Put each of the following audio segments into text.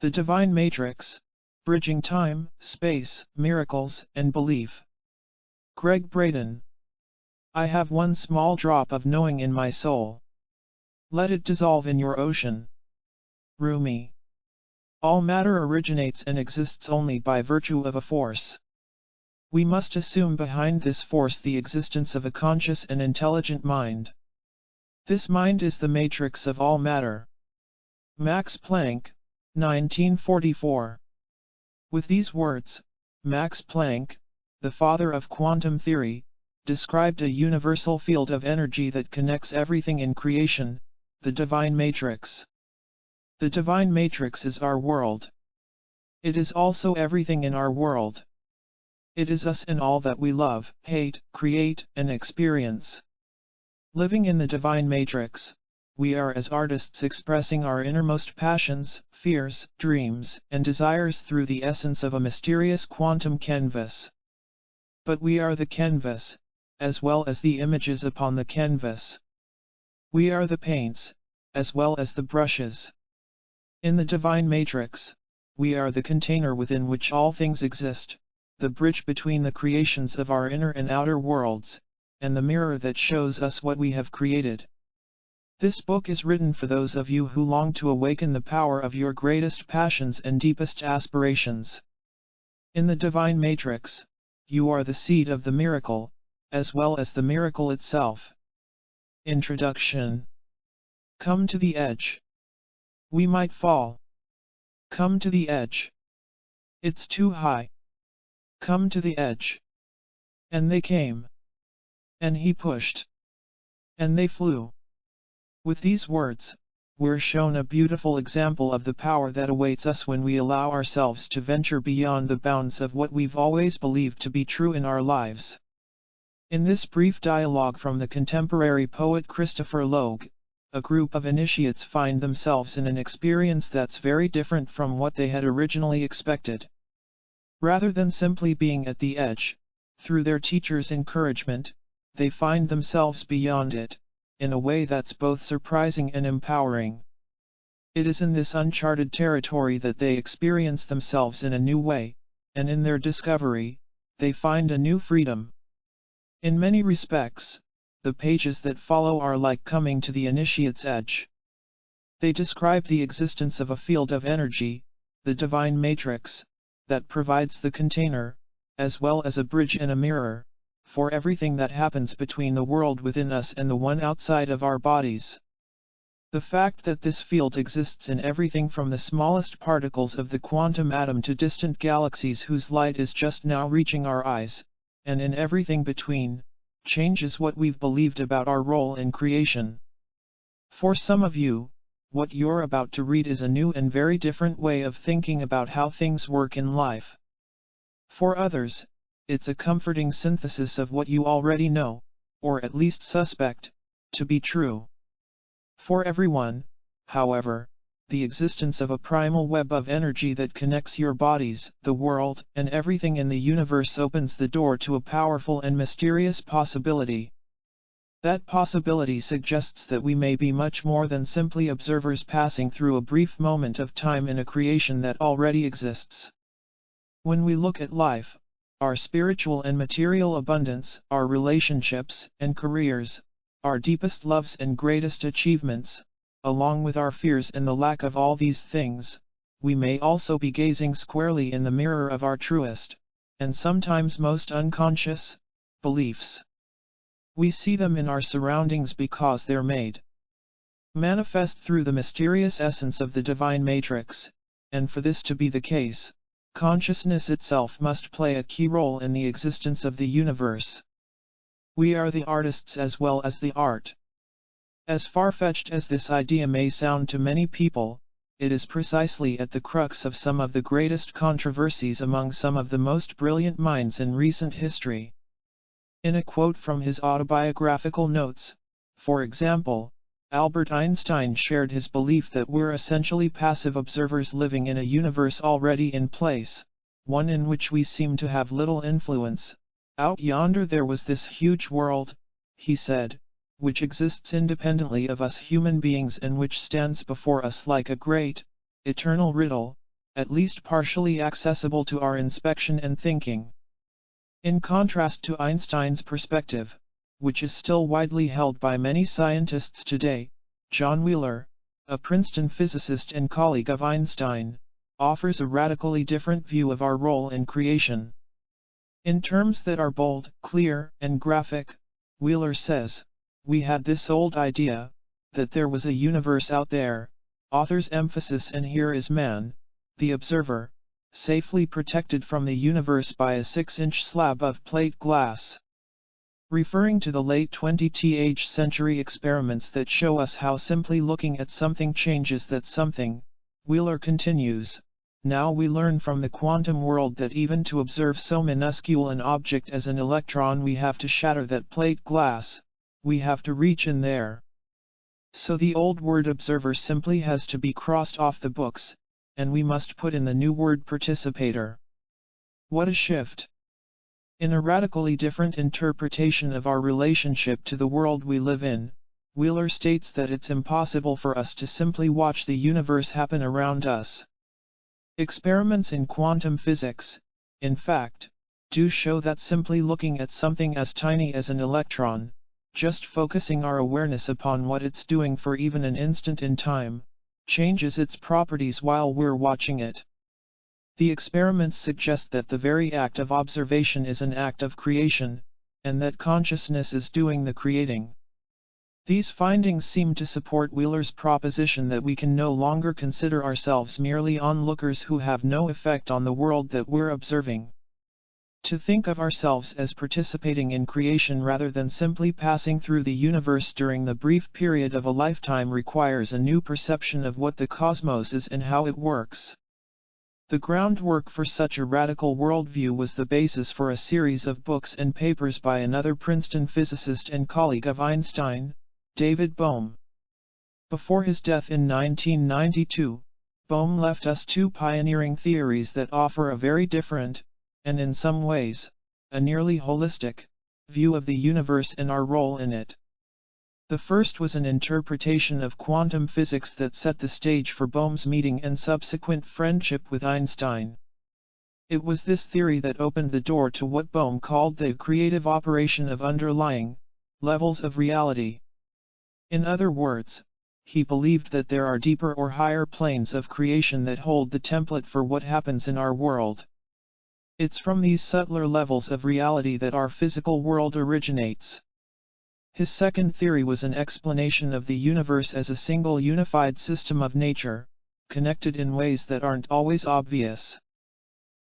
The Divine Matrix, Bridging Time, Space, Miracles, and Belief. Gregg Braden. I have one small drop of knowing in my soul. Let it dissolve in your ocean. Rumi. All matter originates and exists only by virtue of a force. We must assume behind this force the existence of a conscious and intelligent mind. This mind is the matrix of all matter. Max Planck, 1944. With these words, Max Planck, the father of quantum theory, described a universal field of energy that connects everything in creation, the divine matrix. The divine matrix is our world. It is also everything in our world. It is us and all that we love, hate, create, and experience. Living in the divine matrix, we are as artists expressing our innermost passions, fears, dreams, and desires through the essence of a mysterious quantum canvas. But we are the canvas, as well as the images upon the canvas. We are the paints, as well as the brushes. In the divine matrix, we are the container within which all things exist, the bridge between the creations of our inner and outer worlds, and the mirror that shows us what we have created. This book is written for those of you who long to awaken the power of your greatest passions and deepest aspirations. In the divine matrix, you are the seed of the miracle, as well as the miracle itself. Introduction. Come to the edge. We might fall. Come to the edge. It's too high. Come to the edge. And they came. And he pushed. And they flew. With these words, we're shown a beautiful example of the power that awaits us when we allow ourselves to venture beyond the bounds of what we've always believed to be true in our lives. In this brief dialogue from the contemporary poet Christopher Logue, a group of initiates find themselves in an experience that's very different from what they had originally expected. Rather than simply being at the edge, through their teacher's encouragement, they find themselves beyond it, in a way that's both surprising and empowering. It is in this uncharted territory that they experience themselves in a new way, and in their discovery, they find a new freedom. In many respects, the pages that follow are like coming to the initiate's edge. They describe the existence of a field of energy, the divine matrix, that provides the container, as well as a bridge and a mirror, for everything that happens between the world within us and the one outside of our bodies. The fact that this field exists in everything from the smallest particles of the quantum atom to distant galaxies whose light is just now reaching our eyes, and in everything between, changes what we've believed about our role in creation. For some of you, what you're about to read is a new and very different way of thinking about how things work in life. For others, it's a comforting synthesis of what you already know, or at least suspect, to be true. For everyone, however, the existence of a primal web of energy that connects your bodies, the world, and everything in the universe opens the door to a powerful and mysterious possibility. That possibility suggests that we may be much more than simply observers passing through a brief moment of time in a creation that already exists. When we look at life, our spiritual and material abundance, our relationships and careers, our deepest loves and greatest achievements, along with our fears and the lack of all these things, we may also be gazing squarely in the mirror of our truest, and sometimes most unconscious, beliefs. We see them in our surroundings because they're made manifest through the mysterious essence of the divine matrix, and for this to be the case, consciousness itself must play a key role in the existence of the universe. We are the artists as well as the art. As far-fetched as this idea may sound to many people, it is precisely at the crux of some of the greatest controversies among some of the most brilliant minds in recent history. In a quote from his autobiographical notes, for example, Albert Einstein shared his belief that we're essentially passive observers living in a universe already in place, one in which we seem to have little influence. Out yonder there was this huge world, he said, which exists independently of us human beings and which stands before us like a great, eternal riddle, at least partially accessible to our inspection and thinking. In contrast to Einstein's perspective, which is still widely held by many scientists today, John Wheeler, a Princeton physicist and colleague of Einstein, offers a radically different view of our role in creation. In terms that are bold, clear, and graphic, Wheeler says, "We had this old idea, that there was a universe out there, author's emphasis, and here is man, the observer, safely protected from the universe by a 6-inch slab of plate glass." Referring to the late 20th century experiments that show us how simply looking at something changes that something, Wheeler continues, "Now we learn from the quantum world that even to observe so minuscule an object as an electron we have to shatter that plate glass, we have to reach in there. So the old word observer simply has to be crossed off the books, and we must put in the new word participator." What a shift! In a radically different interpretation of our relationship to the world we live in, Wheeler states that it's impossible for us to simply watch the universe happen around us. Experiments in quantum physics, in fact, do show that simply looking at something as tiny as an electron, just focusing our awareness upon what it's doing for even an instant in time, changes its properties while we're watching it. The experiments suggest that the very act of observation is an act of creation, and that consciousness is doing the creating. These findings seem to support Wheeler's proposition that we can no longer consider ourselves merely onlookers who have no effect on the world that we're observing. To think of ourselves as participating in creation rather than simply passing through the universe during the brief period of a lifetime requires a new perception of what the cosmos is and how it works. The groundwork for such a radical worldview was the basis for a series of books and papers by another Princeton physicist and colleague of Einstein, David Bohm. Before his death in 1992, Bohm left us two pioneering theories that offer a very different, and in some ways, a nearly holistic, view of the universe and our role in it. The first was an interpretation of quantum physics that set the stage for Bohm's meeting and subsequent friendship with Einstein. It was this theory that opened the door to what Bohm called the creative operation of underlying levels of reality. In other words, he believed that there are deeper or higher planes of creation that hold the template for what happens in our world. It's from these subtler levels of reality that our physical world originates. His second theory was an explanation of the universe as a single unified system of nature, connected in ways that aren't always obvious.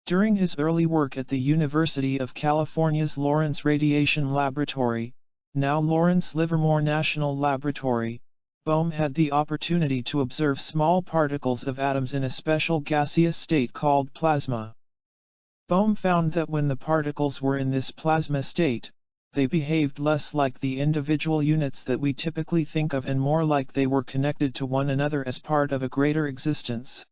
During his early work at the University of California's Lawrence Radiation Laboratory, now Lawrence Livermore National Laboratory, Bohm had the opportunity to observe small particles of atoms in a special gaseous state called plasma. Bohm found that when the particles were in this plasma state, they behaved less like the individual units that we typically think of and more like they were connected to one another as part of a greater existence.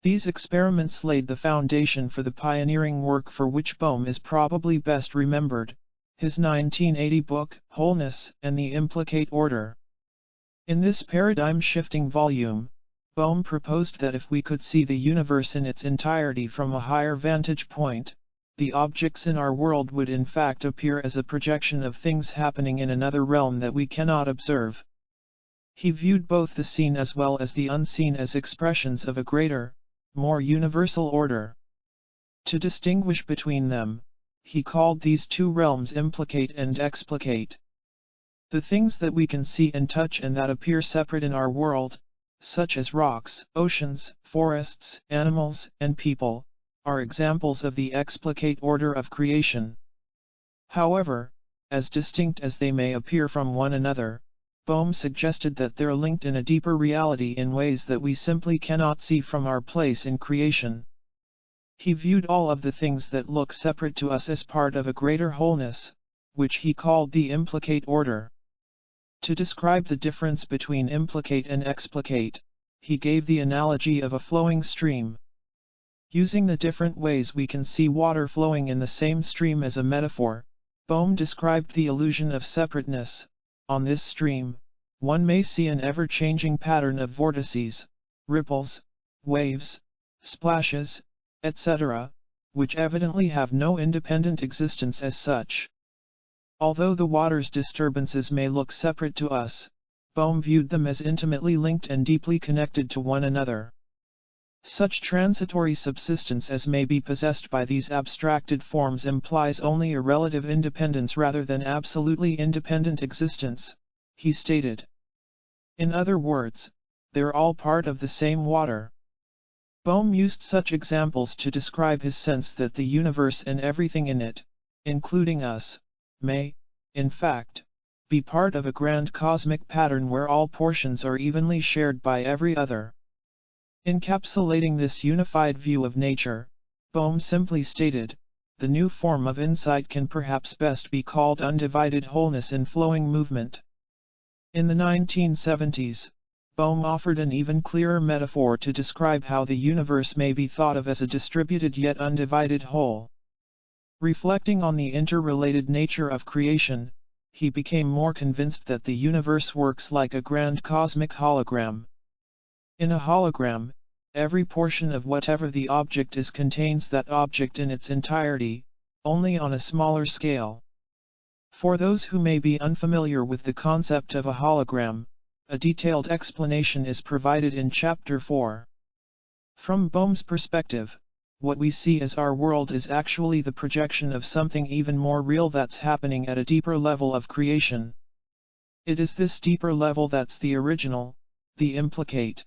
These experiments laid the foundation for the pioneering work for which Bohm is probably best remembered, his 1980 book, Wholeness and the Implicate Order. In this paradigm-shifting volume, Bohm proposed that if we could see the universe in its entirety from a higher vantage point, the objects in our world would in fact appear as a projection of things happening in another realm that we cannot observe. He viewed both the seen as well as the unseen as expressions of a greater, more universal order. To distinguish between them, he called these two realms implicate and explicate. The things that we can see and touch and that appear separate in our world, such as rocks, oceans, forests, animals, and people, are examples of the explicate order of creation. However, as distinct as they may appear from one another, Bohm suggested that they're linked in a deeper reality in ways that we simply cannot see from our place in creation. He viewed all of the things that look separate to us as part of a greater wholeness, which he called the implicate order. To describe the difference between implicate and explicate, he gave the analogy of a flowing stream. Using the different ways we can see water flowing in the same stream as a metaphor, Bohm described the illusion of separateness. On this stream, one may see an ever-changing pattern of vortices, ripples, waves, splashes, etc., which evidently have no independent existence as such. Although the water's disturbances may look separate to us, Bohm viewed them as intimately linked and deeply connected to one another. Such transitory subsistence as may be possessed by these abstracted forms implies only a relative independence rather than absolutely independent existence, he stated. In other words, they're all part of the same water. Bohm used such examples to describe his sense that the universe and everything in it, including us, may, in fact, be part of a grand cosmic pattern where all portions are evenly shared by every other. Encapsulating this unified view of nature, Bohm simply stated, the new form of insight can perhaps best be called undivided wholeness in flowing movement. In the 1970s, Bohm offered an even clearer metaphor to describe how the universe may be thought of as a distributed yet undivided whole. Reflecting on the interrelated nature of creation, he became more convinced that the universe works like a grand cosmic hologram. In a hologram, every portion of whatever the object is contains that object in its entirety, only on a smaller scale. For those who may be unfamiliar with the concept of a hologram, a detailed explanation is provided in Chapter 4. From Bohm's perspective, what we see as our world is actually the projection of something even more real that's happening at a deeper level of creation. It is this deeper level that's the original, the implicate.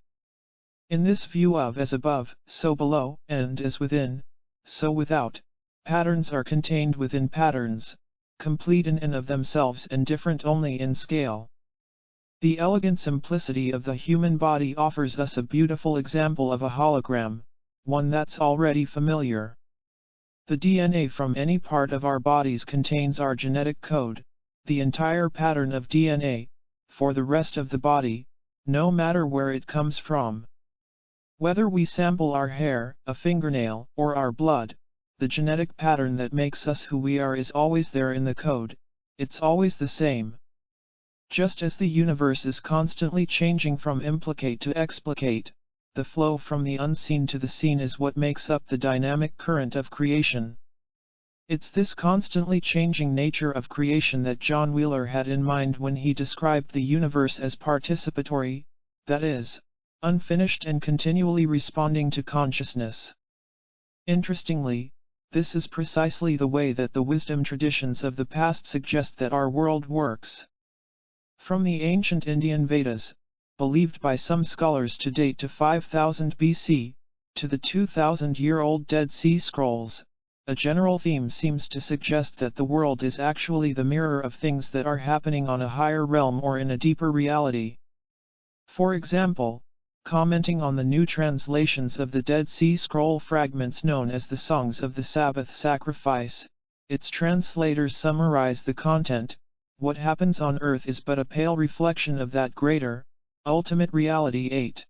In this view of as above, so below, and as within, so without, patterns are contained within patterns, complete in and of themselves and different only in scale. The elegant simplicity of the human body offers us a beautiful example of a hologram, one that's already familiar. The DNA from any part of our bodies contains our genetic code, the entire pattern of DNA, for the rest of the body, no matter where it comes from. Whether we sample our hair, a fingernail, or our blood, the genetic pattern that makes us who we are is always there in the code, it's always the same. Just as the universe is constantly changing from implicate to explicate, the flow from the unseen to the seen is what makes up the dynamic current of creation. It's this constantly changing nature of creation that John Wheeler had in mind when he described the universe as participatory, that is, unfinished and continually responding to consciousness. Interestingly, this is precisely the way that the wisdom traditions of the past suggest that our world works. From the ancient Indian Vedas, believed by some scholars to date to 5000 BC, to the 2000-year-old Dead Sea Scrolls, a general theme seems to suggest that the world is actually the mirror of things that are happening on a higher realm or in a deeper reality. For example, commenting on the new translations of the Dead Sea Scroll fragments known as the Songs of the Sabbath Sacrifice, its translators summarize the content: what happens on earth is but a pale reflection of that greater, ultimate reality. 8.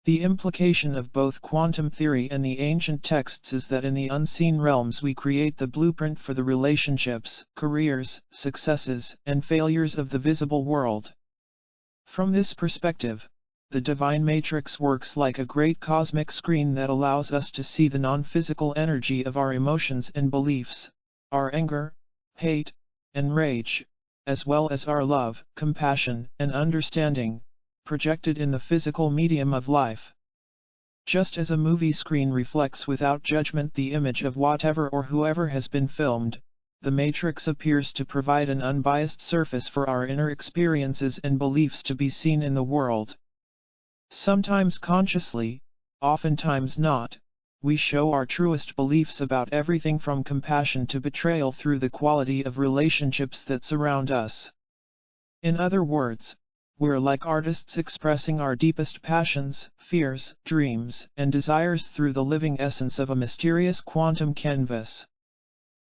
The implication of both quantum theory and the ancient texts is that in the unseen realms we create the blueprint for the relationships, careers, successes, and failures of the visible world. From this perspective, the divine matrix works like a great cosmic screen that allows us to see the non-physical energy of our emotions and beliefs, our anger, hate, and rage, as well as our love, compassion, and understanding, projected in the physical medium of life. Just as a movie screen reflects without judgment the image of whatever or whoever has been filmed, the matrix appears to provide an unbiased surface for our inner experiences and beliefs to be seen in the world. Sometimes consciously, oftentimes not, we show our truest beliefs about everything from compassion to betrayal through the quality of relationships that surround us. In other words, we're like artists expressing our deepest passions, fears, dreams, and desires through the living essence of a mysterious quantum canvas.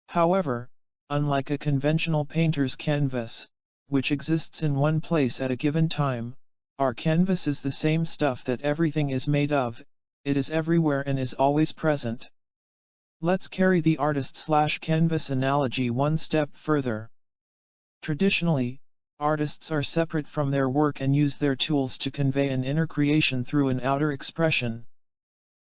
However, unlike a conventional painter's canvas, which exists in one place at a given time, our canvas is the same stuff that everything is made of. It is everywhere and is always present. Let's carry the artist/canvas analogy one step further. Traditionally, artists are separate from their work and use their tools to convey an inner creation through an outer expression.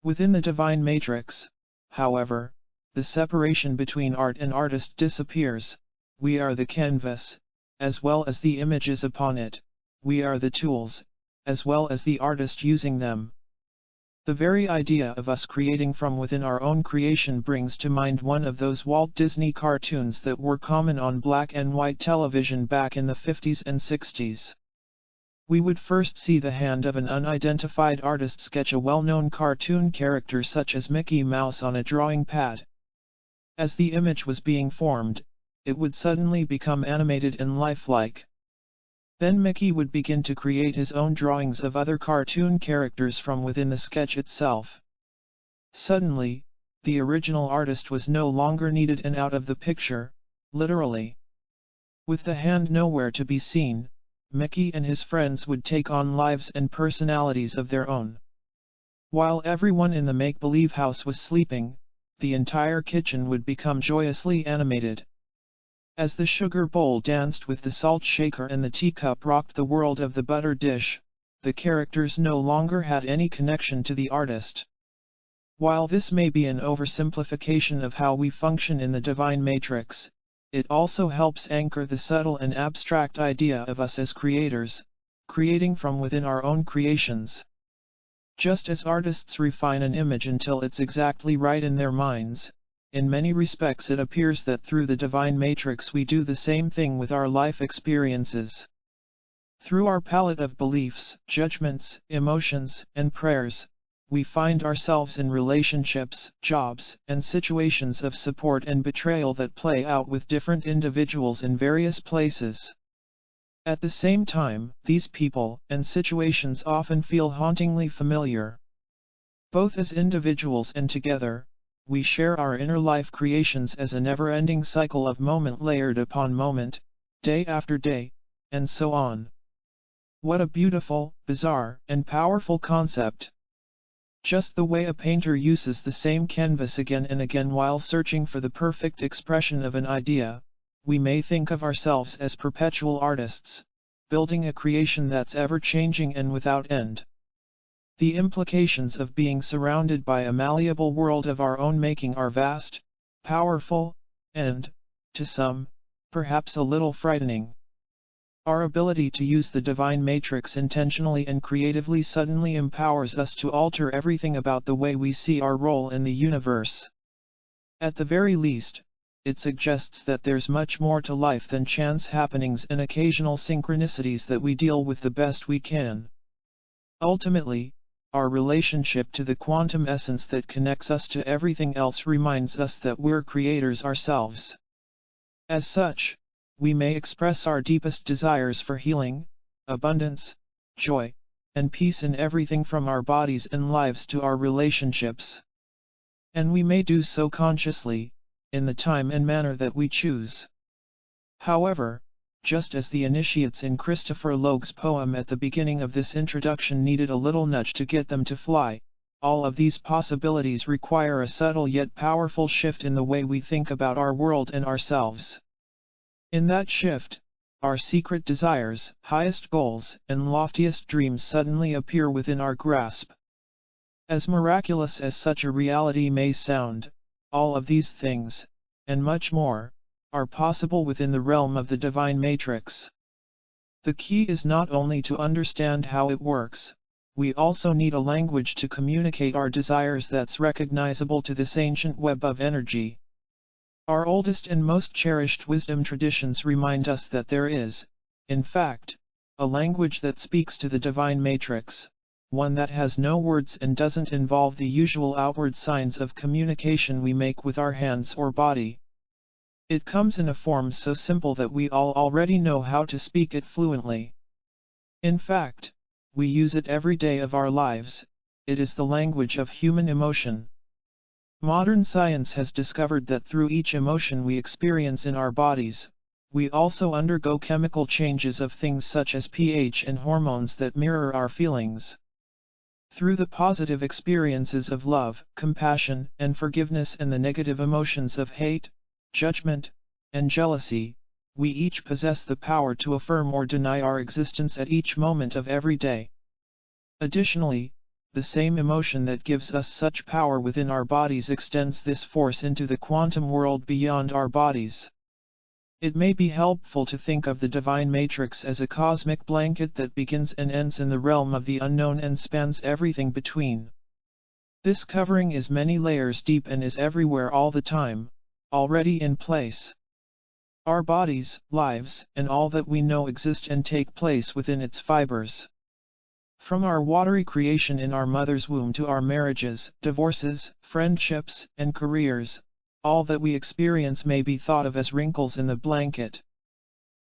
Within the divine matrix, however, the separation between art and artist disappears. We are the canvas, as well as the images upon it. We are the tools, as well as the artist using them. The very idea of us creating from within our own creation brings to mind one of those Walt Disney cartoons that were common on black and white television back in the 50s and 60s. We would first see the hand of an unidentified artist sketch a well-known cartoon character such as Mickey Mouse on a drawing pad. As the image was being formed, it would suddenly become animated and lifelike. Then Mickey would begin to create his own drawings of other cartoon characters from within the sketch itself. Suddenly, the original artist was no longer needed and out of the picture, literally. With the hand nowhere to be seen, Mickey and his friends would take on lives and personalities of their own. While everyone in the make-believe house was sleeping, the entire kitchen would become joyously animated. As the sugar bowl danced with the salt shaker and the teacup rocked the world of the butter dish, the characters no longer had any connection to the artist. While this may be an oversimplification of how we function in the divine matrix, it also helps anchor the subtle and abstract idea of us as creators, creating from within our own creations. Just as artists refine an image until it's exactly right in their minds, in many respects it appears that through the divine matrix we do the same thing with our life experiences. Through our palette of beliefs, judgments, emotions, and prayers, we find ourselves in relationships, jobs, and situations of support and betrayal that play out with different individuals in various places. At the same time, these people and situations often feel hauntingly familiar. Both as individuals and together, we share our inner life creations as a never-ending cycle of moment layered upon moment, day after day, and so on. What a beautiful, bizarre, and powerful concept. Just the way a painter uses the same canvas again and again while searching for the perfect expression of an idea, we may think of ourselves as perpetual artists, building a creation that's ever-changing and without end. The implications of being surrounded by a malleable world of our own making are vast, powerful, and, to some, perhaps a little frightening. Our ability to use the divine matrix intentionally and creatively suddenly empowers us to alter everything about the way we see our role in the universe. At the very least, it suggests that there's much more to life than chance happenings and occasional synchronicities that we deal with the best we can. Ultimately, our relationship to the quantum essence that connects us to everything else reminds us that we're creators ourselves. As such, we may express our deepest desires for healing, abundance, joy, and peace in everything from our bodies and lives to our relationships. And we may do so consciously, in the time and manner that we choose. However, just as the initiates in Christopher Logue's poem at the beginning of this introduction needed a little nudge to get them to fly, all of these possibilities require a subtle yet powerful shift in the way we think about our world and ourselves. In that shift, our secret desires, highest goals, and loftiest dreams suddenly appear within our grasp. As miraculous as such a reality may sound, all of these things, and much more, are possible within the realm of the divine matrix. The key is not only to understand how it works, we also need a language to communicate our desires that's recognizable to this ancient web of energy. Our oldest and most cherished wisdom traditions remind us that there is, in fact, a language that speaks to the divine matrix, one that has no words and doesn't involve the usual outward signs of communication we make with our hands or body. It comes in a form so simple that we all already know how to speak it fluently. In fact, we use it every day of our lives. It is the language of human emotion. Modern science has discovered that through each emotion we experience in our bodies, we also undergo chemical changes of things such as pH and hormones that mirror our feelings. Through the positive experiences of love, compassion, and forgiveness and the negative emotions of hate, judgment, and jealousy, we each possess the power to affirm or deny our existence at each moment of every day. Additionally, the same emotion that gives us such power within our bodies extends this force into the quantum world beyond our bodies. It may be helpful to think of the divine matrix as a cosmic blanket that begins and ends in the realm of the unknown and spans everything between. This covering is many layers deep and is everywhere all the time, already in place. Our bodies, lives, and all that we know exist and take place within its fibers. From our watery creation in our mother's womb to our marriages, divorces, friendships, and careers, all that we experience may be thought of as wrinkles in the blanket.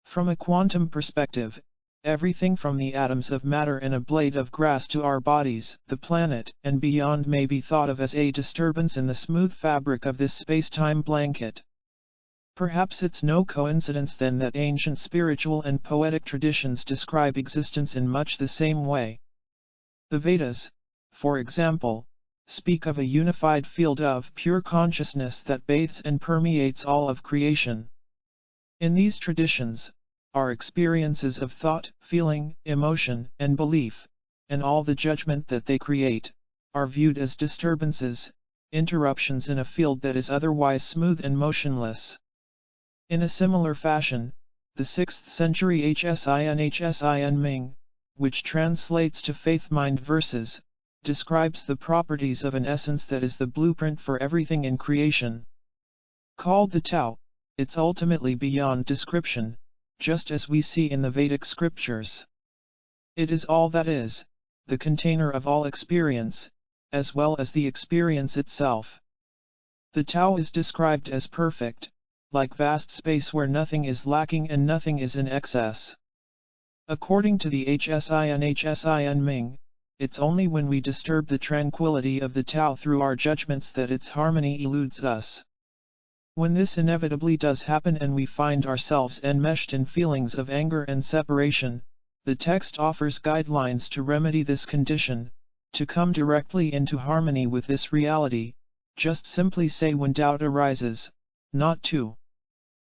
From a quantum perspective, everything from the atoms of matter in a blade of grass to our bodies, the planet, and beyond may be thought of as a disturbance in the smooth fabric of this space-time blanket. Perhaps it's no coincidence then that ancient spiritual and poetic traditions describe existence in much the same way. The Vedas, for example, speak of a unified field of pure consciousness that bathes and permeates all of creation. In these traditions, our experiences of thought, feeling, emotion, and belief, and all the judgment that they create, are viewed as disturbances, interruptions in a field that is otherwise smooth and motionless. In a similar fashion, the 6th century Hsin Ming, which translates to faith mind verses, describes the properties of an essence that is the blueprint for everything in creation. Called the Tao, it's ultimately beyond description, just as we see in the Vedic scriptures. It is all that is, the container of all experience, as well as the experience itself. The Tao is described as perfect, like vast space where nothing is lacking and nothing is in excess. According to the Hsin Ming, it's only when we disturb the tranquility of the Tao through our judgments that its harmony eludes us. When this inevitably does happen and we find ourselves enmeshed in feelings of anger and separation, the text offers guidelines to remedy this condition, to come directly into harmony with this reality. Just simply say when doubt arises, not to.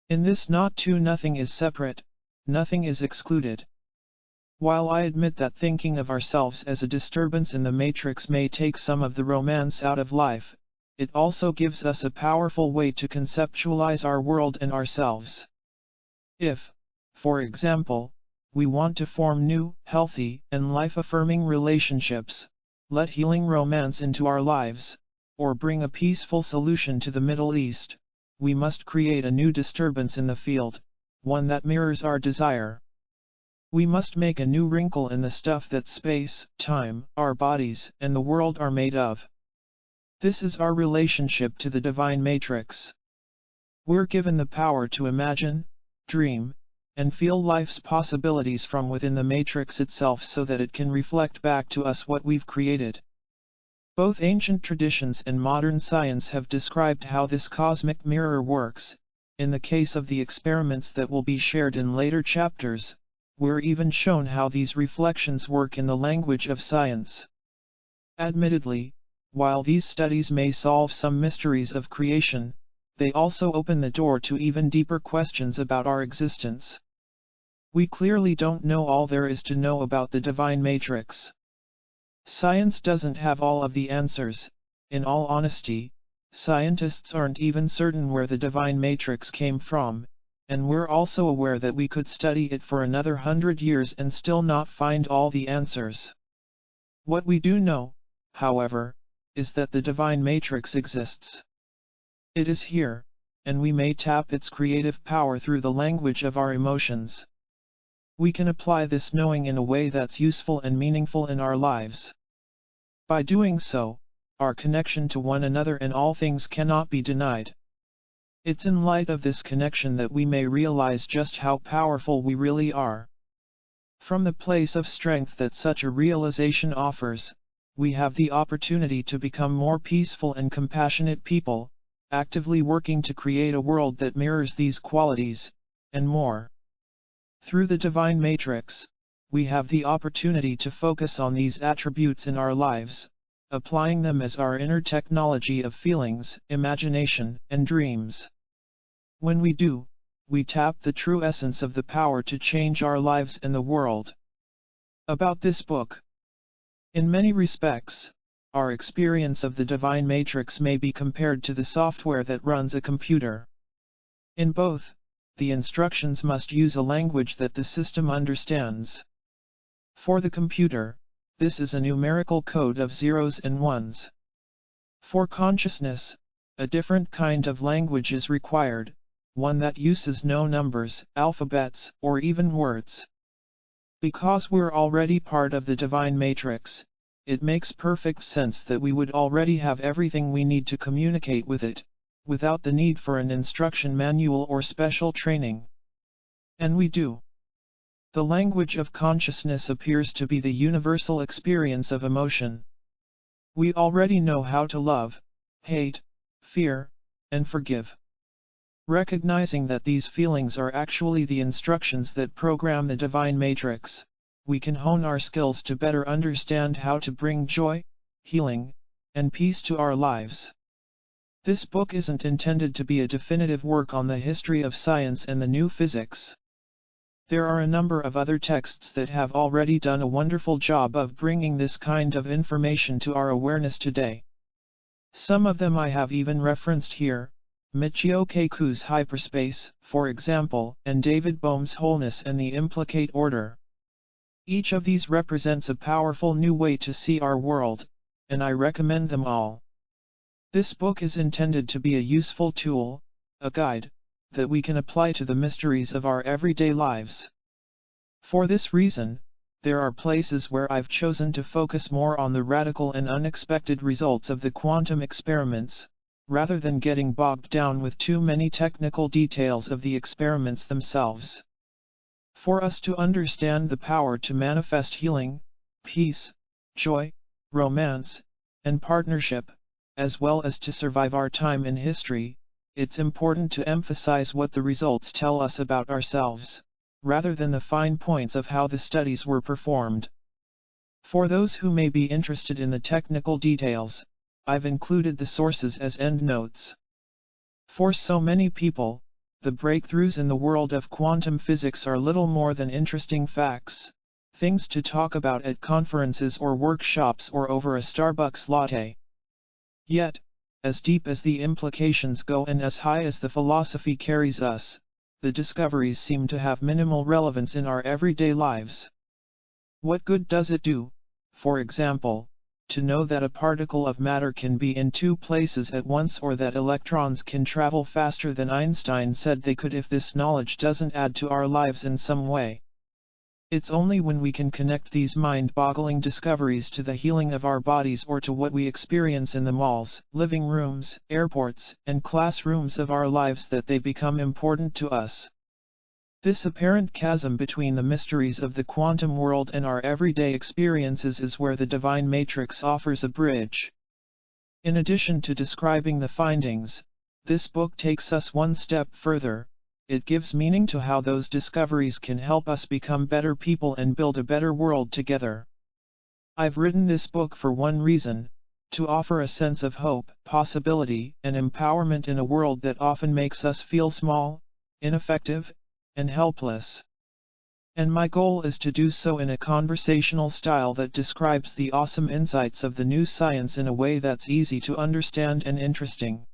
In this not to, nothing is separate, nothing is excluded. While I admit that thinking of ourselves as a disturbance in the matrix may take some of the romance out of life, it also gives us a powerful way to conceptualize our world and ourselves. If, for example, we want to form new, healthy, and life-affirming relationships, let healing romance into our lives, or bring a peaceful solution to the Middle East, we must create a new disturbance in the field, one that mirrors our desire. We must make a new wrinkle in the stuff that space, time, our bodies, and the world are made of. This is our relationship to the divine matrix. We're given the power to imagine, dream, and feel life's possibilities from within the matrix itself so that it can reflect back to us what we've created. Both ancient traditions and modern science have described how this cosmic mirror works. In the case of the experiments that will be shared in later chapters, we're even shown how these reflections work in the language of science. Admittedly, while these studies may solve some mysteries of creation, they also open the door to even deeper questions about our existence. We clearly don't know all there is to know about the divine matrix. Science doesn't have all of the answers. In all honesty, scientists aren't even certain where the divine matrix came from, and we're also aware that we could study it for another 100 years and still not find all the answers. What we do know, however, is that the divine matrix exists. It is here, and we may tap its creative power through the language of our emotions. We can apply this knowing in a way that's useful and meaningful in our lives. By doing so, our connection to one another and all things cannot be denied. It's in light of this connection that we may realize just how powerful we really are. From the place of strength that such a realization offers, we have the opportunity to become more peaceful and compassionate people, actively working to create a world that mirrors these qualities, and more. Through the divine matrix, we have the opportunity to focus on these attributes in our lives, applying them as our inner technology of feelings, imagination, and dreams. When we do, we tap the true essence of the power to change our lives and the world. About this book. In many respects, our experience of the divine matrix may be compared to the software that runs a computer. In both, the instructions must use a language that the system understands. For the computer, this is a numerical code of zeros and ones. For consciousness, a different kind of language is required, one that uses no numbers, alphabets, or even words. Because we're already part of the divine matrix, it makes perfect sense that we would already have everything we need to communicate with it, without the need for an instruction manual or special training. And we do. The language of consciousness appears to be the universal experience of emotion. We already know how to love, hate, fear, and forgive. Recognizing that these feelings are actually the instructions that program the divine matrix, we can hone our skills to better understand how to bring joy, healing, and peace to our lives. This book isn't intended to be a definitive work on the history of science and the new physics. There are a number of other texts that have already done a wonderful job of bringing this kind of information to our awareness today. Some of them I have even referenced here, Michio Kaku's Hyperspace, for example, and David Bohm's Wholeness and the Implicate Order. Each of these represents a powerful new way to see our world, and I recommend them all. This book is intended to be a useful tool, a guide, that we can apply to the mysteries of our everyday lives. For this reason, there are places where I've chosen to focus more on the radical and unexpected results of the quantum experiments, rather than getting bogged down with too many technical details of the experiments themselves. For us to understand the power to manifest healing, peace, joy, romance, and partnership, as well as to survive our time in history, it's important to emphasize what the results tell us about ourselves, rather than the fine points of how the studies were performed. For those who may be interested in the technical details, I've included the sources as endnotes. For so many people, the breakthroughs in the world of quantum physics are little more than interesting facts, things to talk about at conferences or workshops or over a Starbucks latte. Yet, as deep as the implications go and as high as the philosophy carries us, the discoveries seem to have minimal relevance in our everyday lives. What good does it do, for example, to know that a particle of matter can be in two places at once or that electrons can travel faster than Einstein said they could if this knowledge doesn't add to our lives in some way? It's only when we can connect these mind-boggling discoveries to the healing of our bodies or to what we experience in the malls, living rooms, airports, and classrooms of our lives that they become important to us. This apparent chasm between the mysteries of the quantum world and our everyday experiences is where the divine matrix offers a bridge. In addition to describing the findings, this book takes us one step further. It gives meaning to how those discoveries can help us become better people and build a better world together. I've written this book for one reason: to offer a sense of hope, possibility, and empowerment in a world that often makes us feel small, ineffective, and helpless. And my goal is to do so in a conversational style that describes the awesome insights of the new science in a way that's easy to understand and interesting.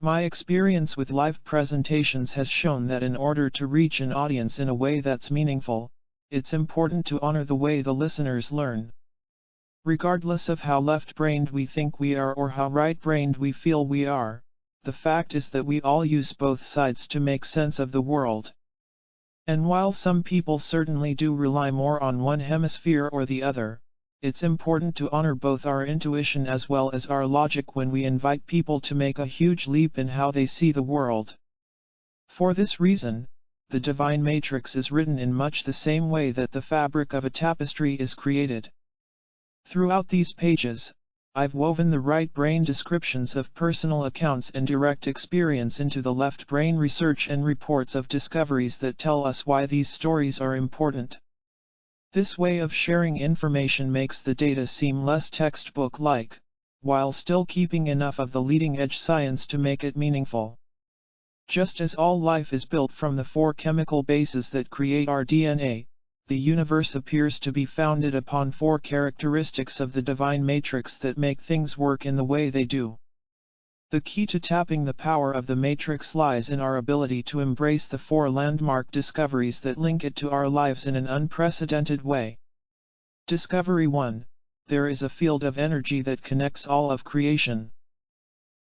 My experience with live presentations has shown that in order to reach an audience in a way that's meaningful, it's important to honor the way the listeners learn. Regardless of how left-brained we think we are or how right-brained we feel we are, the fact is that we all use both sides to make sense of the world. And while some people certainly do rely more on one hemisphere or the other, it's important to honor both our intuition as well as our logic when we invite people to make a huge leap in how they see the world. For this reason, the divine matrix is written in much the same way that the fabric of a tapestry is created. Throughout these pages, I've woven the right brain descriptions of personal accounts and direct experience into the left brain research and reports of discoveries that tell us why these stories are important. This way of sharing information makes the data seem less textbook-like, while still keeping enough of the leading-edge science to make it meaningful. Just as all life is built from the four chemical bases that create our DNA, the universe appears to be founded upon 4 characteristics of the divine matrix that make things work in the way they do. The key to tapping the power of the matrix lies in our ability to embrace the 4 landmark discoveries that link it to our lives in an unprecedented way. Discovery 1. There is a field of energy that connects all of creation.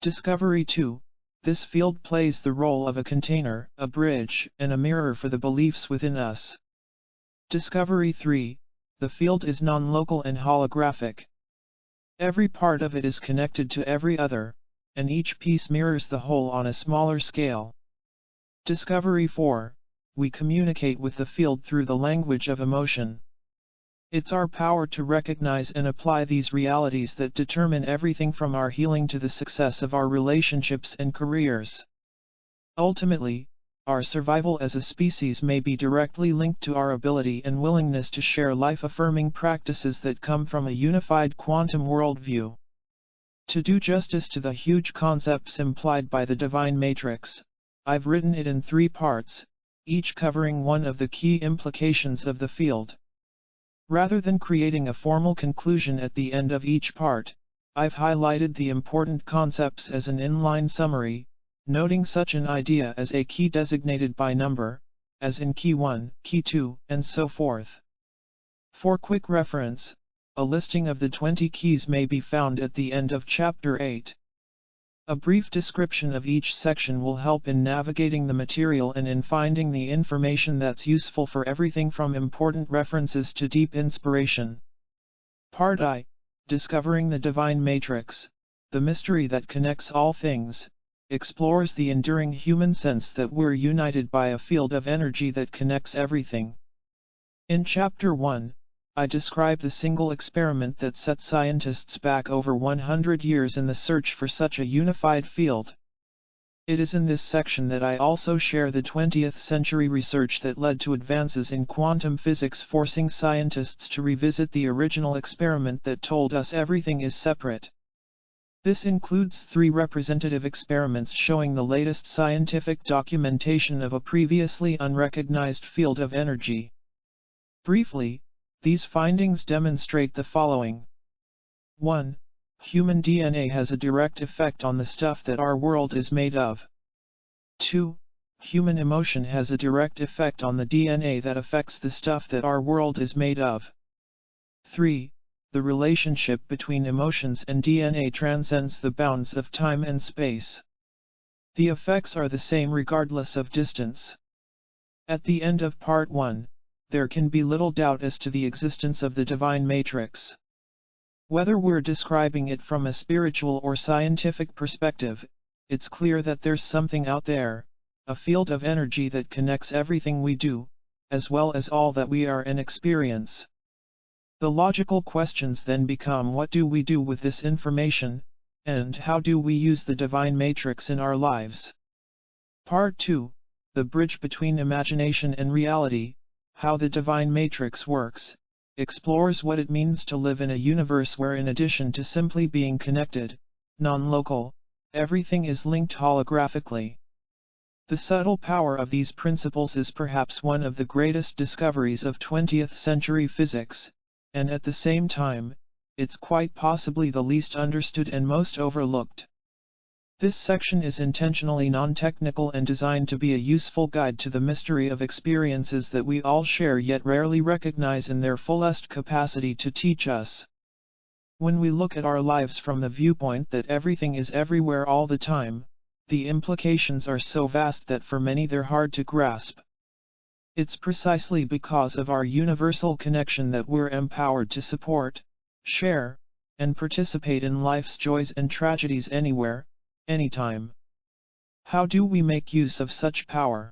Discovery 2. This field plays the role of a container, a bridge, and a mirror for the beliefs within us. Discovery 3. The field is non-local and holographic. Every part of it is connected to every other, and each piece mirrors the whole on a smaller scale. Discovery 4. We communicate with the field through the language of emotion. It's our power to recognize and apply these realities that determine everything from our healing to the success of our relationships and careers. Ultimately, our survival as a species may be directly linked to our ability and willingness to share life-affirming practices that come from a unified quantum worldview. To do justice to the huge concepts implied by the divine matrix, I've written it in 3 parts, each covering one of the key implications of the field. Rather than creating a formal conclusion at the end of each part, I've highlighted the important concepts as an inline summary, noting such an idea as a key designated by number, as in Key 1, Key 2, and so forth. For quick reference, a listing of the 20 keys may be found at the end of Chapter 8. A brief description of each section will help in navigating the material and in finding the information that's useful for everything from important references to deep inspiration. Part I. Discovering the Divine Matrix, the mystery that connects all things, explores the enduring human sense that we're united by a field of energy that connects everything. In Chapter 1, I describe the single experiment that set scientists back over 100 years in the search for such a unified field. It is in this section that I also share the 20th century research that led to advances in quantum physics, forcing scientists to revisit the original experiment that told us everything is separate. This includes 3 representative experiments showing the latest scientific documentation of a previously unrecognized field of energy. Briefly, these findings demonstrate the following. 1. Human DNA has a direct effect on the stuff that our world is made of. 2. Human emotion has a direct effect on the DNA that affects the stuff that our world is made of. 3. The relationship between emotions and DNA transcends the bounds of time and space. The effects are the same regardless of distance. At the end of Part 1, there can be little doubt as to the existence of the divine matrix. Whether we're describing it from a spiritual or scientific perspective, it's clear that there's something out there, a field of energy that connects everything we do, as well as all that we are and experience. The logical questions then become: what do we do with this information, and how do we use the divine matrix in our lives? Part 2, the bridge between imagination and reality, how the divine matrix works, explores what it means to live in a universe where, in addition to simply being connected, non-local, everything is linked holographically. The subtle power of these principles is perhaps one of the greatest discoveries of 20th century physics, and at the same time, it's quite possibly the least understood and most overlooked. This section is intentionally non-technical and designed to be a useful guide to the mystery of experiences that we all share yet rarely recognize in their fullest capacity to teach us. When we look at our lives from the viewpoint that everything is everywhere all the time, the implications are so vast that for many they're hard to grasp. It's precisely because of our universal connection that we're empowered to support, share, and participate in life's joys and tragedies anywhere, anytime. How do we make use of such power?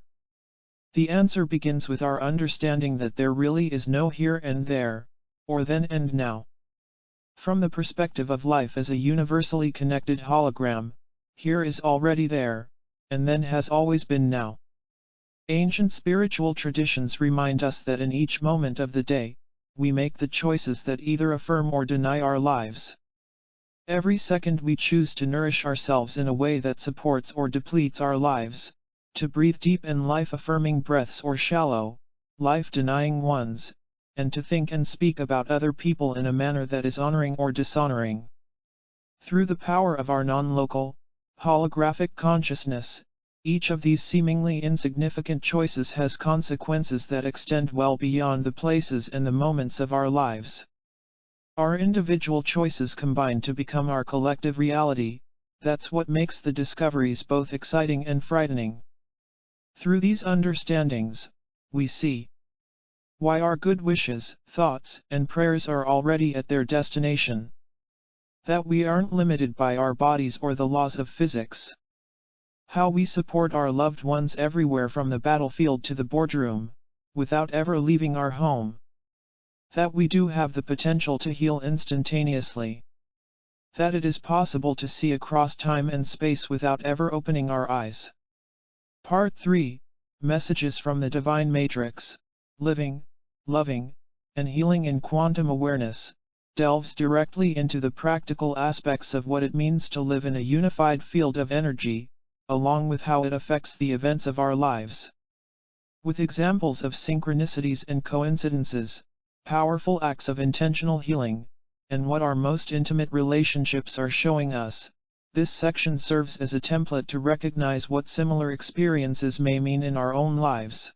The answer begins with our understanding that there really is no here and there, or then and now. From the perspective of life as a universally connected hologram, here is already there, and then has always been now. Ancient spiritual traditions remind us that in each moment of the day, we make the choices that either affirm or deny our lives. Every second we choose to nourish ourselves in a way that supports or depletes our lives, to breathe deep and life-affirming breaths or shallow, life-denying ones, and to think and speak about other people in a manner that is honoring or dishonoring. Through the power of our non-local, holographic consciousness, each of these seemingly insignificant choices has consequences that extend well beyond the places and the moments of our lives. Our individual choices combine to become our collective reality. That's what makes the discoveries both exciting and frightening. Through these understandings, we see why our good wishes, thoughts, and prayers are already at their destination. That we aren't limited by our bodies or the laws of physics. How we support our loved ones everywhere from the battlefield to the boardroom, without ever leaving our home. That we do have the potential to heal instantaneously. That it is possible to see across time and space without ever opening our eyes. Part 3, Messages from the Divine Matrix, Living, Loving, and Healing in Quantum Awareness, delves directly into the practical aspects of what it means to live in a unified field of energy, along with how it affects the events of our lives. With examples of synchronicities and coincidences, powerful acts of intentional healing, and what our most intimate relationships are showing us, this section serves as a template to recognize what similar experiences may mean in our own lives.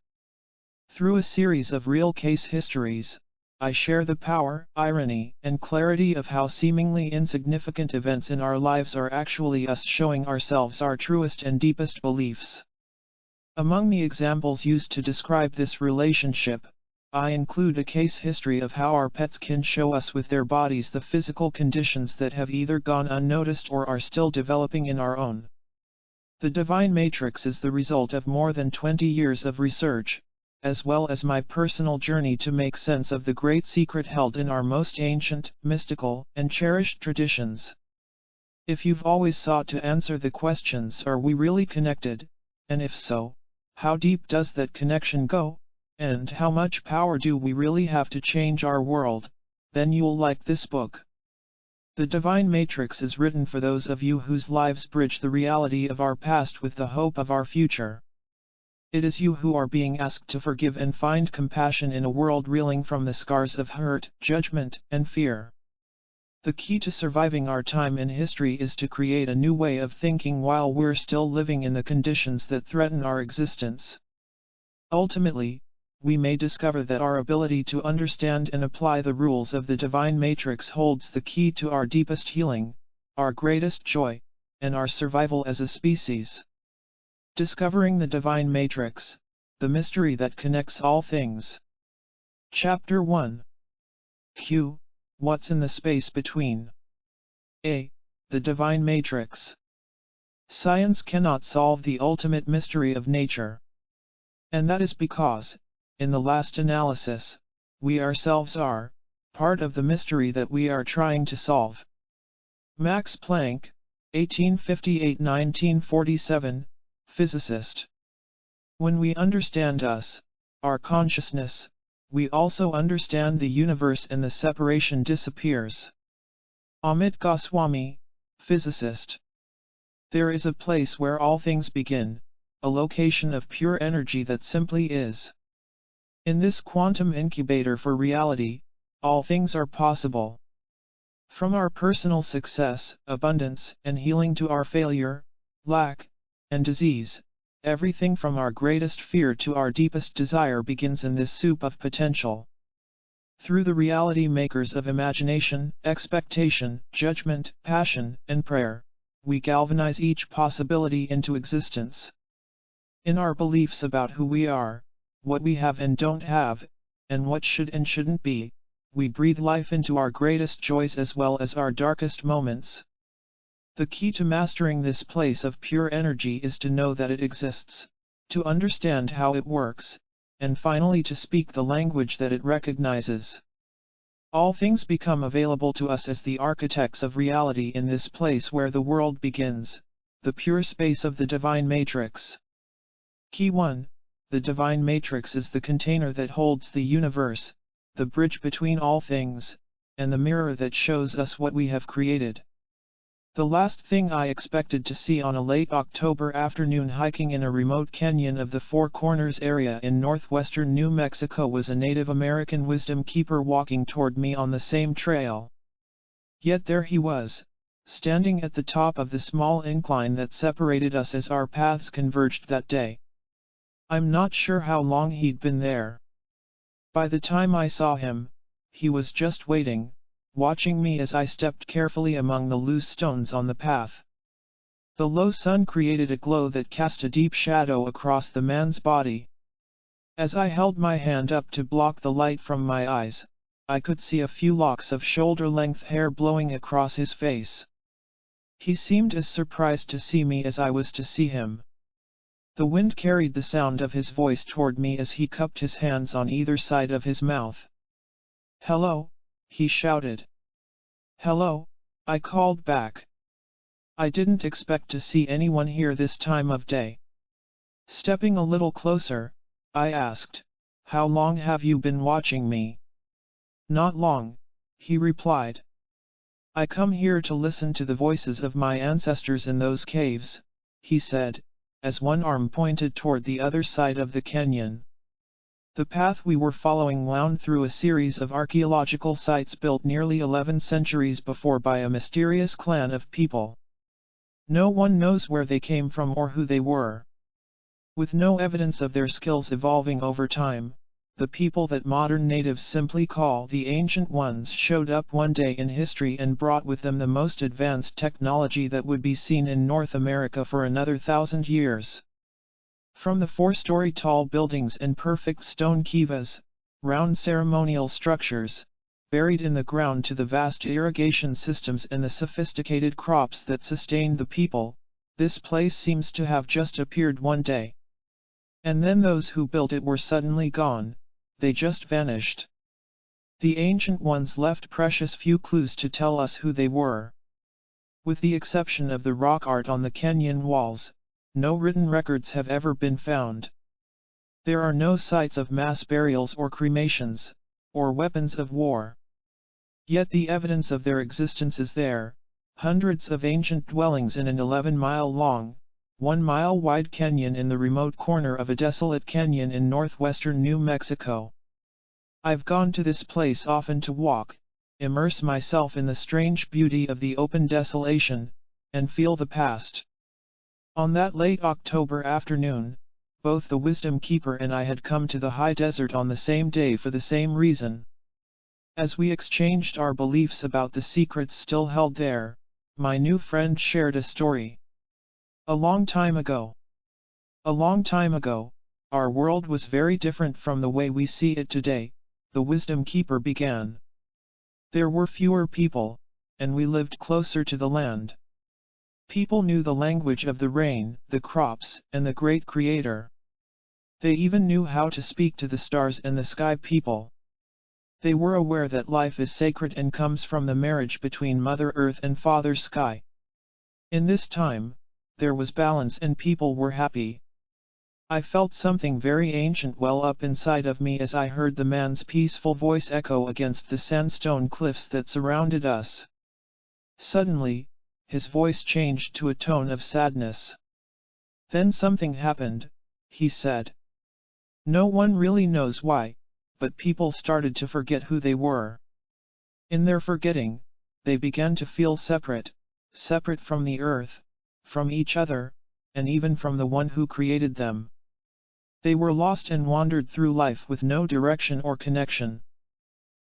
Through a series of real case histories, I share the power, irony, and clarity of how seemingly insignificant events in our lives are actually us showing ourselves our truest and deepest beliefs. Among the examples used to describe this relationship, I include a case history of how our pets can show us with their bodies the physical conditions that have either gone unnoticed or are still developing in our own. The Divine Matrix is the result of more than 20 years of research, as well as my personal journey to make sense of the great secret held in our most ancient, mystical, and cherished traditions. If you've always sought to answer the questions, are we really connected, and if so, how deep does that connection go, and how much power do we really have to change our world, then you'll like this book. The Divine Matrix is written for those of you whose lives bridge the reality of our past with the hope of our future. It is you who are being asked to forgive and find compassion in a world reeling from the scars of hurt, judgment, and fear. The key to surviving our time in history is to create a new way of thinking while we're still living in the conditions that threaten our existence. Ultimately, we may discover that our ability to understand and apply the rules of the Divine Matrix holds the key to our deepest healing, our greatest joy, and our survival as a species. Discovering the Divine Matrix, the mystery that connects all things. Chapter 1. Q. What's in the space between? A. The Divine Matrix. Science cannot solve the ultimate mystery of nature. And that is because, in the last analysis, we ourselves are part of the mystery that we are trying to solve. Max Planck, 1858–1947, physicist. When we understand us, our consciousness, we also understand the universe and the separation disappears. Amit Goswami, physicist. There is a place where all things begin, a location of pure energy that simply is. In this quantum incubator for reality, all things are possible. From our personal success, abundance, and healing to our failure, lack, and disease, everything from our greatest fear to our deepest desire begins in this soup of potential. Through the reality makers of imagination, expectation, judgment, passion, and prayer, we galvanize each possibility into existence. In our beliefs about who we are, what we have and don't have, and what should and shouldn't be, we breathe life into our greatest joys as well as our darkest moments. The key to mastering this place of pure energy is to know that it exists, to understand how it works, and finally to speak the language that it recognizes. All things become available to us as the architects of reality in this place where the world begins, the pure space of the Divine Matrix. Key 1. The Divine Matrix is the container that holds the universe, the bridge between all things, and the mirror that shows us what we have created. The last thing I expected to see on a late October afternoon hiking in a remote canyon of the Four Corners area in northwestern New Mexico was a Native American wisdom keeper walking toward me on the same trail. Yet there he was, standing at the top of the small incline that separated us as our paths converged that day. I'm not sure how long he'd been there. By the time I saw him, he was just waiting, watching me as I stepped carefully among the loose stones on the path. The low sun created a glow that cast a deep shadow across the man's body. As I held my hand up to block the light from my eyes, I could see a few locks of shoulder-length hair blowing across his face. He seemed as surprised to see me as I was to see him. The wind carried the sound of his voice toward me as he cupped his hands on either side of his mouth. "Hello," he shouted. "Hello," I called back. I didn't expect to see anyone here this time of day. Stepping a little closer, I asked, "How long have you been watching me?" "Not long," he replied. "I come here to listen to the voices of my ancestors in those caves," he said, as one arm pointed toward the other side of the canyon. The path we were following wound through a series of archaeological sites built nearly 11 centuries before by a mysterious clan of people. No one knows where they came from or who they were. With no evidence of their skills evolving over time, the people that modern natives simply call the Ancient Ones showed up one day in history and brought with them the most advanced technology that would be seen in North America for another 1,000 years. From the 4-story tall buildings and perfect stone kivas, round ceremonial structures, buried in the ground to the vast irrigation systems and the sophisticated crops that sustained the people, this place seems to have just appeared one day. And then those who built it were suddenly gone, they just vanished. The Ancient Ones left precious few clues to tell us who they were. With the exception of the rock art on the canyon walls, no written records have ever been found. There are no sites of mass burials or cremations, or weapons of war. Yet the evidence of their existence is there, hundreds of ancient dwellings in an 11-mile-long, 1-mile-wide canyon in the remote corner of a desolate canyon in northwestern New Mexico. I've gone to this place often to walk, immerse myself in the strange beauty of the open desolation, and feel the past. On that late October afternoon, both the Wisdom Keeper and I had come to the high desert on the same day for the same reason. As we exchanged our beliefs about the secrets still held there, my new friend shared a story. A long time ago, our world was very different from the way we see it today, the Wisdom Keeper began. There were fewer people, and we lived closer to the land. People knew the language of the rain, the crops, and the great Creator. They even knew how to speak to the stars and the sky people. They were aware that life is sacred and comes from the marriage between Mother Earth and Father Sky. In this time, there was balance and people were happy. I felt something very ancient well up inside of me as I heard the man's peaceful voice echo against the sandstone cliffs that surrounded us. Suddenly, his voice changed to a tone of sadness. "Then something happened," he said. "No one really knows why, but people started to forget who they were. In their forgetting, they began to feel separate from the earth, from each other, and even from the one who created them. They were lost and wandered through life with no direction or connection.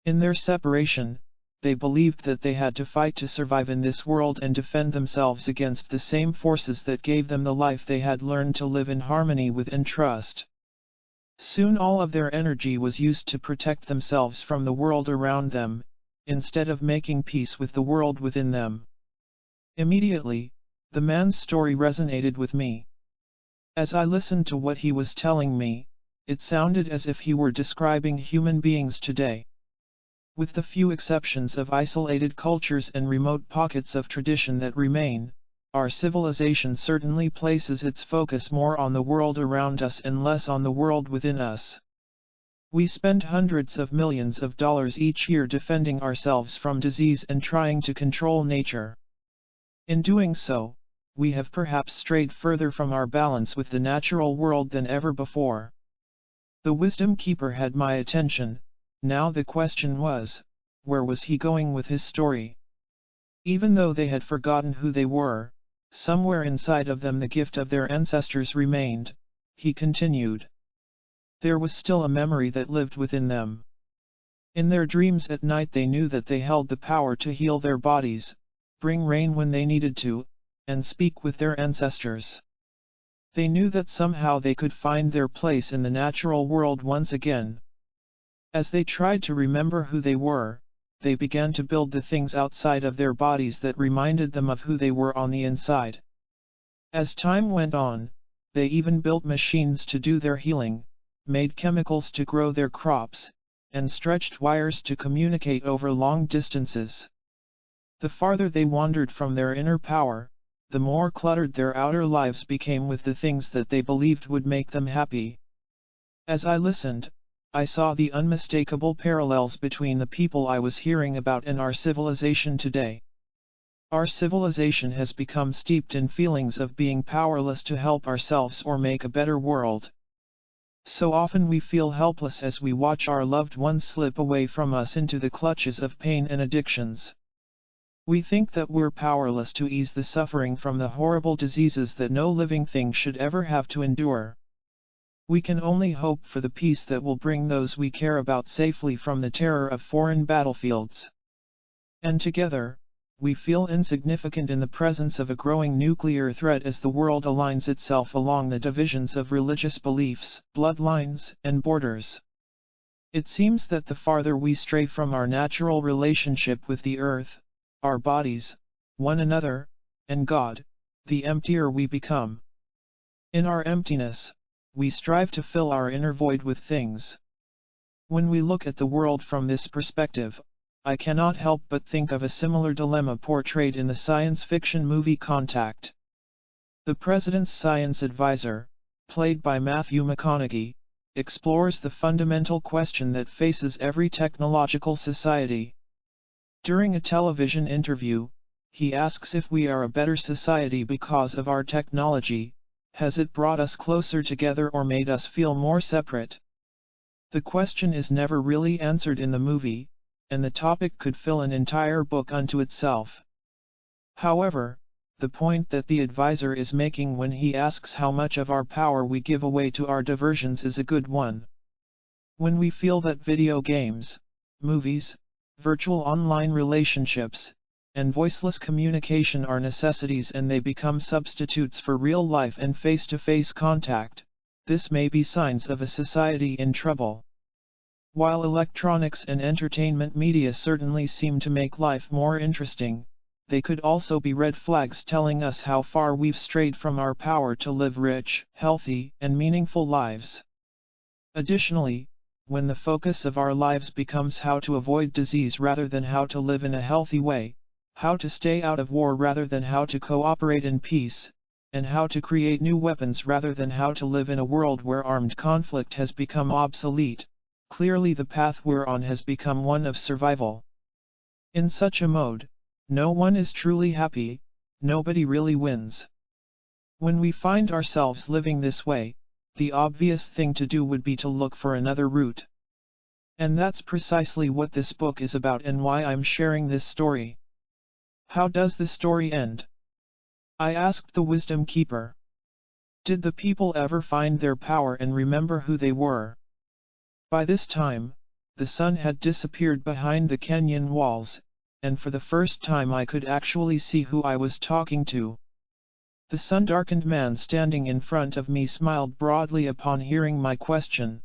In their separation, they believed that they had to fight to survive in this world and defend themselves against the same forces that gave them the life they had learned to live in harmony with and trust. Soon all of their energy was used to protect themselves from the world around them, instead of making peace with the world within them." Immediately, the man's story resonated with me. As I listened to what he was telling me, it sounded as if he were describing human beings today. With the few exceptions of isolated cultures and remote pockets of tradition that remain, our civilization certainly places its focus more on the world around us and less on the world within us. We spend hundreds of millions of dollars each year defending ourselves from disease and trying to control nature. In doing so, we have perhaps strayed further from our balance with the natural world than ever before. The wisdom keeper had my attention. Now the question was, where was he going with his story? Even though they had forgotten who they were, somewhere inside of them the gift of their ancestors remained, he continued. There was still a memory that lived within them. In their dreams at night they knew that they held the power to heal their bodies, bring rain when they needed to, and speak with their ancestors. They knew that somehow they could find their place in the natural world once again. As they tried to remember who they were, they began to build the things outside of their bodies that reminded them of who they were on the inside. As time went on, they even built machines to do their healing, made chemicals to grow their crops, and stretched wires to communicate over long distances. The farther they wandered from their inner power, the more cluttered their outer lives became with the things that they believed would make them happy. As I listened, I saw the unmistakable parallels between the people I was hearing about and our civilization today. Our civilization has become steeped in feelings of being powerless to help ourselves or make a better world. So often we feel helpless as we watch our loved ones slip away from us into the clutches of pain and addictions. We think that we're powerless to ease the suffering from the horrible diseases that no living thing should ever have to endure. We can only hope for the peace that will bring those we care about safely from the terror of foreign battlefields. And together, we feel insignificant in the presence of a growing nuclear threat as the world aligns itself along the divisions of religious beliefs, bloodlines, and borders. It seems that the farther we stray from our natural relationship with the earth, our bodies, one another, and God, the emptier we become. In our emptiness, we strive to fill our inner void with things. When we look at the world from this perspective, I cannot help but think of a similar dilemma portrayed in the science fiction movie Contact. The President's science advisor, played by Matthew McConaughey, explores the fundamental question that faces every technological society. During a television interview, he asks if we are a better society because of our technology. Has it brought us closer together or made us feel more separate? The question is never really answered in the movie, and the topic could fill an entire book unto itself. However, the point that the advisor is making when he asks how much of our power we give away to our diversions is a good one. When we feel that video games, movies, virtual online relationships, and voiceless communication are necessities and they become substitutes for real life and face-to-face contact, this may be signs of a society in trouble. While electronics and entertainment media certainly seem to make life more interesting, they could also be red flags telling us how far we've strayed from our power to live rich, healthy, and meaningful lives. Additionally, when the focus of our lives becomes how to avoid disease rather than how to live in a healthy way, how to stay out of war rather than how to cooperate in peace, and how to create new weapons rather than how to live in a world where armed conflict has become obsolete, clearly the path we're on has become one of survival. In such a mode, no one is truly happy, nobody really wins. When we find ourselves living this way, the obvious thing to do would be to look for another route. And that's precisely what this book is about and why I'm sharing this story. How does the story end? I asked the wisdom keeper. Did the people ever find their power and remember who they were? By this time, the sun had disappeared behind the canyon walls, and for the first time I could actually see who I was talking to. The sun-darkened man standing in front of me smiled broadly upon hearing my question.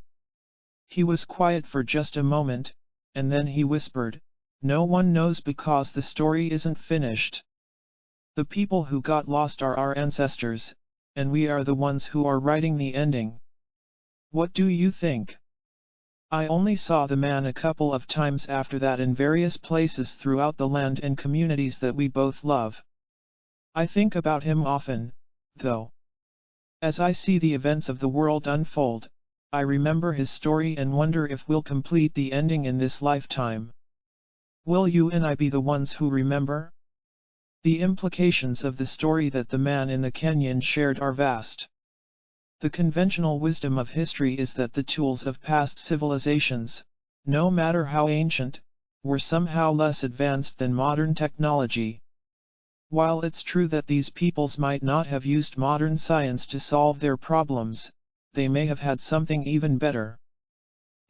He was quiet for just a moment, and then he whispered, "No one knows because the story isn't finished. The people who got lost are our ancestors, and we are the ones who are writing the ending. What do you think?" I only saw the man a couple of times after that in various places throughout the land and communities that we both love. I think about him often, though. As I see the events of the world unfold, I remember his story and wonder if we'll complete the ending in this lifetime. Will you and I be the ones who remember? The implications of the story that the man in the canyon shared are vast. The conventional wisdom of history is that the tools of past civilizations, no matter how ancient, were somehow less advanced than modern technology. While it's true that these peoples might not have used modern science to solve their problems, they may have had something even better.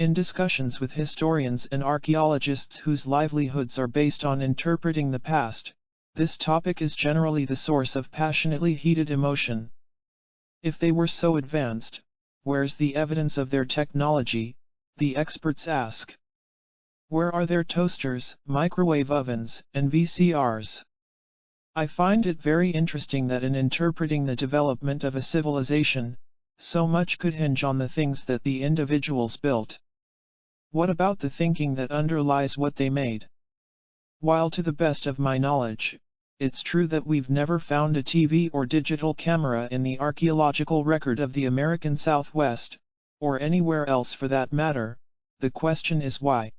In discussions with historians and archaeologists whose livelihoods are based on interpreting the past, this topic is generally the source of passionately heated emotion. If they were so advanced, where's the evidence of their technology, the experts ask. Where are their toasters, microwave ovens, and VCRs? I find it very interesting that in interpreting the development of a civilization, so much could hinge on the things that the individuals built. What about the thinking that underlies what they made? While to the best of my knowledge, it's true that we've never found a TV or digital camera in the archaeological record of the American Southwest, or anywhere else for that matter, the question is why?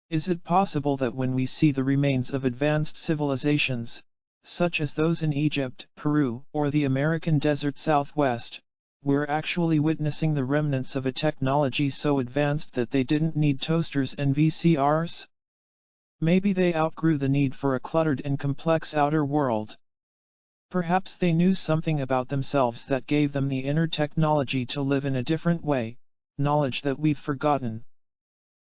Is it possible that when we see the remains of advanced civilizations, such as those in Egypt, Peru, or the American desert Southwest, we're actually witnessing the remnants of a technology so advanced that they didn't need toasters and VCRs? Maybe they outgrew the need for a cluttered and complex outer world. Perhaps they knew something about themselves that gave them the inner technology to live in a different way, knowledge that we've forgotten.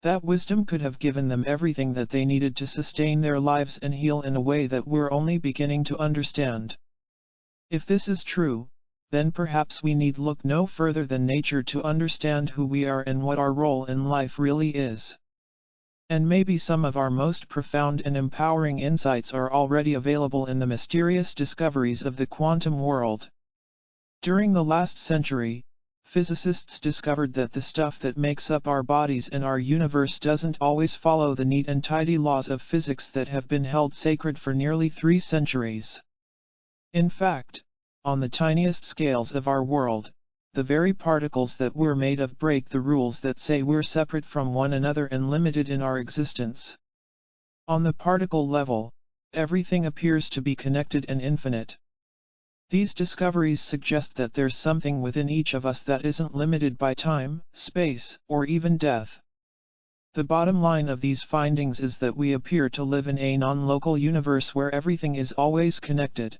That wisdom could have given them everything that they needed to sustain their lives and heal in a way that we're only beginning to understand. If this is true, then perhaps we need look no further than nature to understand who we are and what our role in life really is. And maybe some of our most profound and empowering insights are already available in the mysterious discoveries of the quantum world. During the last century, physicists discovered that the stuff that makes up our bodies and our universe doesn't always follow the neat and tidy laws of physics that have been held sacred for nearly 3 centuries. In fact, on the tiniest scales of our world, the very particles that we're made of break the rules that say we're separate from one another and limited in our existence. On the particle level, everything appears to be connected and infinite. These discoveries suggest that there's something within each of us that isn't limited by time, space, or even death. The bottom line of these findings is that we appear to live in a non-local universe where everything is always connected.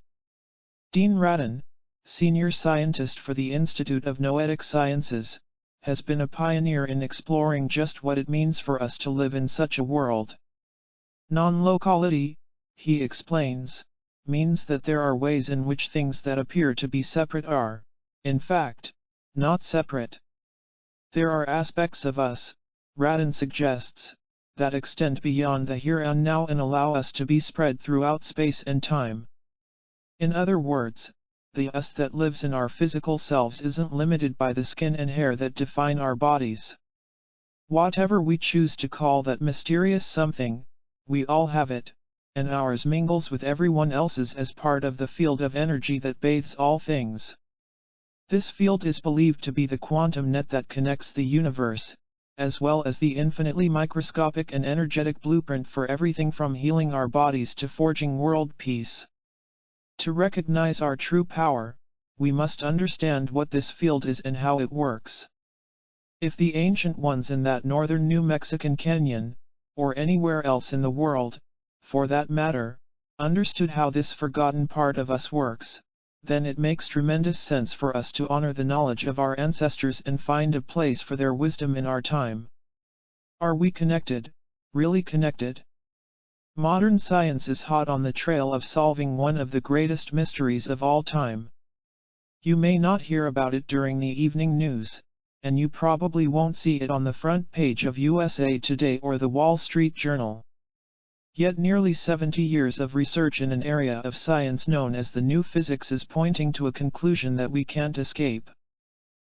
Dean Radin, senior scientist for the Institute of Noetic Sciences, has been a pioneer in exploring just what it means for us to live in such a world. Non-locality, he explains, means that there are ways in which things that appear to be separate are, in fact, not separate. There are aspects of us, Radin suggests, that extend beyond the here and now and allow us to be spread throughout space and time. In other words, the us that lives in our physical selves isn't limited by the skin and hair that define our bodies. Whatever we choose to call that mysterious something, we all have it, and ours mingles with everyone else's as part of the field of energy that bathes all things. This field is believed to be the quantum net that connects the universe, as well as the infinitely microscopic and energetic blueprint for everything from healing our bodies to forging world peace. To recognize our true power, we must understand what this field is and how it works. If the ancient ones in that northern New Mexican canyon, or anywhere else in the world, for that matter, understood how this forgotten part of us works, then it makes tremendous sense for us to honor the knowledge of our ancestors and find a place for their wisdom in our time. Are we connected, really connected? Modern science is hot on the trail of solving one of the greatest mysteries of all time. You may not hear about it during the evening news, and you probably won't see it on the front page of USA Today or the Wall Street Journal. Yet nearly 70 years of research in an area of science known as the new physics is pointing to a conclusion that we can't escape.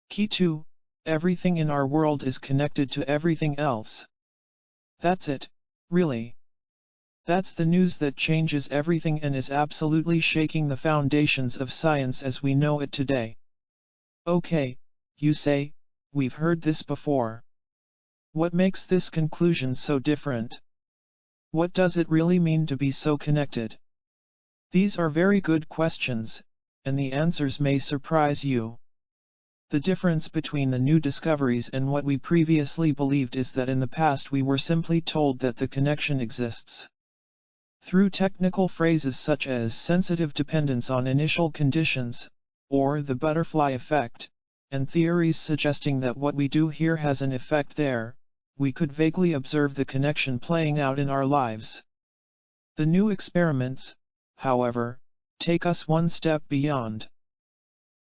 Key 2, everything in our world is connected to everything else. That's it, really. That's the news that changes everything and is absolutely shaking the foundations of science as we know it today. Okay, you say, we've heard this before. What makes this conclusion so different? What does it really mean to be so connected? These are very good questions, and the answers may surprise you. The difference between the new discoveries and what we previously believed is that in the past we were simply told that the connection exists. Through technical phrases such as sensitive dependence on initial conditions, or the butterfly effect, and theories suggesting that what we do here has an effect there, we could vaguely observe the connection playing out in our lives. The new experiments, however, take us one step beyond.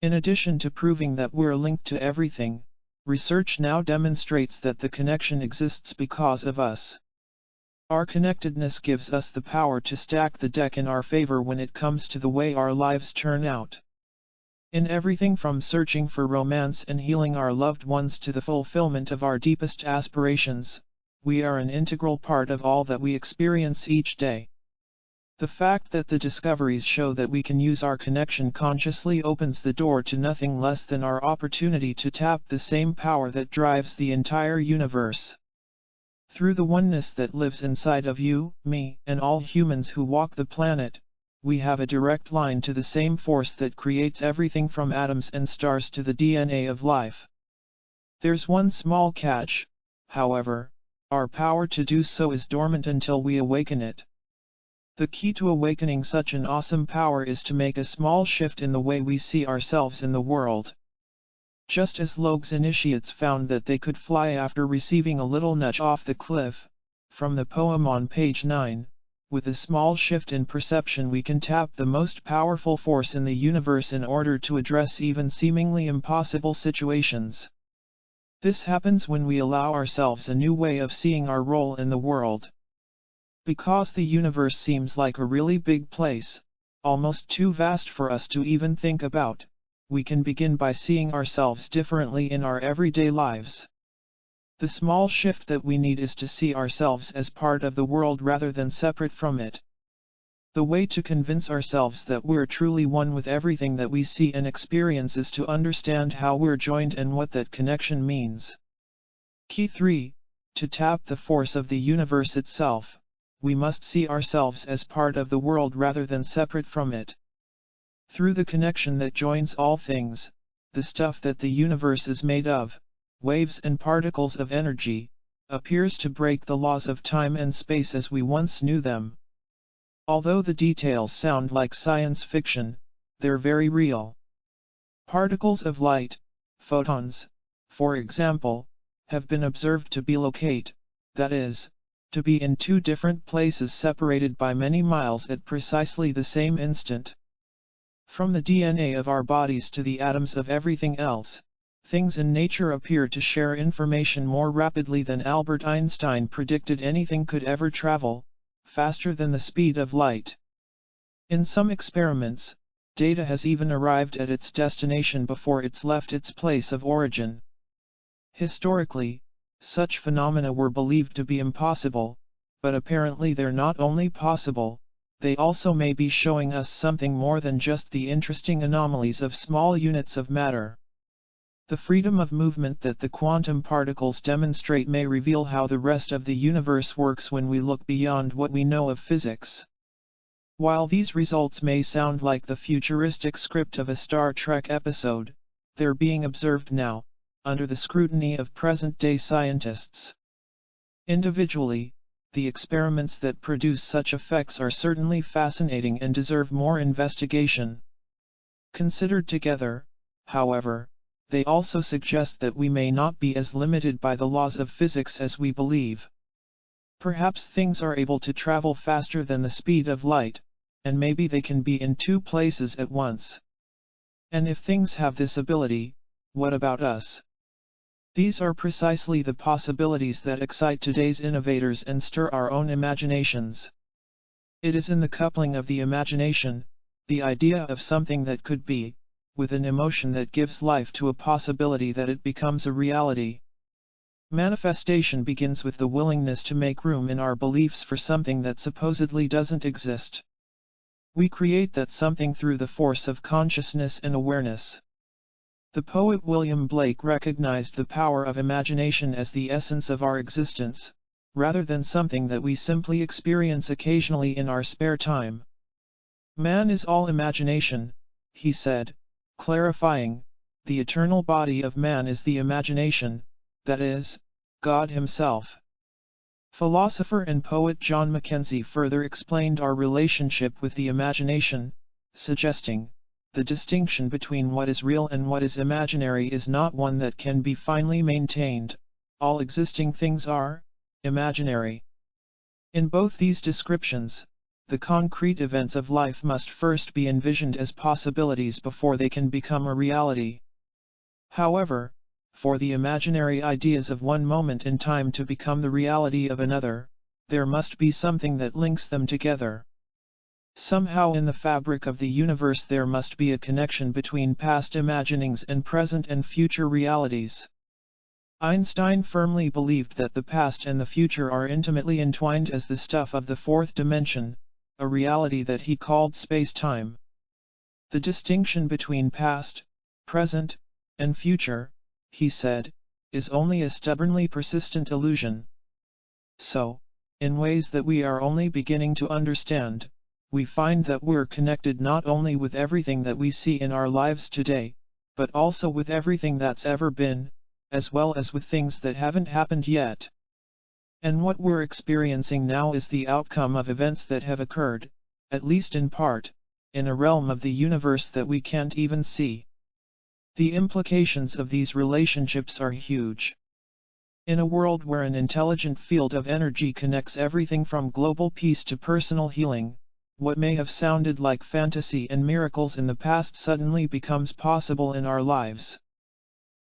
In addition to proving that we're linked to everything, research now demonstrates that the connection exists because of us. Our connectedness gives us the power to stack the deck in our favor when it comes to the way our lives turn out. In everything from searching for romance and healing our loved ones to the fulfillment of our deepest aspirations, we are an integral part of all that we experience each day. The fact that the discoveries show that we can use our connection consciously opens the door to nothing less than our opportunity to tap the same power that drives the entire universe. Through the oneness that lives inside of you, me, and all humans who walk the planet, we have a direct line to the same force that creates everything from atoms and stars to the DNA of life. There's one small catch, however: our power to do so is dormant until we awaken it. The key to awakening such an awesome power is to make a small shift in the way we see ourselves in the world. Just as Logue's initiates found that they could fly after receiving a little nudge off the cliff, from the poem on page 9, with a small shift in perception we can tap the most powerful force in the universe in order to address even seemingly impossible situations. This happens when we allow ourselves a new way of seeing our role in the world. Because the universe seems like a really big place, almost too vast for us to even think about, we can begin by seeing ourselves differently in our everyday lives. The small shift that we need is to see ourselves as part of the world rather than separate from it. The way to convince ourselves that we're truly one with everything that we see and experience is to understand how we're joined and what that connection means. Key 3. To tap the force of the universe itself, we must see ourselves as part of the world rather than separate from it. Through the connection that joins all things, the stuff that the universe is made of, waves and particles of energy, appears to break the laws of time and space as we once knew them. Although the details sound like science fiction, they're very real. Particles of light, photons, for example, have been observed to bilocate, that is, to be in two different places separated by many miles at precisely the same instant. From the DNA of our bodies to the atoms of everything else, things in nature appear to share information more rapidly than Albert Einstein predicted anything could ever travel, faster than the speed of light. In some experiments, data has even arrived at its destination before it's left its place of origin. Historically, such phenomena were believed to be impossible, but apparently they're not only possible, they also may be showing us something more than just the interesting anomalies of small units of matter. The freedom of movement that the quantum particles demonstrate may reveal how the rest of the universe works when we look beyond what we know of physics. While these results may sound like the futuristic script of a Star Trek episode, they're being observed now, under the scrutiny of present-day scientists. Individually, the experiments that produce such effects are certainly fascinating and deserve more investigation. Considered together, however, they also suggest that we may not be as limited by the laws of physics as we believe. Perhaps things are able to travel faster than the speed of light, and maybe they can be in two places at once. And if things have this ability, what about us? These are precisely the possibilities that excite today's innovators and stir our own imaginations. It is in the coupling of the imagination, the idea of something that could be, with an emotion that gives life to a possibility that it becomes a reality. Manifestation begins with the willingness to make room in our beliefs for something that supposedly doesn't exist. We create that something through the force of consciousness and awareness. The poet William Blake recognized the power of imagination as the essence of our existence, rather than something that we simply experience occasionally in our spare time. Man is all imagination, he said, clarifying, the eternal body of man is the imagination, that is, God himself. Philosopher and poet John Mackenzie further explained our relationship with the imagination, suggesting, the distinction between what is real and what is imaginary is not one that can be finely maintained, all existing things are imaginary. In both these descriptions, the concrete events of life must first be envisioned as possibilities before they can become a reality. However, for the imaginary ideas of one moment in time to become the reality of another, there must be something that links them together. Somehow in the fabric of the universe there must be a connection between past imaginings and present and future realities. Einstein firmly believed that the past and the future are intimately entwined as the stuff of the fourth dimension, a reality that he called space-time. The distinction between past, present, and future, he said, is only a stubbornly persistent illusion. So, in ways that we are only beginning to understand, we find that we're connected not only with everything that we see in our lives today, but also with everything that's ever been, as well as with things that haven't happened yet. And what we're experiencing now is the outcome of events that have occurred, at least in part, in a realm of the universe that we can't even see. The implications of these relationships are huge. In a world where an intelligent field of energy connects everything from global peace to personal healing, what may have sounded like fantasy and miracles in the past suddenly becomes possible in our lives.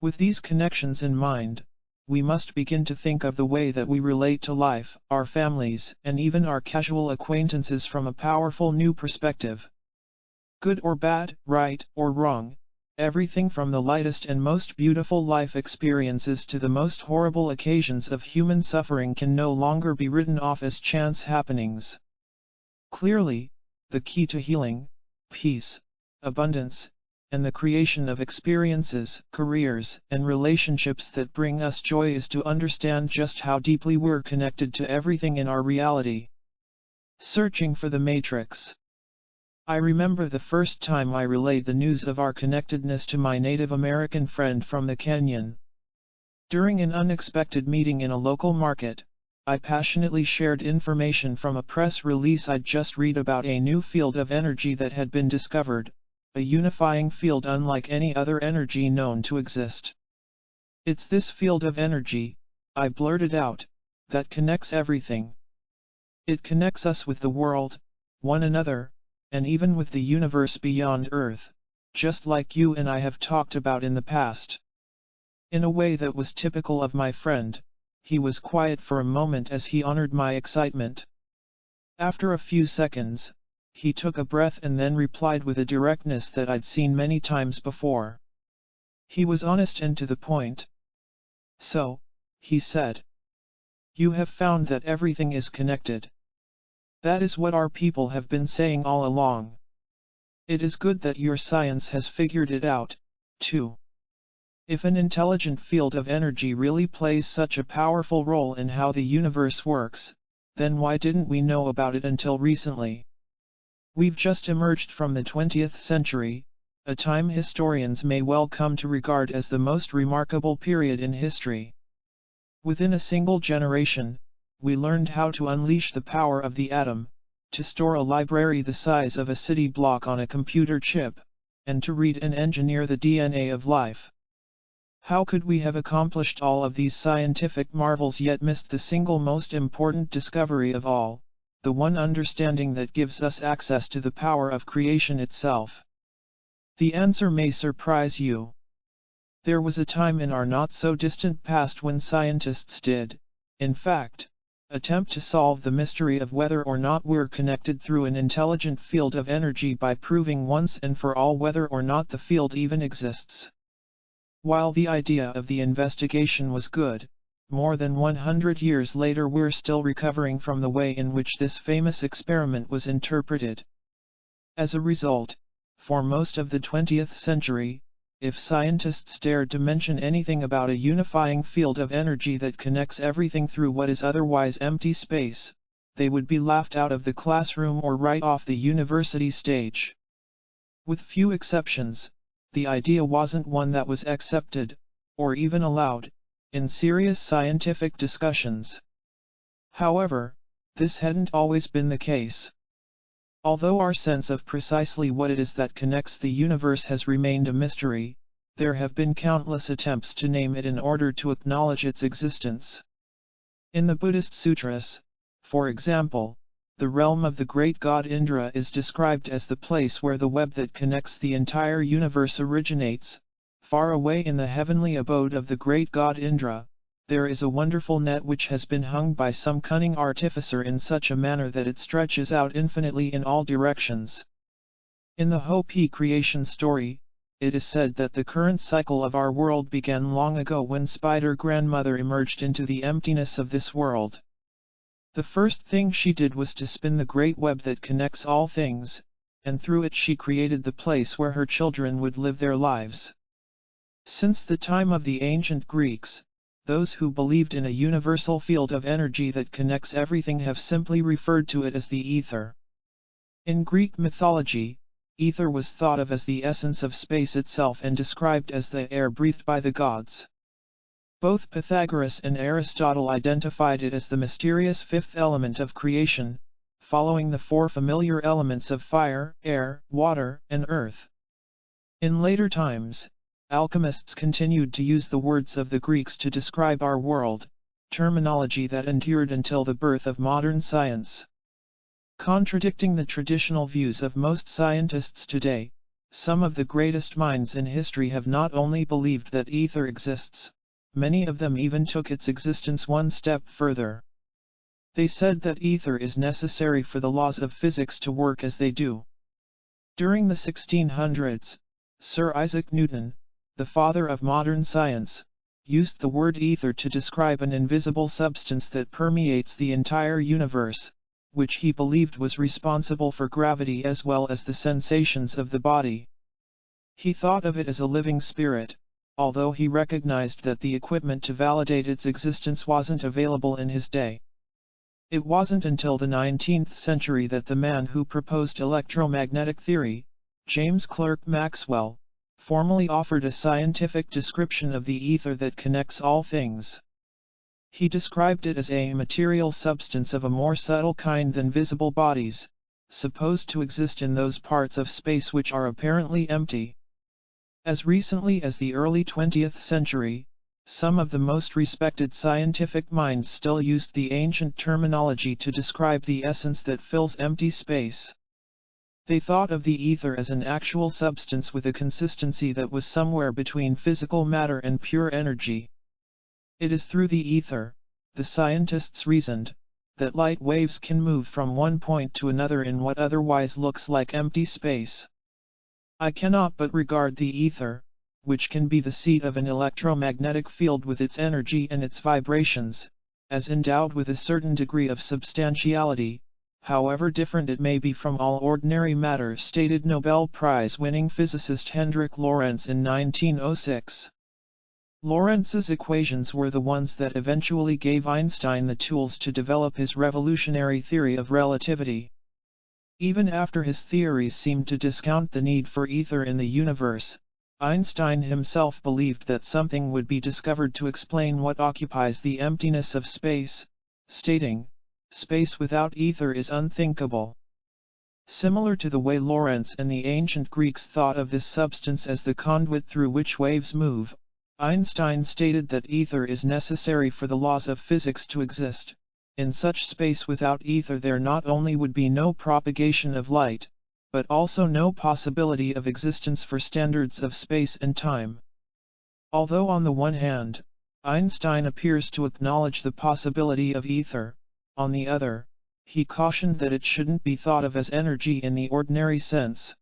With these connections in mind, we must begin to think of the way that we relate to life, our families, and even our casual acquaintances from a powerful new perspective. Good or bad, right or wrong, everything from the lightest and most beautiful life experiences to the most horrible occasions of human suffering can no longer be written off as chance happenings. Clearly, the key to healing, peace, abundance, and the creation of experiences, careers, and relationships that bring us joy is to understand just how deeply we're connected to everything in our reality. Searching for the Matrix. I remember the first time I relayed the news of our connectedness to my Native American friend from the canyon. During an unexpected meeting in a local market, I passionately shared information from a press release I'd just read about a new field of energy that had been discovered, a unifying field unlike any other energy known to exist. It's this field of energy, I blurted out, that connects everything. It connects us with the world, one another, and even with the universe beyond Earth, just like you and I have talked about in the past. In a way that was typical of my friend, he was quiet for a moment as he honored my excitement. After a few seconds, he took a breath and then replied with a directness that I'd seen many times before. He was honest and to the point. So, he said, you have found that everything is connected. That is what our people have been saying all along. It is good that your science has figured it out, too. If an intelligent field of energy really plays such a powerful role in how the universe works, then why didn't we know about it until recently? We've just emerged from the 20th century, a time historians may well come to regard as the most remarkable period in history. Within a single generation, we learned how to unleash the power of the atom, to store a library the size of a city block on a computer chip, and to read and engineer the DNA of life. How could we have accomplished all of these scientific marvels yet missed the single most important discovery of all, the one understanding that gives us access to the power of creation itself? The answer may surprise you. There was a time in our not-so-distant past when scientists did, in fact, attempt to solve the mystery of whether or not we're connected through an intelligent field of energy by proving once and for all whether or not the field even exists. While the idea of the investigation was good, more than 100 years later we're still recovering from the way in which this famous experiment was interpreted. As a result, for most of the 20th century, if scientists dared to mention anything about a unifying field of energy that connects everything through what is otherwise empty space, they would be laughed out of the classroom or right off the university stage. With few exceptions, the idea wasn't one that was accepted, or even allowed, in serious scientific discussions. However, this hadn't always been the case. Although our sense of precisely what it is that connects the universe has remained a mystery, there have been countless attempts to name it in order to acknowledge its existence. In the Buddhist sutras, for example, the realm of the great god Indra is described as the place where the web that connects the entire universe originates. Far away in the heavenly abode of the great god Indra, there is a wonderful net which has been hung by some cunning artificer in such a manner that it stretches out infinitely in all directions. In the Hopi creation story, it is said that the current cycle of our world began long ago when Spider Grandmother emerged into the emptiness of this world. The first thing she did was to spin the great web that connects all things, and through it she created the place where her children would live their lives. Since the time of the ancient Greeks, those who believed in a universal field of energy that connects everything have simply referred to it as the ether. In Greek mythology, ether was thought of as the essence of space itself and described as the air breathed by the gods. Both Pythagoras and Aristotle identified it as the mysterious fifth element of creation, following the four familiar elements of fire, air, water, and earth. In later times, alchemists continued to use the words of the Greeks to describe our world, terminology that endured until the birth of modern science. Contradicting the traditional views of most scientists today, some of the greatest minds in history have not only believed that ether exists, many of them even took its existence one step further. They said that ether is necessary for the laws of physics to work as they do. During the 1600s, Sir Isaac Newton, the father of modern science, used the word ether to describe an invisible substance that permeates the entire universe, which he believed was responsible for gravity as well as the sensations of the body. He thought of it as a living spirit, although he recognized that the equipment to validate its existence wasn't available in his day. It wasn't until the 19th century that the man who proposed electromagnetic theory, James Clerk Maxwell, formally offered a scientific description of the ether that connects all things. He described it as a material substance of a more subtle kind than visible bodies, supposed to exist in those parts of space which are apparently empty. As recently as the early 20th century, some of the most respected scientific minds still used the ancient terminology to describe the essence that fills empty space. They thought of the ether as an actual substance with a consistency that was somewhere between physical matter and pure energy. It is through the ether, the scientists reasoned, that light waves can move from one point to another in what otherwise looks like empty space. I cannot but regard the ether, which can be the seat of an electromagnetic field with its energy and its vibrations, as endowed with a certain degree of substantiality, however different it may be from all ordinary matter, stated Nobel Prize-winning physicist Hendrik Lorentz in 1906. Lorentz's equations were the ones that eventually gave Einstein the tools to develop his revolutionary theory of relativity. Even after his theories seemed to discount the need for ether in the universe, Einstein himself believed that something would be discovered to explain what occupies the emptiness of space, stating, "Space without ether is unthinkable." Similar to the way Lorentz and the ancient Greeks thought of this substance as the conduit through which waves move, Einstein stated that ether is necessary for the laws of physics to exist. In such space without ether there not only would be no propagation of light, but also no possibility of existence for standards of space and time. Although on the one hand, Einstein appears to acknowledge the possibility of ether, on the other, he cautioned that it shouldn't be thought of as energy in the ordinary sense.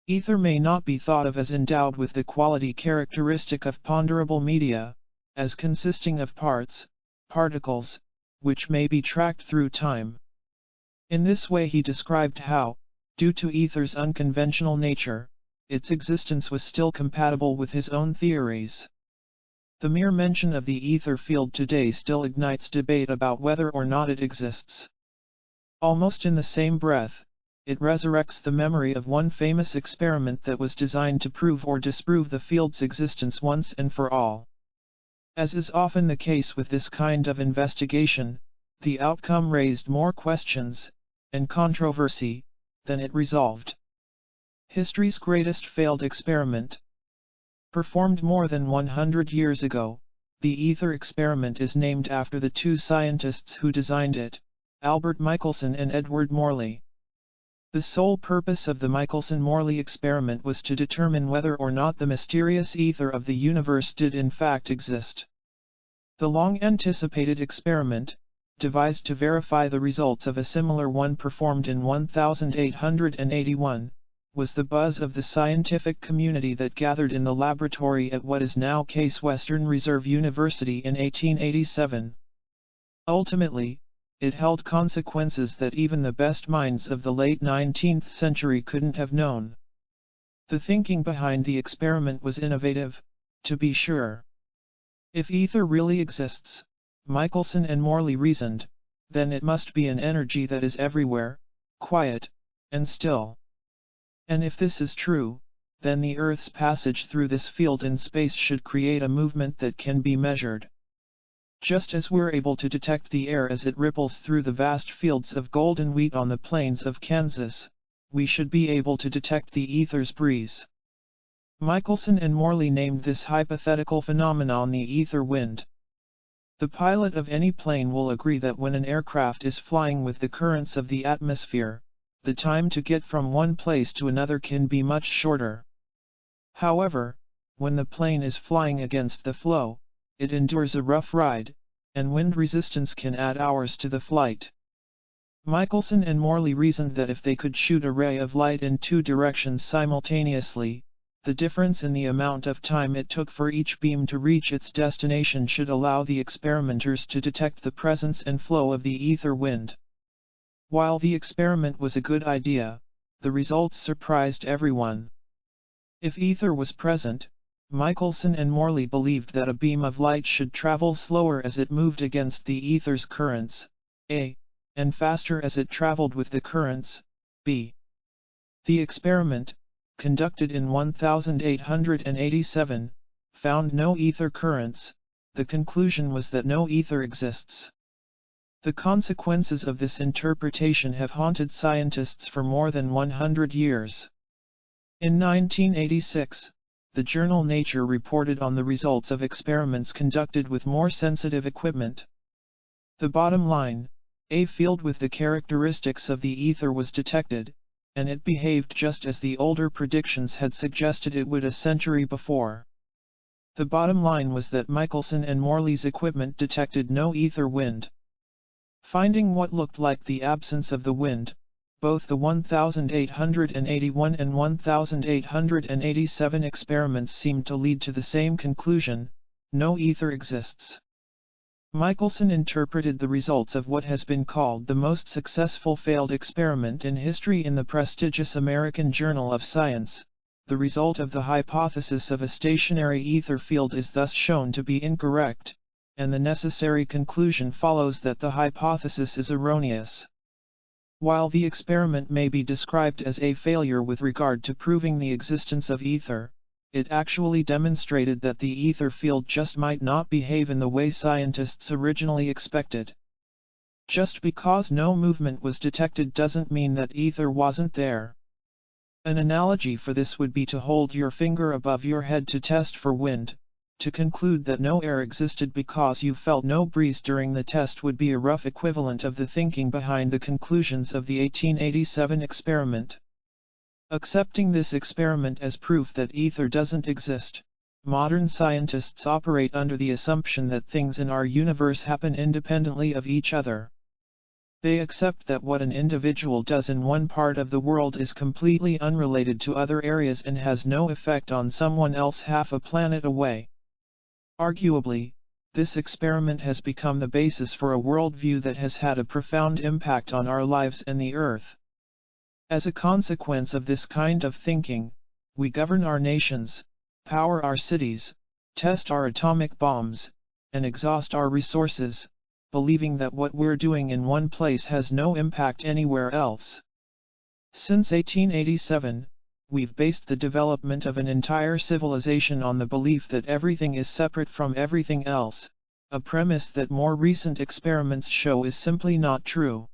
Ether may not be thought of as endowed with the quality characteristic of ponderable media, as consisting of parts, particles, which may be tracked through time. In this way he described how, due to ether's unconventional nature, its existence was still compatible with his own theories. The mere mention of the ether field today still ignites debate about whether or not it exists. Almost in the same breath, it resurrects the memory of one famous experiment that was designed to prove or disprove the field's existence once and for all. As is often the case with this kind of investigation, the outcome raised more questions and controversy than it resolved. History's greatest failed experiment. Performed more than 100 years ago, the ether experiment is named after the two scientists who designed it, Albert Michelson and Edward Morley. The sole purpose of the Michelson-Morley experiment was to determine whether or not the mysterious ether of the universe did in fact exist. The long-anticipated experiment, devised to verify the results of a similar one performed in 1881, was the buzz of the scientific community that gathered in the laboratory at what is now Case Western Reserve University in 1887. Ultimately, it held consequences that even the best minds of the late 19th century couldn't have known. The thinking behind the experiment was innovative, to be sure. If ether really exists, Michelson and Morley reasoned, then it must be an energy that is everywhere, quiet, and still. And if this is true, then the Earth's passage through this field in space should create a movement that can be measured. Just as we're able to detect the air as it ripples through the vast fields of golden wheat on the plains of Kansas, we should be able to detect the ether's breeze. Michelson and Morley named this hypothetical phenomenon the ether wind. The pilot of any plane will agree that when an aircraft is flying with the currents of the atmosphere, the time to get from one place to another can be much shorter. However, when the plane is flying against the flow, it endures a rough ride, and wind resistance can add hours to the flight. Michelson and Morley reasoned that if they could shoot a ray of light in two directions simultaneously, the difference in the amount of time it took for each beam to reach its destination should allow the experimenters to detect the presence and flow of the ether wind. While the experiment was a good idea, the results surprised everyone. If ether was present, Michelson and Morley believed that a beam of light should travel slower as it moved against the ether's currents, A, and faster as it traveled with the currents, B. The experiment, conducted in 1887, found no ether currents. The conclusion was that no ether exists. The consequences of this interpretation have haunted scientists for more than 100 years. In 1986, the journal Nature reported on the results of experiments conducted with more sensitive equipment. The bottom line, a field with the characteristics of the ether was detected, and it behaved just as the older predictions had suggested it would a century before. The bottom line was that Michelson and Morley's equipment detected no ether wind. Finding what looked like the absence of the wind, both the 1881 and 1887 experiments seemed to lead to the same conclusion: no ether exists. Michelson interpreted the results of what has been called the most successful failed experiment in history in the prestigious American Journal of Science. The result of the hypothesis of a stationary ether field is thus shown to be incorrect, and the necessary conclusion follows that the hypothesis is erroneous. While the experiment may be described as a failure with regard to proving the existence of ether, it actually demonstrated that the ether field just might not behave in the way scientists originally expected. Just because no movement was detected doesn't mean that ether wasn't there. An analogy for this would be to hold your finger above your head to test for wind. To conclude that no air existed because you felt no breeze during the test would be a rough equivalent of the thinking behind the conclusions of the 1887 experiment. Accepting this experiment as proof that ether doesn't exist, modern scientists operate under the assumption that things in our universe happen independently of each other. They accept that what an individual does in one part of the world is completely unrelated to other areas and has no effect on someone else half a planet away. Arguably, this experiment has become the basis for a worldview that has had a profound impact on our lives and the Earth. As a consequence of this kind of thinking, we govern our nations, power our cities, test our atomic bombs, and exhaust our resources, believing that what we're doing in one place has no impact anywhere else. Since 1887, we've based the development of an entire civilization on the belief that everything is separate from everything else, a premise that more recent experiments show is simply not true.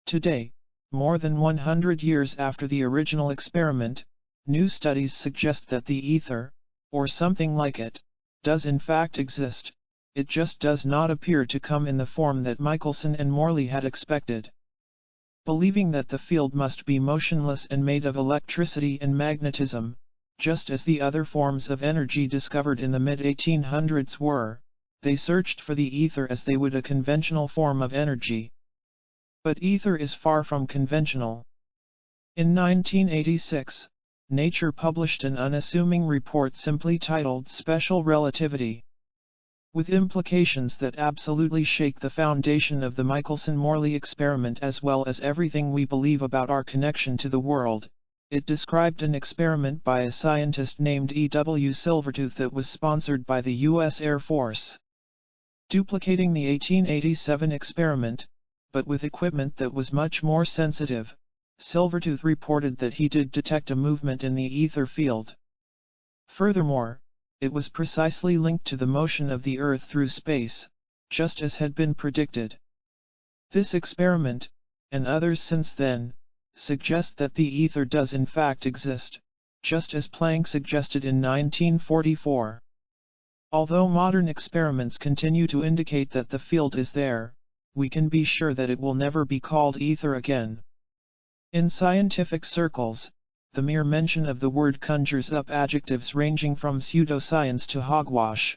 Today, more than 100 years after the original experiment, new studies suggest that the ether, or something like it, does in fact exist. It just does not appear to come in the form that Michelson and Morley had expected. Believing that the field must be motionless and made of electricity and magnetism, just as the other forms of energy discovered in the mid-1800s were, they searched for the ether as they would a conventional form of energy. But ether is far from conventional. In 1986, Nature published an unassuming report simply titled Special Relativity, with implications that absolutely shake the foundation of the Michelson-Morley experiment as well as everything we believe about our connection to the world. It described an experiment by a scientist named E.W. Silvertooth that was sponsored by the U.S. Air Force. Duplicating the 1887 experiment, but with equipment that was much more sensitive, Silvertooth reported that he did detect a movement in the ether field. Furthermore, it was precisely linked to the motion of the Earth through space, just as had been predicted. This experiment, and others since then, suggest that the ether does in fact exist, just as Planck suggested in 1944. Although modern experiments continue to indicate that the field is there, we can be sure that it will never be called ether again. In scientific circles, the mere mention of the word conjures up adjectives ranging from pseudoscience to hogwash.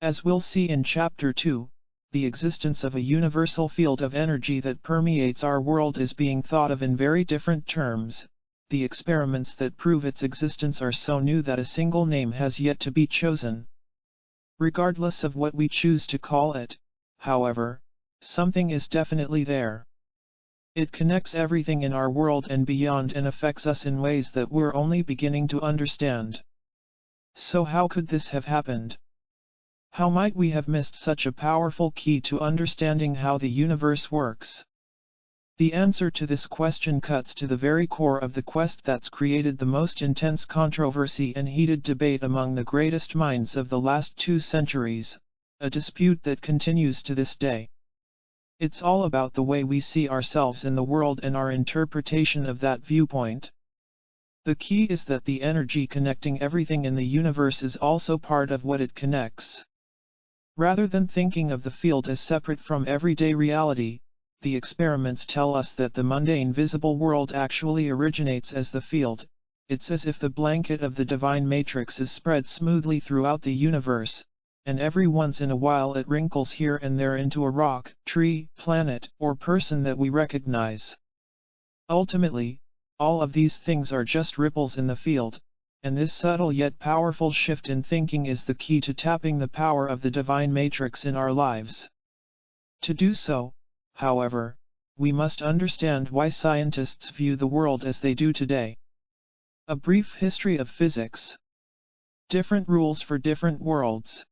As we'll see in Chapter 2, the existence of a universal field of energy that permeates our world is being thought of in very different terms. The experiments that prove its existence are so new that a single name has yet to be chosen. Regardless of what we choose to call it, however, something is definitely there. It connects everything in our world and beyond and affects us in ways that we're only beginning to understand. So how could this have happened? How might we have missed such a powerful key to understanding how the universe works? The answer to this question cuts to the very core of the quest that's created the most intense controversy and heated debate among the greatest minds of the last 2 centuries, a dispute that continues to this day. It's all about the way we see ourselves in the world and our interpretation of that viewpoint. The key is that the energy connecting everything in the universe is also part of what it connects. Rather than thinking of the field as separate from everyday reality, the experiments tell us that the mundane visible world actually originates as the field. It's as if the blanket of the divine matrix is spread smoothly throughout the universe, and every once in a while it wrinkles here and there into a rock, tree, planet, or person that we recognize. Ultimately, all of these things are just ripples in the field, and this subtle yet powerful shift in thinking is the key to tapping the power of the divine matrix in our lives. To do so, however, we must understand why scientists view the world as they do today. A brief history of physics. Different rules for different worlds.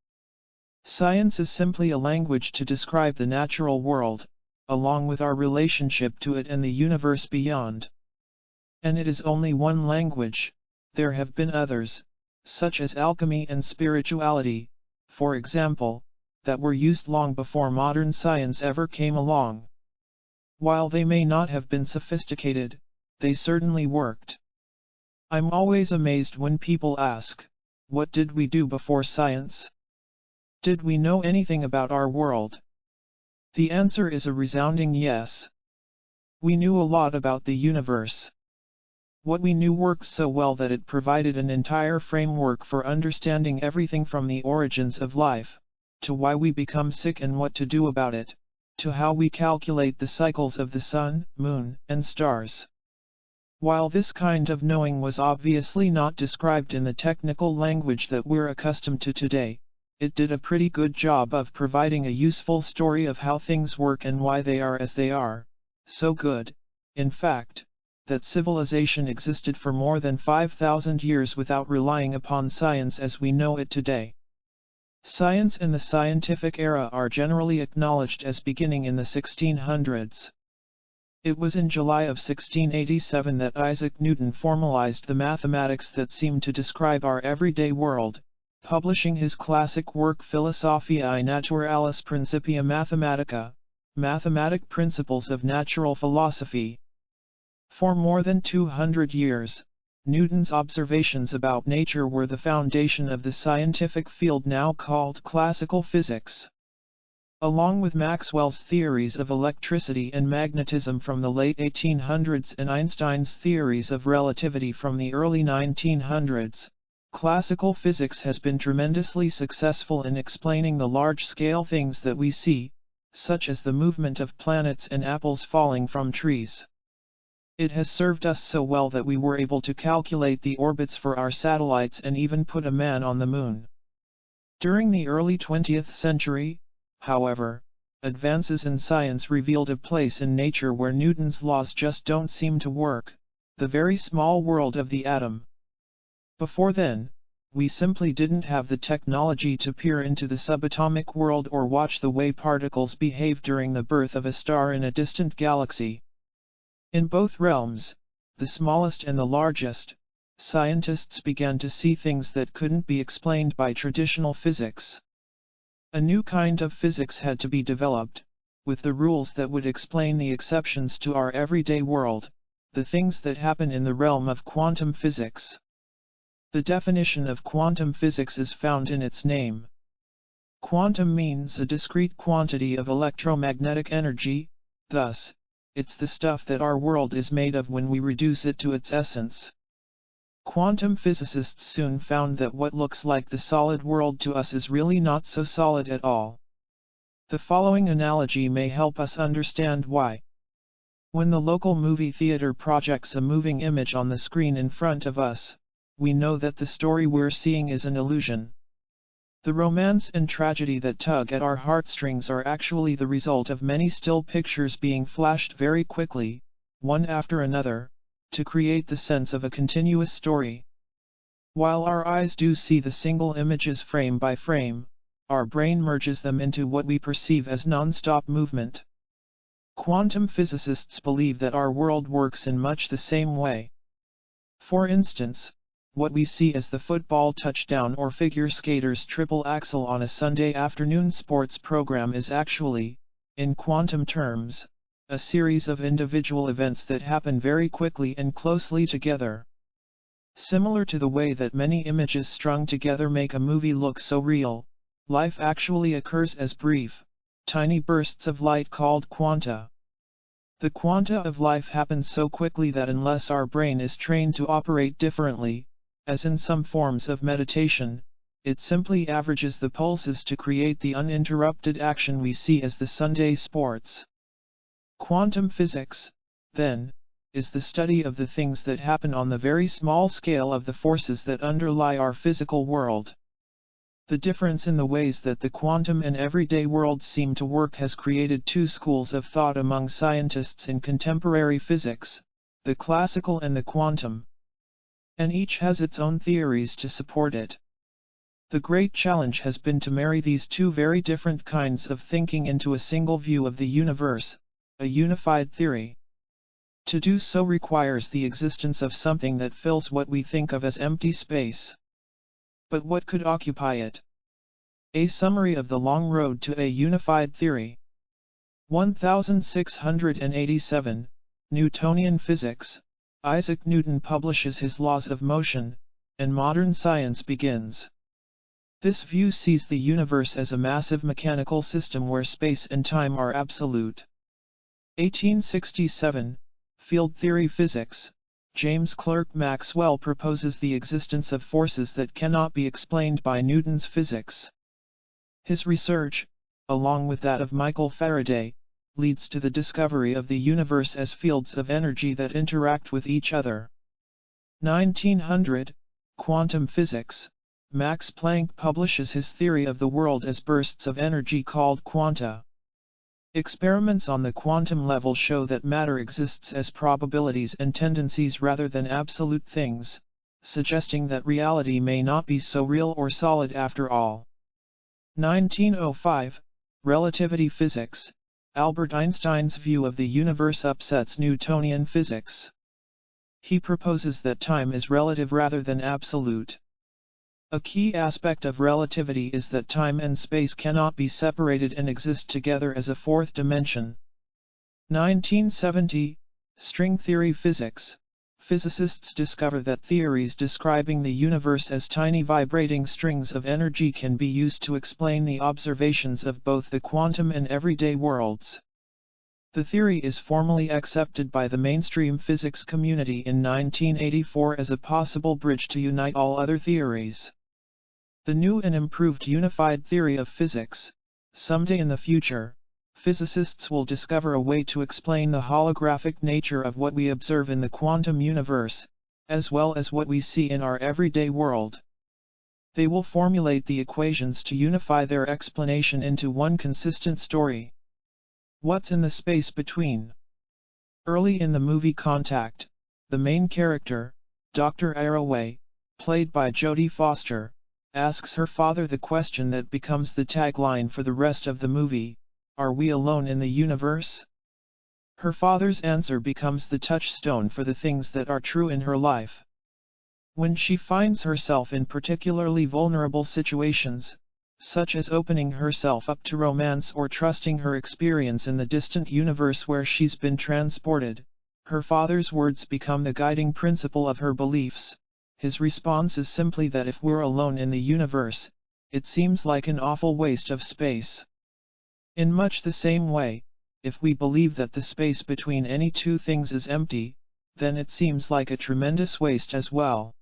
Science is simply a language to describe the natural world, along with our relationship to it and the universe beyond. And it is only one language. There have been others, such as alchemy and spirituality, for example, that were used long before modern science ever came along. While they may not have been sophisticated, they certainly worked. I'm always amazed when people ask, what did we do before science? Did we know anything about our world? The answer is a resounding yes. We knew a lot about the universe. What we knew worked so well that it provided an entire framework for understanding everything from the origins of life, to why we become sick and what to do about it, to how we calculate the cycles of the sun, moon, and stars. While this kind of knowing was obviously not described in the technical language that we're accustomed to today, it did a pretty good job of providing a useful story of how things work and why they are as they are. So good, in fact, that civilization existed for more than 5,000 years without relying upon science as we know it today. Science and the scientific era are generally acknowledged as beginning in the 1600s. It was in July of 1687 that Isaac Newton formalized the mathematics that seem to describe our everyday world, publishing his classic work Philosophiae Naturalis Principia Mathematica, Mathematic Principles of Natural Philosophy. For more than 200 years, Newton's observations about nature were the foundation of the scientific field now called classical physics. Along with Maxwell's theories of electricity and magnetism from the late 1800s and Einstein's theories of relativity from the early 1900s, classical physics has been tremendously successful in explaining the large-scale things that we see, such as the movement of planets and apples falling from trees. It has served us so well that we were able to calculate the orbits for our satellites and even put a man on the moon. During the early 20th century, however, advances in science revealed a place in nature where Newton's laws just don't seem to work, the very small world of the atom. Before then, we simply didn't have the technology to peer into the subatomic world or watch the way particles behave during the birth of a star in a distant galaxy. In both realms, the smallest and the largest, scientists began to see things that couldn't be explained by traditional physics. A new kind of physics had to be developed, with the rules that would explain the exceptions to our everyday world, the things that happen in the realm of quantum physics. The definition of quantum physics is found in its name. Quantum means a discrete quantity of electromagnetic energy, thus, it's the stuff that our world is made of when we reduce it to its essence. Quantum physicists soon found that what looks like the solid world to us is really not so solid at all. The following analogy may help us understand why. When the local movie theater projects a moving image on the screen in front of us, we know that the story we're seeing is an illusion. The romance and tragedy that tug at our heartstrings are actually the result of many still pictures being flashed very quickly, one after another, to create the sense of a continuous story. While our eyes do see the single images frame by frame, our brain merges them into what we perceive as non-stop movement. Quantum physicists believe that our world works in much the same way. For instance, what we see as the football touchdown or figure skater's triple axel on a Sunday afternoon sports program is actually, in quantum terms, a series of individual events that happen very quickly and closely together. Similar to the way that many images strung together make a movie look so real, life actually occurs as brief, tiny bursts of light called quanta. The quanta of life happen so quickly that unless our brain is trained to operate differently, as in some forms of meditation, it simply averages the pulses to create the uninterrupted action we see as the Sunday sports. Quantum physics, then, is the study of the things that happen on the very small scale of the forces that underlie our physical world. The difference in the ways that the quantum and everyday worlds seem to work has created two schools of thought among scientists in contemporary physics, the classical and the quantum. And each has its own theories to support it. The great challenge has been to marry these two very different kinds of thinking into a single view of the universe, a unified theory. To do so requires the existence of something that fills what we think of as empty space. But what could occupy it? A summary of the long road to a unified theory. 1687, Newtonian Physics, Isaac Newton publishes his laws of motion, and modern science begins. This view sees the universe as a massive mechanical system where space and time are absolute. 1867, Field Theory Physics, James Clerk Maxwell proposes the existence of forces that cannot be explained by Newton's physics. His research, along with that of Michael Faraday, leads to the discovery of the universe as fields of energy that interact with each other. 1900, Quantum Physics, Max Planck publishes his theory of the world as bursts of energy called quanta. Experiments on the quantum level show that matter exists as probabilities and tendencies rather than absolute things, suggesting that reality may not be so real or solid after all. 1905, Relativity Physics. Albert Einstein's view of the universe upsets Newtonian physics. He proposes that time is relative rather than absolute. A key aspect of relativity is that time and space cannot be separated and exist together as a fourth dimension. 1970, String theory physics. Physicists discover that theories describing the universe as tiny vibrating strings of energy can be used to explain the observations of both the quantum and everyday worlds. The theory is formally accepted by the mainstream physics community in 1984 as a possible bridge to unite all other theories. The new and improved unified theory of physics. Someday in the future, physicists will discover a way to explain the holographic nature of what we observe in the quantum universe, as well as what we see in our everyday world. They will formulate the equations to unify their explanation into one consistent story. What's in the space between? Early in the movie Contact, the main character, Dr. Arroway, played by Jodie Foster, asks her father the question that becomes the tagline for the rest of the movie: are we alone in the universe? Her father's answer becomes the touchstone for the things that are true in her life. When she finds herself in particularly vulnerable situations, such as opening herself up to romance or trusting her experience in the distant universe where she's been transported, her father's words become the guiding principle of her beliefs. His response is simply that if we're alone in the universe, it seems like an awful waste of space. In much the same way, if we believe that the space between any two things is empty, then it seems like a tremendous waste as well.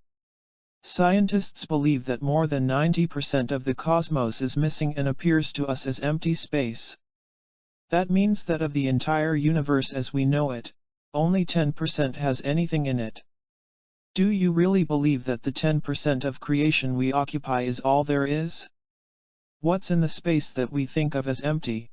Scientists believe that more than 90% of the cosmos is missing and appears to us as empty space. That means that of the entire universe as we know it, only 10% has anything in it. Do you really believe that the 10% of creation we occupy is all there is? What's in the space that we think of as empty?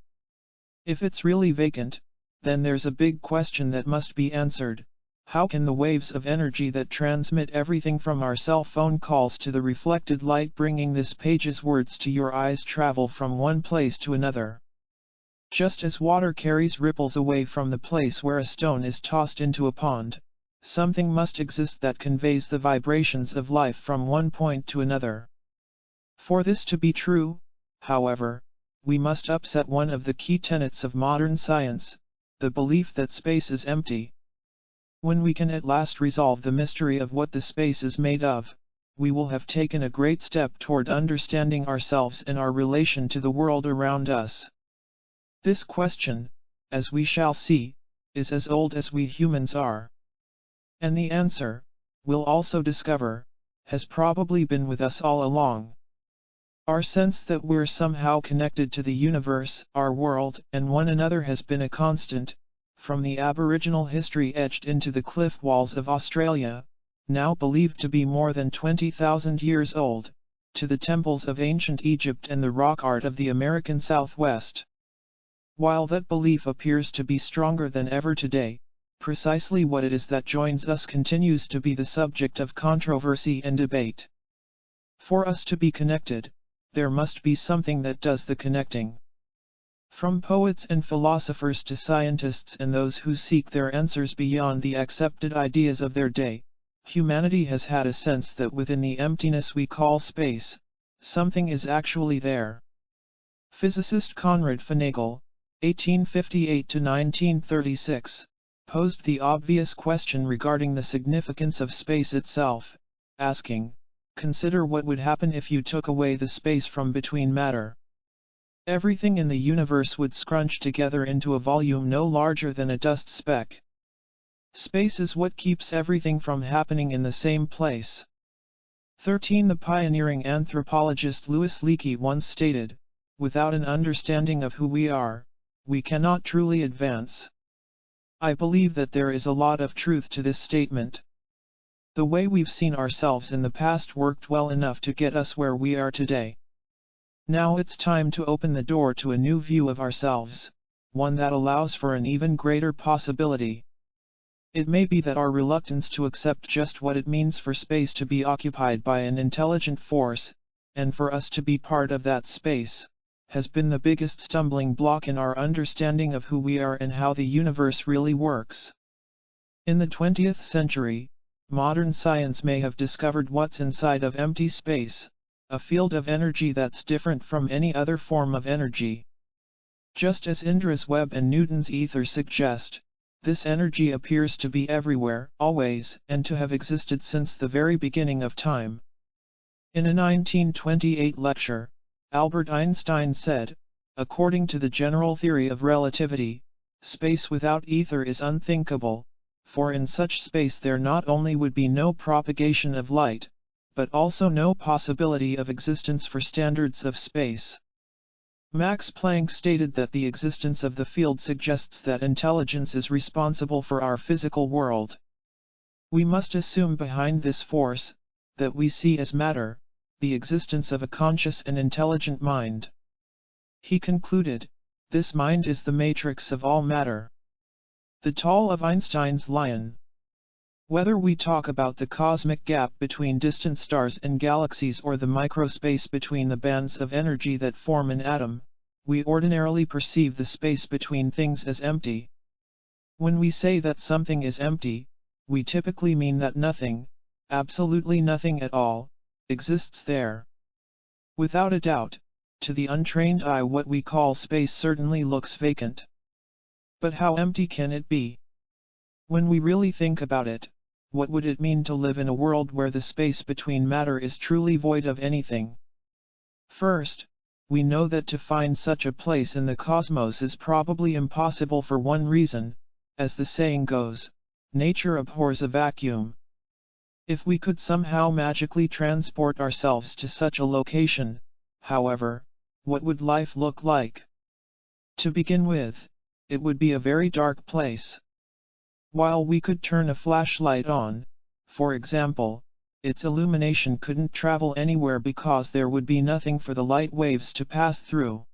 If it's really vacant, then there's a big question that must be answered. How can the waves of energy that transmit everything from our cell phone calls to the reflected light bringing this page's words to your eyes travel from one place to another? Just as water carries ripples away from the place where a stone is tossed into a pond, something must exist that conveys the vibrations of life from one point to another. For this to be true, however, we must upset one of the key tenets of modern science, the belief that space is empty. When we can at last resolve the mystery of what the space is made of, we will have taken a great step toward understanding ourselves and our relation to the world around us. This question, as we shall see, is as old as we humans are. And the answer, we'll also discover, has probably been with us all along. Our sense that we're somehow connected to the universe, our world, and one another has been a constant, from the Aboriginal history etched into the cliff walls of Australia, now believed to be more than 20,000 years old, to the temples of ancient Egypt and the rock art of the American Southwest. While that belief appears to be stronger than ever today, precisely what it is that joins us continues to be the subject of controversy and debate. For us to be connected, there must be something that does the connecting. From poets and philosophers to scientists and those who seek their answers beyond the accepted ideas of their day, humanity has had a sense that within the emptiness we call space, something is actually there. Physicist Conrad Finagle, 1858–1936, posed the obvious question regarding the significance of space itself, asking, "Consider what would happen if you took away the space from between matter. Everything in the universe would scrunch together into a volume no larger than a dust speck. Space is what keeps everything from happening in the same place." 13. The pioneering anthropologist Louis Leakey once stated, "Without an understanding of who we are, we cannot truly advance." I believe that there is a lot of truth to this statement. The way we've seen ourselves in the past worked well enough to get us where we are today. Now it's time to open the door to a new view of ourselves, one that allows for an even greater possibility. It may be that our reluctance to accept just what it means for space to be occupied by an intelligent force, and for us to be part of that space, has been the biggest stumbling block in our understanding of who we are and how the universe really works. In the 20th century, modern science may have discovered what's inside of empty space, a field of energy that's different from any other form of energy. Just as Indra's web and Newton's ether suggest, this energy appears to be everywhere, always, and to have existed since the very beginning of time. In a 1928 lecture, Albert Einstein said, according to the general theory of relativity, space without ether is unthinkable, for in such space there not only would be no propagation of light, but also no possibility of existence for standards of space. Max Planck stated that the existence of the field suggests that intelligence is responsible for our physical world. We must assume behind this force, that we see as matter, the existence of a conscious and intelligent mind. He concluded, this mind is the matrix of all matter. The toll of Einstein's lion. Whether we talk about the cosmic gap between distant stars and galaxies or the microspace between the bands of energy that form an atom, we ordinarily perceive the space between things as empty. When we say that something is empty, we typically mean that nothing, absolutely nothing at all, exists there. Without a doubt, to the untrained eye what we call space certainly looks vacant. But how empty can it be? When we really think about it, what would it mean to live in a world where the space between matter is truly void of anything? First, we know that to find such a place in the cosmos is probably impossible for one reason, as the saying goes, nature abhors a vacuum. If we could somehow magically transport ourselves to such a location, however, what would life look like? To begin with, it would be a very dark place. While we could turn a flashlight on, for example, its illumination couldn't travel anywhere because there would be nothing for the light waves to pass through.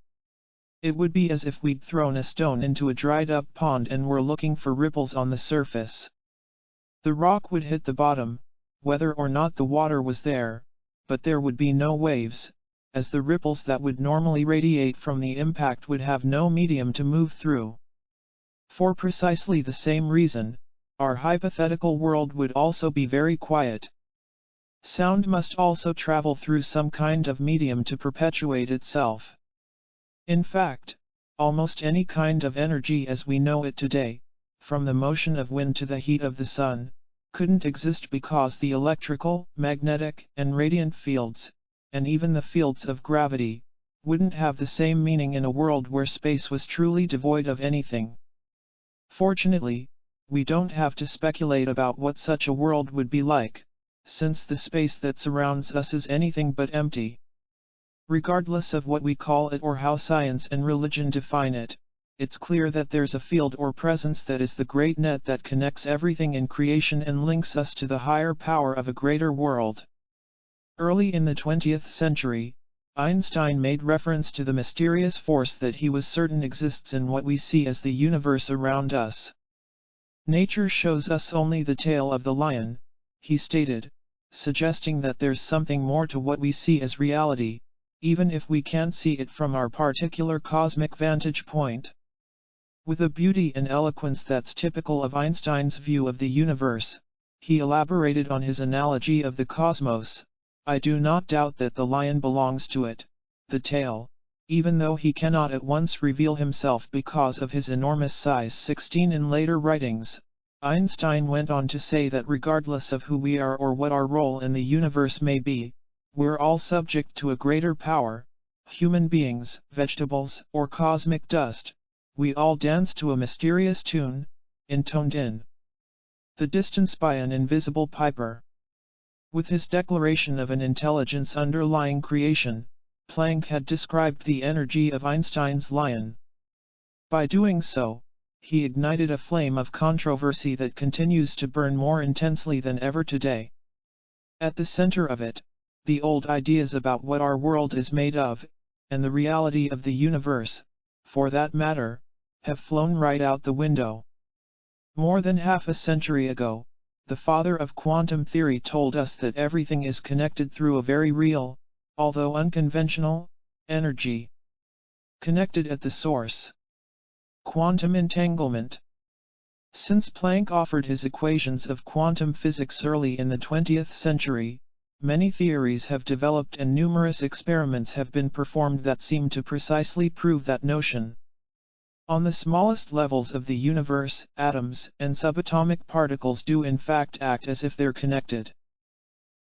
It would be as if we'd thrown a stone into a dried-up pond and were looking for ripples on the surface. The rock would hit the bottom, whether or not the water was there, but there would be no waves, as the ripples that would normally radiate from the impact would have no medium to move through. For precisely the same reason, our hypothetical world would also be very quiet. Sound must also travel through some kind of medium to perpetuate itself. In fact, almost any kind of energy as we know it today, from the motion of wind to the heat of the sun, couldn't exist because the electrical, magnetic, and radiant fields, and even the fields of gravity, wouldn't have the same meaning in a world where space was truly devoid of anything. Fortunately, we don't have to speculate about what such a world would be like, since the space that surrounds us is anything but empty. Regardless of what we call it or how science and religion define it, it's clear that there's a field or presence that is the great net that connects everything in creation and links us to the higher power of a greater world. Early in the 20th century, Einstein made reference to the mysterious force that he was certain exists in what we see as the universe around us. Nature shows us only the tail of the lion, he stated, suggesting that there's something more to what we see as reality, even if we can't see it from our particular cosmic vantage point. With a beauty and eloquence that's typical of Einstein's view of the universe, he elaborated on his analogy of the cosmos. I do not doubt that the lion belongs to it, the tail, even though he cannot at once reveal himself because of his enormous size. 16 In later writings, Einstein went on to say that regardless of who we are or what our role in the universe may be, we're all subject to a greater power, human beings, vegetables, or cosmic dust. We all dance to a mysterious tune, intoned in the distance by an invisible piper. With his declaration of an intelligence underlying creation, Planck had described the energy of Einstein's lion. By doing so, he ignited a flame of controversy that continues to burn more intensely than ever today. At the center of it, the old ideas about what our world is made of, and the reality of the universe, for that matter, have flown right out the window. More than half a century ago, the father of quantum theory told us that everything is connected through a very real, although unconventional, energy. Connected at the source. Quantum entanglement. Since Planck offered his equations of quantum physics early in the 20th century, many theories have developed and numerous experiments have been performed that seem to precisely prove that notion. On the smallest levels of the universe, atoms and subatomic particles do in fact act as if they're connected.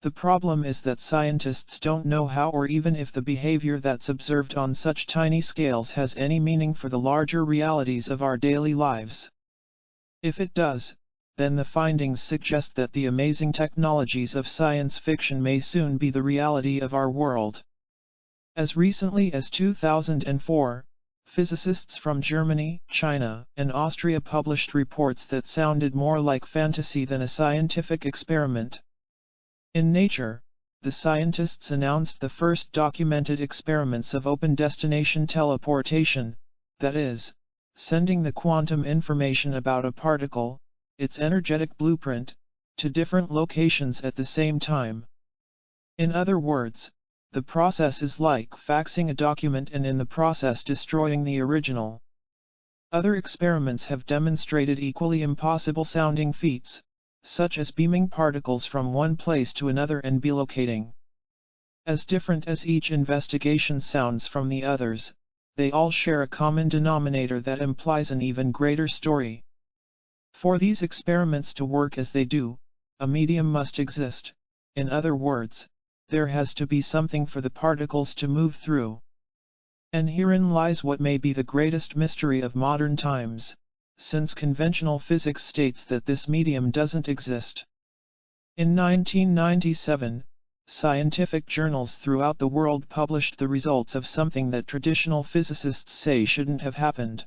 The problem is that scientists don't know how or even if the behavior that's observed on such tiny scales has any meaning for the larger realities of our daily lives. If it does, then the findings suggest that the amazing technologies of science fiction may soon be the reality of our world. As recently as 2004, physicists from Germany, China, and Austria published reports that sounded more like fantasy than a scientific experiment. In Nature, the scientists announced the first documented experiments of open destination teleportation, that is, sending the quantum information about a particle, its energetic blueprint, to different locations at the same time. In other words, the process is like faxing a document and in the process destroying the original. Other experiments have demonstrated equally impossible sounding feats, such as beaming particles from one place to another and bilocating. As different as each investigation sounds from the others, they all share a common denominator that implies an even greater story. For these experiments to work as they do, a medium must exist. In other words, there has to be something for the particles to move through. And herein lies what may be the greatest mystery of modern times, since conventional physics states that this medium doesn't exist. In 1997, scientific journals throughout the world published the results of something that traditional physicists say shouldn't have happened.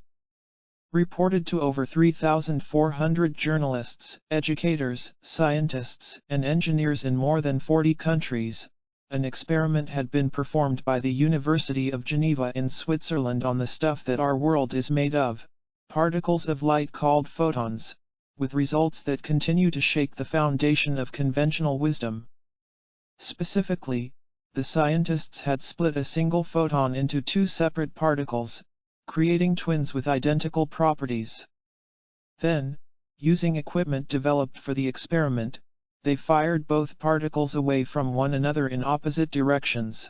Reported to over 3,400 journalists, educators, scientists, and engineers in more than 40 countries, an experiment had been performed by the University of Geneva in Switzerland on the stuff that our world is made of, particles of light called photons, with results that continue to shake the foundation of conventional wisdom. Specifically, the scientists had split a single photon into two separate particles, creating twins with identical properties. Then, using equipment developed for the experiment, they fired both particles away from one another in opposite directions.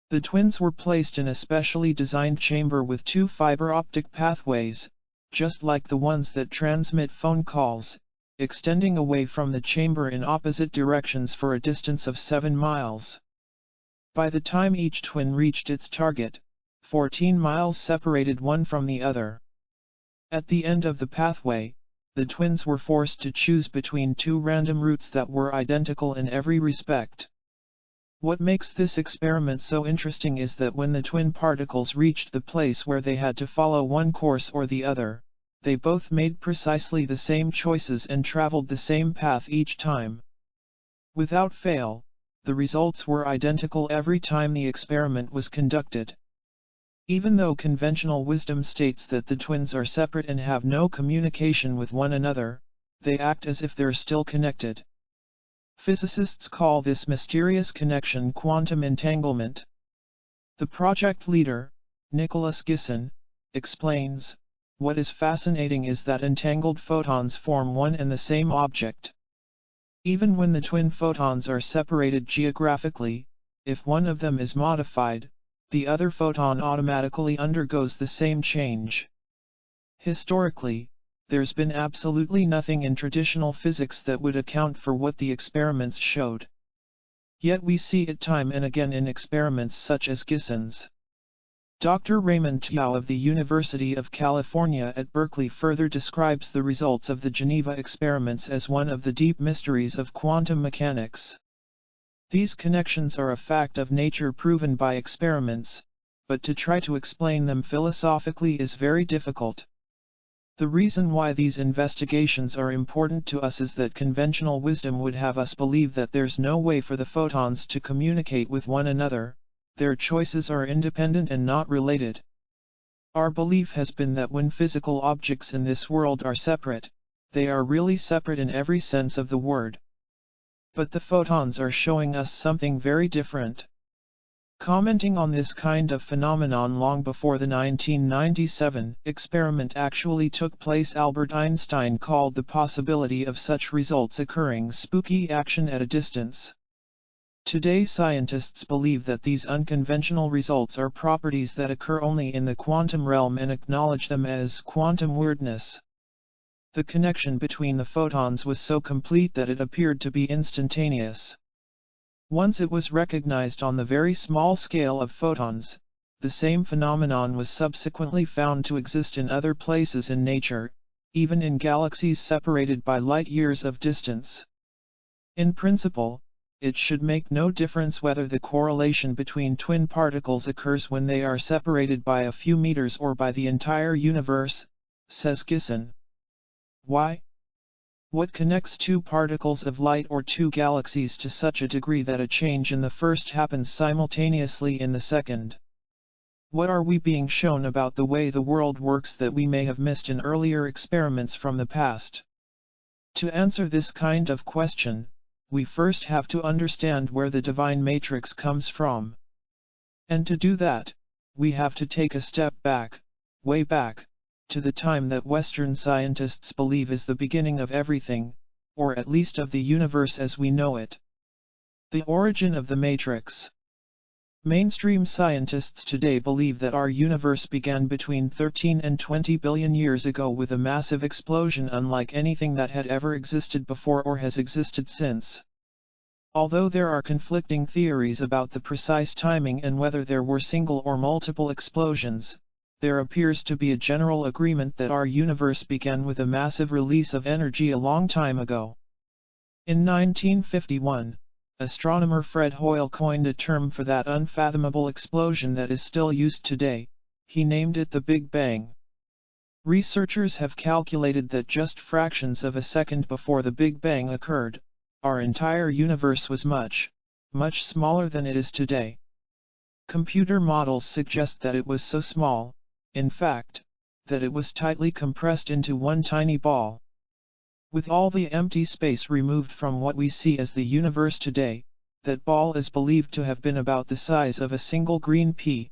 The twins were placed in a specially designed chamber with two fiber optic pathways, just like the ones that transmit phone calls, extending away from the chamber in opposite directions for a distance of 7 miles. By the time each twin reached its target, 14 miles separated one from the other. At the end of the pathway, the twins were forced to choose between two random routes that were identical in every respect. What makes this experiment so interesting is that when the twin particles reached the place where they had to follow one course or the other, they both made precisely the same choices and traveled the same path each time. Without fail, the results were identical every time the experiment was conducted. Even though conventional wisdom states that the twins are separate and have no communication with one another, they act as if they're still connected. Physicists call this mysterious connection quantum entanglement. The project leader, Nicholas Gisson, explains, "What is fascinating is that entangled photons form one and the same object. Even when the twin photons are separated geographically, if one of them is modified, the other photon automatically undergoes the same change. Historically, there's been absolutely nothing in traditional physics that would account for what the experiments showed. Yet we see it time and again in experiments such as Gisson's." Dr. Raymond Tiao of the University of California at Berkeley further describes the results of the Geneva experiments as one of the deep mysteries of quantum mechanics. These connections are a fact of nature proven by experiments, but to try to explain them philosophically is very difficult. The reason why these investigations are important to us is that conventional wisdom would have us believe that there's no way for the photons to communicate with one another. Their choices are independent and not related. Our belief has been that when physical objects in this world are separate, they are really separate in every sense of the word. But the photons are showing us something very different. Commenting on this kind of phenomenon long before the 1997 experiment actually took place, Albert Einstein called the possibility of such results occurring spooky action at a distance. Today scientists believe that these unconventional results are properties that occur only in the quantum realm and acknowledge them as quantum weirdness. The connection between the photons was so complete that it appeared to be instantaneous. Once it was recognized on the very small scale of photons, the same phenomenon was subsequently found to exist in other places in nature, even in galaxies separated by light years of distance. In principle, it should make no difference whether the correlation between twin particles occurs when they are separated by a few meters or by the entire universe, says Gisson. Why? What connects two particles of light or two galaxies to such a degree that a change in the first happens simultaneously in the second? What are we being shown about the way the world works that we may have missed in earlier experiments from the past? To answer this kind of question, we first have to understand where the divine matrix comes from. And to do that, we have to take a step back, way back, to the time that Western scientists believe is the beginning of everything, or at least of the universe as we know it. The origin of the matrix. Mainstream scientists today believe that our universe began between 13 and 20 billion years ago with a massive explosion unlike anything that had ever existed before or has existed since. Although there are conflicting theories about the precise timing and whether there were single or multiple explosions, there appears to be a general agreement that our universe began with a massive release of energy a long time ago. In 1951, astronomer Fred Hoyle coined a term for that unfathomable explosion that is still used today. He named it the Big Bang. Researchers have calculated that just fractions of a second before the Big Bang occurred, our entire universe was much, much smaller than it is today. Computer models suggest that it was so small, in fact, that it was tightly compressed into one tiny ball. With all the empty space removed from what we see as the universe today, that ball is believed to have been about the size of a single green pea.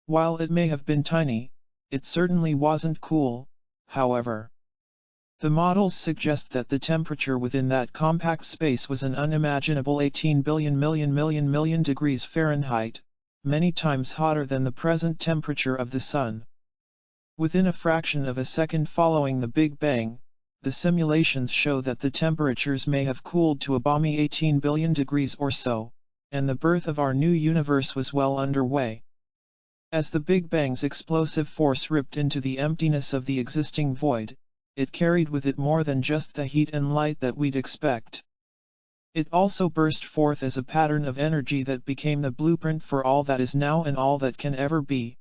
While it may have been tiny, it certainly wasn't cool, however. The models suggest that the temperature within that compact space was an unimaginable 18 billion million degrees Fahrenheit, many times hotter than the present temperature of the Sun. Within a fraction of a second following the Big Bang, the simulations show that the temperatures may have cooled to a balmy 18 billion degrees or so, and the birth of our new universe was well underway. As the Big Bang's explosive force ripped into the emptiness of the existing void, it carried with it more than just the heat and light that we'd expect. It also burst forth as a pattern of energy that became the blueprint for all that is now and all that can ever be.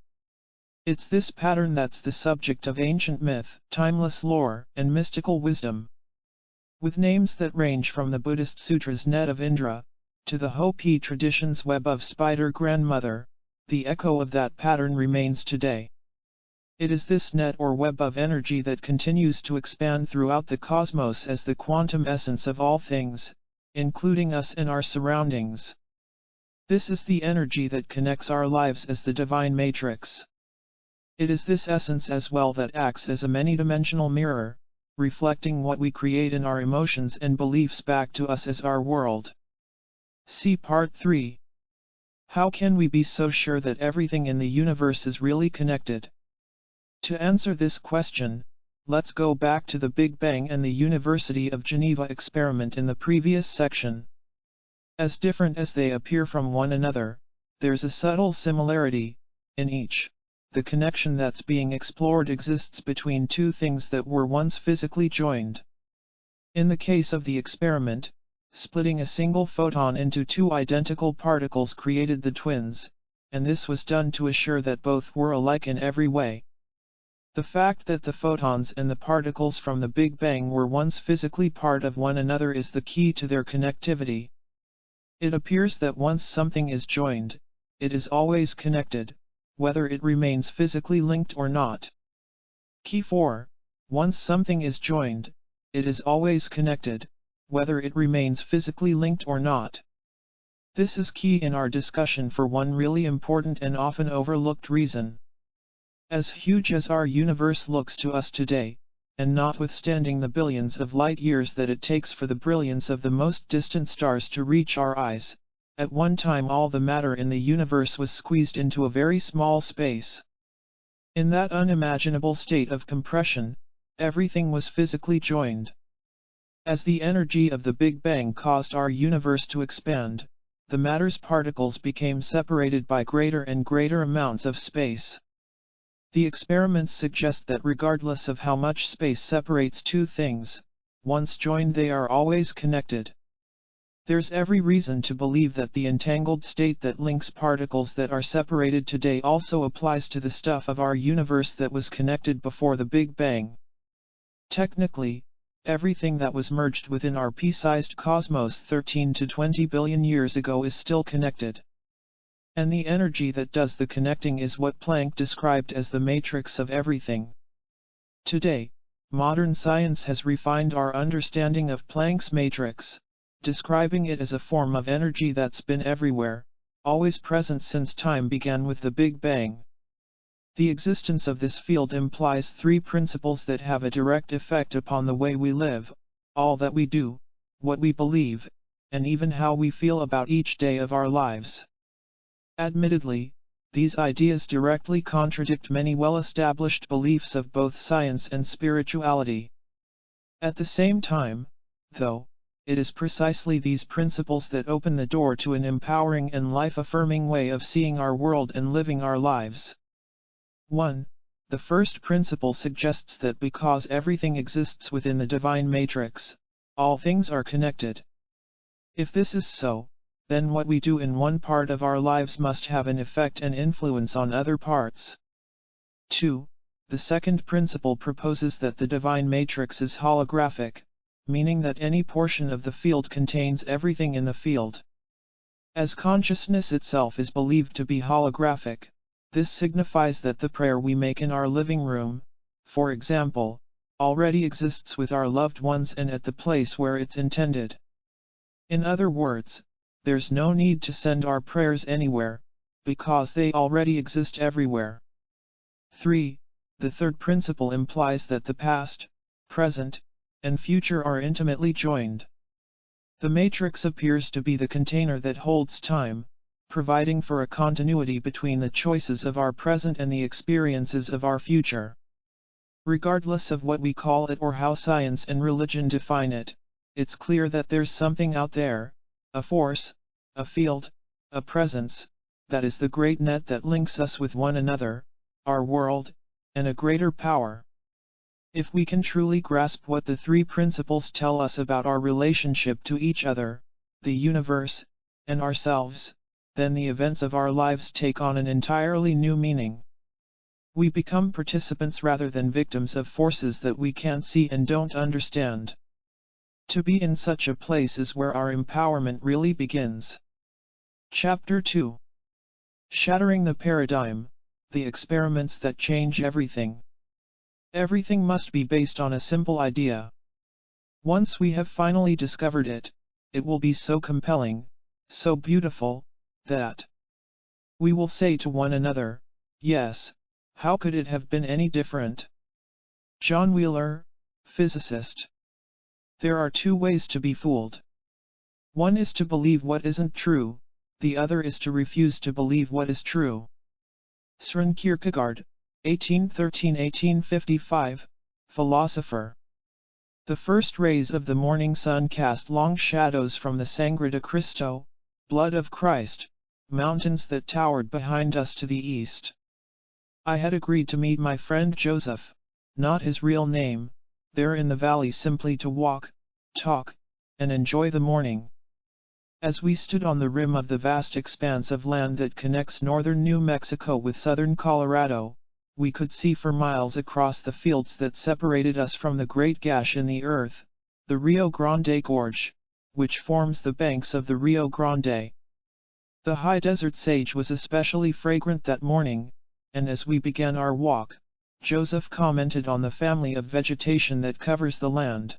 It's this pattern that's the subject of ancient myth, timeless lore, and mystical wisdom. With names that range from the Buddhist sutra's net of Indra, to the Hopi tradition's web of spider grandmother, the echo of that pattern remains today. It is this net or web of energy that continues to expand throughout the cosmos as the quantum essence of all things, including us and our surroundings. This is the energy that connects our lives as the divine matrix. It is this essence as well that acts as a many-dimensional mirror, reflecting what we create in our emotions and beliefs back to us as our world. See Part 3. How can we be so sure that everything in the universe is really connected? To answer this question, let's go back to the Big Bang and the University of Geneva experiment in the previous section. As different as they appear from one another, there's a subtle similarity. In each, the connection that's being explored exists between two things that were once physically joined. In the case of the experiment, splitting a single photon into two identical particles created the twins, and this was done to assure that both were alike in every way. The fact that the photons and the particles from the Big Bang were once physically part of one another is the key to their connectivity. It appears that once something is joined, it is always connected, whether it remains physically linked or not. Key 4. Once something is joined, it is always connected, whether it remains physically linked or not. This is key in our discussion for one really important and often overlooked reason. As huge as our universe looks to us today, and notwithstanding the billions of light years that it takes for the brilliance of the most distant stars to reach our eyes, at one time all the matter in the universe was squeezed into a very small space. In that unimaginable state of compression, everything was physically joined. As the energy of the Big Bang caused our universe to expand, the matter's particles became separated by greater and greater amounts of space. The experiments suggest that regardless of how much space separates two things, once joined they are always connected. There's every reason to believe that the entangled state that links particles that are separated today also applies to the stuff of our universe that was connected before the Big Bang. Technically, everything that was merged within our pea-sized cosmos 13 to 20 billion years ago is still connected. And the energy that does the connecting is what Planck described as the matrix of everything. Today, modern science has refined our understanding of Planck's matrix, describing it as a form of energy that's been everywhere, always present since time began with the Big Bang. The existence of this field implies three principles that have a direct effect upon the way we live, all that we do, what we believe, and even how we feel about each day of our lives. Admittedly, these ideas directly contradict many well-established beliefs of both science and spirituality. At the same time, though, it is precisely these principles that open the door to an empowering and life-affirming way of seeing our world and living our lives. 1. The first principle suggests that because everything exists within the divine matrix, all things are connected. If this is so, then what we do in one part of our lives must have an effect and influence on other parts. 2. The second principle proposes that the divine matrix is holographic, meaning that any portion of the field contains everything in the field. As consciousness itself is believed to be holographic, this signifies that the prayer we make in our living room, for example, already exists with our loved ones and at the place where it's intended. In other words, there's no need to send our prayers anywhere, because they already exist everywhere. 3. The third principle implies that the past, present, and future are intimately joined. The matrix appears to be the container that holds time, providing for a continuity between the choices of our present and the experiences of our future. Regardless of what we call it or how science and religion define it, it's clear that there's something out there, a force, a field, a presence, that is the great net that links us with one another, our world, and a greater power. If we can truly grasp what the three principles tell us about our relationship to each other, the universe, and ourselves, then the events of our lives take on an entirely new meaning. We become participants rather than victims of forces that we can't see and don't understand. To be in such a place is where our empowerment really begins. Chapter 2. Shattering the Paradigm, the experiments that change everything. Everything must be based on a simple idea. Once we have finally discovered it, it will be so compelling, so beautiful, that we will say to one another, yes, how could it have been any different? John Wheeler, physicist. There are two ways to be fooled. One is to believe what isn't true, the other is to refuse to believe what is true. Søren Kierkegaard, 1813–1855, philosopher. The first rays of the morning sun cast long shadows from the Sangre de Cristo, blood of Christ, mountains that towered behind us to the east. I had agreed to meet my friend Joseph, not his real name, there in the valley simply to walk, talk, and enjoy the morning. As we stood on the rim of the vast expanse of land that connects northern New Mexico with southern Colorado, we could see for miles across the fields that separated us from the great gash in the earth, the Rio Grande Gorge, which forms the banks of the Rio Grande. The high desert sage was especially fragrant that morning, and as we began our walk, Joseph commented on the family of vegetation that covers the land.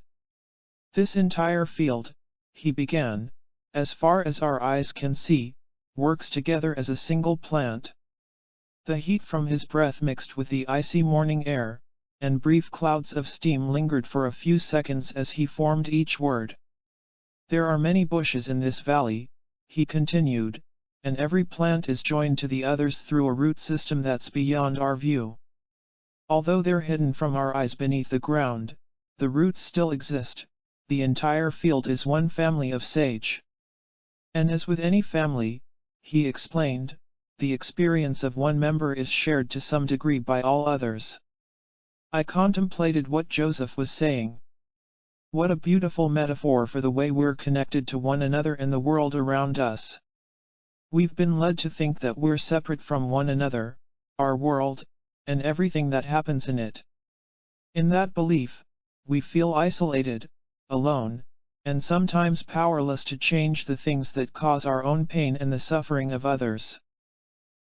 This entire field, he began, as far as our eyes can see, works together as a single plant. The heat from his breath mixed with the icy morning air, and brief clouds of steam lingered for a few seconds as he formed each word. There are many bushes in this valley, he continued, and every plant is joined to the others through a root system that's beyond our view. Although they're hidden from our eyes beneath the ground, the roots still exist. The entire field is one family of sage. And as with any family, he explained, the experience of one member is shared to some degree by all others. I contemplated what Joseph was saying. What a beautiful metaphor for the way we're connected to one another and the world around us. We've been led to think that we're separate from one another, our world, and everything that happens in it. In that belief, we feel isolated, alone, and sometimes powerless to change the things that cause our own pain and the suffering of others.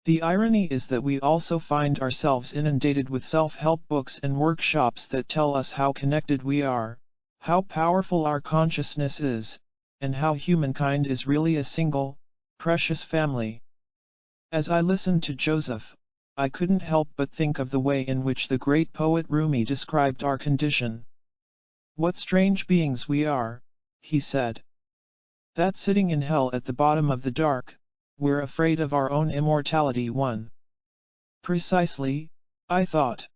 The irony is that we also find ourselves inundated with self-help books and workshops that tell us how connected we are, how powerful our consciousness is, and how humankind is really a single, precious family. As I listened to Joseph, I couldn't help but think of the way in which the great poet Rumi described our condition. What strange beings we are, he said. That sitting in hell at the bottom of the dark, we're afraid of our own immortality. Precisely, I thought.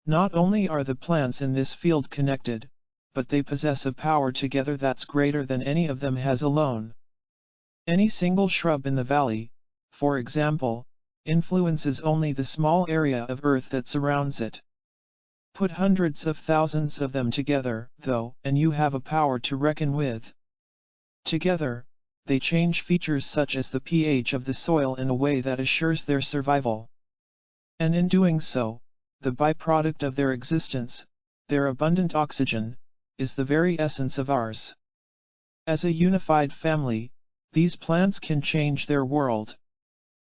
Not only are the plants in this field connected, but they possess a power together that's greater than any of them has alone. Any single shrub in the valley, for example, influences only the small area of earth that surrounds it. Put hundreds of thousands of them together, though, and you have a power to reckon with. Together, they change features such as the pH of the soil in a way that assures their survival. And in doing so, the byproduct of their existence, their abundant oxygen, is the very essence of ours. As a unified family, these plants can change their world.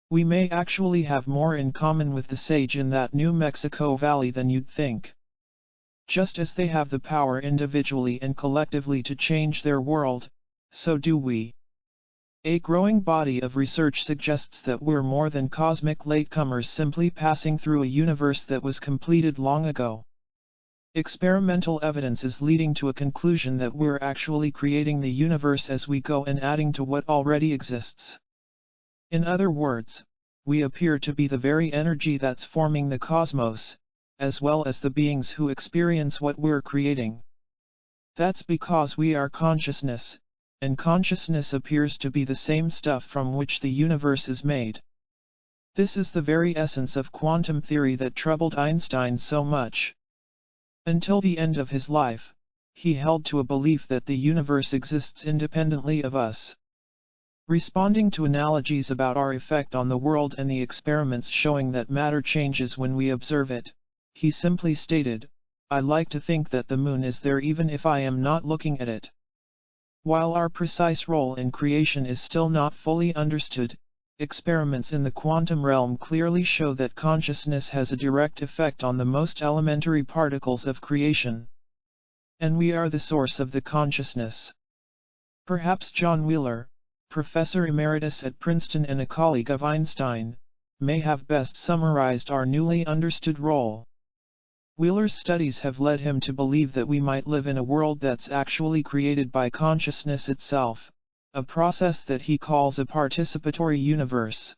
We may actually have more in common with the sage in that New Mexico valley than you'd think. Just as they have the power individually and collectively to change their world, so do we. A growing body of research suggests that we're more than cosmic latecomers simply passing through a universe that was completed long ago. Experimental evidence is leading to a conclusion that we're actually creating the universe as we go and adding to what already exists. In other words, we appear to be the very energy that's forming the cosmos, as well as the beings who experience what we're creating. That's because we are consciousness, and consciousness appears to be the same stuff from which the universe is made. This is the very essence of quantum theory that troubled Einstein so much. Until the end of his life, he held to a belief that the universe exists independently of us. Responding to analogies about our effect on the world and the experiments showing that matter changes when we observe it, he simply stated, "I like to think that the moon is there even if I am not looking at it." While our precise role in creation is still not fully understood, experiments in the quantum realm clearly show that consciousness has a direct effect on the most elementary particles of creation. And we are the source of the consciousness. Perhaps John Wheeler, Professor Emeritus at Princeton and a colleague of Einstein, may have best summarized our newly understood role. Wheeler's studies have led him to believe that we might live in a world that's actually created by consciousness itself, a process that he calls a participatory universe.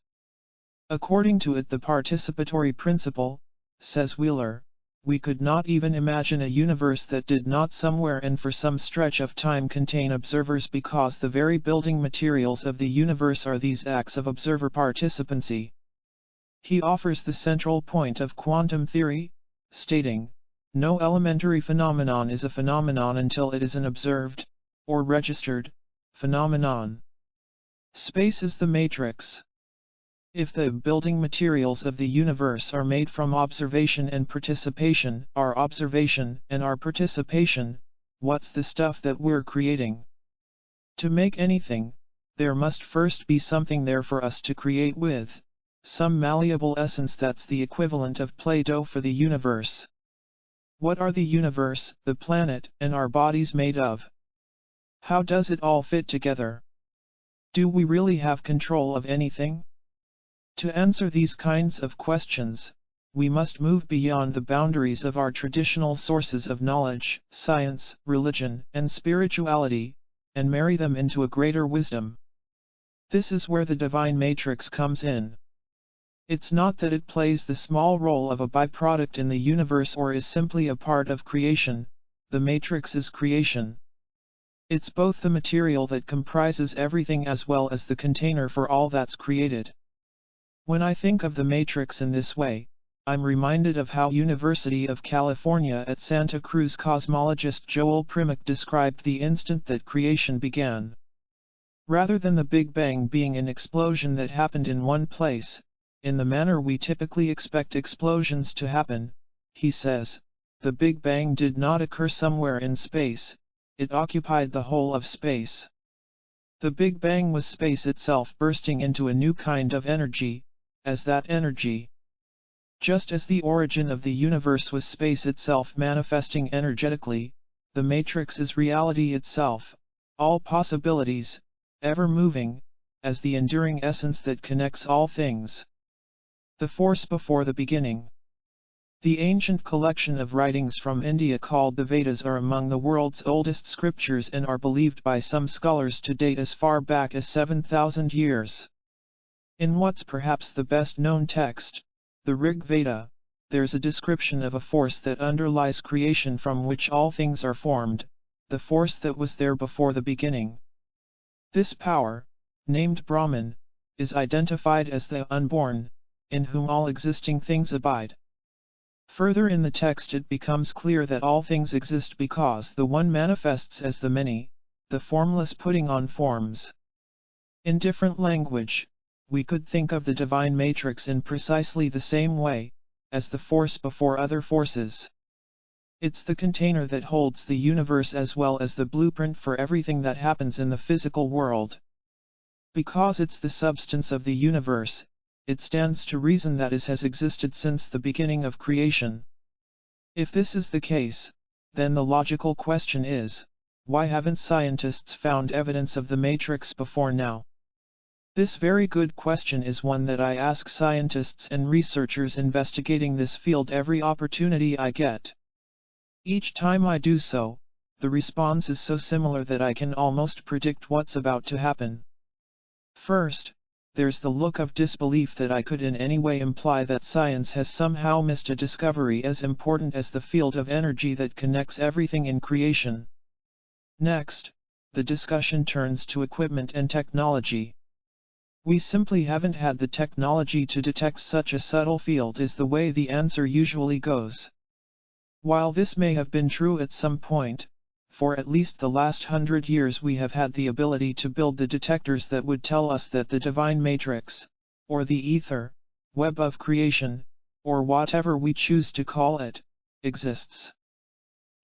According to it, the participatory principle, says Wheeler, we could not even imagine a universe that did not somewhere and for some stretch of time contain observers, because the very building materials of the universe are these acts of observer participancy. He offers the central point of quantum theory, stating, no elementary phenomenon is a phenomenon until it is an observed, or registered, phenomenon. Space is the matrix. If the building materials of the universe are made from observation and participation, our observation and our participation, what's the stuff that we're creating? To make anything, there must first be something there for us to create with, some malleable essence that's the equivalent of Play-Doh for the universe. What are the universe, the planet, and our bodies made of? How does it all fit together? Do we really have control of anything? To answer these kinds of questions, we must move beyond the boundaries of our traditional sources of knowledge, science, religion, and spirituality, and marry them into a greater wisdom. This is where the divine matrix comes in. It's not that it plays the small role of a byproduct in the universe or is simply a part of creation. The matrix is creation. It's both the material that comprises everything as well as the container for all that's created. When I think of the matrix in this way, I'm reminded of how University of California at Santa Cruz cosmologist Joel Primack described the instant that creation began. Rather than the Big Bang being an explosion that happened in one place, in the manner we typically expect explosions to happen, he says, the Big Bang did not occur somewhere in space, it occupied the whole of space. The Big Bang was space itself bursting into a new kind of energy, as that energy. Just as the origin of the universe was space itself manifesting energetically, the matrix is reality itself, all possibilities, ever moving, as the enduring essence that connects all things. The force before the beginning. The ancient collection of writings from India called the Vedas are among the world's oldest scriptures and are believed by some scholars to date as far back as 7,000 years. In what's perhaps the best known text, the Rig Veda, there's a description of a force that underlies creation from which all things are formed, the force that was there before the beginning. This power, named Brahman, is identified as the unborn, in whom all existing things abide. Further in the text it becomes clear that all things exist because the one manifests as the many, the formless putting on forms. In different language, we could think of the divine matrix in precisely the same way, as the force before other forces. It's the container that holds the universe as well as the blueprint for everything that happens in the physical world. Because it's the substance of the universe, it stands to reason that it has existed since the beginning of creation. If this is the case, then the logical question is, why haven't scientists found evidence of the matrix before now? This very good question is one that I ask scientists and researchers investigating this field every opportunity I get. Each time I do so, the response is so similar that I can almost predict what's about to happen. First, there's the look of disbelief that I could in any way imply that science has somehow missed a discovery as important as the field of energy that connects everything in creation. Next, the discussion turns to equipment and technology. We simply haven't had the technology to detect such a subtle field is the way the answer usually goes. While this may have been true at some point, for at least the last 100 years we have had the ability to build the detectors that would tell us that the divine matrix, or the ether, web of creation, or whatever we choose to call it, exists.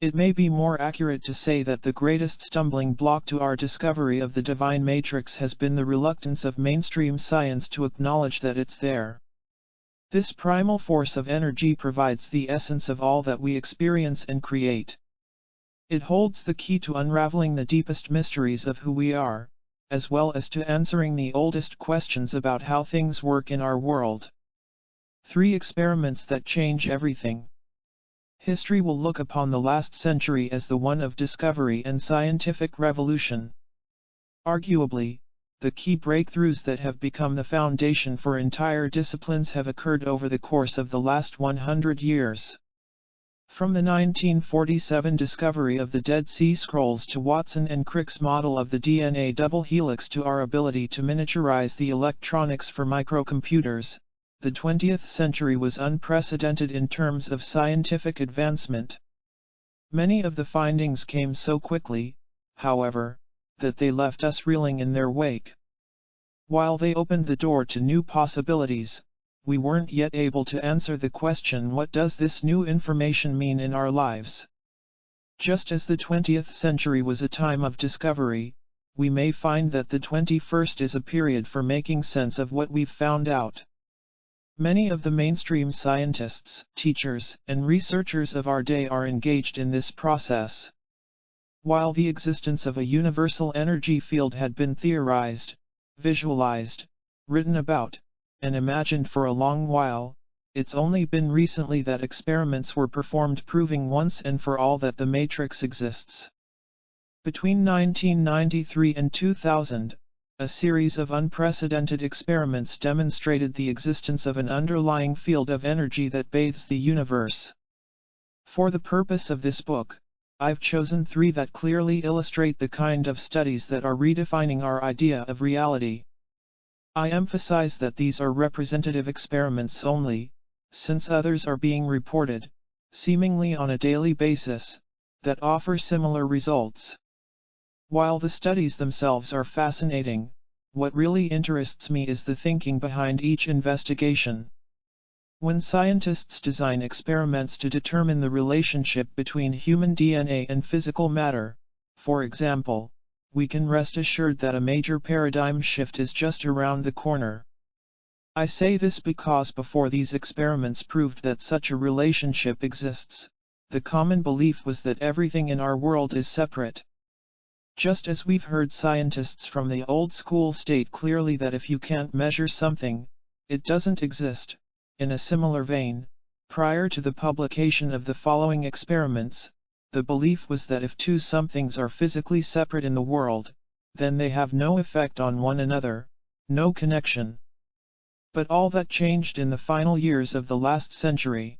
It may be more accurate to say that the greatest stumbling block to our discovery of the divine matrix has been the reluctance of mainstream science to acknowledge that it's there. This primal force of energy provides the essence of all that we experience and create. It holds the key to unraveling the deepest mysteries of who we are, as well as to answering the oldest questions about how things work in our world. 3 experiments that change everything. History will look upon the last century as the one of discovery and scientific revolution. Arguably, the key breakthroughs that have become the foundation for entire disciplines have occurred over the course of the last 100 years. From the 1947 discovery of the Dead Sea Scrolls to Watson and Crick's model of the DNA double helix to our ability to miniaturize the electronics for microcomputers, the 20th century was unprecedented in terms of scientific advancement. Many of the findings came so quickly, however, that they left us reeling in their wake. While they opened the door to new possibilities, we weren't yet able to answer the question, what does this new information mean in our lives? Just as the 20th century was a time of discovery, we may find that the 21st is a period for making sense of what we've found out. Many of the mainstream scientists, teachers, and researchers of our day are engaged in this process. While the existence of a universal energy field had been theorized, visualized, written about, and imagined for a long while. It's only been recently that experiments were performed proving once and for all that the matrix exists. Between 1993 and 2000, a series of unprecedented experiments demonstrated the existence of an underlying field of energy that bathes the universe. For the purpose of this book, I've chosen 3 that clearly illustrate the kind of studies that are redefining our idea of reality. I emphasize that these are representative experiments only, since others are being reported, seemingly on a daily basis, that offer similar results. While the studies themselves are fascinating, what really interests me is the thinking behind each investigation. When scientists design experiments to determine the relationship between human DNA and physical matter, for example, we can rest assured that a major paradigm shift is just around the corner. I say this because before these experiments proved that such a relationship exists, the common belief was that everything in our world is separate. Just as we've heard scientists from the old school state clearly that if you can't measure something, it doesn't exist. In a similar vein, prior to the publication of the following experiments, the belief was that if 2 somethings are physically separate in the world, then they have no effect on one another, no connection. But all that changed in the final years of the last century.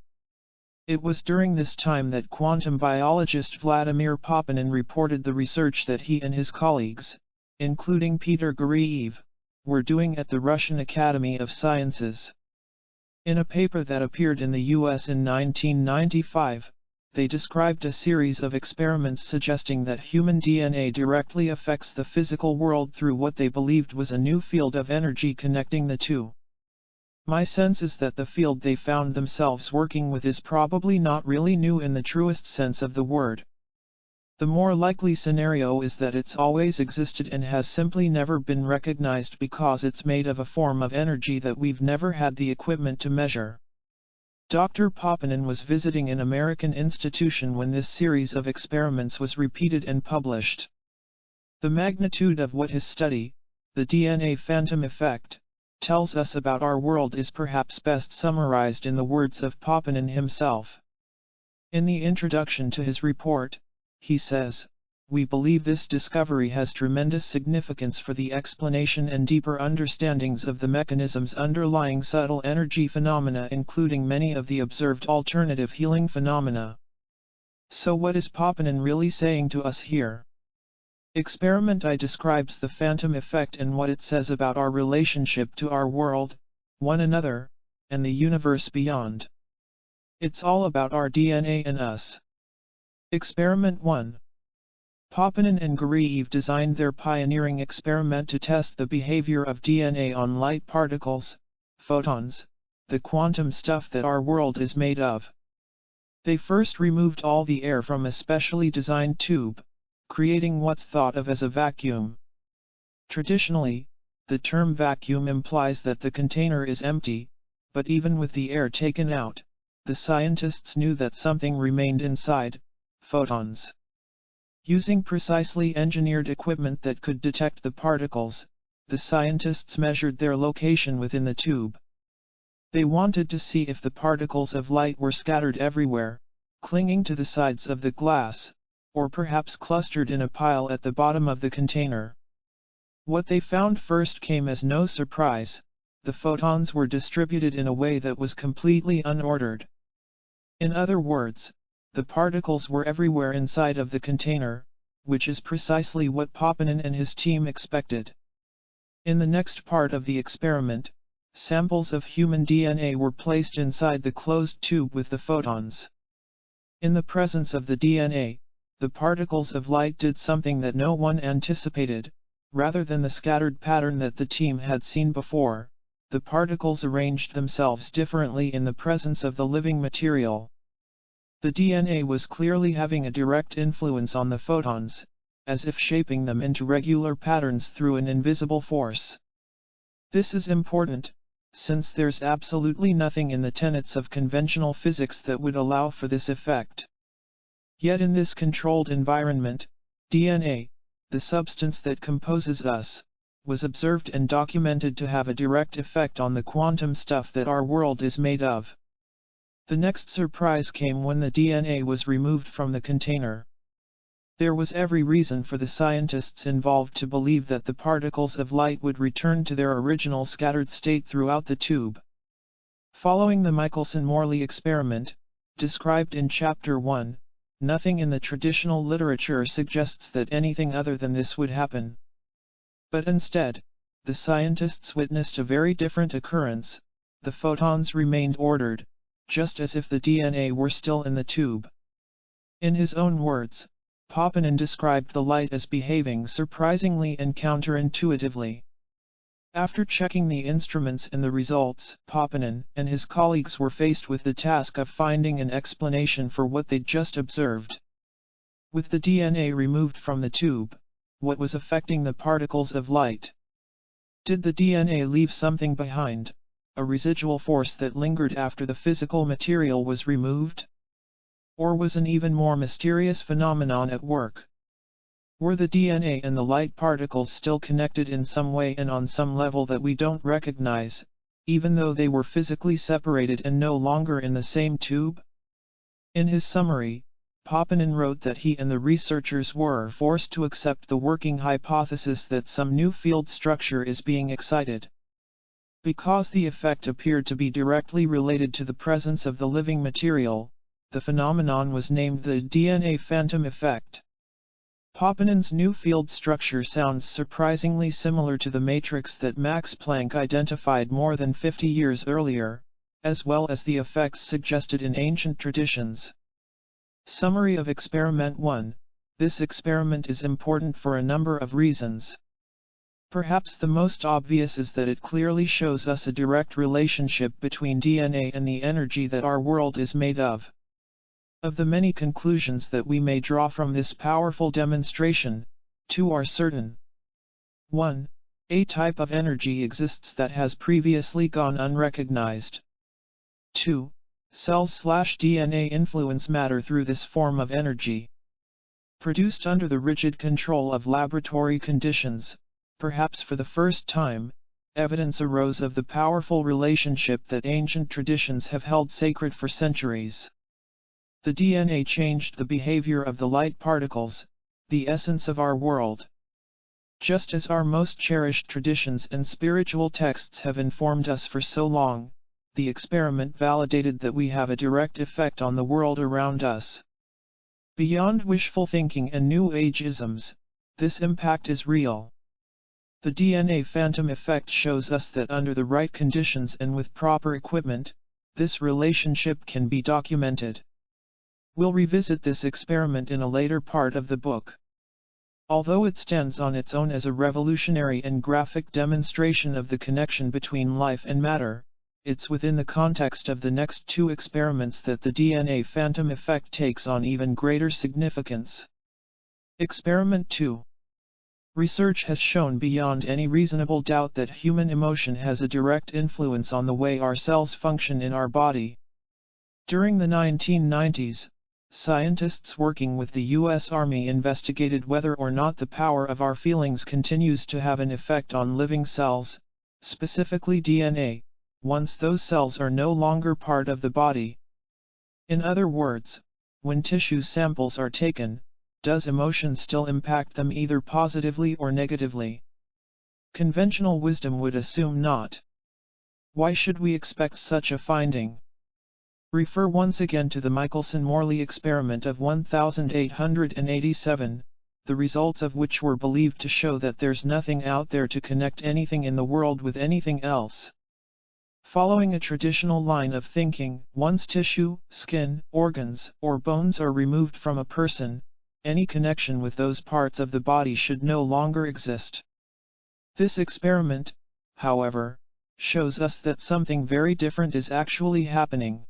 It was during this time that quantum biologist Vladimir Poponin reported the research that he and his colleagues, including Peter Guriev, were doing at the Russian Academy of Sciences. In a paper that appeared in the US in 1995, they described a series of experiments suggesting that human DNA directly affects the physical world through what they believed was a new field of energy connecting the two. My sense is that the field they found themselves working with is probably not really new in the truest sense of the word. The more likely scenario is that it's always existed and has simply never been recognized because it's made of a form of energy that we've never had the equipment to measure. Dr. Poponin was visiting an American institution when this series of experiments was repeated and published. The magnitude of what his study, the DNA phantom effect, tells us about our world is perhaps best summarized in the words of Poponin himself. In the introduction to his report, he says, "We believe this discovery has tremendous significance for the explanation and deeper understandings of the mechanisms underlying subtle energy phenomena, including many of the observed alternative healing phenomena." So what is Poponin really saying to us here? Experiment I describes the phantom effect and what it says about our relationship to our world, one another, and the universe beyond. It's all about our DNA and us. Experiment 1. Poponin and Guriev designed their pioneering experiment to test the behavior of DNA on light particles, photons, the quantum stuff that our world is made of. They first removed all the air from a specially designed tube, creating what's thought of as a vacuum. Traditionally, the term vacuum implies that the container is empty, but even with the air taken out, the scientists knew that something remained inside, photons. Using precisely engineered equipment that could detect the particles, the scientists measured their location within the tube. They wanted to see if the particles of light were scattered everywhere, clinging to the sides of the glass, or perhaps clustered in a pile at the bottom of the container. What they found first came as no surprise: the photons were distributed in a way that was completely unordered. In other words, the particles were everywhere inside of the container, which is precisely what Poponin and his team expected. In the next part of the experiment, samples of human DNA were placed inside the closed tube with the photons. In the presence of the DNA, the particles of light did something that no one anticipated. Rather than the scattered pattern that the team had seen before, the particles arranged themselves differently in the presence of the living material. The DNA was clearly having a direct influence on the photons, as if shaping them into regular patterns through an invisible force. This is important, since there's absolutely nothing in the tenets of conventional physics that would allow for this effect. Yet in this controlled environment, DNA, the substance that composes us, was observed and documented to have a direct effect on the quantum stuff that our world is made of. The next surprise came when the DNA was removed from the container. There was every reason for the scientists involved to believe that the particles of light would return to their original scattered state throughout the tube. Following the Michelson-Morley experiment, described in Chapter 1, nothing in the traditional literature suggests that anything other than this would happen. But instead, the scientists witnessed a very different occurrence. The photons remained ordered, just as if the DNA were still in the tube. In his own words, Papanen described the light as behaving surprisingly and counterintuitively. After checking the instruments and the results, Papanen and his colleagues were faced with the task of finding an explanation for what they'd just observed. With the DNA removed from the tube, what was affecting the particles of light? Did the DNA leave something behind, a residual force that lingered after the physical material was removed? Or was an even more mysterious phenomenon at work? Were the DNA and the light particles still connected in some way and on some level that we don't recognize, even though they were physically separated and no longer in the same tube? In his summary, Papanen wrote that he and the researchers were forced to accept the working hypothesis that some new field structure is being excited. Because the effect appeared to be directly related to the presence of the living material, the phenomenon was named the DNA phantom effect. Papanen's new field structure sounds surprisingly similar to the matrix that Max Planck identified more than 50 years earlier, as well as the effects suggested in ancient traditions. Summary of Experiment 1. This experiment is important for a number of reasons. Perhaps the most obvious is that it clearly shows us a direct relationship between DNA and the energy that our world is made of. Of the many conclusions that we may draw from this powerful demonstration, two are certain. 1. A type of energy exists that has previously gone unrecognized. 2. Cells/DNA influence matter through this form of energy. Produced under the rigid control of laboratory conditions, perhaps for the first time, evidence arose of the powerful relationship that ancient traditions have held sacred for centuries. The DNA changed the behavior of the light particles, the essence of our world. Just as our most cherished traditions and spiritual texts have informed us for so long, the experiment validated that we have a direct effect on the world around us. Beyond wishful thinking and New Age-isms, this impact is real. The DNA phantom effect shows us that under the right conditions and with proper equipment, this relationship can be documented. We'll revisit this experiment in a later part of the book. Although it stands on its own as a revolutionary and graphic demonstration of the connection between life and matter, it's within the context of the next two experiments that the DNA phantom effect takes on even greater significance. Experiment 2. Research has shown beyond any reasonable doubt that human emotion has a direct influence on the way our cells function in our body. During the 1990s, scientists working with the U.S. Army investigated whether or not the power of our feelings continues to have an effect on living cells, specifically DNA, once those cells are no longer part of the body. In other words, when tissue samples are taken, does emotion still impact them either positively or negatively? Conventional wisdom would assume not. Why should we expect such a finding? Refer once again to the Michelson-Morley experiment of 1887, the results of which were believed to show that there's nothing out there to connect anything in the world with anything else. Following a traditional line of thinking, once tissue, skin, organs, or bones are removed from a person, any connection with those parts of the body should no longer exist. This experiment, however, shows us that something very different is actually happening.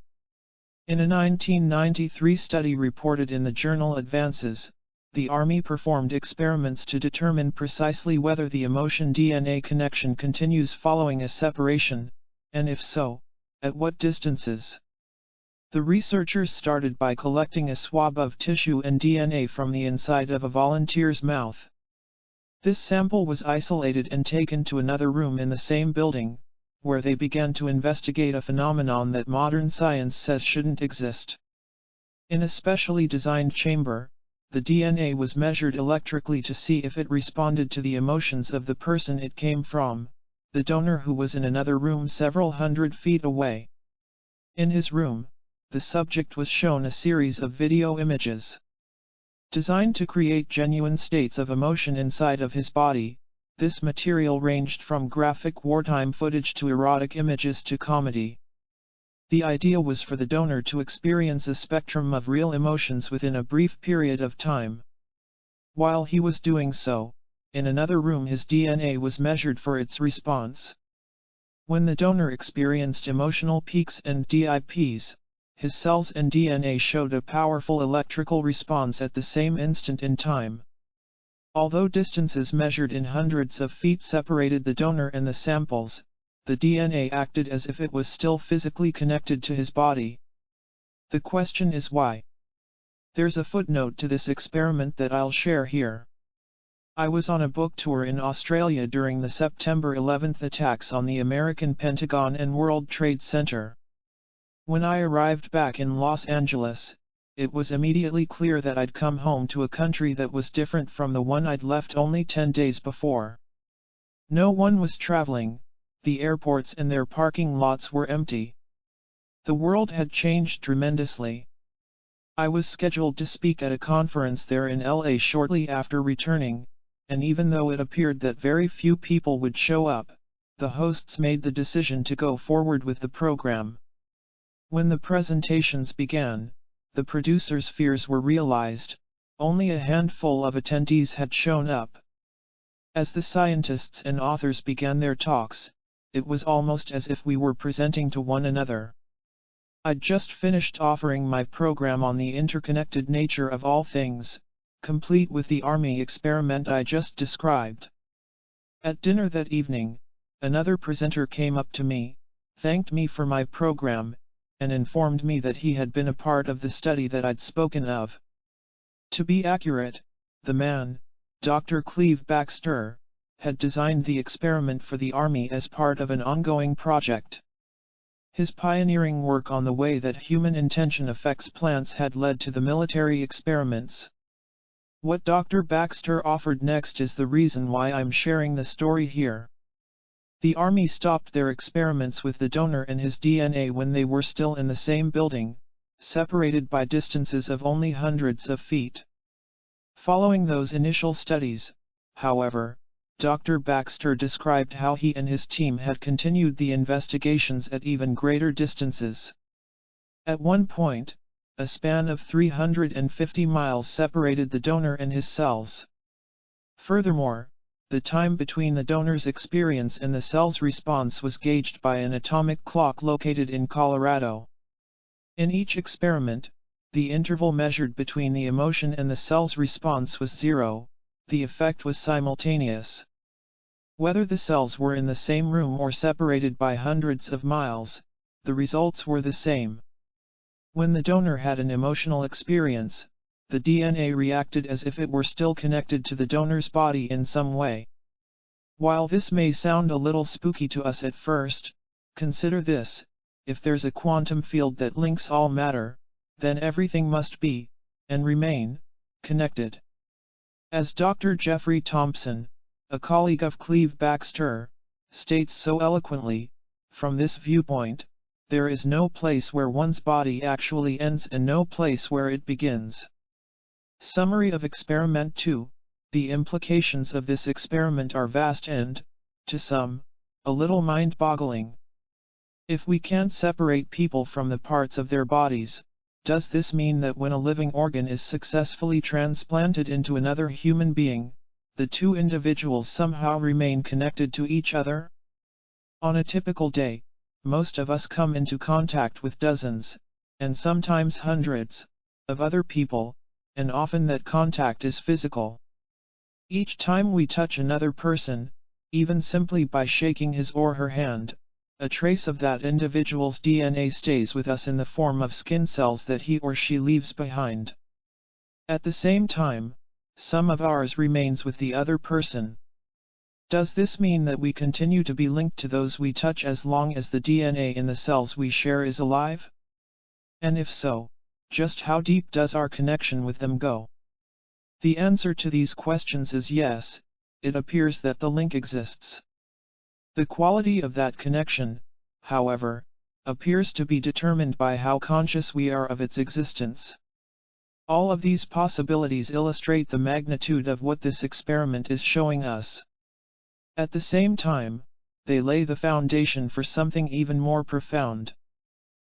In a 1993 study reported in the journal Advances, the Army performed experiments to determine precisely whether the emotion DNA connection continues following a separation, and if so, at what distances. The researchers started by collecting a swab of tissue and DNA from the inside of a volunteer's mouth. This sample was isolated and taken to another room in the same building, where they began to investigate a phenomenon that modern science says shouldn't exist. In a specially designed chamber, the DNA was measured electrically to see if it responded to the emotions of the person it came from, the donor, who was in another room several hundred feet away. In his room, the subject was shown a series of video images. Designed to create genuine states of emotion inside of his body, this material ranged from graphic wartime footage to erotic images to comedy. The idea was for the donor to experience a spectrum of real emotions within a brief period of time. While he was doing so, in another room his DNA was measured for its response. When the donor experienced emotional peaks and dips, his cells and DNA showed a powerful electrical response at the same instant in time. Although distances measured in hundreds of feet separated the donor and the samples, the DNA acted as if it was still physically connected to his body. The question is why? There's a footnote to this experiment that I'll share here. I was on a book tour in Australia during the September 11 attacks on the American Pentagon and World Trade Center. When I arrived back in Los Angeles, it was immediately clear that I'd come home to a country that was different from the one I'd left only 10 days before. No one was traveling, the airports and their parking lots were empty. The world had changed tremendously. I was scheduled to speak at a conference there in LA shortly after returning, and even though it appeared that very few people would show up, the hosts made the decision to go forward with the program. When the presentations began, the producers' fears were realized. Only a handful of attendees had shown up. As the scientists and authors began their talks, it was almost as if we were presenting to one another. I'd just finished offering my program on the interconnected nature of all things, complete with the Army experiment I just described. At dinner that evening, another presenter came up to me, thanked me for my program, and informed me that he had been a part of the study that I'd spoken of. To be accurate, the man, Dr. Cleve Baxter, had designed the experiment for the Army as part of an ongoing project. His pioneering work on the way that human intention affects plants had led to the military experiments. What Dr. Baxter offered next is the reason why I'm sharing the story here. The Army stopped their experiments with the donor and his DNA when they were still in the same building, separated by distances of only hundreds of feet. Following those initial studies, however, Dr. Baxter described how he and his team had continued the investigations at even greater distances. At one point, a span of 350 miles separated the donor and his cells. Furthermore, the time between the donor's experience and the cell's response was gauged by an atomic clock located in Colorado. In each experiment, the interval measured between the emotion and the cell's response was 0, the effect was simultaneous. Whether the cells were in the same room or separated by hundreds of miles, the results were the same. When the donor had an emotional experience, the DNA reacted as if it were still connected to the donor's body in some way. While this may sound a little spooky to us at first, consider this: if there's a quantum field that links all matter, then everything must be, and remain, connected. As Dr. Jeffrey Thompson, a colleague of Cleve Baxter, states so eloquently, from this viewpoint, there is no place where one's body actually ends and no place where it begins. Summary of Experiment 2. The implications of this experiment are vast and, to some, a little mind-boggling. If we can't separate people from the parts of their bodies, does this mean that when a living organ is successfully transplanted into another human being, the two individuals somehow remain connected to each other? On a typical day, most of us come into contact with dozens, and sometimes hundreds, of other people, and often that contact is physical. Each time we touch another person, even simply by shaking his or her hand, a trace of that individual's DNA stays with us in the form of skin cells that he or she leaves behind. At the same time, some of ours remains with the other person. Does this mean that we continue to be linked to those we touch as long as the DNA in the cells we share is alive? And if so, just how deep does our connection with them go? The answer to these questions is yes, it appears that the link exists. The quality of that connection, however, appears to be determined by how conscious we are of its existence. All of these possibilities illustrate the magnitude of what this experiment is showing us. At the same time, they lay the foundation for something even more profound.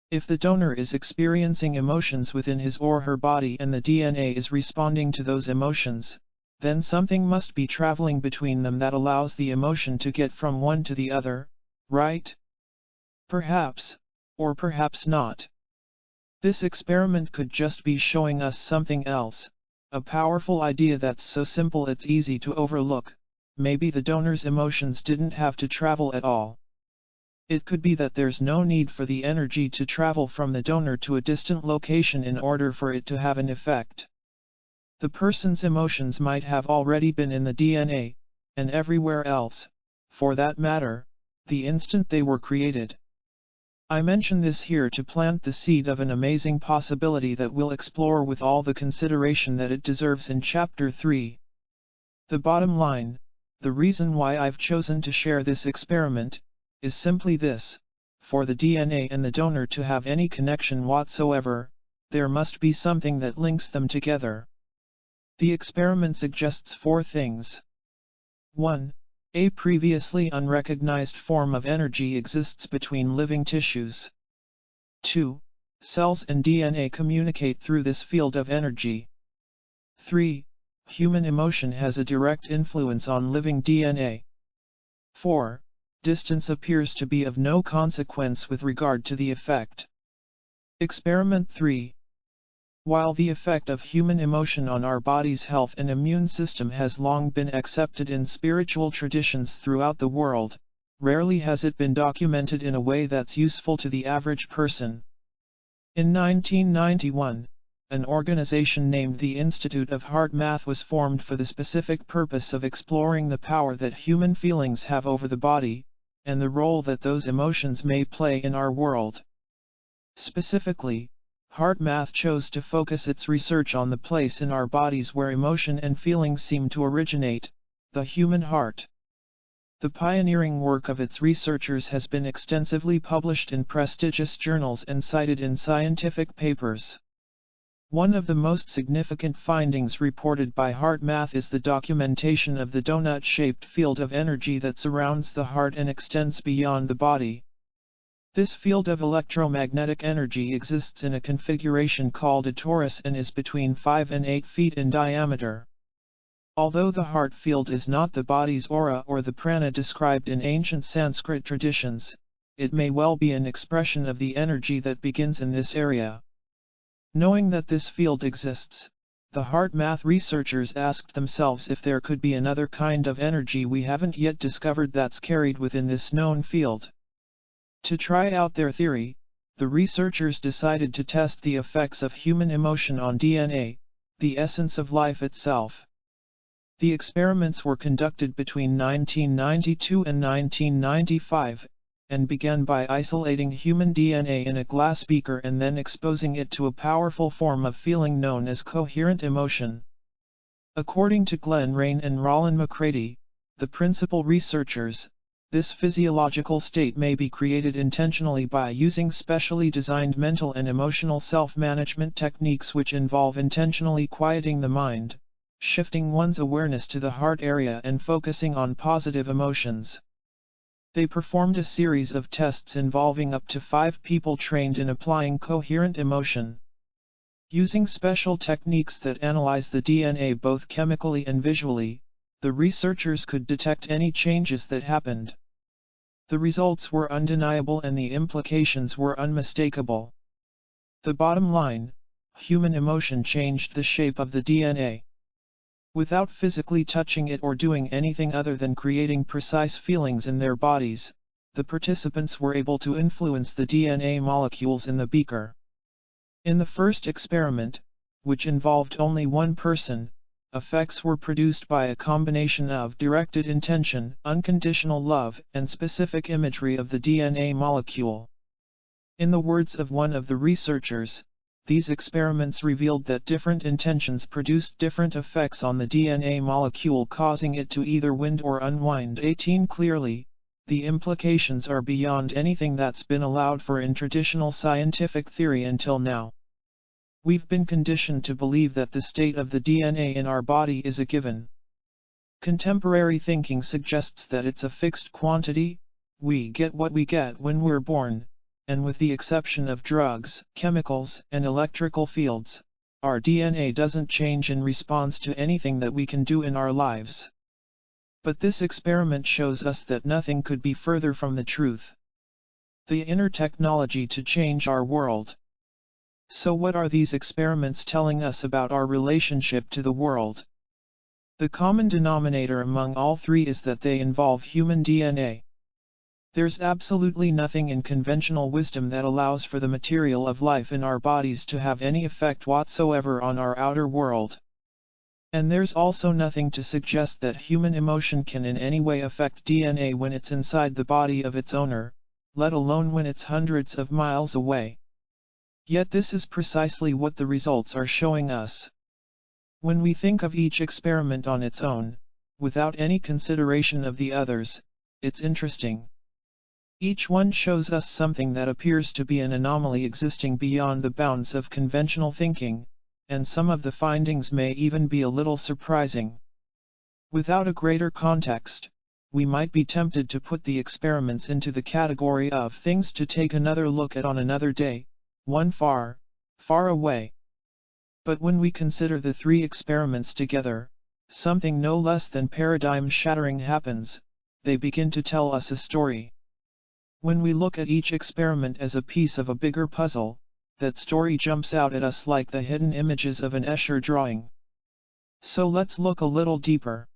If the donor is experiencing emotions within his or her body and the DNA is responding to those emotions, then something must be traveling between them that allows the emotion to get from one to the other, right? Perhaps, or perhaps not. This experiment could just be showing us something else, a powerful idea that's so simple it's easy to overlook. Maybe the donor's emotions didn't have to travel at all. It could be that there's no need for the energy to travel from the donor to a distant location in order for it to have an effect. The person's emotions might have already been in the DNA, and everywhere else, for that matter, the instant they were created. I mention this here to plant the seed of an amazing possibility that we'll explore with all the consideration that it deserves in Chapter 3. The bottom line, the reason why I've chosen to share this experiment, is simply this: for the DNA and the donor to have any connection whatsoever, there must be something that links them together. The experiment suggests 4 things. 1. A previously unrecognized form of energy exists between living tissues. 2. Cells and DNA communicate through this field of energy. 3. Human emotion has a direct influence on living DNA. 4. Distance appears to be of no consequence with regard to the effect. Experiment 3. While the effect of human emotion on our body's health and immune system has long been accepted in spiritual traditions throughout the world, rarely has it been documented in a way that's useful to the average person. In 1991, an organization named the Institute of Heart Math was formed for the specific purpose of exploring the power that human feelings have over the body, and the role that those emotions may play in our world. Specifically, Heart Math chose to focus its research on the place in our bodies where emotion and feelings seem to originate, the human heart. The pioneering work of its researchers has been extensively published in prestigious journals and cited in scientific papers. One of the most significant findings reported by Heart Math is the documentation of the donut-shaped field of energy that surrounds the heart and extends beyond the body. This field of electromagnetic energy exists in a configuration called a torus and is between 5 and 8 feet in diameter. Although the heart field is not the body's aura or the prana described in ancient Sanskrit traditions, it may well be an expression of the energy that begins in this area. Knowing that this field exists, the Heart Math researchers asked themselves if there could be another kind of energy we haven't yet discovered that's carried within this known field. To try out their theory, the researchers decided to test the effects of human emotion on DNA, the essence of life itself. The experiments were conducted between 1992 and 1995, and began by isolating human DNA in a glass beaker and then exposing it to a powerful form of feeling known as coherent emotion. According to Glenn Rain and Roland McCready, the principal researchers, this physiological state may be created intentionally by using specially designed mental and emotional self-management techniques which involve intentionally quieting the mind, shifting one's awareness to the heart area and focusing on positive emotions. They performed a series of tests involving up to 5 people trained in applying coherent emotion. Using special techniques that analyze the DNA both chemically and visually, the researchers could detect any changes that happened. The results were undeniable and the implications were unmistakable. The bottom line: human emotion changed the shape of the DNA. Without physically touching it or doing anything other than creating precise feelings in their bodies, the participants were able to influence the DNA molecules in the beaker. In the first experiment, which involved only one person, effects were produced by a combination of directed intention, unconditional love, and specific imagery of the DNA molecule. In the words of one of the researchers, these experiments revealed that different intentions produced different effects on the DNA molecule, causing it to either wind or unwind. 18 Clearly, the implications are beyond anything that's been allowed for in traditional scientific theory until now. We've been conditioned to believe that the state of the DNA in our body is a given. Contemporary thinking suggests that it's a fixed quantity. We get what we get when we're born, and with the exception of drugs, chemicals, and electrical fields, our DNA doesn't change in response to anything that we can do in our lives. But this experiment shows us that nothing could be further from the truth. The inner technology to change our world. So what are these experiments telling us about our relationship to the world? The common denominator among all three is that they involve human DNA. There's absolutely nothing in conventional wisdom that allows for the material of life in our bodies to have any effect whatsoever on our outer world. And there's also nothing to suggest that human emotion can in any way affect DNA when it's inside the body of its owner, let alone when it's hundreds of miles away. Yet this is precisely what the results are showing us. When we think of each experiment on its own, without any consideration of the others, it's interesting. Each one shows us something that appears to be an anomaly existing beyond the bounds of conventional thinking, and some of the findings may even be a little surprising. Without a greater context, we might be tempted to put the experiments into the category of things to take another look at on another day, one far, far away. But when we consider the three experiments together, something no less than paradigm-shattering happens. They begin to tell us a story. When we look at each experiment as a piece of a bigger puzzle, that story jumps out at us like the hidden images of an Escher drawing. So let's look a little deeper.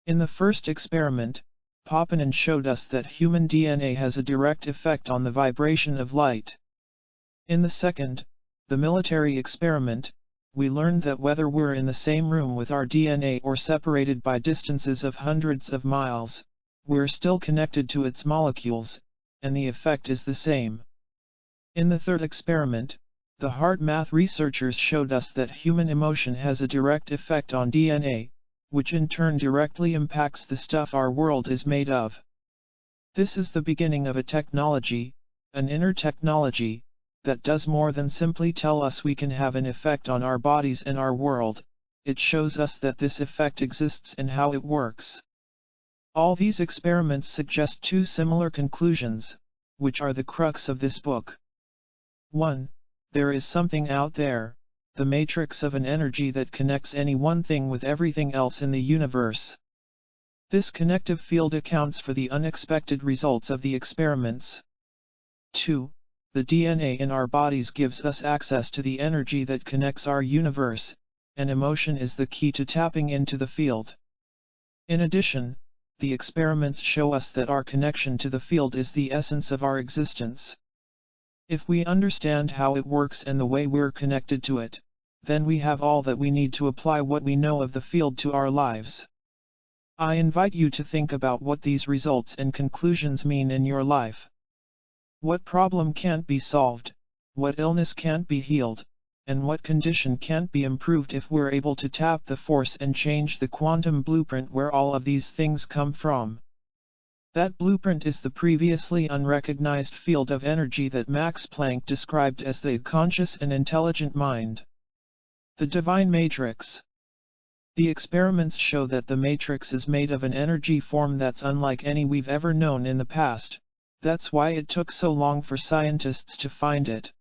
In the first experiment, Papanen showed us that human DNA has a direct effect on the vibration of light. In the second, the military experiment, we learned that whether we're in the same room with our DNA or separated by distances of hundreds of miles, we're still connected to its molecules, and the effect is the same. In the third experiment, the heart math researchers showed us that human emotion has a direct effect on DNA, which in turn directly impacts the stuff our world is made of. This is the beginning of a technology, an inner technology, that does more than simply tell us we can have an effect on our bodies and our world. It shows us that this effect exists and how it works. All these experiments suggest two similar conclusions, which are the crux of this book. 1. There is something out there, the matrix of an energy that connects any one thing with everything else in the universe. This connective field accounts for the unexpected results of the experiments. 2. The DNA in our bodies gives us access to the energy that connects our universe, and emotion is the key to tapping into the field. In addition, the experiments show us that our connection to the field is the essence of our existence. If we understand how it works and the way we're connected to it, then we have all that we need to apply what we know of the field to our lives. I invite you to think about what these results and conclusions mean in your life. What problem can't be solved, what illness can't be healed, and what condition can't be improved if we're able to tap the force and change the quantum blueprint where all of these things come from. That blueprint is the previously unrecognized field of energy that Max Planck described as the conscious and intelligent mind. The divine matrix. The experiments show that the matrix is made of an energy form that's unlike any we've ever known in the past. That's why it took so long for scientists to find it.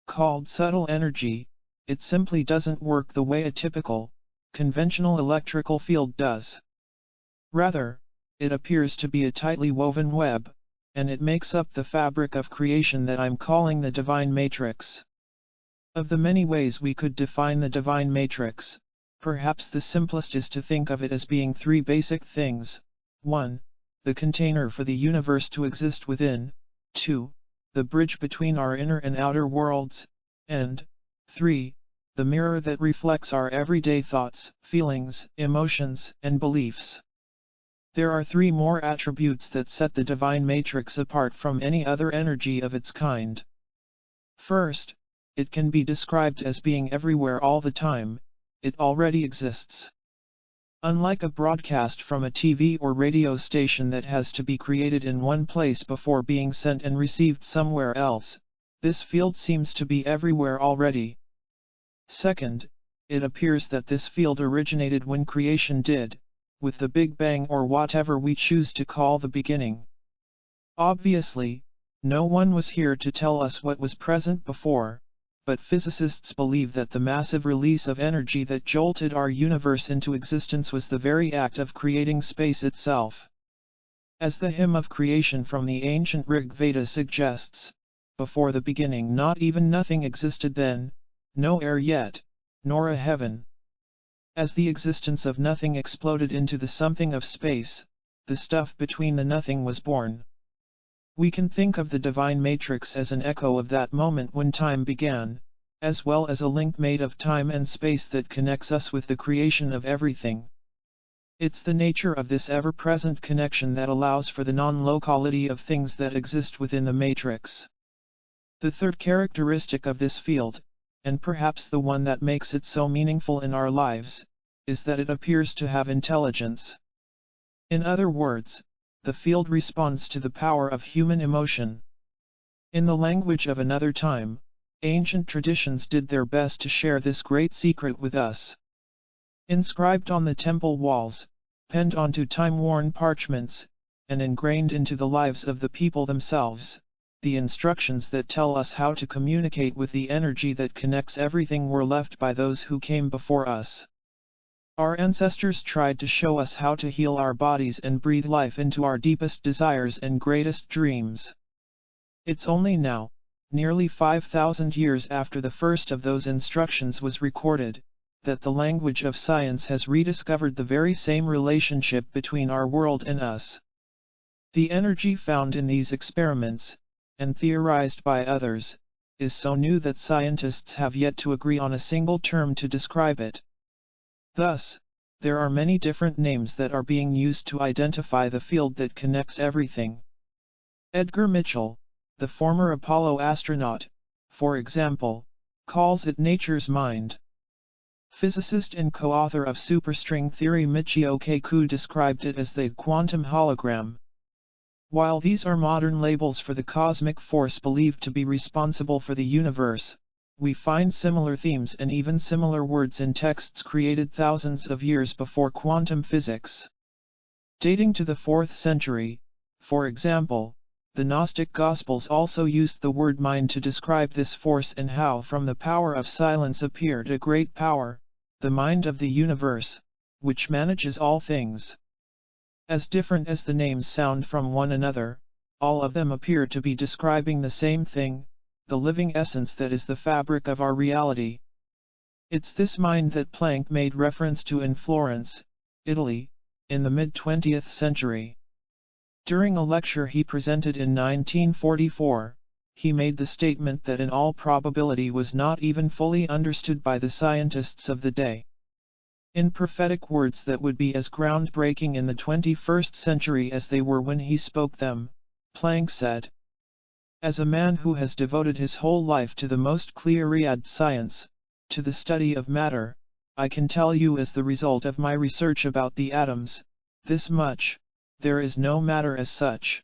Called subtle energy, it simply doesn't work the way a typical, conventional electrical field does. Rather, it appears to be a tightly woven web, and it makes up the fabric of creation that I'm calling the divine matrix. Of the many ways we could define the divine matrix, perhaps the simplest is to think of it as being three basic things. 1. The container for the universe to exist within. 2. The bridge between our inner and outer worlds. And 3. the mirror that reflects our everyday thoughts, feelings, emotions, and beliefs. There are three more attributes that set the divine matrix apart from any other energy of its kind. First, it can be described as being everywhere all the time. It already exists. Unlike a broadcast from a TV or radio station that has to be created in one place before being sent and received somewhere else, this field seems to be everywhere already. Second, it appears that this field originated when creation did, with the Big Bang or whatever we choose to call the beginning. Obviously, no one was here to tell us what was present before, but physicists believe that the massive release of energy that jolted our universe into existence was the very act of creating space itself. As the hymn of creation from the ancient Rig Veda suggests, before the beginning not even nothing existed then, no air yet, nor a heaven. As the existence of nothing exploded into the something of space, the stuff between the nothing was born. We can think of the divine matrix as an echo of that moment when time began, as well as a link made of time and space that connects us with the creation of everything. It's the nature of this ever-present connection that allows for the non-locality of things that exist within the matrix. The third characteristic of this field, and perhaps the one that makes it so meaningful in our lives, is that it appears to have intelligence. In other words, the field responds to the power of human emotion. In the language of another time, ancient traditions did their best to share this great secret with us. Inscribed on the temple walls, penned onto time-worn parchments, and ingrained into the lives of the people themselves, the instructions that tell us how to communicate with the energy that connects everything were left by those who came before us. Our ancestors tried to show us how to heal our bodies and breathe life into our deepest desires and greatest dreams. It's only now, nearly 5,000 years after the first of those instructions was recorded, that the language of science has rediscovered the very same relationship between our world and us. The energy found in these experiments, and theorized by others, is so new that scientists have yet to agree on a single term to describe it. Thus, there are many different names that are being used to identify the field that connects everything. Edgar Mitchell, the former Apollo astronaut, for example, calls it nature's mind. Physicist and co-author of superstring theory Michio Kaku described it as the quantum hologram. While these are modern labels for the cosmic force believed to be responsible for the universe, we find similar themes and even similar words in texts created thousands of years before quantum physics. Dating to the 4th century, for example, the Gnostic Gospels also used the word mind to describe this force and how from the power of silence appeared a great power, the mind of the universe, which manages all things. As different as the names sound from one another, all of them appear to be describing the same thing, the living essence that is the fabric of our reality. It's this mind that Planck made reference to in Florence, Italy, in the mid-20th century. During a lecture he presented in 1944, he made the statement that in all probability was not even fully understood by the scientists of the day. In prophetic words that would be as groundbreaking in the 21st century as they were when he spoke them, Planck said, "As a man who has devoted his whole life to the most clear-eyed science, to the study of matter, I can tell you as the result of my research about the atoms, this much: there is no matter as such.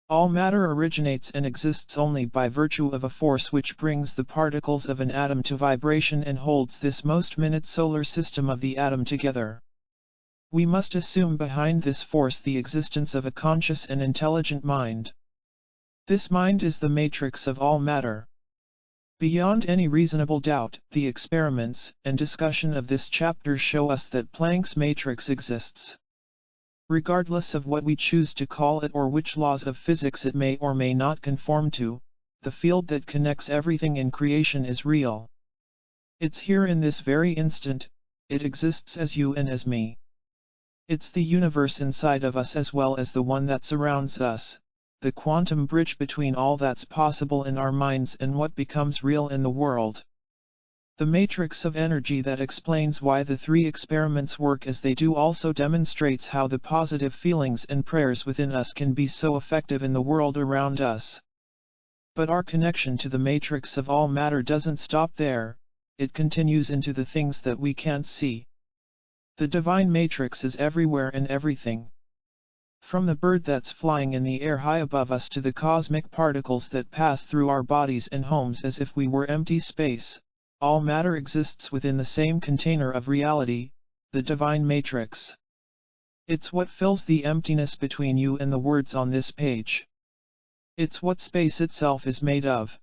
All matter originates and exists only by virtue of a force which brings the particles of an atom to vibration and holds this most minute solar system of the atom together. We must assume behind this force the existence of a conscious and intelligent mind. This mind is the matrix of all matter." Beyond any reasonable doubt, the experiments and discussion of this chapter show us that Planck's matrix exists. Regardless of what we choose to call it or which laws of physics it may or may not conform to, the field that connects everything in creation is real. It's here in this very instant, it exists as you and as me. It's the universe inside of us as well as the one that surrounds us, the quantum bridge between all that's possible in our minds and what becomes real in the world. The matrix of energy that explains why the three experiments work as they do also demonstrates how the positive feelings and prayers within us can be so effective in the world around us. But our connection to the matrix of all matter doesn't stop there, it continues into the things that we can't see. The divine matrix is everywhere and everything. From the bird that's flying in the air high above us to the cosmic particles that pass through our bodies and homes as if we were empty space, all matter exists within the same container of reality, the divine matrix. It's what fills the emptiness between you and the words on this page. It's what space itself is made of.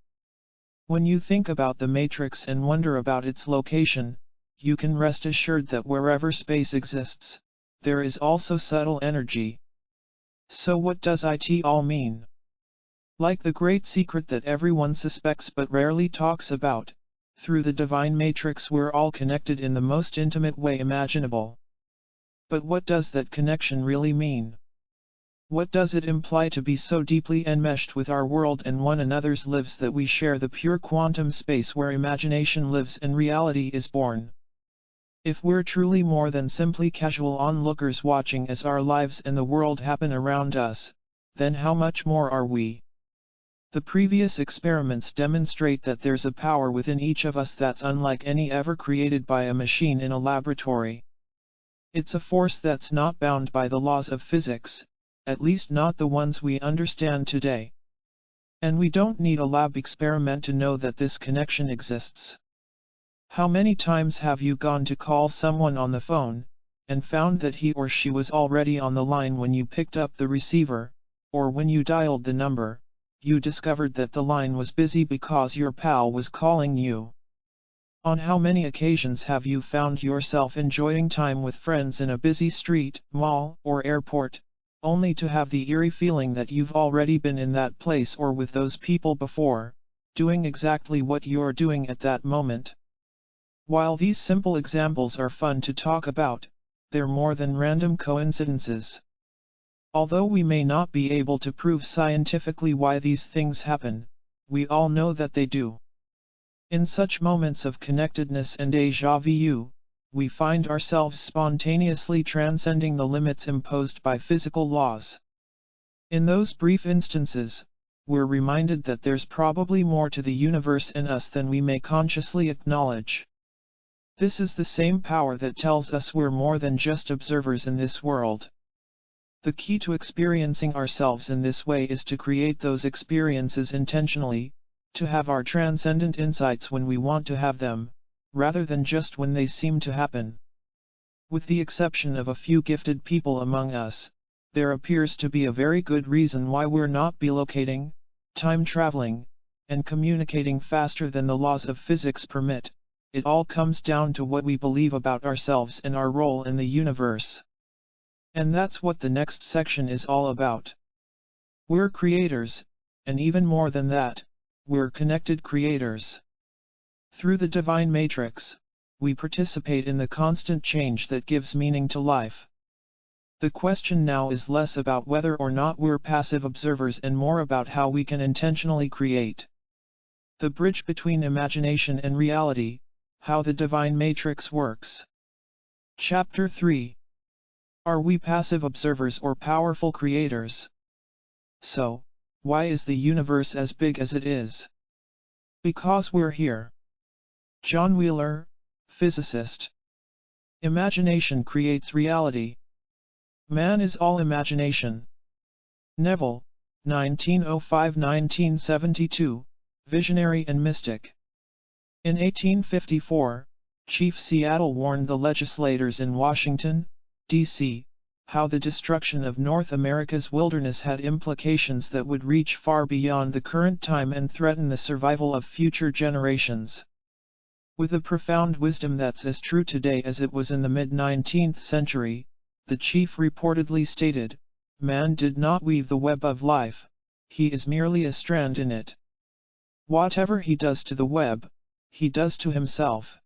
When you think about the matrix and wonder about its location, you can rest assured that wherever space exists, there is also subtle energy. So what does it all mean? Like the great secret that everyone suspects but rarely talks about, through the divine matrix we're all connected in the most intimate way imaginable. But what does that connection really mean? What does it imply to be so deeply enmeshed with our world and one another's lives that we share the pure quantum space where imagination lives and reality is born? If we're truly more than simply casual onlookers watching as our lives and the world happen around us, then how much more are we? The previous experiments demonstrate that there's a power within each of us that's unlike any ever created by a machine in a laboratory. It's a force that's not bound by the laws of physics, at least not the ones we understand today. And we don't need a lab experiment to know that this connection exists. How many times have you gone to call someone on the phone, and found that he or she was already on the line when you picked up the receiver, or when you dialed the number, you discovered that the line was busy because your pal was calling you? On how many occasions have you found yourself enjoying time with friends in a busy street, mall, or airport, only to have the eerie feeling that you've already been in that place or with those people before, doing exactly what you're doing at that moment? While these simple examples are fun to talk about, they're more than random coincidences. Although we may not be able to prove scientifically why these things happen, we all know that they do. In such moments of connectedness and déjà vu, we find ourselves spontaneously transcending the limits imposed by physical laws. In those brief instances, we're reminded that there's probably more to the universe and us than we may consciously acknowledge. This is the same power that tells us we're more than just observers in this world. The key to experiencing ourselves in this way is to create those experiences intentionally, to have our transcendent insights when we want to have them, rather than just when they seem to happen. With the exception of a few gifted people among us, there appears to be a very good reason why we're not bilocating, time traveling, and communicating faster than the laws of physics permit. It all comes down to what we believe about ourselves and our role in the universe. And that's what the next section is all about. We're creators, and even more than that, we're connected creators. Through the divine matrix, we participate in the constant change that gives meaning to life. The question now is less about whether or not we're passive observers and more about how we can intentionally create. The bridge between imagination and reality, how the divine matrix works. Chapter 3. Are we passive observers or powerful creators? So, why is the universe as big as it is? Because we're here. John Wheeler, physicist. Imagination creates reality. Man is all imagination. Neville, 1905–1972, visionary and mystic. In 1854, Chief Seattle warned the legislators in Washington, D.C., how the destruction of North America's wilderness had implications that would reach far beyond the current time and threaten the survival of future generations. With a profound wisdom that's as true today as it was in the mid-19th century, the chief reportedly stated, "Man did not weave the web of life, he is merely a strand in it. Whatever he does to the web, he does to himself."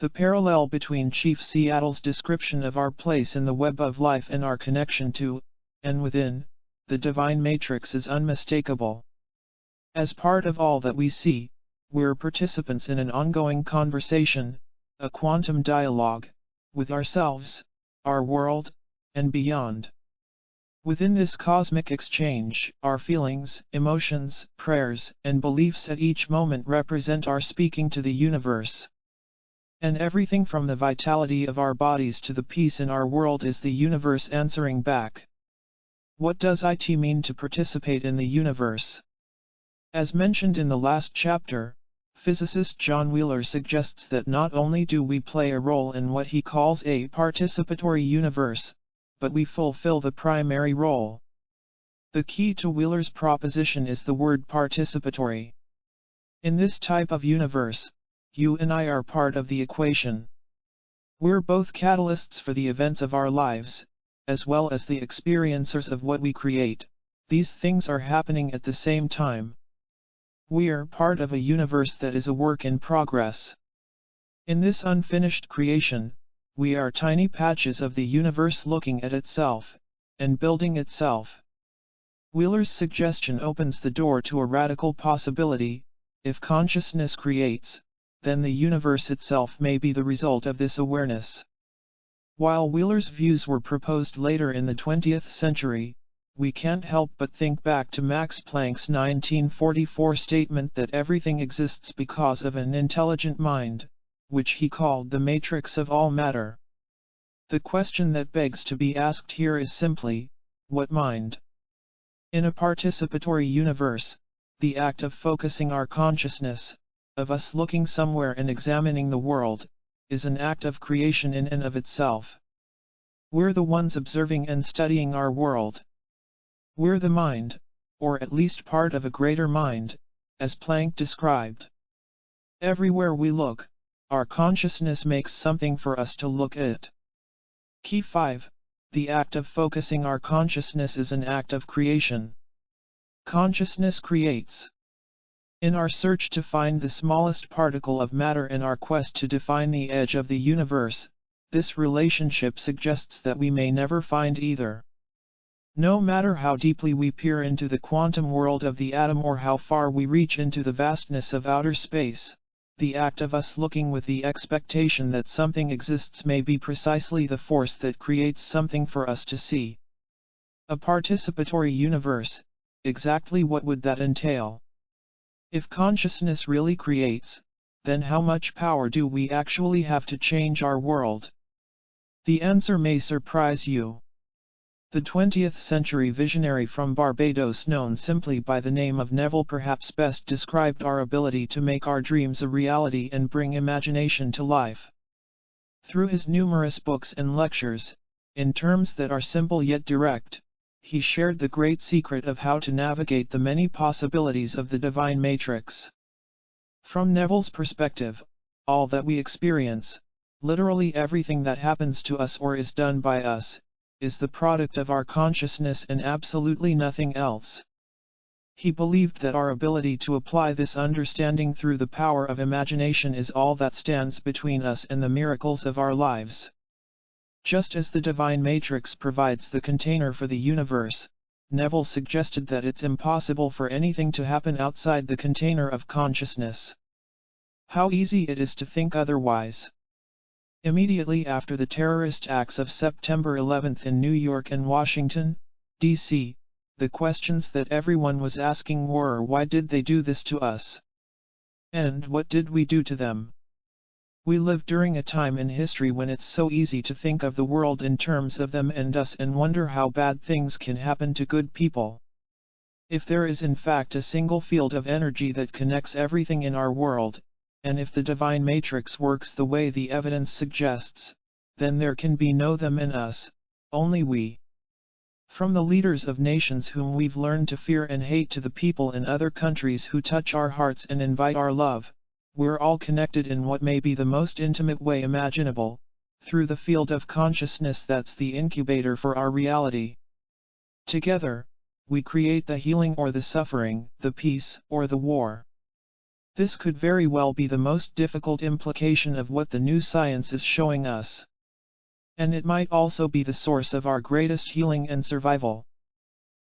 The parallel between Chief Seattle's description of our place in the web of life and our connection to, and within, the divine matrix is unmistakable. As part of all that we see, we're participants in an ongoing conversation, a quantum dialogue, with ourselves, our world, and beyond. Within this cosmic exchange, our feelings, emotions, prayers, and beliefs at each moment represent our speaking to the universe. And everything from the vitality of our bodies to the peace in our world is the universe answering back. What does it mean to participate in the universe? As mentioned in the last chapter, physicist John Wheeler suggests that not only do we play a role in what he calls a participatory universe, but we fulfill the primary role. The key to Wheeler's proposition is the word participatory. In this type of universe, you and I are part of the equation. We're both catalysts for the events of our lives, as well as the experiencers of what we create. These things are happening at the same time. We are part of a universe that is a work in progress. In this unfinished creation, we are tiny patches of the universe looking at itself, and building itself. Wheeler's suggestion opens the door to a radical possibility: if consciousness creates, then the universe itself may be the result of this awareness. While Wheeler's views were proposed later in the 20th century, we can't help but think back to Max Planck's 1944 statement that everything exists because of an intelligent mind, which he called the matrix of all matter. The question that begs to be asked here is simply, what mind? In a participatory universe, the act of focusing our consciousness, of us looking somewhere and examining the world, is an act of creation in and of itself. We're the ones observing and studying our world. We're the mind, or at least part of a greater mind, as Planck described. Everywhere we look, our consciousness makes something for us to look at. Key 5. The act of focusing our consciousness is an act of creation. Consciousness creates. In our search to find the smallest particle of matter in our quest to define the edge of the universe, this relationship suggests that we may never find either. No matter how deeply we peer into the quantum world of the atom or how far we reach into the vastness of outer space, the act of us looking with the expectation that something exists may be precisely the force that creates something for us to see. A participatory universe, exactly what would that entail? If consciousness really creates, then how much power do we actually have to change our world? The answer may surprise you. The 20th century visionary from Barbados known simply by the name of Neville perhaps best described our ability to make our dreams a reality and bring imagination to life. Through his numerous books and lectures, in terms that are simple yet direct, he shared the great secret of how to navigate the many possibilities of the divine matrix. From Neville's perspective, all that we experience, literally everything that happens to us or is done by us, is the product of our consciousness and absolutely nothing else. He believed that our ability to apply this understanding through the power of imagination is all that stands between us and the miracles of our lives. Just as the divine matrix provides the container for the universe, Neville suggested that it's impossible for anything to happen outside the container of consciousness. How easy it is to think otherwise. Immediately after the terrorist acts of September 11 in New York and Washington, D.C., the questions that everyone was asking were, why did they do this to us? And what did we do to them? We live during a time in history when it's so easy to think of the world in terms of them and us and wonder how bad things can happen to good people. If there is in fact a single field of energy that connects everything in our world, and if the divine matrix works the way the evidence suggests, then there can be no them and us, only we. From the leaders of nations whom we've learned to fear and hate to the people in other countries who touch our hearts and invite our love, we're all connected in what may be the most intimate way imaginable, through the field of consciousness that's the incubator for our reality. Together, we create the healing or the suffering, the peace or the war. This could very well be the most difficult implication of what the new science is showing us. And it might also be the source of our greatest healing and survival.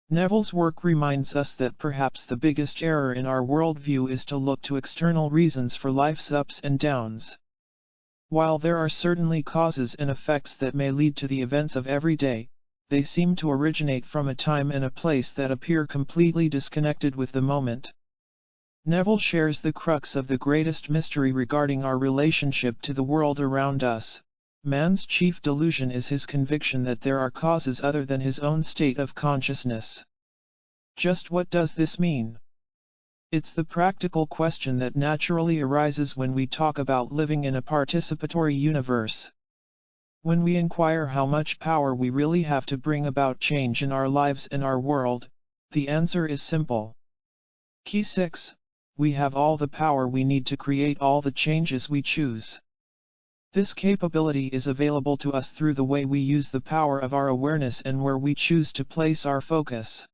Neville's work reminds us that perhaps the biggest error in our worldview is to look to external reasons for life's ups and downs. While there are certainly causes and effects that may lead to the events of every day, they seem to originate from a time and a place that appear completely disconnected with the moment. Neville shares the crux of the greatest mystery regarding our relationship to the world around us. Man's chief delusion is his conviction that there are causes other than his own state of consciousness. Just what does this mean? It's the practical question that naturally arises when we talk about living in a participatory universe. When we inquire how much power we really have to bring about change in our lives and our world, the answer is simple. Key 6. We have all the power we need to create all the changes we choose. This capability is available to us through the way we use the power of our awareness and where we choose to place our focus.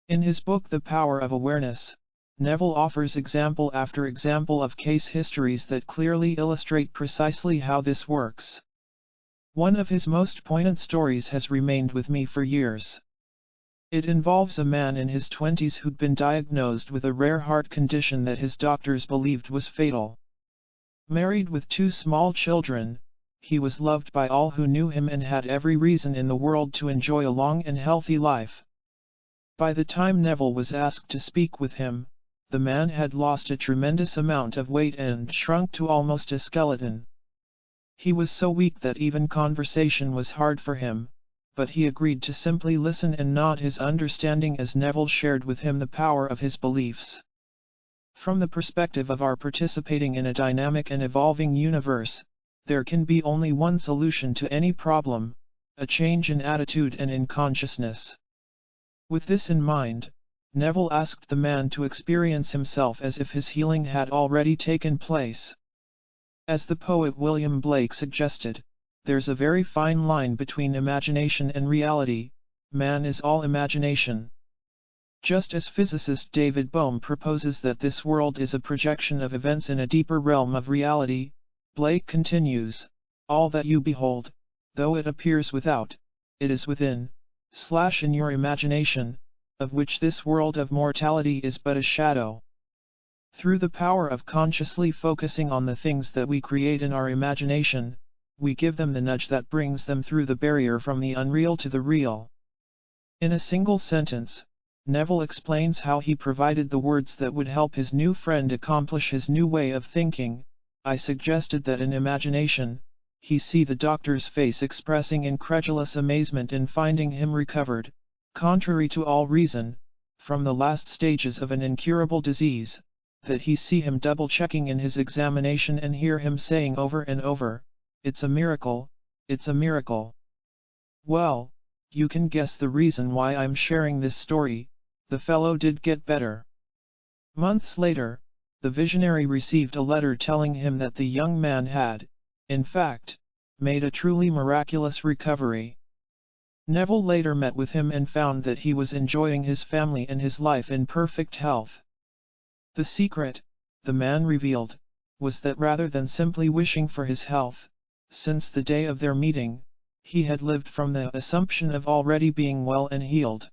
In his book The Power of Awareness, Neville offers example after example of case histories that clearly illustrate precisely how this works. One of his most poignant stories has remained with me for years. It involves a man in his 20s who'd been diagnosed with a rare heart condition that his doctors believed was fatal. Married with 2 small children, he was loved by all who knew him and had every reason in the world to enjoy a long and healthy life. By the time Neville was asked to speak with him, the man had lost a tremendous amount of weight and shrunk to almost a skeleton. He was so weak that even conversation was hard for him, but he agreed to simply listen and nod his understanding as Neville shared with him the power of his beliefs. From the perspective of our participating in a dynamic and evolving universe, there can be only one solution to any problem: a change in attitude and in consciousness. With this in mind, Neville asked the man to experience himself as if his healing had already taken place. As the poet William Blake suggested, there's a very fine line between imagination and reality. Man is all imagination. Just as physicist David Bohm proposes that this world is a projection of events in a deeper realm of reality, Blake continues, all that you behold, though it appears without, it is within, in your imagination, of which this world of mortality is but a shadow. Through the power of consciously focusing on the things that we create in our imagination, we give them the nudge that brings them through the barrier from the unreal to the real. In a single sentence, Neville explains how he provided the words that would help his new friend accomplish his new way of thinking. I suggested that in imagination, he see the doctor's face expressing incredulous amazement in finding him recovered, contrary to all reason, from the last stages of an incurable disease, that he see him double-checking in his examination and hear him saying over and over, "It's a miracle, it's a miracle." Well, you can guess the reason why I'm sharing this story. The fellow did get better. Months later, the visionary received a letter telling him that the young man had, in fact, made a truly miraculous recovery. Neville later met with him and found that he was enjoying his family and his life in perfect health. The secret, the man revealed, was that rather than simply wishing for his health, since the day of their meeting, he had lived from the assumption of already being well and healed.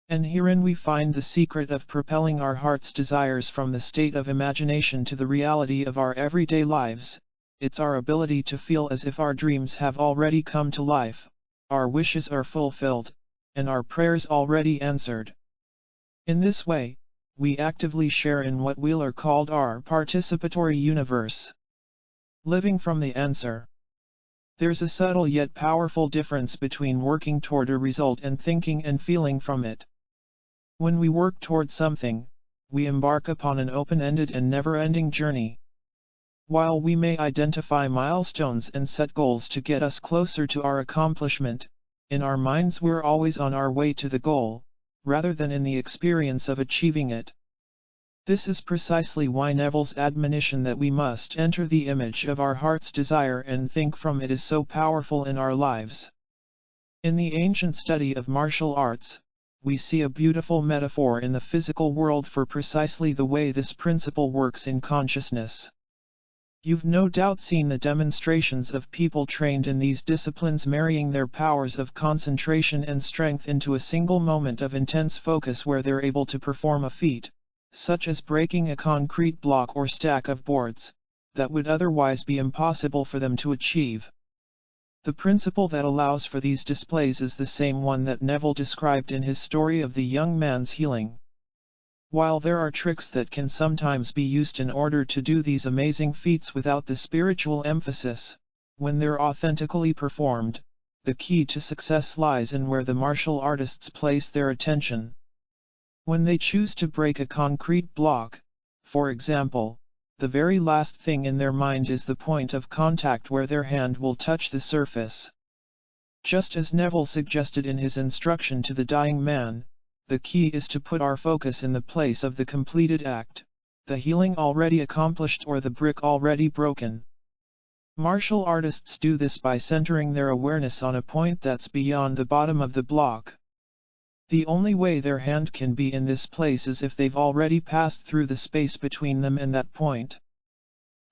And herein we find the secret of propelling our heart's desires from the state of imagination to the reality of our everyday lives. It's our ability to feel as if our dreams have already come to life, our wishes are fulfilled, and our prayers already answered. In this way, we actively share in what Wheeler called our participatory universe. Living from the answer. There's a subtle yet powerful difference between working toward a result and thinking and feeling from it. When we work toward something, we embark upon an open-ended and never-ending journey. While we may identify milestones and set goals to get us closer to our accomplishment, in our minds we're always on our way to the goal, rather than in the experience of achieving it. This is precisely why Neville's admonition that we must enter the image of our heart's desire and think from it is so powerful in our lives. In the ancient study of martial arts, we see a beautiful metaphor in the physical world for precisely the way this principle works in consciousness. You've no doubt seen the demonstrations of people trained in these disciplines marrying their powers of concentration and strength into a single moment of intense focus where they're able to perform a feat, such as breaking a concrete block or stack of boards, that would otherwise be impossible for them to achieve. The principle that allows for these displays is the same one that Neville described in his story of the young man's healing. While there are tricks that can sometimes be used in order to do these amazing feats without the spiritual emphasis, when they're authentically performed, the key to success lies in where the martial artists place their attention. When they choose to break a concrete block, for example, the very last thing in their mind is the point of contact where their hand will touch the surface. Just as Neville suggested in his instruction to the dying man, the key is to put our focus in the place of the completed act, the healing already accomplished or the brick already broken. Martial artists do this by centering their awareness on a point that's beyond the bottom of the block. The only way their hand can be in this place is if they've already passed through the space between them and that point.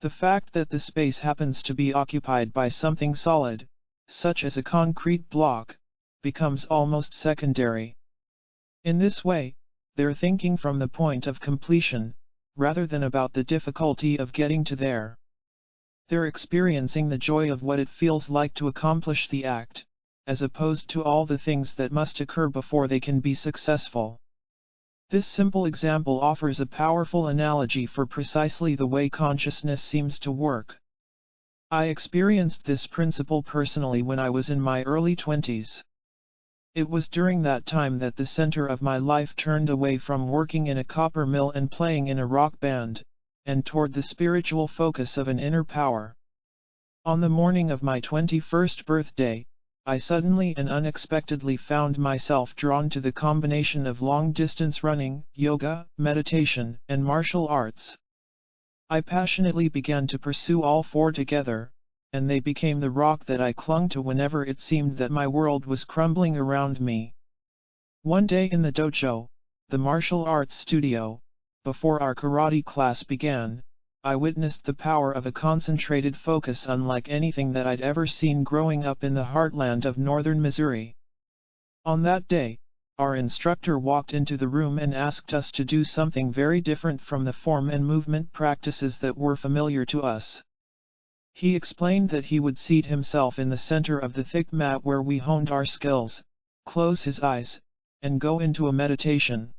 The fact that the space happens to be occupied by something solid, such as a concrete block, becomes almost secondary. In this way, they're thinking from the point of completion, rather than about the difficulty of getting to there. They're experiencing the joy of what it feels like to accomplish the act, as opposed to all the things that must occur before they can be successful. This simple example offers a powerful analogy for precisely the way consciousness seems to work. I experienced this principle personally when I was in my early 20s. It was during that time that the center of my life turned away from working in a copper mill and playing in a rock band, and toward the spiritual focus of an inner power. On the morning of my 21st birthday, I suddenly and unexpectedly found myself drawn to the combination of long-distance running, yoga, meditation, and martial arts. I passionately began to pursue all four together, and they became the rock that I clung to whenever it seemed that my world was crumbling around me. One day in the dojo, the martial arts studio, before our karate class began, I witnessed the power of a concentrated focus unlike anything that I'd ever seen growing up in the heartland of northern Missouri. On that day, our instructor walked into the room and asked us to do something very different from the form and movement practices that were familiar to us. He explained that he would seat himself in the center of the thick mat where we honed our skills, close his eyes, and go into a meditation.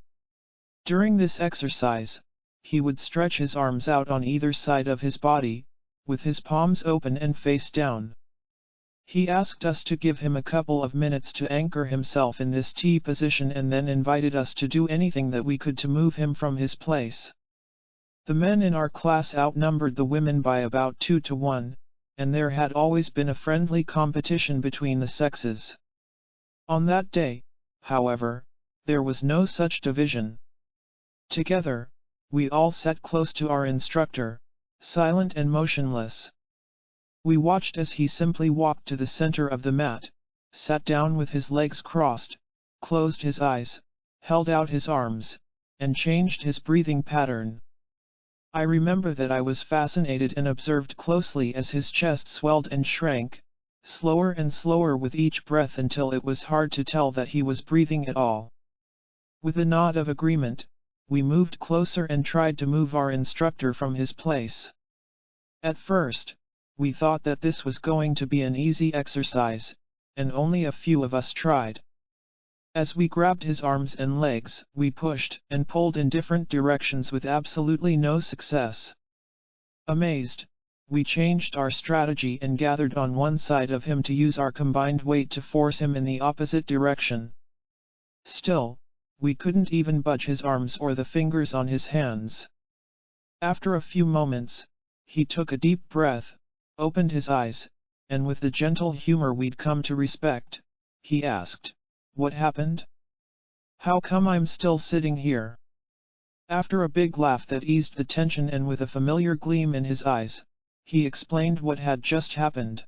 During this exercise, he would stretch his arms out on either side of his body, with his palms open and face down. He asked us to give him a couple of minutes to anchor himself in this T position and then invited us to do anything that we could to move him from his place. The men in our class outnumbered the women by about 2 to 1, and there had always been a friendly competition between the sexes. On that day, however, there was no such division. Together, we all sat close to our instructor, silent and motionless. We watched as he simply walked to the center of the mat, sat down with his legs crossed, closed his eyes, held out his arms, and changed his breathing pattern. I remember that I was fascinated and observed closely as his chest swelled and shrank, slower and slower with each breath until it was hard to tell that he was breathing at all. With a nod of agreement, we moved closer and tried to move our instructor from his place. At first, we thought that this was going to be an easy exercise, and only a few of us tried. As we grabbed his arms and legs, we pushed and pulled in different directions with absolutely no success. Amazed, we changed our strategy and gathered on one side of him to use our combined weight to force him in the opposite direction. Still, we couldn't even budge his arms or the fingers on his hands. After a few moments, he took a deep breath, opened his eyes, and with the gentle humor we'd come to respect, he asked, "What happened? How come I'm still sitting here?" After a big laugh that eased the tension and with a familiar gleam in his eyes, he explained what had just happened.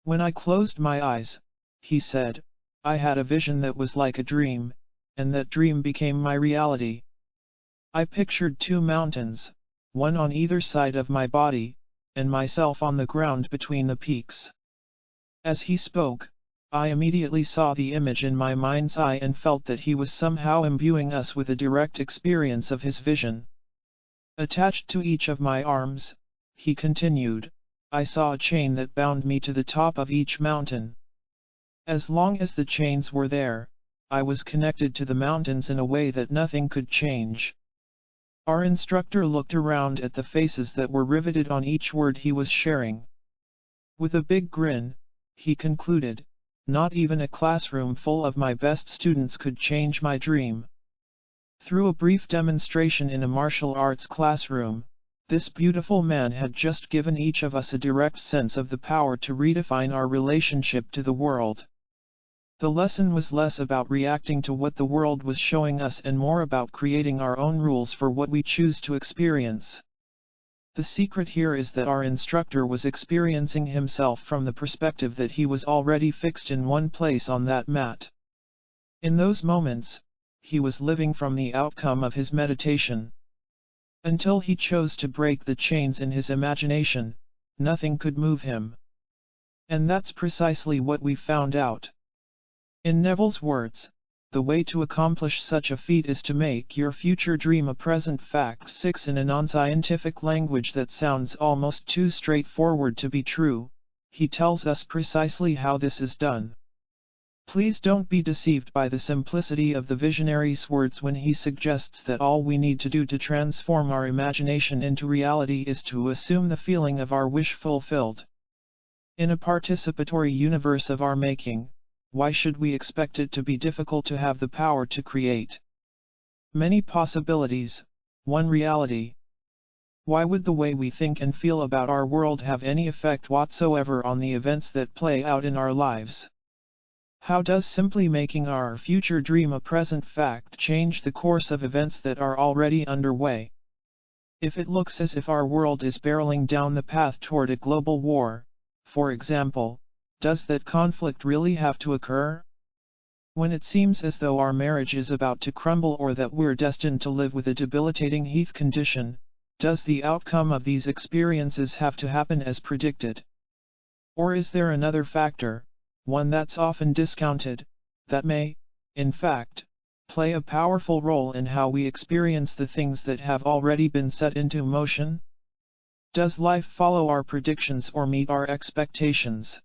"When I closed my eyes," he said, "I had a vision that was like a dream, and that dream became my reality. I pictured two mountains, one on either side of my body, and myself on the ground between the peaks. As he spoke, I immediately saw the image in my mind's eye and felt that he was somehow imbuing us with a direct experience of his vision. Attached to each of my arms, he continued, I saw a chain that bound me to the top of each mountain. As long as the chains were there, I was connected to the mountains in a way that nothing could change. Our instructor looked around at the faces that were riveted on each word he was sharing. With a big grin, he concluded, not even a classroom full of my best students could change my dream. Through a brief demonstration in a martial arts classroom, this beautiful man had just given each of us a direct sense of the power to redefine our relationship to the world. The lesson was less about reacting to what the world was showing us and more about creating our own rules for what we choose to experience. The secret here is that our instructor was experiencing himself from the perspective that he was already fixed in one place on that mat. In those moments, he was living from the outcome of his meditation. Until he chose to break the chains in his imagination, nothing could move him. And that's precisely what we found out. In Neville's words, the way to accomplish such a feat is to make your future dream a present fact. 6. In a non-scientific language that sounds almost too straightforward to be true, he tells us precisely how this is done. Please don't be deceived by the simplicity of the visionary's words when he suggests that all we need to do to transform our imagination into reality is to assume the feeling of our wish fulfilled. In a participatory universe of our making, why should we expect it to be difficult to have the power to create many possibilities, one reality? Why would the way we think and feel about our world have any effect whatsoever on the events that play out in our lives? How does simply making our future dream a present fact change the course of events that are already underway? If it looks as if our world is barreling down the path toward a global war, for example, does that conflict really have to occur? When it seems as though our marriage is about to crumble or that we're destined to live with a debilitating health condition, does the outcome of these experiences have to happen as predicted? Or is there another factor, one that's often discounted, that may, in fact, play a powerful role in how we experience the things that have already been set into motion? Does life follow our predictions or meet our expectations?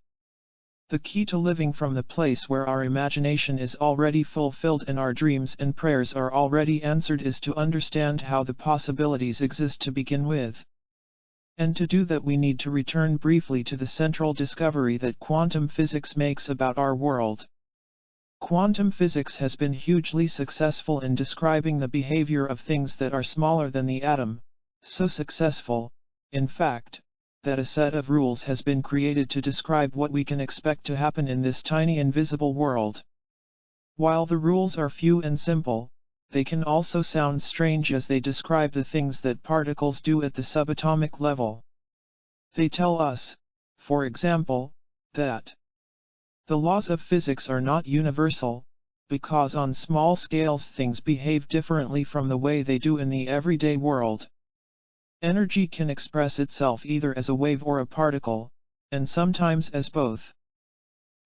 The key to living from the place where our imagination is already fulfilled and our dreams and prayers are already answered is to understand how the possibilities exist to begin with. And to do that we need to return briefly to the central discovery that quantum physics makes about our world. Quantum physics has been hugely successful in describing the behavior of things that are smaller than the atom, so successful, in fact, that a set of rules has been created to describe what we can expect to happen in this tiny invisible world. While the rules are few and simple, they can also sound strange as they describe the things that particles do at the subatomic level. They tell us, for example, that the laws of physics are not universal, because on small scales things behave differently from the way they do in the everyday world. Energy can express itself either as a wave or a particle, and sometimes as both.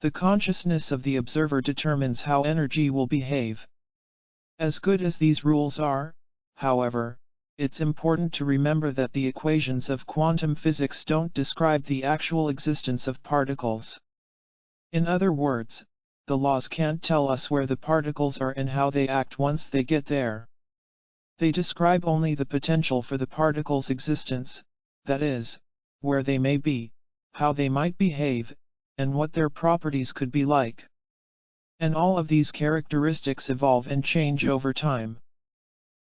The consciousness of the observer determines how energy will behave. As good as these rules are, however, it's important to remember that the equations of quantum physics don't describe the actual existence of particles. In other words, the laws can't tell us where the particles are and how they act once they get there. They describe only the potential for the particles' existence, that is, where they may be, how they might behave, and what their properties could be like. And all of these characteristics evolve and change over time.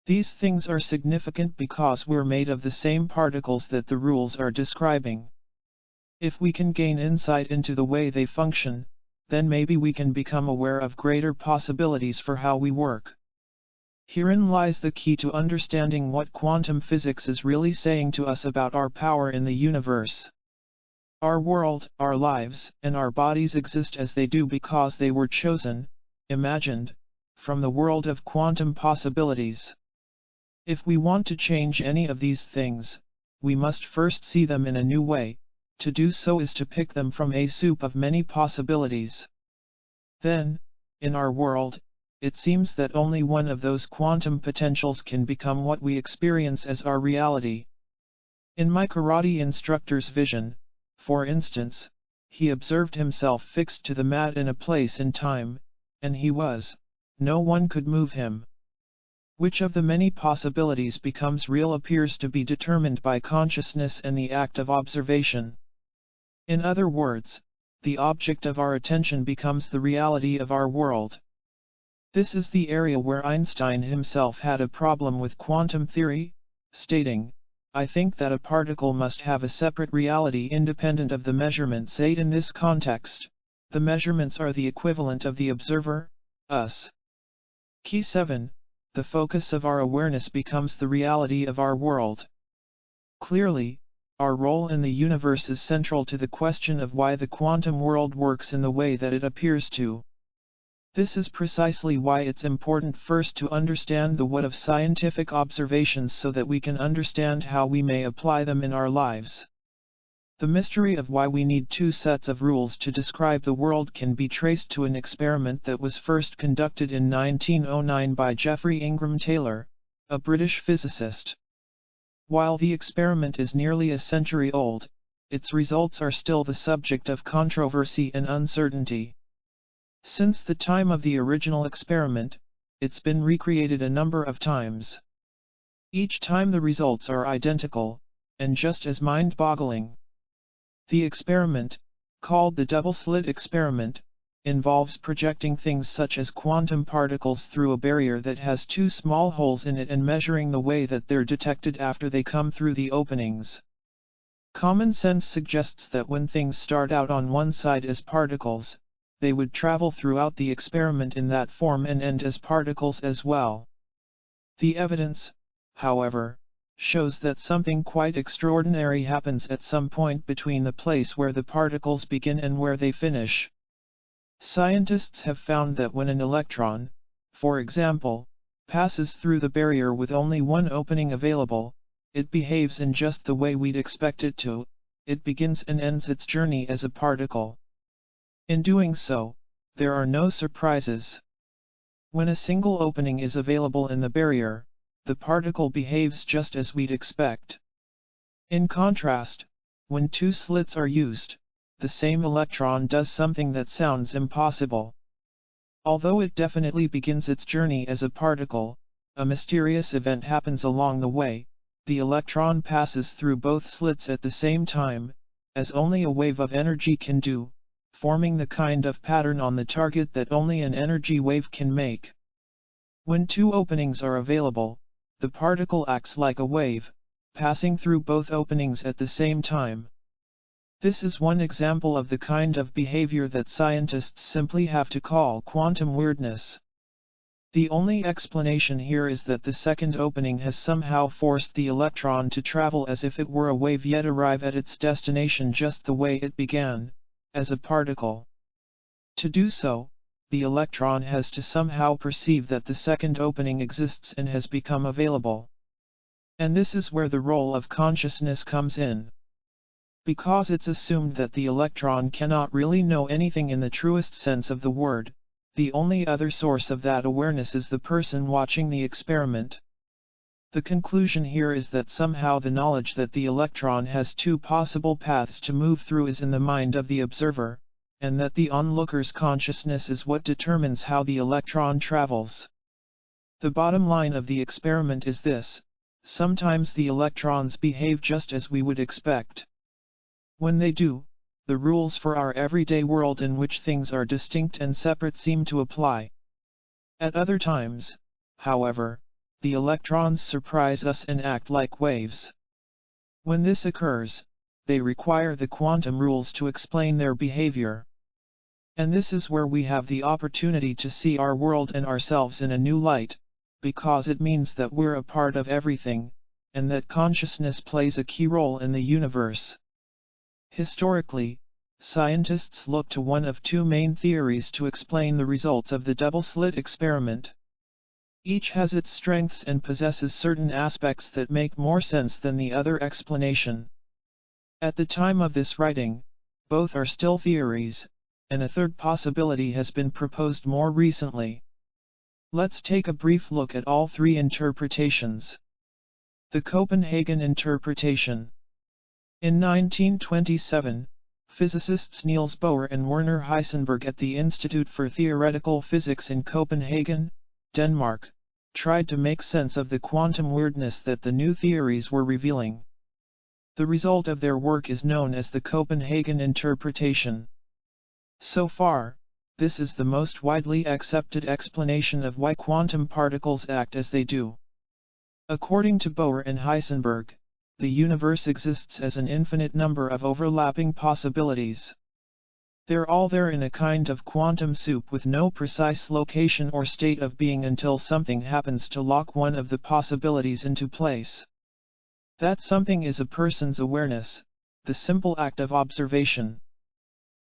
These things are significant because we're made of the same particles that the rules are describing. If we can gain insight into the way they function, then maybe we can become aware of greater possibilities for how we work. Herein lies the key to understanding what quantum physics is really saying to us about our power in the universe. Our world, our lives, and our bodies exist as they do because they were chosen, imagined, from the world of quantum possibilities. If we want to change any of these things, we must first see them in a new way. To do so is to pick them from a soup of many possibilities. Then, in our world, it seems that only one of those quantum potentials can become what we experience as our reality. In my karate instructor's vision, for instance, he observed himself fixed to the mat in a place in time, and no one could move him. Which of the many possibilities becomes real appears to be determined by consciousness and the act of observation. In other words, the object of our attention becomes the reality of our world. This is the area where Einstein himself had a problem with quantum theory, stating, "I think that a particle must have a separate reality independent of the measurements." In this context, the measurements are the equivalent of the observer, us. Key 7. The focus of our awareness becomes the reality of our world. Clearly, our role in the universe is central to the question of why the quantum world works in the way that it appears to. This is precisely why it's important first to understand the what of scientific observations so that we can understand how we may apply them in our lives. The mystery of why we need two sets of rules to describe the world can be traced to an experiment that was first conducted in 1909 by Geoffrey Ingram Taylor, a British physicist. While the experiment is nearly a century old, its results are still the subject of controversy and uncertainty. Since the time of the original experiment, it's been recreated a number of times. Each time the results are identical, and just as mind-boggling. The experiment, called the double-slit experiment, involves projecting things such as quantum particles through a barrier that has two small holes in it and measuring the way that they're detected after they come through the openings. Common sense suggests that when things start out on one side as particles, they would travel throughout the experiment in that form and end as particles as well. The evidence, however, shows that something quite extraordinary happens at some point between the place where the particles begin and where they finish. Scientists have found that when an electron, for example, passes through the barrier with only one opening available, it behaves in just the way we'd expect it to. It begins and ends its journey as a particle. In doing so, there are no surprises. When a single opening is available in the barrier, the particle behaves just as we'd expect. In contrast, when two slits are used, the same electron does something that sounds impossible. Although it definitely begins its journey as a particle, a mysterious event happens along the way. The electron passes through both slits at the same time, as only a wave of energy can do, forming the kind of pattern on the target that only an energy wave can make. When two openings are available, the particle acts like a wave, passing through both openings at the same time. This is one example of the kind of behavior that scientists simply have to call quantum weirdness. The only explanation here is that the second opening has somehow forced the electron to travel as if it were a wave yet arrive at its destination just the way it began, as a particle. To do so, the electron has to somehow perceive that the second opening exists and has become available. And this is where the role of consciousness comes in. Because it's assumed that the electron cannot really know anything in the truest sense of the word, the only other source of that awareness is the person watching the experiment. The conclusion here is that somehow the knowledge that the electron has two possible paths to move through is in the mind of the observer, and that the onlooker's consciousness is what determines how the electron travels. The bottom line of the experiment is this: sometimes the electrons behave just as we would expect. When they do, the rules for our everyday world in which things are distinct and separate seem to apply. At other times, however, the electrons surprise us and act like waves. When this occurs, they require the quantum rules to explain their behavior. And this is where we have the opportunity to see our world and ourselves in a new light, because it means that we're a part of everything, and that consciousness plays a key role in the universe. Historically, scientists look to one of two main theories to explain the results of the double-slit experiment. Each has its strengths and possesses certain aspects that make more sense than the other explanation. At the time of this writing, both are still theories, and a third possibility has been proposed more recently. Let's take a brief look at all three interpretations. The Copenhagen interpretation. In 1927, physicists Niels Bohr and Werner Heisenberg at the Institute for Theoretical Physics in Copenhagen, Denmark, tried to make sense of the quantum weirdness that the new theories were revealing. The result of their work is known as the Copenhagen interpretation. So far, this is the most widely accepted explanation of why quantum particles act as they do. According to Bohr and Heisenberg, the universe exists as an infinite number of overlapping possibilities. They're all there in a kind of quantum soup with no precise location or state of being until something happens to lock one of the possibilities into place. That something is a person's awareness, the simple act of observation.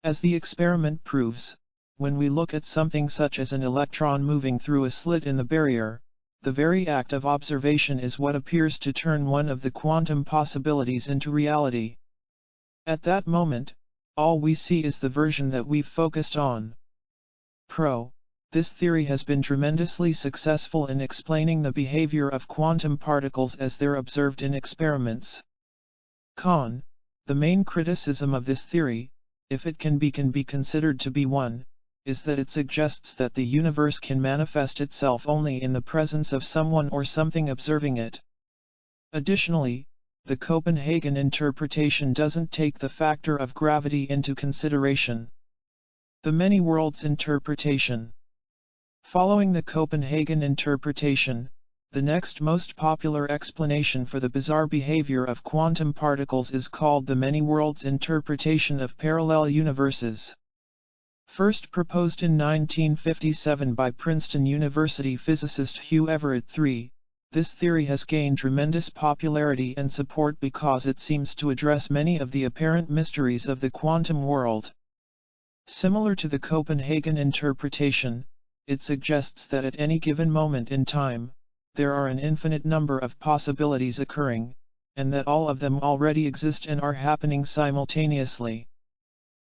As the experiment proves, when we look at something such as an electron moving through a slit in the barrier, the very act of observation is what appears to turn one of the quantum possibilities into reality. At that moment, all we see is the version that we've focused on. This theory has been tremendously successful in explaining the behavior of quantum particles as they're observed in experiments. The main criticism of this theory, if it can be considered to be one, is that it suggests that the universe can manifest itself only in the presence of someone or something observing it. Additionally, the Copenhagen interpretation doesn't take the factor of gravity into consideration. The many worlds interpretation. Following the Copenhagen interpretation, the next most popular explanation for the bizarre behavior of quantum particles is called the many worlds interpretation of parallel universes. First proposed in 1957 by Princeton University physicist Hugh Everett III, this theory has gained tremendous popularity and support because it seems to address many of the apparent mysteries of the quantum world. Similar to the Copenhagen interpretation, it suggests that at any given moment in time, there are an infinite number of possibilities occurring, and that all of them already exist and are happening simultaneously.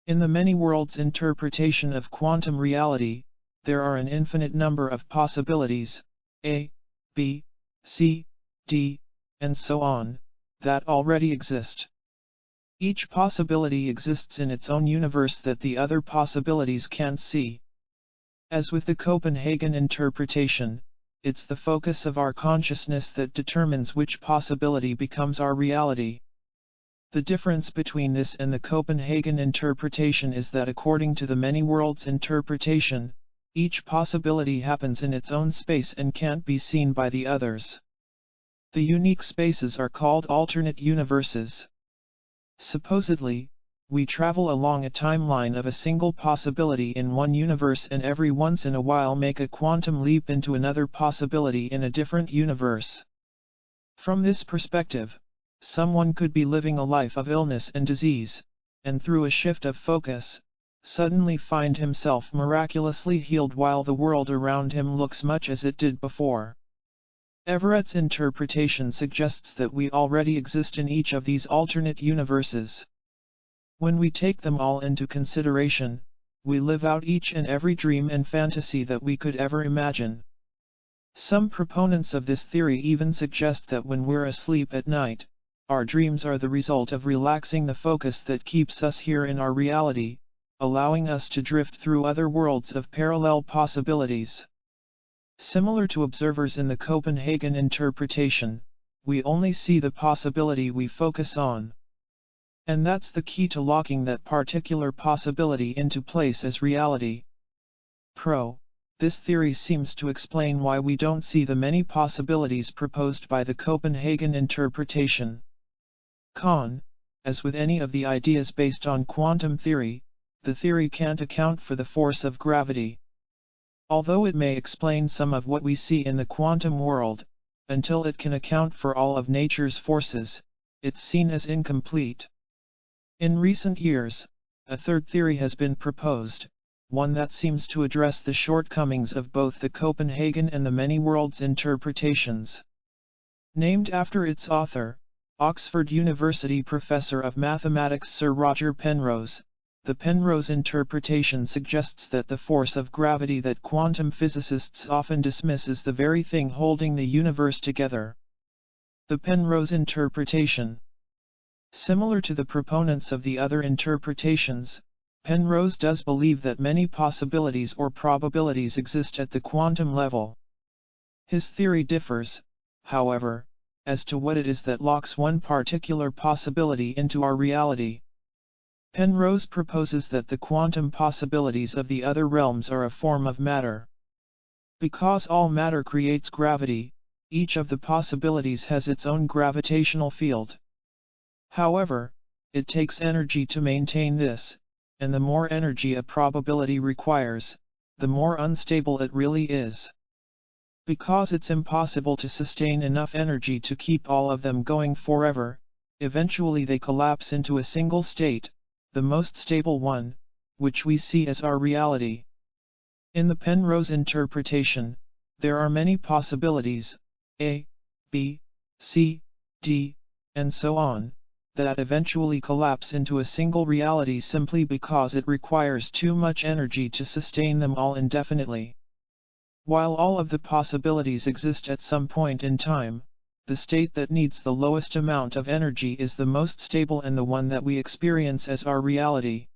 In the many worlds interpretation of quantum reality, there are an infinite number of possibilities, A, B, C, D, and so on, that already exist. Each possibility exists in its own universe that the other possibilities can't see. As with the Copenhagen interpretation, it's the focus of our consciousness that determines which possibility becomes our reality. The difference between this and the Copenhagen interpretation is that according to the many worlds interpretation, each possibility happens in its own space and can't be seen by the others. The unique spaces are called alternate universes. Supposedly, we travel along a timeline of a single possibility in one universe and every once in a while make a quantum leap into another possibility in a different universe. From this perspective, someone could be living a life of illness and disease, and through a shift of focus, suddenly find himself miraculously healed while the world around him looks much as it did before. Everett's interpretation suggests that we already exist in each of these alternate universes. When we take them all into consideration, we live out each and every dream and fantasy that we could ever imagine. Some proponents of this theory even suggest that when we're asleep at night, our dreams are the result of relaxing the focus that keeps us here in our reality, allowing us to drift through other worlds of parallel possibilities. Similar to observers in the Copenhagen interpretation, we only see the possibility we focus on. And that's the key to locking that particular possibility into place as reality. This theory seems to explain why we don't see the many possibilities proposed by the Copenhagen interpretation. As with any of the ideas based on quantum theory, the theory can't account for the force of gravity. Although it may explain some of what we see in the quantum world, until it can account for all of nature's forces, it's seen as incomplete. In recent years, a third theory has been proposed, one that seems to address the shortcomings of both the Copenhagen and the many worlds interpretations. Named after its author, Oxford University Professor of Mathematics Sir Roger Penrose, the Penrose interpretation suggests that the force of gravity that quantum physicists often dismiss is the very thing holding the universe together. The Penrose interpretation. Similar to the proponents of the other interpretations, Penrose does believe that many possibilities or probabilities exist at the quantum level. His theory differs, however, as to what it is that locks one particular possibility into our reality. Penrose proposes that the quantum possibilities of the other realms are a form of matter. Because all matter creates gravity, each of the possibilities has its own gravitational field. However, it takes energy to maintain this, and the more energy a probability requires, the more unstable it really is. Because it's impossible to sustain enough energy to keep all of them going forever, eventually they collapse into a single state, the most stable one, which we see as our reality. In the Penrose interpretation, there are many possibilities, A, B, C, D, and so on, that eventually collapse into a single reality simply because it requires too much energy to sustain them all indefinitely. While all of the possibilities exist at some point in time, the state that needs the lowest amount of energy is the most stable and the one that we experience as our reality.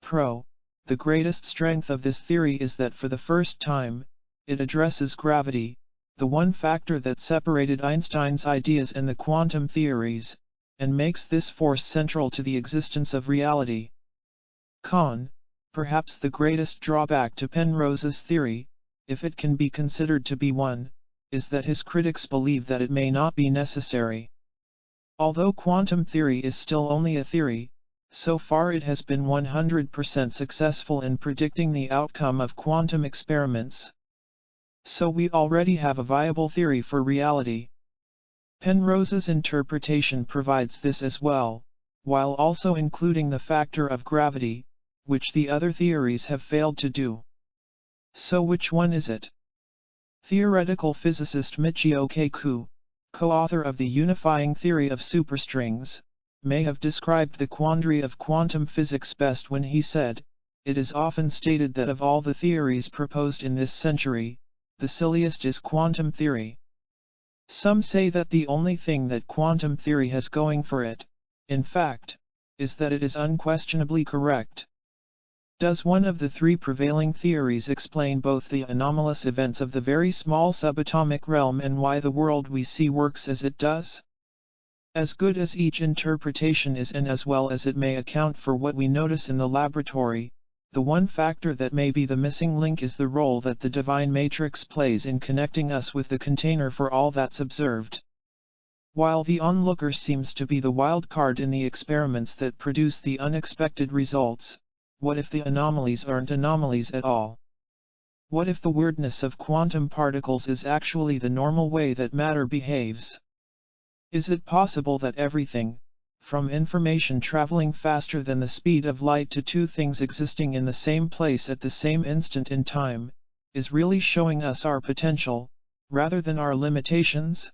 The greatest strength of this theory is that for the first time, it addresses gravity, the one factor that separated Einstein's ideas and the quantum theories, and makes this force central to the existence of reality. Perhaps the greatest drawback to Penrose's theory, if it can be considered to be one, is that his critics believe that it may not be necessary. Although quantum theory is still only a theory, so far it has been 100% successful in predicting the outcome of quantum experiments. So we already have a viable theory for reality. Penrose's interpretation provides this as well, while also including the factor of gravity, which the other theories have failed to do. So which one is it? Theoretical physicist Michio Kaku, co-author of the unifying theory of superstrings, may have described the quandary of quantum physics best when he said, "It is often stated that of all the theories proposed in this century, the silliest is quantum theory. Some say that the only thing that quantum theory has going for it, in fact, is that it is unquestionably correct." Does one of the three prevailing theories explain both the anomalous events of the very small subatomic realm and why the world we see works as it does? As good as each interpretation is and as well as it may account for what we notice in the laboratory, the one factor that may be the missing link is the role that the divine matrix plays in connecting us with the container for all that's observed. While the onlooker seems to be the wild card in the experiments that produce the unexpected results, what if the anomalies aren't anomalies at all? What if the weirdness of quantum particles is actually the normal way that matter behaves? Is it possible that everything, from information traveling faster than the speed of light to two things existing in the same place at the same instant in time, is really showing us our potential, rather than our limitations?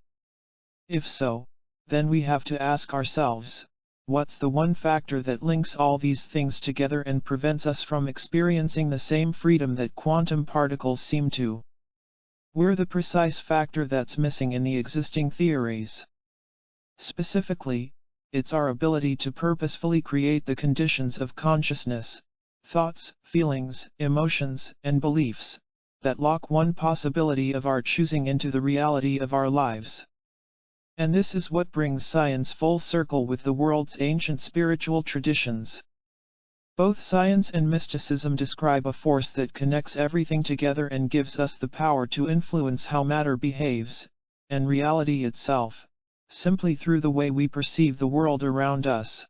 If so, then we have to ask ourselves, what's the one factor that links all these things together and prevents us from experiencing the same freedom that quantum particles seem to? We're the precise factor that's missing in the existing theories. Specifically, it's our ability to purposefully create the conditions of consciousness, thoughts, feelings, emotions, and beliefs, that lock one possibility of our choosing into the reality of our lives. And this is what brings science full circle with the world's ancient spiritual traditions. Both science and mysticism describe a force that connects everything together and gives us the power to influence how matter behaves, and reality itself, simply through the way we perceive the world around us.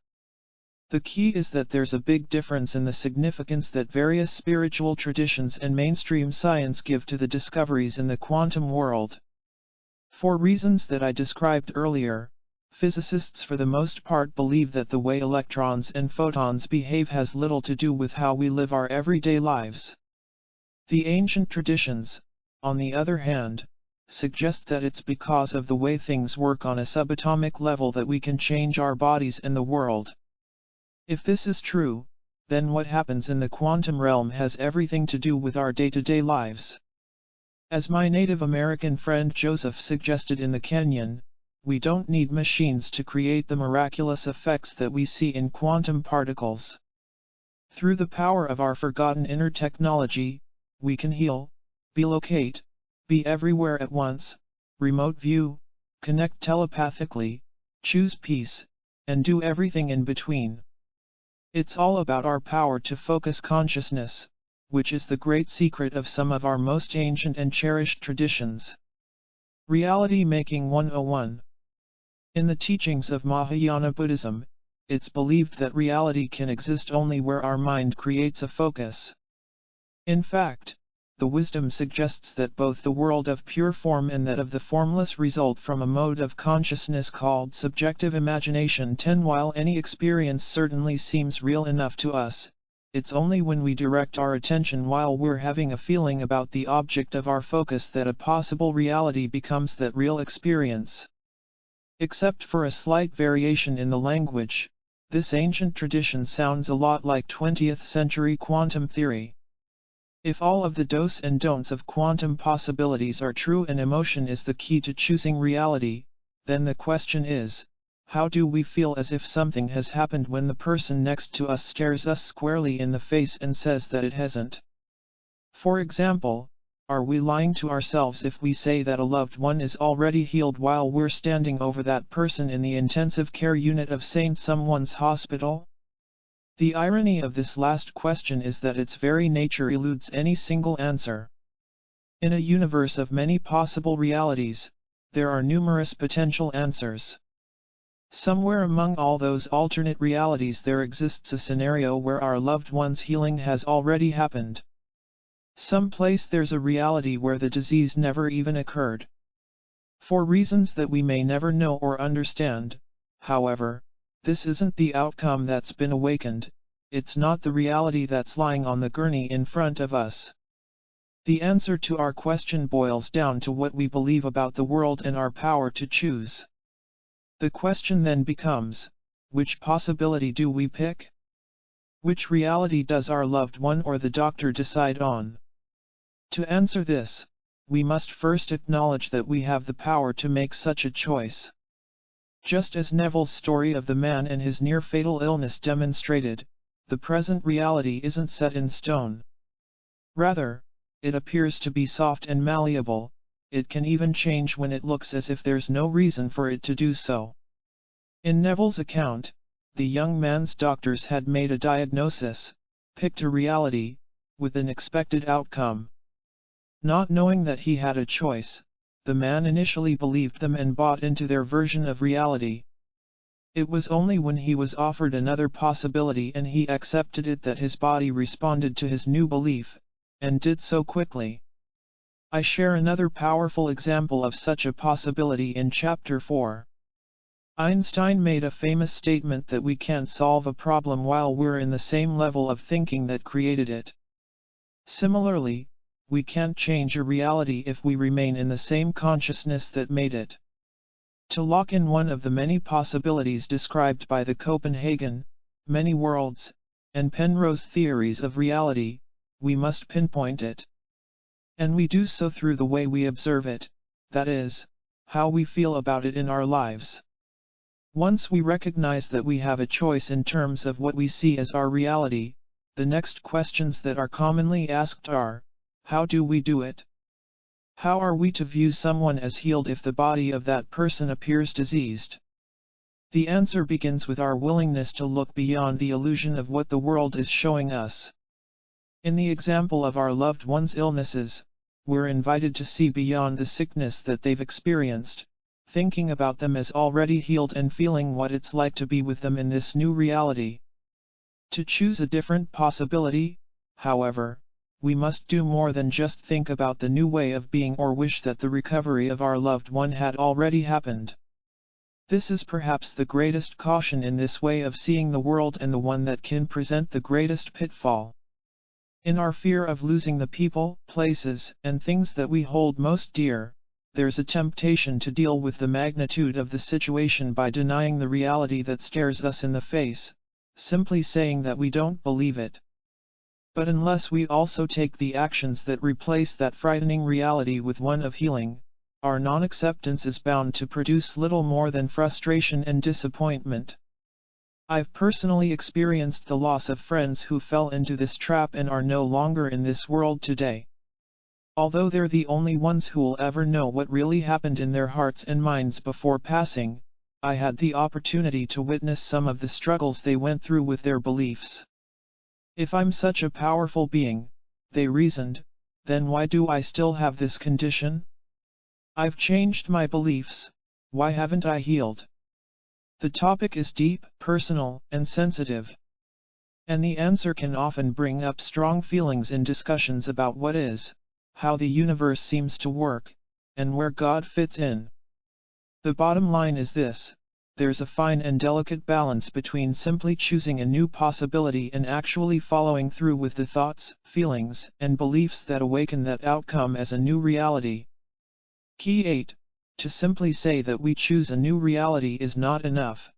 The key is that there's a big difference in the significance that various spiritual traditions and mainstream science give to the discoveries in the quantum world. For reasons that I described earlier, Physicists for the most part believe that the way electrons and photons behave has little to do with how we live our everyday lives. The ancient traditions, on the other hand, suggest that it's because of the way things work on a subatomic level that we can change our bodies and the world. If this is true, then what happens in the quantum realm has everything to do with our day-to-day lives. As my Native American friend Joseph suggested in the Canyon, we don't need machines to create the miraculous effects that we see in quantum particles. Through the power of our forgotten inner technology, we can heal, belocate, be everywhere at once, remote view, connect telepathically, choose peace, and do everything in between. It's all about our power to focus consciousness, which is the great secret of some of our most ancient and cherished traditions. Reality Making 101. In the teachings of Mahayana Buddhism, it's believed that reality can exist only where our mind creates a focus. In fact, the wisdom suggests that both the world of pure form and that of the formless result from a mode of consciousness called subjective imagination. While any experience certainly seems real enough to us, it's only when we direct our attention while we're having a feeling about the object of our focus that a possible reality becomes that real experience. Except for a slight variation in the language, this ancient tradition sounds a lot like 20th century quantum theory. If all of the do's and don'ts of quantum possibilities are true and emotion is the key to choosing reality, then the question is, how do we feel as if something has happened when the person next to us stares us squarely in the face and says that it hasn't? For example, are we lying to ourselves if we say that a loved one is already healed while we're standing over that person in the intensive care unit of St. Someone's hospital? The irony of this last question is that its very nature eludes any single answer. In a universe of many possible realities, there are numerous potential answers. Somewhere among all those alternate realities there exists a scenario where our loved one's healing has already happened. Someplace there's a reality where the disease never even occurred. For reasons that we may never know or understand, however, this isn't the outcome that's been awakened, it's not the reality that's lying on the gurney in front of us. The answer to our question boils down to what we believe about the world and our power to choose. The question then becomes, which possibility do we pick? Which reality does our loved one or the doctor decide on? To answer this, we must first acknowledge that we have the power to make such a choice. Just as Neville's story of the man and his near-fatal illness demonstrated, the present reality isn't set in stone. Rather, it appears to be soft and malleable, it can even change when it looks as if there's no reason for it to do so. In Neville's account, the young man's doctors had made a diagnosis, picked a reality, with an expected outcome. Not knowing that he had a choice, the man initially believed them and bought into their version of reality. It was only when he was offered another possibility and he accepted it that his body responded to his new belief, and did so quickly. I share another powerful example of such a possibility in Chapter 4. Einstein made a famous statement that we can't solve a problem while we're in the same level of thinking that created it. Similarly, we can't change a reality if we remain in the same consciousness that made it. To lock in one of the many possibilities described by the Copenhagen, many worlds, and Penrose theories of reality, we must pinpoint it. And we do so through the way we observe it, that is, how we feel about it in our lives. Once we recognize that we have a choice in terms of what we see as our reality, the next questions that are commonly asked are, how do we do it? How are we to view someone as healed if the body of that person appears diseased? The answer begins with our willingness to look beyond the illusion of what the world is showing us. In the example of our loved one's illnesses, we're invited to see beyond the sickness that they've experienced, thinking about them as already healed and feeling what it's like to be with them in this new reality. To choose a different possibility, however, we must do more than just think about the new way of being or wish that the recovery of our loved one had already happened. This is perhaps the greatest caution in this way of seeing the world and the one that can present the greatest pitfall. In our fear of losing the people, places, and things that we hold most dear, there's a temptation to deal with the magnitude of the situation by denying the reality that stares us in the face, simply saying that we don't believe it. But unless we also take the actions that replace that frightening reality with one of healing, our non-acceptance is bound to produce little more than frustration and disappointment. I've personally experienced the loss of friends who fell into this trap and are no longer in this world today. Although they're the only ones who'll ever know what really happened in their hearts and minds before passing, I had the opportunity to witness some of the struggles they went through with their beliefs. If I'm such a powerful being, they reasoned, then why do I still have this condition? I've changed my beliefs, why haven't I healed? The topic is deep, personal, and sensitive. And the answer can often bring up strong feelings in discussions about what is, how the universe seems to work, and where God fits in. The bottom line is this: there's a fine and delicate balance between simply choosing a new possibility and actually following through with the thoughts, feelings, and beliefs that awaken that outcome as a new reality. Key 8. To simply say that we choose a new reality is not enough.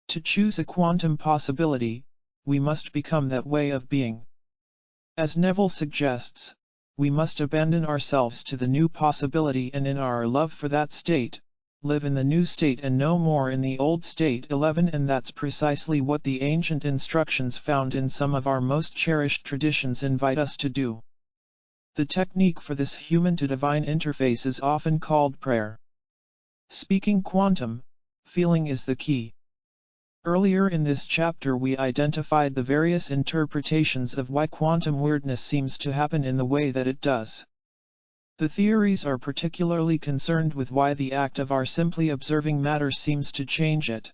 To choose a quantum possibility, we must become that way of being. As Neville suggests, we must abandon ourselves to the new possibility and in our love for that state, live in the new state and no more in the old state. 11 And that's precisely what the ancient instructions found in some of our most cherished traditions invite us to do. The technique for this human-to-divine interface is often called prayer. Speaking quantum, feeling is the key. Earlier in this chapter we identified the various interpretations of why quantum weirdness seems to happen in the way that it does. The theories are particularly concerned with why the act of our simply observing matter seems to change it.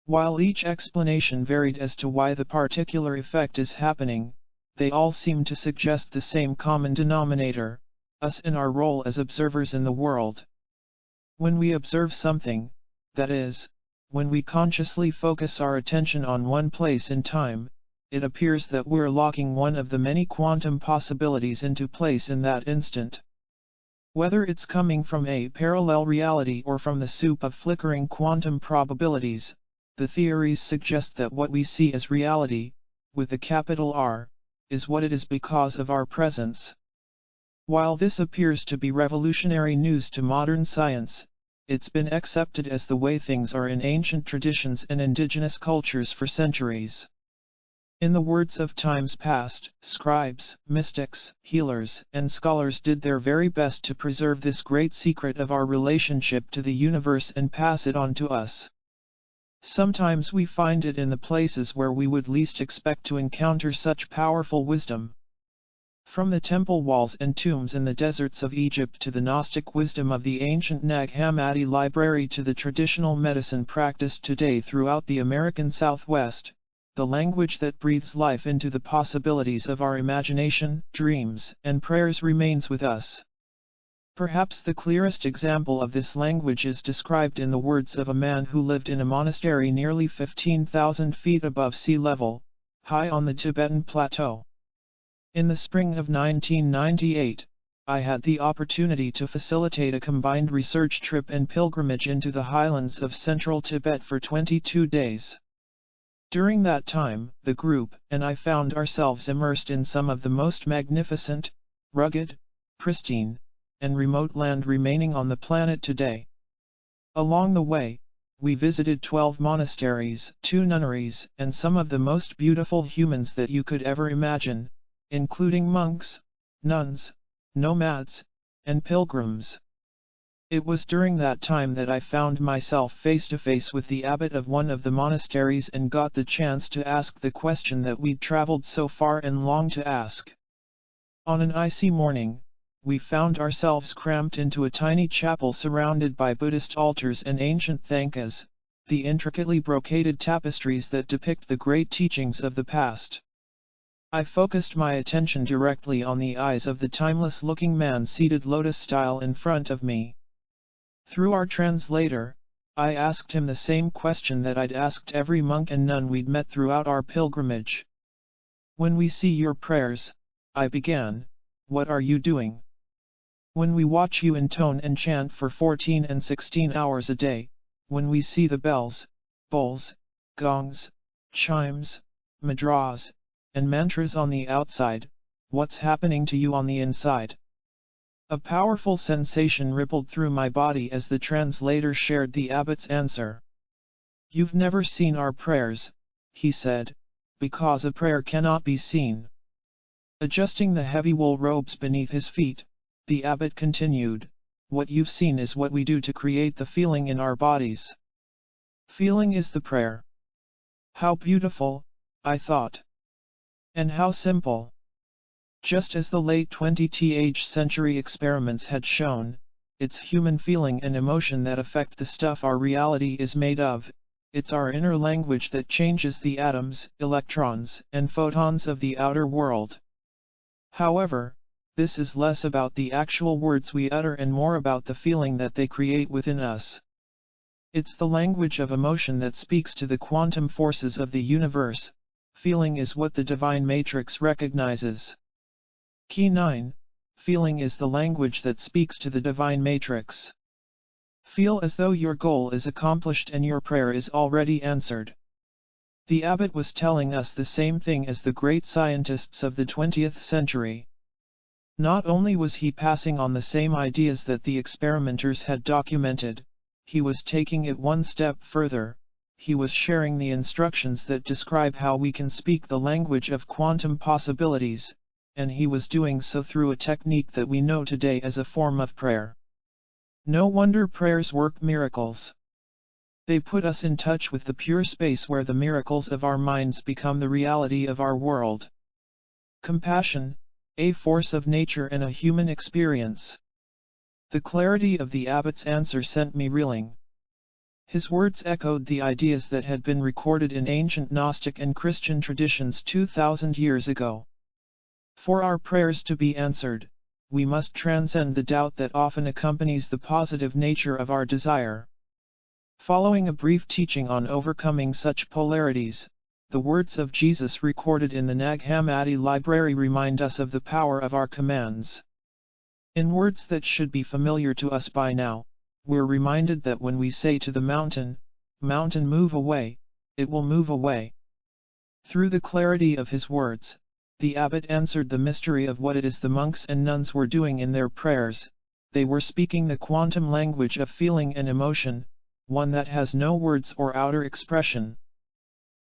While each explanation varied as to why the particular effect is happening, they all seem to suggest the same common denominator: us and our role as observers in the world. When we observe something, that is, when we consciously focus our attention on one place in time, it appears that we're locking one of the many quantum possibilities into place in that instant. Whether it's coming from a parallel reality or from the soup of flickering quantum probabilities, the theories suggest that what we see as reality, with a capital R, is what it is because of our presence. While this appears to be revolutionary news to modern science, it's been accepted as the way things are in ancient traditions and indigenous cultures for centuries. In the words of times past, scribes, mystics, healers, and scholars did their very best to preserve this great secret of our relationship to the universe and pass it on to us. Sometimes we find it in the places where we would least expect to encounter such powerful wisdom. From the temple walls and tombs in the deserts of Egypt to the Gnostic wisdom of the ancient Nag Hammadi library to the traditional medicine practiced today throughout the American Southwest, the language that breathes life into the possibilities of our imagination, dreams, and prayers remains with us. Perhaps the clearest example of this language is described in the words of a man who lived in a monastery nearly 15,000 feet above sea level, high on the Tibetan plateau. In the spring of 1998, I had the opportunity to facilitate a combined research trip and pilgrimage into the highlands of central Tibet for 22 days. During that time, the group and I found ourselves immersed in some of the most magnificent, rugged, pristine, and remote land remaining on the planet today. Along the way, we visited 12 monasteries, 2 nunneries, and some of the most beautiful humans that you could ever imagine, including monks, nuns, nomads, and pilgrims. It was during that time that I found myself face to face with the abbot of one of the monasteries and got the chance to ask the question that we'd traveled so far and longed to ask. On an icy morning, we found ourselves cramped into a tiny chapel surrounded by Buddhist altars and ancient thangkas, the intricately brocaded tapestries that depict the great teachings of the past. I focused my attention directly on the eyes of the timeless-looking man seated lotus-style in front of me. Through our translator, I asked him the same question that I'd asked every monk and nun we'd met throughout our pilgrimage. When we see your prayers, I began, what are you doing? When we watch you intone and chant for 14 and 16 hours a day, when we see the bells, bowls, gongs, chimes, mudras, and mantras on the outside, what's happening to you on the inside? A powerful sensation rippled through my body as the translator shared the abbot's answer. You've never seen our prayers, he said, because a prayer cannot be seen. Adjusting the heavy wool robes beneath his feet, the abbot continued, what you've seen is what we do to create the feeling in our bodies. Feeling is the prayer. How beautiful, I thought. And how simple. Just as the late 20th century experiments had shown, it's human feeling and emotion that affect the stuff our reality is made of. It's our inner language that changes the atoms, electrons, and photons of the outer world. However, this is less about the actual words we utter and more about the feeling that they create within us. It's the language of emotion that speaks to the quantum forces of the universe. Feeling is what the divine matrix recognizes. Key 9. Feeling is the language that speaks to the divine matrix. Feel as though your goal is accomplished and your prayer is already answered. The abbot was telling us the same thing as the great scientists of the 20th century. Not only was he passing on the same ideas that the experimenters had documented, he was taking it one step further. He was sharing the instructions that describe how we can speak the language of quantum possibilities, and he was doing so through a technique that we know today as a form of prayer. No wonder prayers work miracles. They put us in touch with the pure space where the miracles of our minds become the reality of our world. Compassion, a force of nature and a human experience. The clarity of the abbot's answer sent me reeling. His words echoed the ideas that had been recorded in ancient Gnostic and Christian traditions 2,000 years ago. For our prayers to be answered, we must transcend the doubt that often accompanies the positive nature of our desire. Following a brief teaching on overcoming such polarities, the words of Jesus recorded in the Nag Hammadi library remind us of the power of our commands. In words that should be familiar to us by now, we're reminded that when we say to the mountain, "Mountain, move away," it will move away. Through the clarity of his words, the abbot answered the mystery of what it is the monks and nuns were doing in their prayers. They were speaking the quantum language of feeling and emotion, one that has no words or outer expression.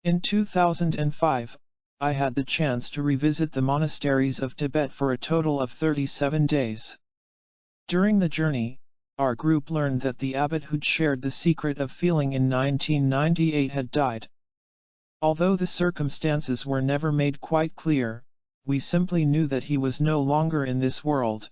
In 2005, I had the chance to revisit the monasteries of Tibet for a total of 37 days. During the journey, our group learned that the abbot who'd shared the secret of feeling in 1998 had died. Although the circumstances were never made quite clear, we simply knew that he was no longer in this world.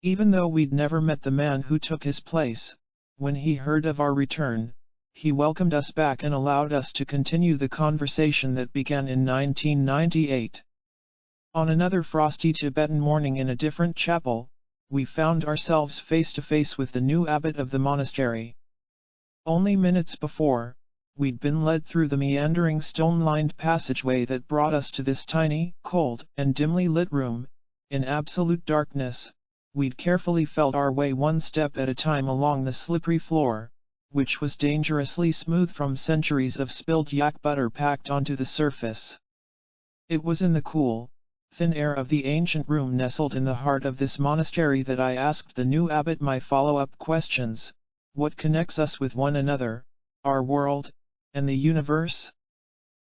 Even though we'd never met the man who took his place, when he heard of our return, he welcomed us back and allowed us to continue the conversation that began in 1998. On another frosty Tibetan morning in a different chapel, we found ourselves face to face with the new abbot of the monastery. Only minutes before, we'd been led through the meandering stone-lined passageway that brought us to this tiny, cold, and dimly lit room. In absolute darkness, we'd carefully felt our way one step at a time along the slippery floor, which was dangerously smooth from centuries of spilled yak butter packed onto the surface. It was in the cool, thin air of the ancient room nestled in the heart of this monastery that I asked the new abbot my follow-up questions. What connects us with one another, our world, and the universe?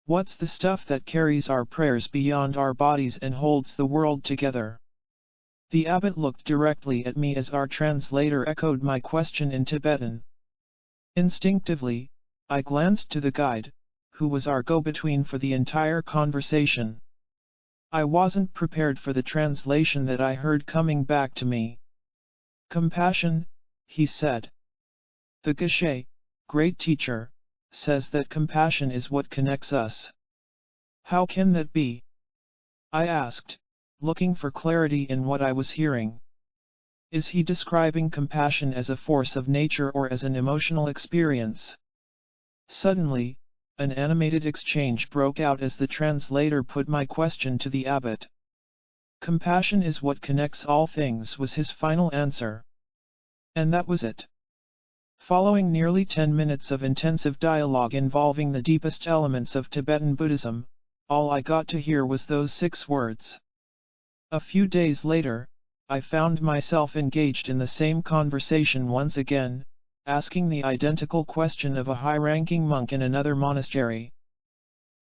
What's the stuff that carries our prayers beyond our bodies and holds the world together? The abbot looked directly at me as our translator echoed my question in Tibetan. Instinctively, I glanced to the guide, who was our go-between for the entire conversation. I wasn't prepared for the translation that I heard coming back to me. Compassion, he said. The Geshe, great teacher, says that compassion is what connects us. How can that be? I asked, looking for clarity in what I was hearing. Is he describing compassion as a force of nature or as an emotional experience? Suddenly, an animated exchange broke out as the translator put my question to the abbot. Compassion is what connects all things, was his final answer. And that was it. Following nearly 10 minutes of intensive dialogue involving the deepest elements of Tibetan Buddhism, all I got to hear was those 6 words. A few days later, I found myself engaged in the same conversation once again, asking the identical question of a high-ranking monk in another monastery.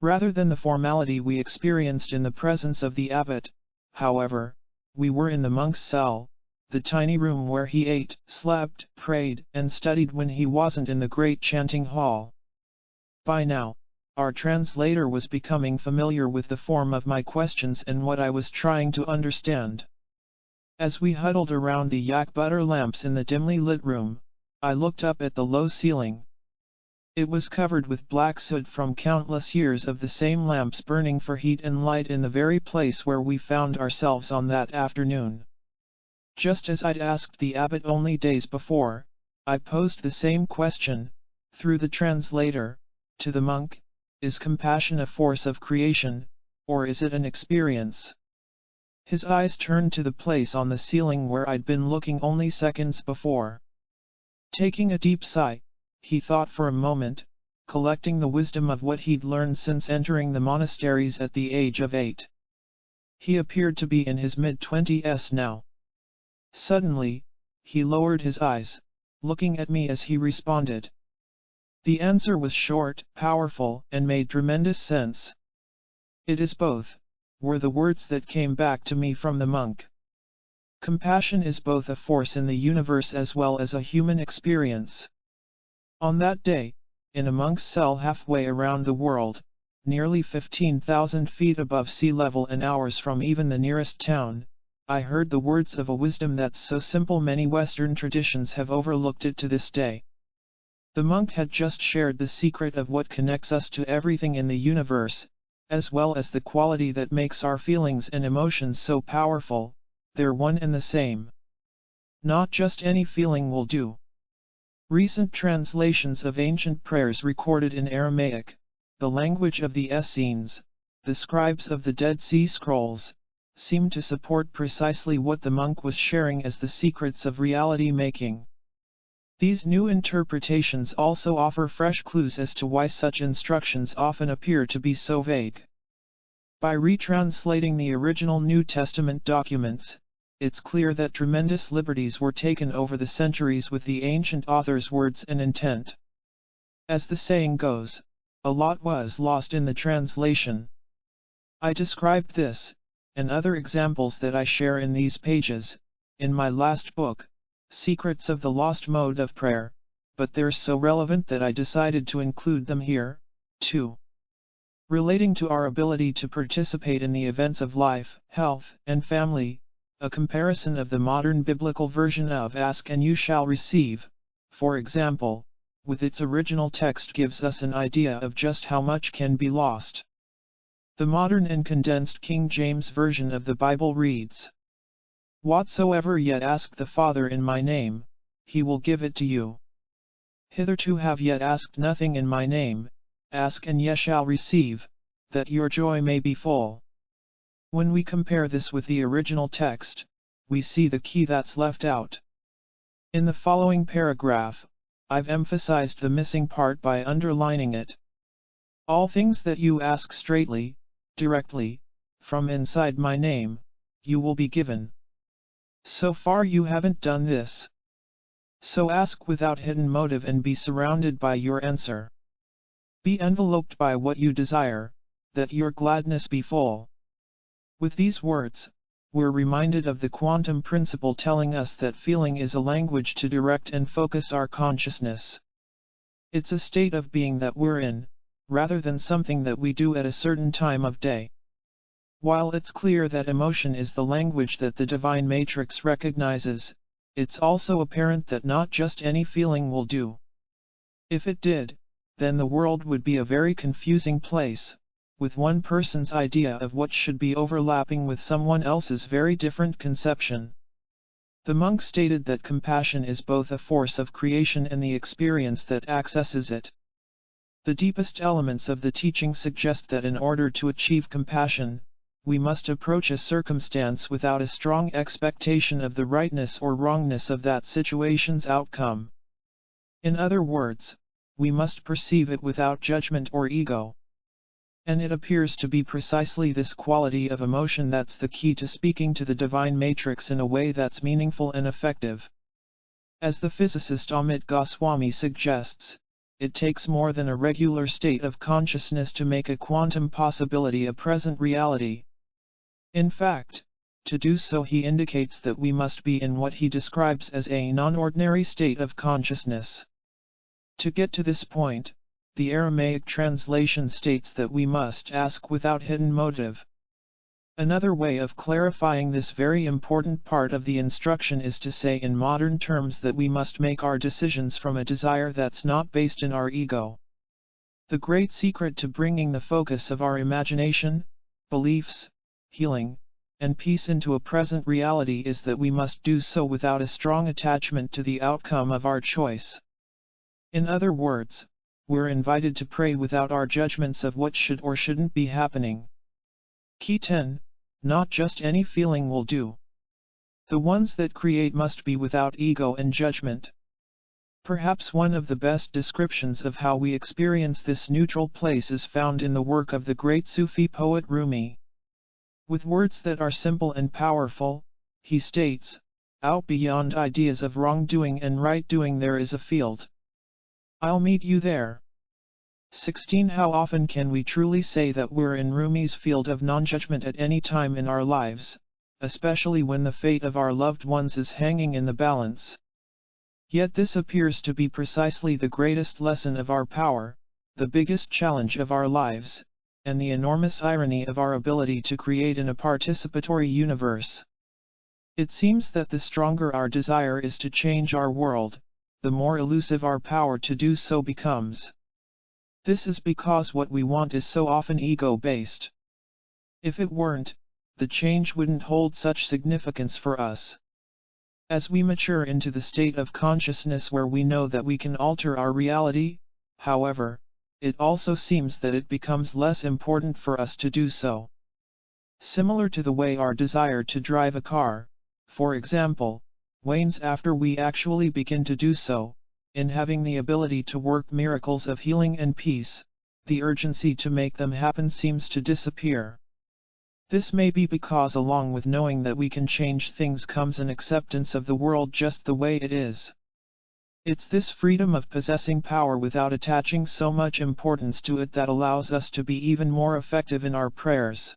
Rather than the formality we experienced in the presence of the abbot, however, we were in the monk's cell, the tiny room where he ate, slept, prayed, and studied when he wasn't in the great chanting hall. By now, our translator was becoming familiar with the form of my questions and what I was trying to understand. As we huddled around the yak butter lamps in the dimly lit room, I looked up at the low ceiling. It was covered with black soot from countless years of the same lamps burning for heat and light in the very place where we found ourselves on that afternoon. Just as I'd asked the abbot only days before, I posed the same question, through the translator, to the monk: is compassion a force of creation, or is it an experience? His eyes turned to the place on the ceiling where I'd been looking only seconds before. Taking a deep sigh, he thought for a moment, collecting the wisdom of what he'd learned since entering the monasteries at the age of 8. He appeared to be in his mid-20s now. Suddenly, he lowered his eyes, looking at me as he responded. The answer was short, powerful, and made tremendous sense. "It is both," were the words that came back to me from the monk. Compassion is both a force in the universe as well as a human experience. On that day, in a monk's cell halfway around the world, nearly 15,000 feet above sea level and hours from even the nearest town, I heard the words of a wisdom that's so simple many Western traditions have overlooked it to this day. The monk had just shared the secret of what connects us to everything in the universe, as well as the quality that makes our feelings and emotions so powerful. They're one and the same. Not just any feeling will do. Recent translations of ancient prayers recorded in Aramaic, the language of the Essenes, the scribes of the Dead Sea Scrolls, seem to support precisely what the monk was sharing as the secrets of reality making. These new interpretations also offer fresh clues as to why such instructions often appear to be so vague. By retranslating the original New Testament documents, it's clear that tremendous liberties were taken over the centuries with the ancient author's words and intent. As the saying goes, a lot was lost in the translation. I described this, and other examples that I share in these pages, in my last book, Secrets of the Lost Mode of Prayer, but they're so relevant that I decided to include them here, too. Relating to our ability to participate in the events of life, health, and family, a comparison of the modern biblical version of Ask and you shall receive, for example, with its original text gives us an idea of just how much can be lost. The modern and condensed King James Version of the Bible reads, "Whatsoever yet ask the Father in my name, he will give it to you. Hitherto have yet asked nothing in my name, ask and ye shall receive, that your joy may be full." When we compare this with the original text, we see the key that's left out. In the following paragraph, I've emphasized the missing part by underlining it. "All things that you ask straightly, directly, from inside my name, you will be given." So far you haven't done this. So ask without hidden motive and be surrounded by your answer. Be enveloped by what you desire, that your gladness be full. With these words, we're reminded of the quantum principle telling us that feeling is a language to direct and focus our consciousness. It's a state of being that we're in, rather than something that we do at a certain time of day. While it's clear that emotion is the language that the divine matrix recognizes, it's also apparent that not just any feeling will do. If it did, then the world would be a very confusing place, with one person's idea of what should be overlapping with someone else's very different conception. The monk stated that compassion is both a force of creation and the experience that accesses it. The deepest elements of the teaching suggest that in order to achieve compassion, we must approach a circumstance without a strong expectation of the rightness or wrongness of that situation's outcome. In other words, we must perceive it without judgment or ego. And it appears to be precisely this quality of emotion that's the key to speaking to the divine matrix in a way that's meaningful and effective. As the physicist Amit Goswami suggests, it takes more than a regular state of consciousness to make a quantum possibility a present reality. In fact, to do so he indicates that we must be in what he describes as a non-ordinary state of consciousness. To get to this point, the Aramaic translation states that we must ask without hidden motive. Another way of clarifying this very important part of the instruction is to say in modern terms that we must make our decisions from a desire that's not based in our ego. The great secret to bringing the focus of our imagination, beliefs, healing, and peace into a present reality is that we must do so without a strong attachment to the outcome of our choice. In other words, we're invited to pray without our judgments of what should or shouldn't be happening. Key 10. Not just any feeling will do. The ones that create must be without ego and judgment. Perhaps one of the best descriptions of how we experience this neutral place is found in the work of the great Sufi poet Rumi. With words that are simple and powerful, he states, "Out beyond ideas of wrongdoing and right-doing there is a field. I'll meet you there." 16. How often can we truly say that we're in Rumi's field of non-judgment at any time in our lives, especially when the fate of our loved ones is hanging in the balance? Yet this appears to be precisely the greatest lesson of our power, the biggest challenge of our lives, and the enormous irony of our ability to create in a participatory universe. It seems that the stronger our desire is to change our world, the more elusive our power to do so becomes. This is because what we want is so often ego-based. If it weren't, the change wouldn't hold such significance for us. As we mature into the state of consciousness where we know that we can alter our reality, however, it also seems that it becomes less important for us to do so. Similar to the way our desire to drive a car, for example, wanes after we actually begin to do so, in having the ability to work miracles of healing and peace, the urgency to make them happen seems to disappear. This may be because along with knowing that we can change things comes an acceptance of the world just the way it is. It's this freedom of possessing power without attaching so much importance to it that allows us to be even more effective in our prayers.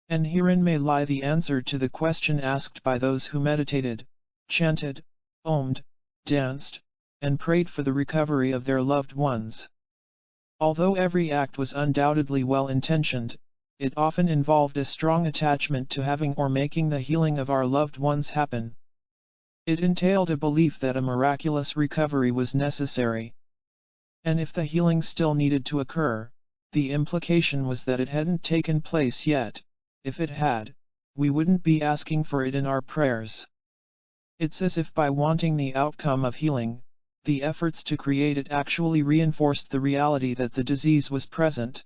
And herein may lie the answer to the question asked by those who meditated, chanted, ommed, danced, and prayed for the recovery of their loved ones. Although every act was undoubtedly well-intentioned, it often involved a strong attachment to having or making the healing of our loved ones happen. It entailed a belief that a miraculous recovery was necessary. And if the healing still needed to occur, the implication was that it hadn't taken place yet. If it had, we wouldn't be asking for it in our prayers. It's as if by wanting the outcome of healing, the efforts to create it actually reinforced the reality that the disease was present.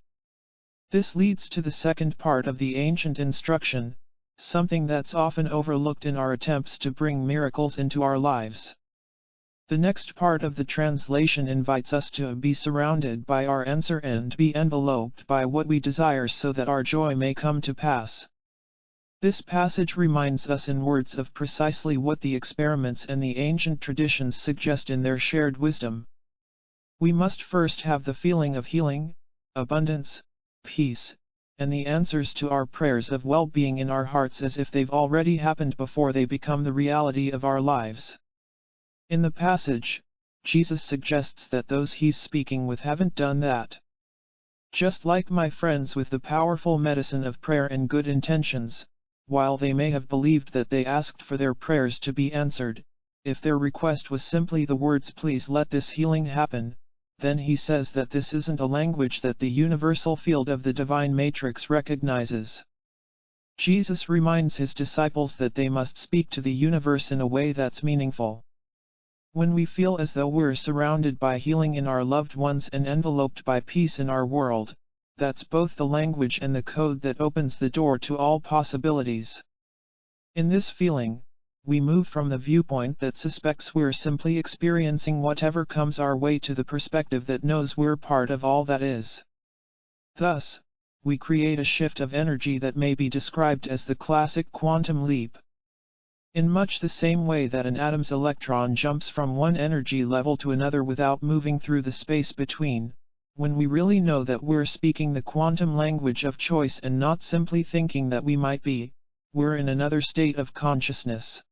This leads to the second part of the ancient instruction, something that's often overlooked in our attempts to bring miracles into our lives. The next part of the translation invites us to be surrounded by our answer and be enveloped by what we desire so that our joy may come to pass. This passage reminds us in words of precisely what the experiments and the ancient traditions suggest in their shared wisdom. We must first have the feeling of healing, abundance, peace, and the answers to our prayers of well-being in our hearts as if they've already happened before they become the reality of our lives. In the passage, Jesus suggests that those he's speaking with haven't done that. Just like my friends with the powerful medicine of prayer and good intentions, while they may have believed that they asked for their prayers to be answered, if their request was simply the words "please let this healing happen," then he says that this isn't a language that the universal field of the divine matrix recognizes. Jesus reminds his disciples that they must speak to the universe in a way that's meaningful. When we feel as though we're surrounded by healing in our loved ones and enveloped by peace in our world, that's both the language and the code that opens the door to all possibilities. In this feeling, we move from the viewpoint that suspects we're simply experiencing whatever comes our way to the perspective that knows we're part of all that is. Thus, we create a shift of energy that may be described as the classic quantum leap. In much the same way that an atom's electron jumps from one energy level to another without moving through the space between, when we really know that we're speaking the quantum language of choice and not simply thinking that we might be, we're in another state of consciousness.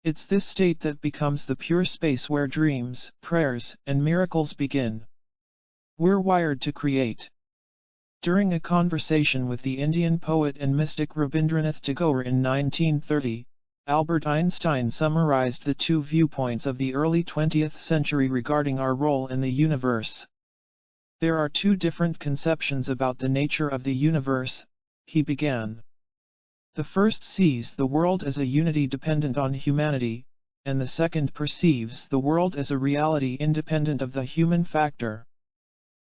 It's this state that becomes the pure space where dreams, prayers, and miracles begin. We're wired to create. During a conversation with the Indian poet and mystic Rabindranath Tagore in 1930, Albert Einstein summarized the two viewpoints of the early 20th century regarding our role in the universe. There are two different conceptions about the nature of the universe, he began. The first sees the world as a unity dependent on humanity, and the second perceives the world as a reality independent of the human factor.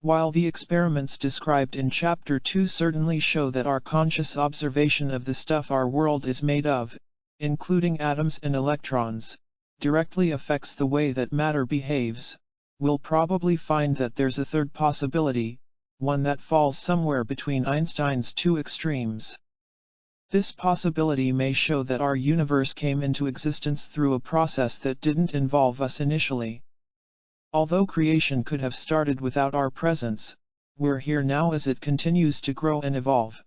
While the experiments described in Chapter 2 certainly show that our conscious observation of the stuff our world is made of, including atoms and electrons, directly affects the way that matter behaves, we'll probably find that there's a third possibility, one that falls somewhere between Einstein's two extremes. This possibility may show that our universe came into existence through a process that didn't involve us initially. Although creation could have started without our presence, we're here now as it continues to grow and evolve.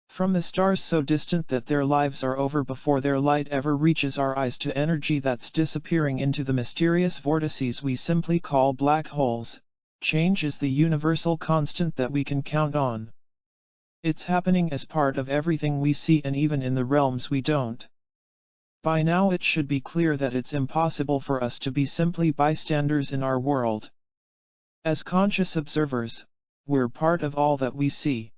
From the stars so distant that their lives are over before their light ever reaches our eyes to energy that's disappearing into the mysterious vortices we simply call black holes, change is the universal constant that we can count on. It's happening as part of everything we see and even in the realms we don't. By now it should be clear that it's impossible for us to be simply bystanders in our world. As conscious observers, we're part of all that we see.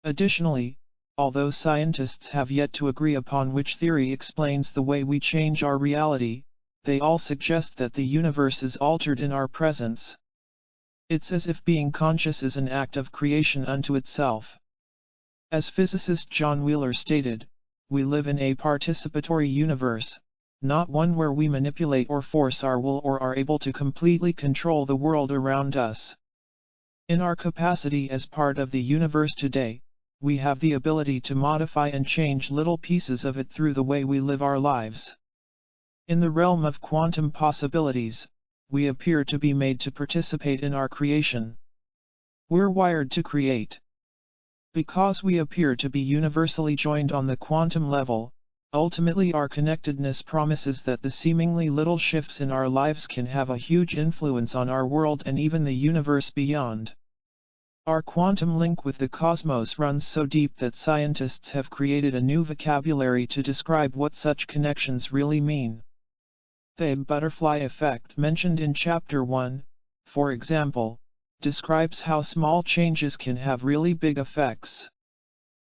Additionally, although scientists have yet to agree upon which theory explains the way we change our reality, they all suggest that the universe is altered in our presence. It's as if being conscious is an act of creation unto itself. As physicist John Wheeler stated, we live in a participatory universe, not one where we manipulate or force our will or are able to completely control the world around us. In our capacity as part of the universe today, we have the ability to modify and change little pieces of it through the way we live our lives. In the realm of quantum possibilities, we appear to be made to participate in our creation. We're wired to create. Because we appear to be universally joined on the quantum level, ultimately our connectedness promises that the seemingly little shifts in our lives can have a huge influence on our world and even the universe beyond. Our quantum link with the cosmos runs so deep that scientists have created a new vocabulary to describe what such connections really mean. The butterfly effect mentioned in Chapter 1, for example, describes how small changes can have really big effects.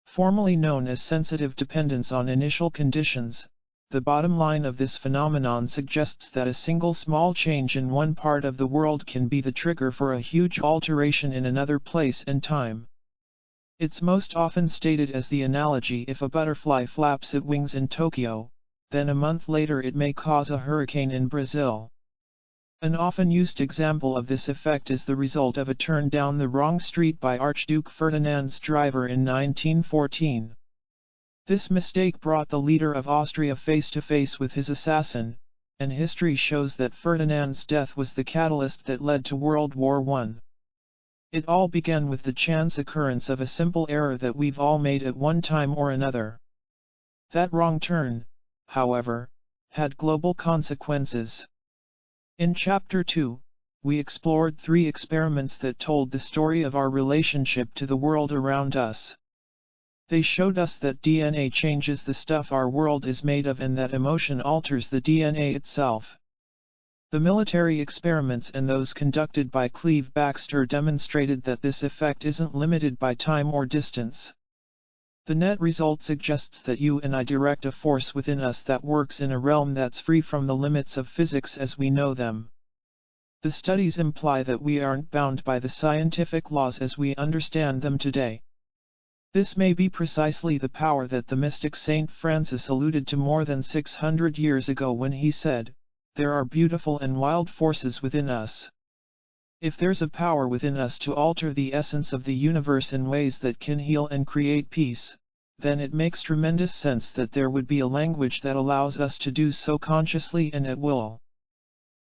Formerly known as sensitive dependence on initial conditions, the bottom line of this phenomenon suggests that a single small change in one part of the world can be the trigger for a huge alteration in another place and time. It's most often stated as the analogy: if a butterfly flaps its wings in Tokyo, then a month later it may cause a hurricane in Brazil. An often used example of this effect is the result of a turn down the wrong street by Archduke Ferdinand's driver in 1914. This mistake brought the leader of Austria face to face with his assassin, and history shows that Ferdinand's death was the catalyst that led to World War I. It all began with the chance occurrence of a simple error that we've all made at one time or another. That wrong turn, however, had global consequences. In Chapter 2, we explored 3 experiments that told the story of our relationship to the world around us. They showed us that DNA changes the stuff our world is made of and that emotion alters the DNA itself. The military experiments and those conducted by Cleve Baxter demonstrated that this effect isn't limited by time or distance. The net result suggests that you and I direct a force within us that works in a realm that's free from the limits of physics as we know them. The studies imply that we aren't bound by the scientific laws as we understand them today. This may be precisely the power that the mystic Saint Francis alluded to more than 600 years ago when he said, "There are beautiful and wild forces within us." If there's a power within us to alter the essence of the universe in ways that can heal and create peace, then it makes tremendous sense that there would be a language that allows us to do so consciously and at will.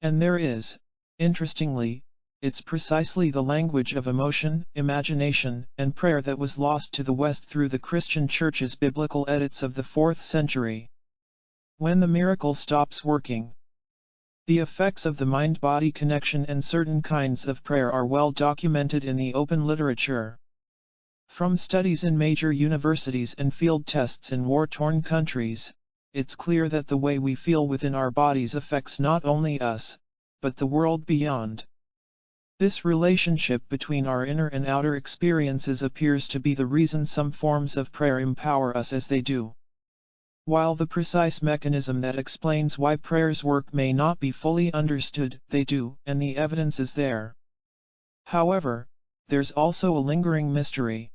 And there is, interestingly, it's precisely the language of emotion, imagination, and prayer that was lost to the West through the Christian Church's biblical edits of the 4th century. When the miracle stops working, the effects of the mind-body connection and certain kinds of prayer are well documented in the open literature. From studies in major universities and field tests in war-torn countries, it's clear that the way we feel within our bodies affects not only us, but the world beyond. This relationship between our inner and outer experiences appears to be the reason some forms of prayer empower us as they do. While the precise mechanism that explains why prayers work may not be fully understood, they do, and the evidence is there. However, there's also a lingering mystery.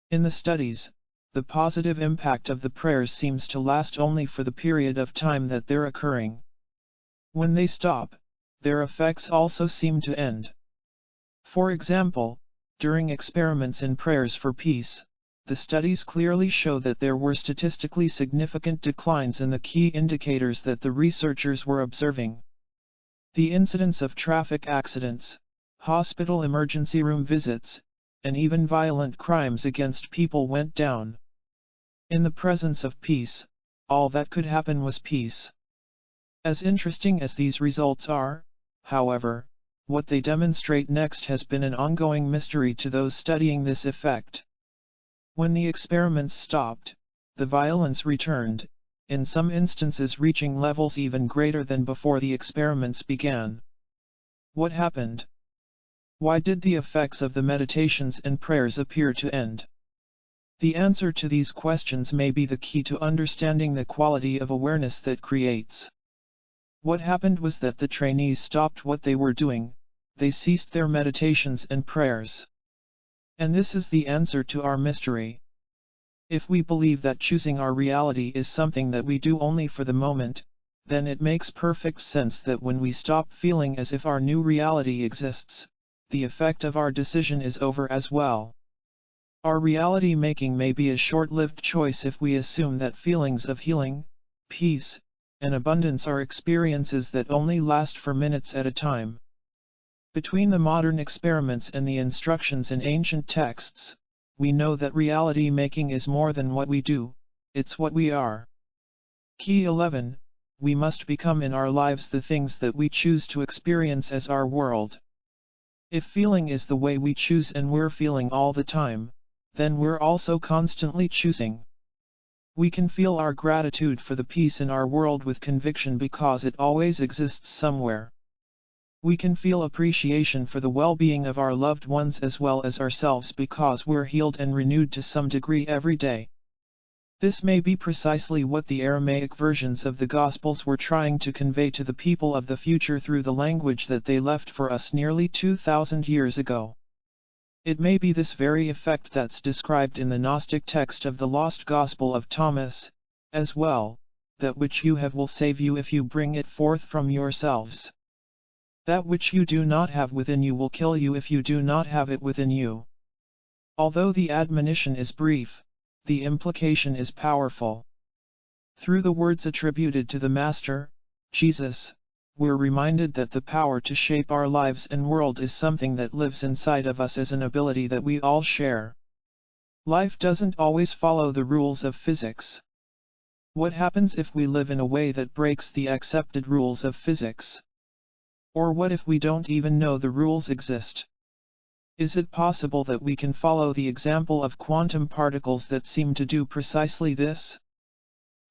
In the studies, the positive impact of the prayers seems to last only for the period of time that they're occurring. When they stop, their effects also seem to end. For example, during experiments in prayers for peace, the studies clearly show that there were statistically significant declines in the key indicators that the researchers were observing. The incidence of traffic accidents, hospital emergency room visits, and even violent crimes against people went down. In the presence of peace, all that could happen was peace. As interesting as these results are, however, what they demonstrate next has been an ongoing mystery to those studying this effect. When the experiments stopped, the violence returned, in some instances reaching levels even greater than before the experiments began. What happened? Why did the effects of the meditations and prayers appear to end? The answer to these questions may be the key to understanding the quality of awareness that creates. What happened was that the trainees stopped what they were doing, they ceased their meditations and prayers. And this is the answer to our mystery. If we believe that choosing our reality is something that we do only for the moment, then it makes perfect sense that when we stop feeling as if our new reality exists, the effect of our decision is over as well. Our reality making may be a short-lived choice if we assume that feelings of healing, peace, and abundance are experiences that only last for minutes at a time. Between the modern experiments and the instructions in ancient texts, we know that reality making is more than what we do, it's what we are. Key 11, we must become in our lives the things that we choose to experience as our world. If feeling is the way we choose and we're feeling all the time, then we're also constantly choosing. We can feel our gratitude for the peace in our world with conviction because it always exists somewhere. We can feel appreciation for the well-being of our loved ones as well as ourselves because we're healed and renewed to some degree every day. This may be precisely what the Aramaic versions of the Gospels were trying to convey to the people of the future through the language that they left for us nearly 2,000 years ago. It may be this very effect that's described in the Gnostic text of the Lost Gospel of Thomas, as well, that which you have will save you if you bring it forth from yourselves. That which you do not have within you will kill you if you do not have it within you. Although the admonition is brief, the implication is powerful. Through the words attributed to the Master, Jesus, we're reminded that the power to shape our lives and world is something that lives inside of us as an ability that we all share. Life doesn't always follow the rules of physics. What happens if we live in a way that breaks the accepted rules of physics? Or what if we don't even know the rules exist? Is it possible that we can follow the example of quantum particles that seem to do precisely this?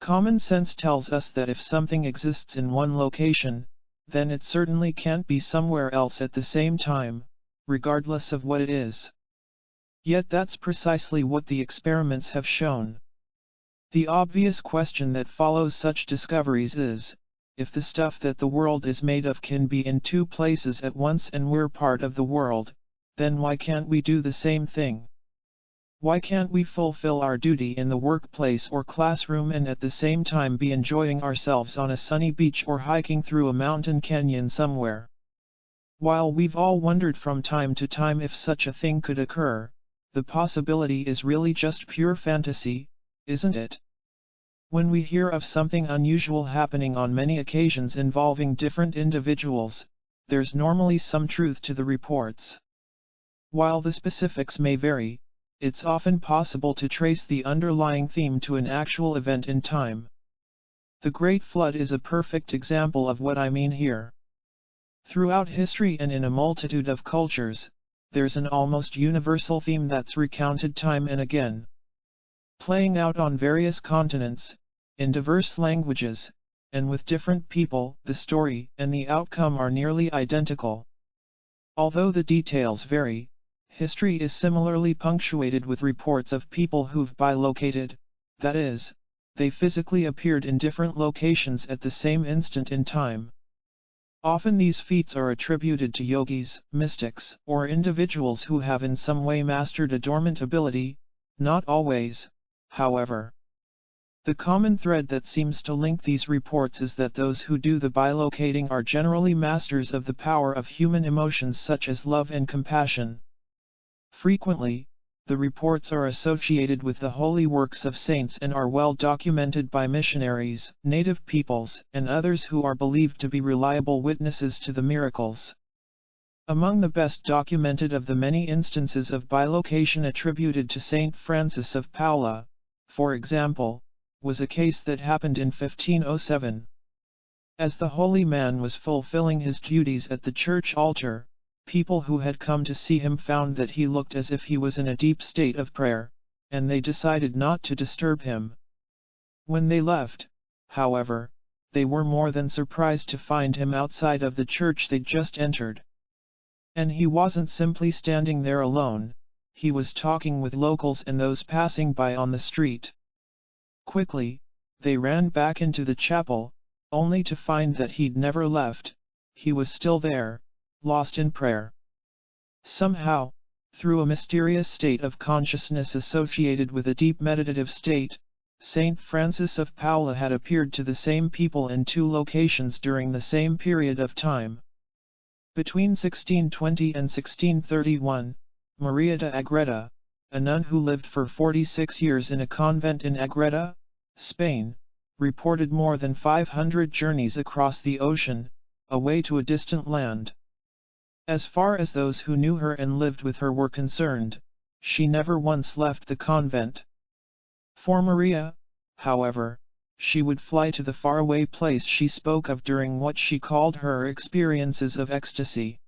Common sense tells us that if something exists in one location, then it certainly can't be somewhere else at the same time, regardless of what it is. Yet that's precisely what the experiments have shown. The obvious question that follows such discoveries is, if the stuff that the world is made of can be in two places at once and we're part of the world, then why can't we do the same thing? Why can't we fulfill our duty in the workplace or classroom and at the same time be enjoying ourselves on a sunny beach or hiking through a mountain canyon somewhere? While we've all wondered from time to time if such a thing could occur, the possibility is really just pure fantasy, isn't it? When we hear of something unusual happening on many occasions involving different individuals, there's normally some truth to the reports. While the specifics may vary, it's often possible to trace the underlying theme to an actual event in time. The Great Flood is a perfect example of what I mean here. Throughout history and in a multitude of cultures, there's an almost universal theme that's recounted time and again. Playing out on various continents, in diverse languages, and with different people, the story and the outcome are nearly identical. Although the details vary, history is similarly punctuated with reports of people who've bilocated, that is, they physically appeared in different locations at the same instant in time. Often these feats are attributed to yogis, mystics, or individuals who have in some way mastered a dormant ability, not always, however. The common thread that seems to link these reports is that those who do the bilocating are generally masters of the power of human emotions such as love and compassion. Frequently, the reports are associated with the holy works of saints and are well documented by missionaries, native peoples, and others who are believed to be reliable witnesses to the miracles. Among the best documented of the many instances of bilocation attributed to Saint Francis of Paula, for example, was a case that happened in 1507. As the holy man was fulfilling his duties at the church altar, people who had come to see him found that he looked as if he was in a deep state of prayer, and they decided not to disturb him. When they left, however, they were more than surprised to find him outside of the church they'd just entered. And he wasn't simply standing there alone, he was talking with locals and those passing by on the street. Quickly, they ran back into the chapel, only to find that he'd never left, he was still there, lost in prayer. Somehow, through a mysterious state of consciousness associated with a deep meditative state, Saint Francis of Paula had appeared to the same people in two locations during the same period of time. Between 1620 and 1631, Maria de Agreda, a nun who lived for 46 years in a convent in Agreda, Spain, reported more than 500 journeys across the ocean, away to a distant land. As far as those who knew her and lived with her were concerned, she never once left the convent. For Maria, however, she would fly to the faraway place she spoke of during what she called her experiences of ecstasy.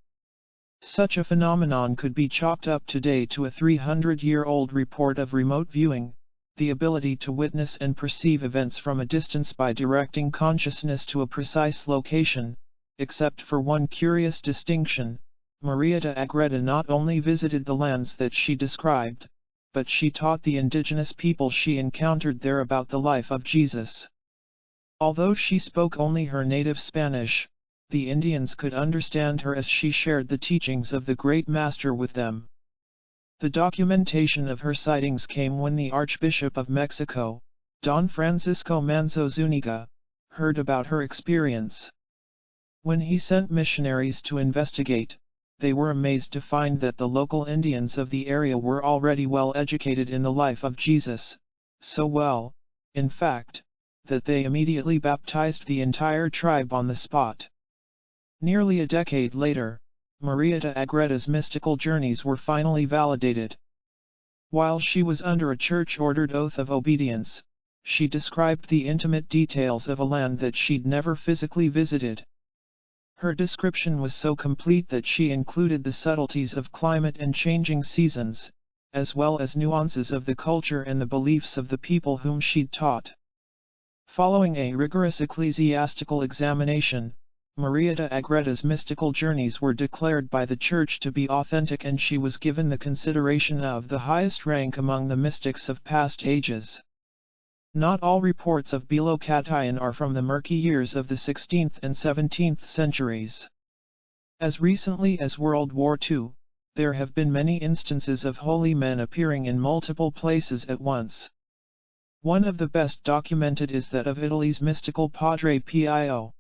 Such a phenomenon could be chalked up today to a 300-year-old report of remote viewing, the ability to witness and perceive events from a distance by directing consciousness to a precise location, except for one curious distinction. Maria de Agreda not only visited the lands that she described, but she taught the indigenous people she encountered there about the life of Jesus. Although she spoke only her native Spanish, the Indians could understand her as she shared the teachings of the Great Master with them. The documentation of her sightings came when the Archbishop of Mexico, Don Francisco Manzo Zuniga, heard about her experience. When he sent missionaries to investigate, they were amazed to find that the local Indians of the area were already well educated in the life of Jesus, so well, in fact, that they immediately baptized the entire tribe on the spot. Nearly a decade later, Maria de Agreda's mystical journeys were finally validated. While she was under a church-ordered oath of obedience, she described the intimate details of a land that she'd never physically visited. Her description was so complete that she included the subtleties of climate and changing seasons, as well as nuances of the culture and the beliefs of the people whom she'd taught. Following a rigorous ecclesiastical examination, Marietta Agreta's mystical journeys were declared by the Church to be authentic, and she was given the consideration of the highest rank among the mystics of past ages. Not all reports of Bilokatayan are from the murky years of the 16th and 17th centuries. As recently as World War II, there have been many instances of holy men appearing in multiple places at once. One of the best documented is that of Italy's mystical Padre Pio.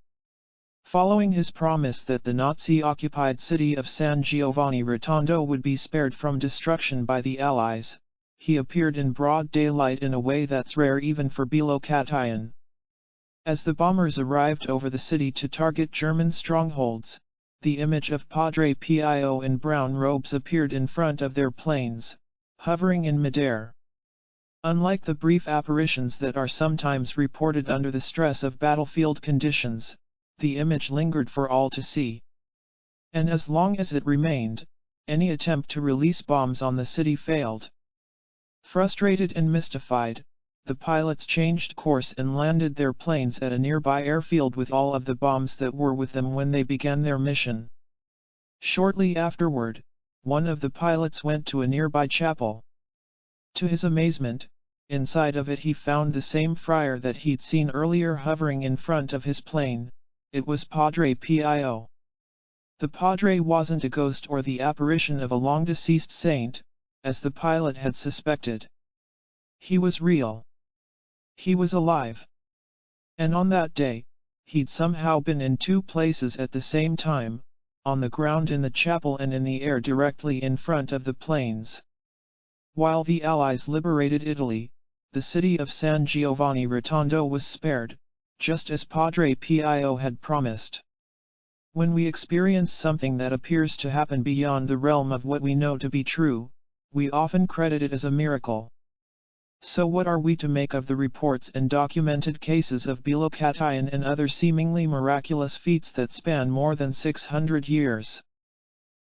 Following his promise that the Nazi-occupied city of San Giovanni Rotondo would be spared from destruction by the Allies, he appeared in broad daylight in a way that's rare even for Bilokatayan. As the bombers arrived over the city to target German strongholds, the image of Padre Pio in brown robes appeared in front of their planes, hovering in midair. Unlike the brief apparitions that are sometimes reported under the stress of battlefield conditions, the image lingered for all to see. And as long as it remained, any attempt to release bombs on the city failed. Frustrated and mystified, the pilots changed course and landed their planes at a nearby airfield with all of the bombs that were with them when they began their mission. Shortly afterward, one of the pilots went to a nearby chapel. To his amazement, inside of it he found the same friar that he'd seen earlier hovering in front of his plane. It was Padre Pio. The Padre wasn't a ghost or the apparition of a long-deceased saint, as the pilot had suspected. He was real. He was alive. And on that day, he'd somehow been in two places at the same time, on the ground in the chapel and in the air directly in front of the planes. While the Allies liberated Italy, the city of San Giovanni Rotondo was spared, just as Padre Pio had promised. When we experience something that appears to happen beyond the realm of what we know to be true, we often credit it as a miracle. So what are we to make of the reports and documented cases of Bilokatayan and other seemingly miraculous feats that span more than 600 years?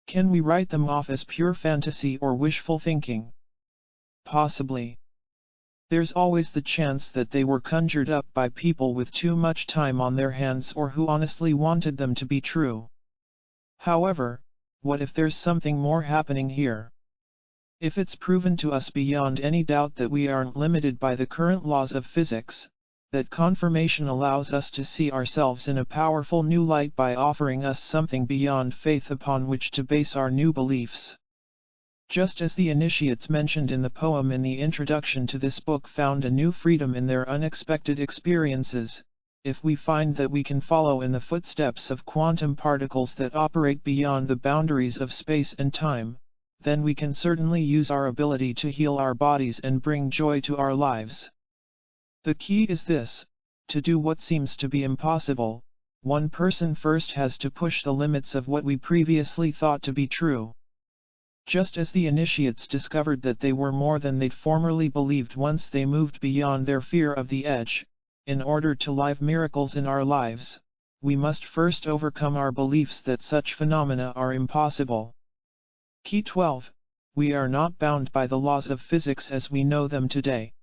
Can we write them off as pure fantasy or wishful thinking? Possibly. There's always the chance that they were conjured up by people with too much time on their hands or who honestly wanted them to be true. However, what if there's something more happening here? If it's proven to us beyond any doubt that we aren't limited by the current laws of physics, that confirmation allows us to see ourselves in a powerful new light by offering us something beyond faith upon which to base our new beliefs. Just as the initiates mentioned in the poem in the introduction to this book found a new freedom in their unexpected experiences, if we find that we can follow in the footsteps of quantum particles that operate beyond the boundaries of space and time, then we can certainly use our ability to heal our bodies and bring joy to our lives. The key is this: to do what seems to be impossible, one person first has to push the limits of what we previously thought to be true. Just as the initiates discovered that they were more than they'd formerly believed once they moved beyond their fear of the edge, in order to live miracles in our lives, we must first overcome our beliefs that such phenomena are impossible. Key 12. We are not bound by the laws of physics as we know them today.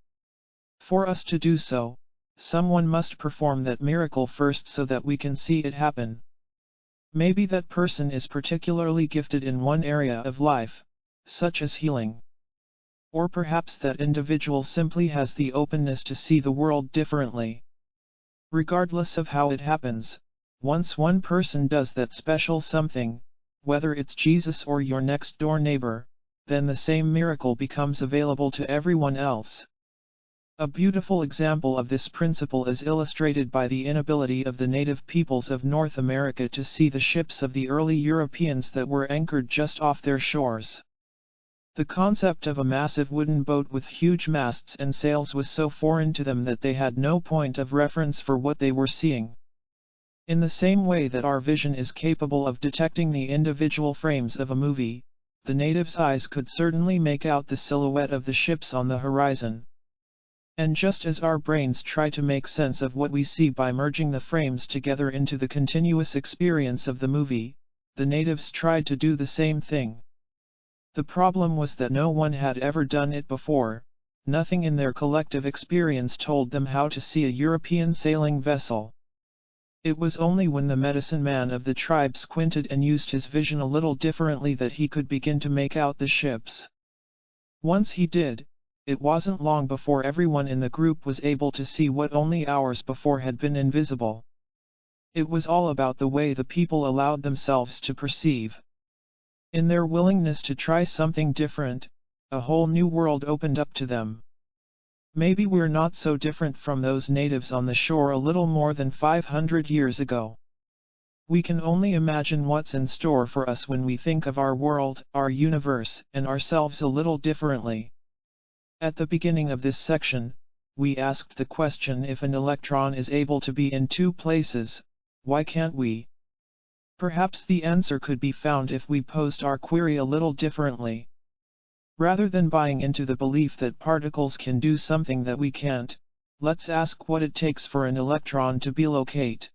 For us to do so, someone must perform that miracle first so that we can see it happen. Maybe that person is particularly gifted in one area of life, such as healing. Or perhaps that individual simply has the openness to see the world differently. Regardless of how it happens, once one person does that special something, whether it's Jesus or your next door neighbor, then the same miracle becomes available to everyone else. A beautiful example of this principle is illustrated by the inability of the native peoples of North America to see the ships of the early Europeans that were anchored just off their shores. The concept of a massive wooden boat with huge masts and sails was so foreign to them that they had no point of reference for what they were seeing. In the same way that our vision is capable of detecting the individual frames of a movie, the natives' eyes could certainly make out the silhouette of the ships on the horizon. And just as our brains try to make sense of what we see by merging the frames together into the continuous experience of the movie, the natives tried to do the same thing. The problem was that no one had ever done it before. Nothing in their collective experience told them how to see a European sailing vessel. It was only when the medicine man of the tribe squinted and used his vision a little differently that he could begin to make out the ships. Once he did, it wasn't long before everyone in the group was able to see what only hours before had been invisible. It was all about the way the people allowed themselves to perceive. In their willingness to try something different, a whole new world opened up to them. Maybe we're not so different from those natives on the shore a little more than 500 years ago. We can only imagine what's in store for us when we think of our world, our universe, and ourselves a little differently. At the beginning of this section, we asked the question: if an electron is able to be in two places, why can't we? Perhaps the answer could be found if we posed our query a little differently. Rather than buying into the belief that particles can do something that we can't, let's ask what it takes for an electron to bilocate.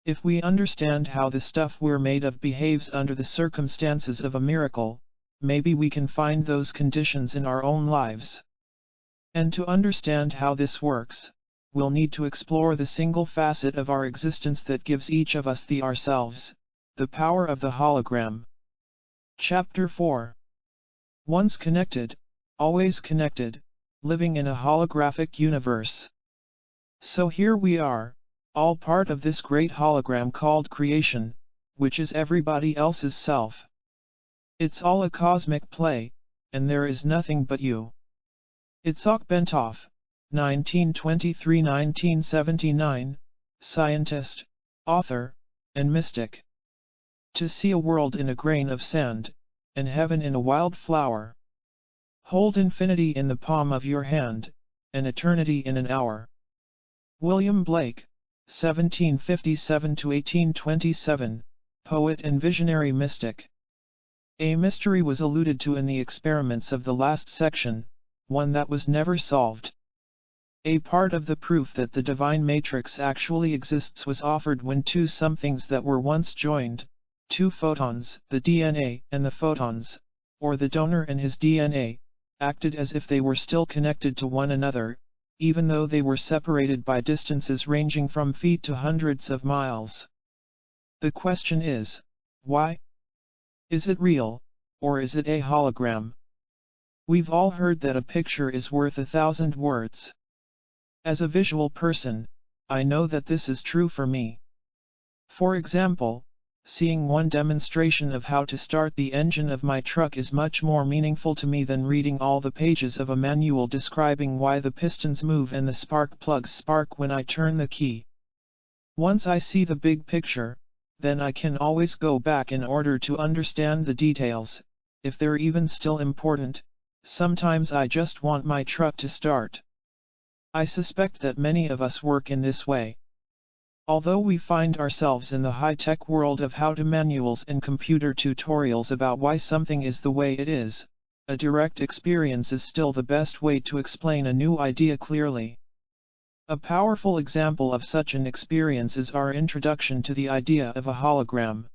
If we understand how the stuff we're made of behaves under the circumstances of a miracle, maybe we can find those conditions in our own lives. And to understand how this works, we'll need to explore the single facet of our existence that gives each of us the ourselves, the power of the hologram. Chapter 4. Once connected, always connected, living in a holographic universe. So here we are, all part of this great hologram called creation, which is everybody else's self. It's all a cosmic play, and there is nothing but you. Itzhak Bentov, 1923–1979, scientist, author, and mystic. To see a world in a grain of sand, and heaven in a wild flower. Hold infinity in the palm of your hand, and eternity in an hour. William Blake, 1757–1827, poet and visionary mystic. A mystery was alluded to in the experiments of the last section, one that was never solved. A part of the proof that the divine matrix actually exists was offered when two somethings that were once joined, two photons, the DNA and the photons, or the donor and his DNA, acted as if they were still connected to one another, even though they were separated by distances ranging from feet to hundreds of miles. The question is, why? Is it real, or is it a hologram? We've all heard that a picture is worth 1,000 words. As a visual person, I know that this is true for me. For example, seeing one demonstration of how to start the engine of my truck is much more meaningful to me than reading all the pages of a manual describing why the pistons move and the spark plugs spark when I turn the key. Once I see the big picture, then I can always go back in order to understand the details, if they're even still important. Sometimes I just want my truck to start. I suspect that many of us work in this way. Although we find ourselves in the high-tech world of how-to manuals and computer tutorials about why something is the way it is, a direct experience is still the best way to explain a new idea clearly. A powerful example of such an experience is our introduction to the idea of a hologram.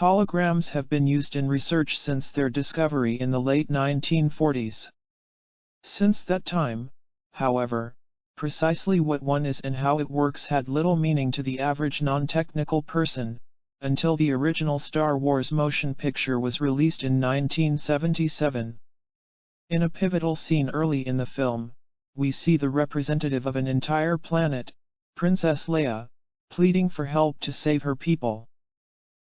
Holograms have been used in research since their discovery in the late 1940s. Since that time, however, precisely what one is and how it works had little meaning to the average non-technical person, until the original Star Wars motion picture was released in 1977. In a pivotal scene early in the film, we see the representative of an entire planet, Princess Leia, pleading for help to save her people.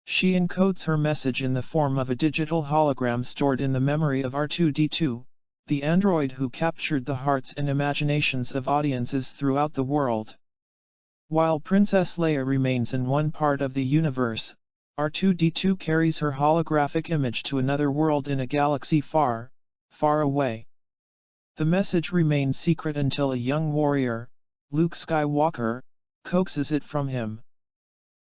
She encodes her message in the form of a digital hologram stored in the memory of R2-D2, the android who captured the hearts and imaginations of audiences throughout the world. While Princess Leia remains in one part of the universe, R2-D2 carries her holographic image to another world in a galaxy far, far away. The message remains secret until a young warrior, Luke Skywalker, coaxes it from him.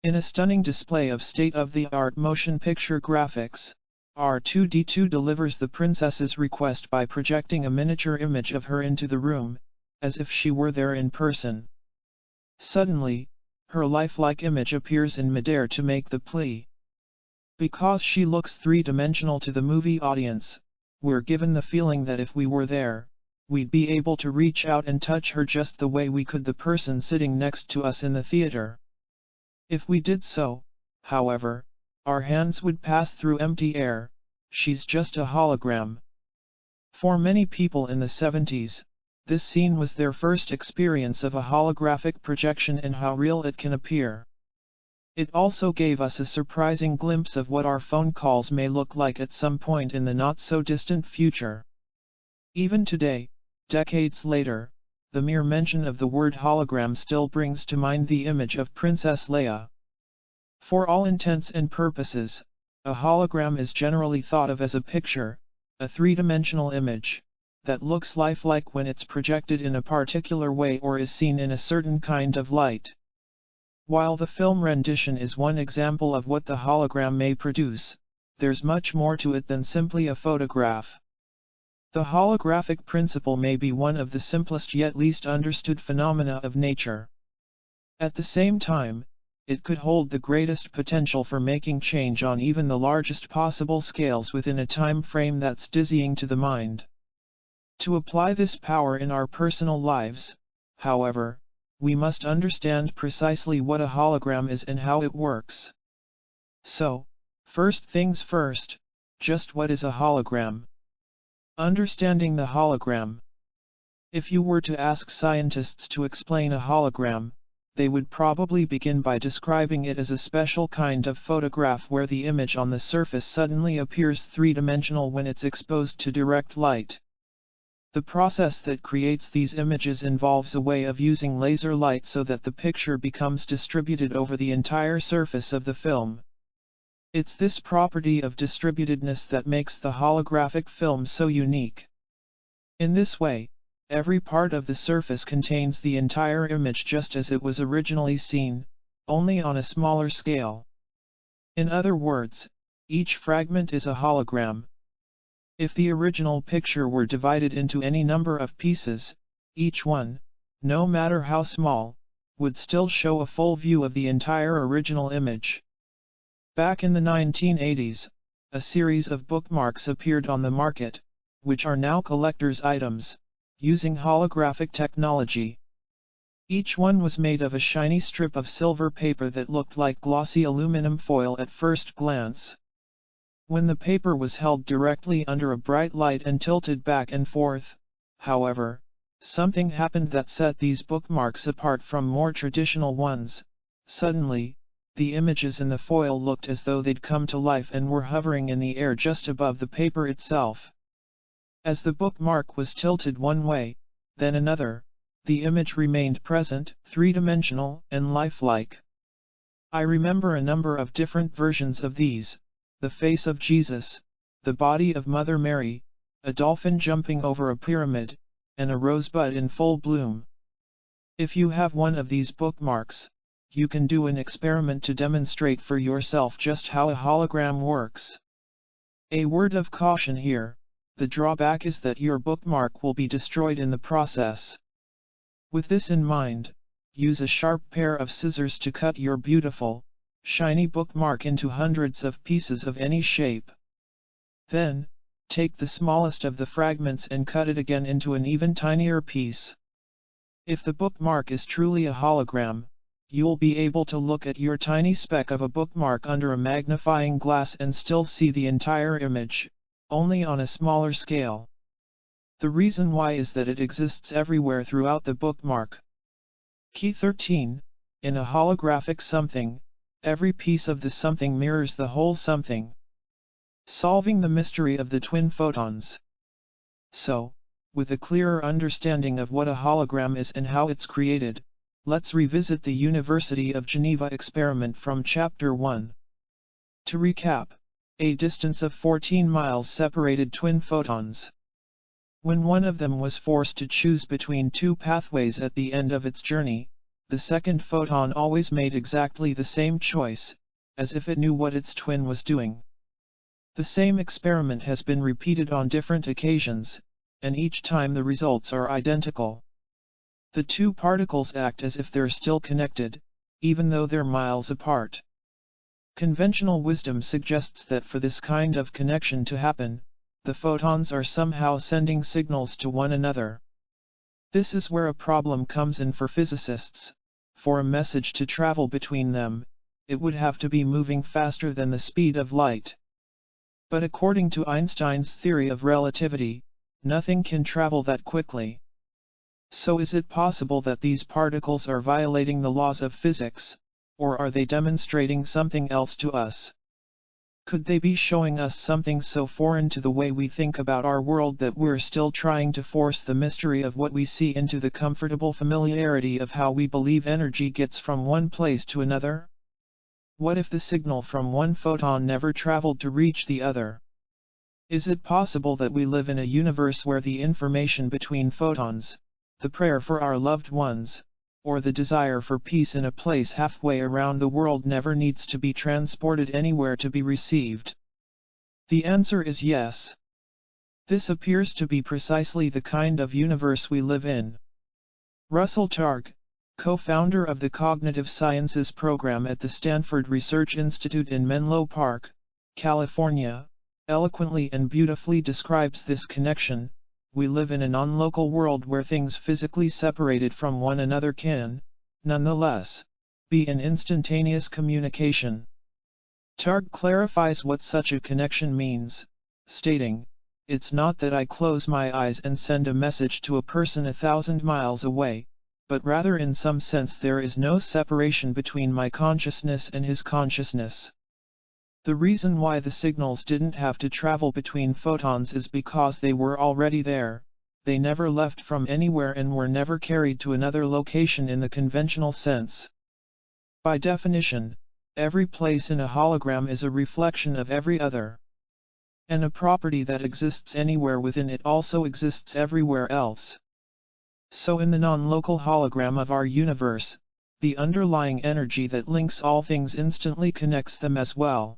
In a stunning display of state-of-the-art motion picture graphics, R2-D2 delivers the princess's request by projecting a miniature image of her into the room, as if she were there in person. Suddenly, her lifelike image appears in midair to make the plea. Because she looks three-dimensional to the movie audience, we're given the feeling that if we were there, we'd be able to reach out and touch her just the way we could the person sitting next to us in the theater. If we did so, however, our hands would pass through empty air. She's just a hologram. For many people in the 70s, this scene was their first experience of a holographic projection and how real it can appear. It also gave us a surprising glimpse of what our phone calls may look like at some point in the not-so-distant future. Even today, decades later, the mere mention of the word hologram still brings to mind the image of Princess Leia. For all intents and purposes, a hologram is generally thought of as a picture, a three-dimensional image, that looks lifelike when it's projected in a particular way or is seen in a certain kind of light. While the film rendition is one example of what the hologram may produce, there's much more to it than simply a photograph. The holographic principle may be one of the simplest yet least understood phenomena of nature. At the same time, it could hold the greatest potential for making change on even the largest possible scales within a time frame that's dizzying to the mind. To apply this power in our personal lives, however, we must understand precisely what a hologram is and how it works. So, first things first, just what is a hologram? Understanding the hologram. If you were to ask scientists to explain a hologram, they would probably begin by describing it as a special kind of photograph where the image on the surface suddenly appears three-dimensional when it's exposed to direct light. The process that creates these images involves a way of using laser light so that the picture becomes distributed over the entire surface of the film. It's this property of distributedness that makes the holographic film so unique. In this way, every part of the surface contains the entire image just as it was originally seen, only on a smaller scale. In other words, each fragment is a hologram. If the original picture were divided into any number of pieces, each one, no matter how small, would still show a full view of the entire original image. Back in the 1980s, a series of bookmarks appeared on the market, which are now collector's items, using holographic technology. Each one was made of a shiny strip of silver paper that looked like glossy aluminum foil at first glance. When the paper was held directly under a bright light and tilted back and forth, however, something happened that set these bookmarks apart from more traditional ones. Suddenly, the images in the foil looked as though they'd come to life and were hovering in the air just above the paper itself. As the bookmark was tilted one way, then another, the image remained present, three-dimensional, and lifelike. I remember a number of different versions of these: the face of Jesus, the body of Mother Mary, a dolphin jumping over a pyramid, and a rosebud in full bloom. If you have one of these bookmarks, you can do an experiment to demonstrate for yourself just how a hologram works. A word of caution here: the drawback is that your bookmark will be destroyed in the process. With this in mind, use a sharp pair of scissors to cut your beautiful, shiny bookmark into hundreds of pieces of any shape. Then, take the smallest of the fragments and cut it again into an even tinier piece. If the bookmark is truly a hologram, you'll be able to look at your tiny speck of a bookmark under a magnifying glass and still see the entire image, only on a smaller scale. The reason why is that it exists everywhere throughout the bookmark. Key 13. In a holographic something, every piece of the something mirrors the whole something. Solving the mystery of the twin photons. So, with a clearer understanding of what a hologram is and how it's created, let's revisit the University of Geneva experiment from Chapter 1. To recap, a distance of 14 miles separated twin photons. When one of them was forced to choose between two pathways at the end of its journey, the second photon always made exactly the same choice, as if it knew what its twin was doing. The same experiment has been repeated on different occasions, and each time the results are identical. The two particles act as if they're still connected, even though they're miles apart. Conventional wisdom suggests that for this kind of connection to happen, the photons are somehow sending signals to one another. This is where a problem comes in for physicists. For a message to travel between them, it would have to be moving faster than the speed of light. But according to Einstein's theory of relativity, nothing can travel that quickly. So is it possible that these particles are violating the laws of physics, or are they demonstrating something else to us? Could they be showing us something so foreign to the way we think about our world that we're still trying to force the mystery of what we see into the comfortable familiarity of how we believe energy gets from one place to another? What if the signal from one photon never traveled to reach the other? Is it possible that we live in a universe where the information between photons, the prayer for our loved ones, or the desire for peace in a place halfway around the world never needs to be transported anywhere to be received? The answer is yes. This appears to be precisely the kind of universe we live in. Russell Targ, co-founder of the Cognitive Sciences program at the Stanford Research Institute in Menlo Park, California, eloquently and beautifully describes this connection. We live in a non-local world where things physically separated from one another can, nonetheless, be in instantaneous communication. Targ clarifies what such a connection means, stating, "It's not that I close my eyes and send a message to a person 1,000 miles away, but rather in some sense there is no separation between my consciousness and his consciousness." The reason why the signals didn't have to travel between photons is because they were already there. They never left from anywhere and were never carried to another location in the conventional sense. By definition, every place in a hologram is a reflection of every other. And a property that exists anywhere within it also exists everywhere else. So in the non-local hologram of our universe, the underlying energy that links all things instantly connects them as well.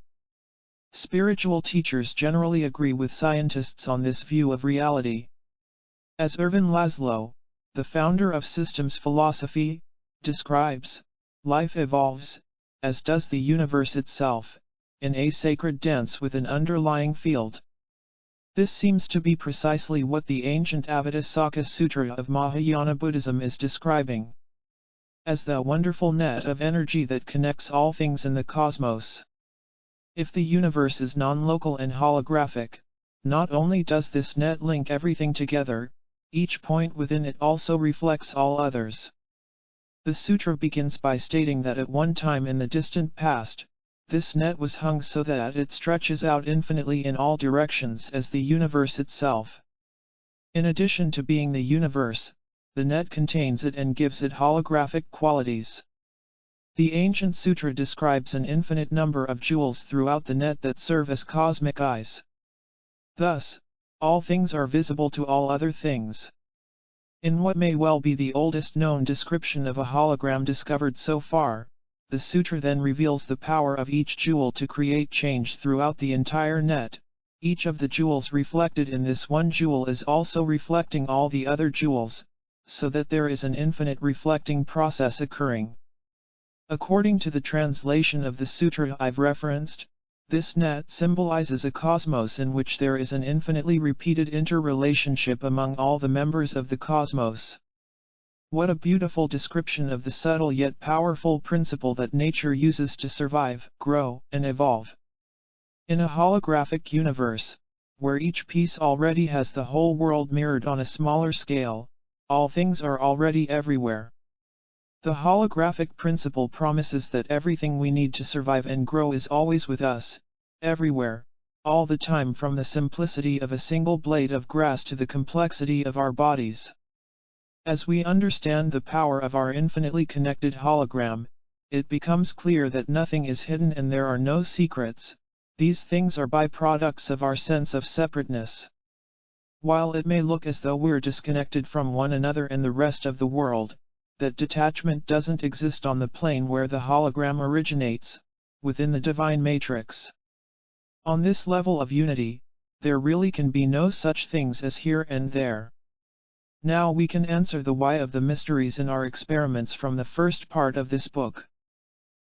Spiritual teachers generally agree with scientists on this view of reality. As Ervin Laszlo, the founder of systems philosophy, describes, life evolves, as does the universe itself, in a sacred dance with an underlying field. This seems to be precisely what the ancient Avatasaka Sutra of Mahayana Buddhism is describing, as the wonderful net of energy that connects all things in the cosmos. If the universe is non-local and holographic, not only does this net link everything together, each point within it also reflects all others. The sutra begins by stating that at one time in the distant past, this net was hung so that it stretches out infinitely in all directions as the universe itself. In addition to being the universe, the net contains it and gives it holographic qualities. The ancient sutra describes an infinite number of jewels throughout the net that serve as cosmic eyes. Thus, all things are visible to all other things. In what may well be the oldest known description of a hologram discovered so far, the sutra then reveals the power of each jewel to create change throughout the entire net. Each of the jewels reflected in this one jewel is also reflecting all the other jewels, so that there is an infinite reflecting process occurring. According to the translation of the sutra I've referenced, this net symbolizes a cosmos in which there is an infinitely repeated interrelationship among all the members of the cosmos. What a beautiful description of the subtle yet powerful principle that nature uses to survive, grow, and evolve. In a holographic universe, where each piece already has the whole world mirrored on a smaller scale, all things are already everywhere. The holographic principle promises that everything we need to survive and grow is always with us, everywhere, all the time, from the simplicity of a single blade of grass to the complexity of our bodies. As we understand the power of our infinitely connected hologram, it becomes clear that nothing is hidden and there are no secrets. These things are byproducts of our sense of separateness. While it may look as though we're disconnected from one another and the rest of the world, that detachment doesn't exist on the plane where the hologram originates, within the divine matrix. On this level of unity, there really can be no such things as here and there. Now we can answer the why of the mysteries in our experiments from the first part of this book.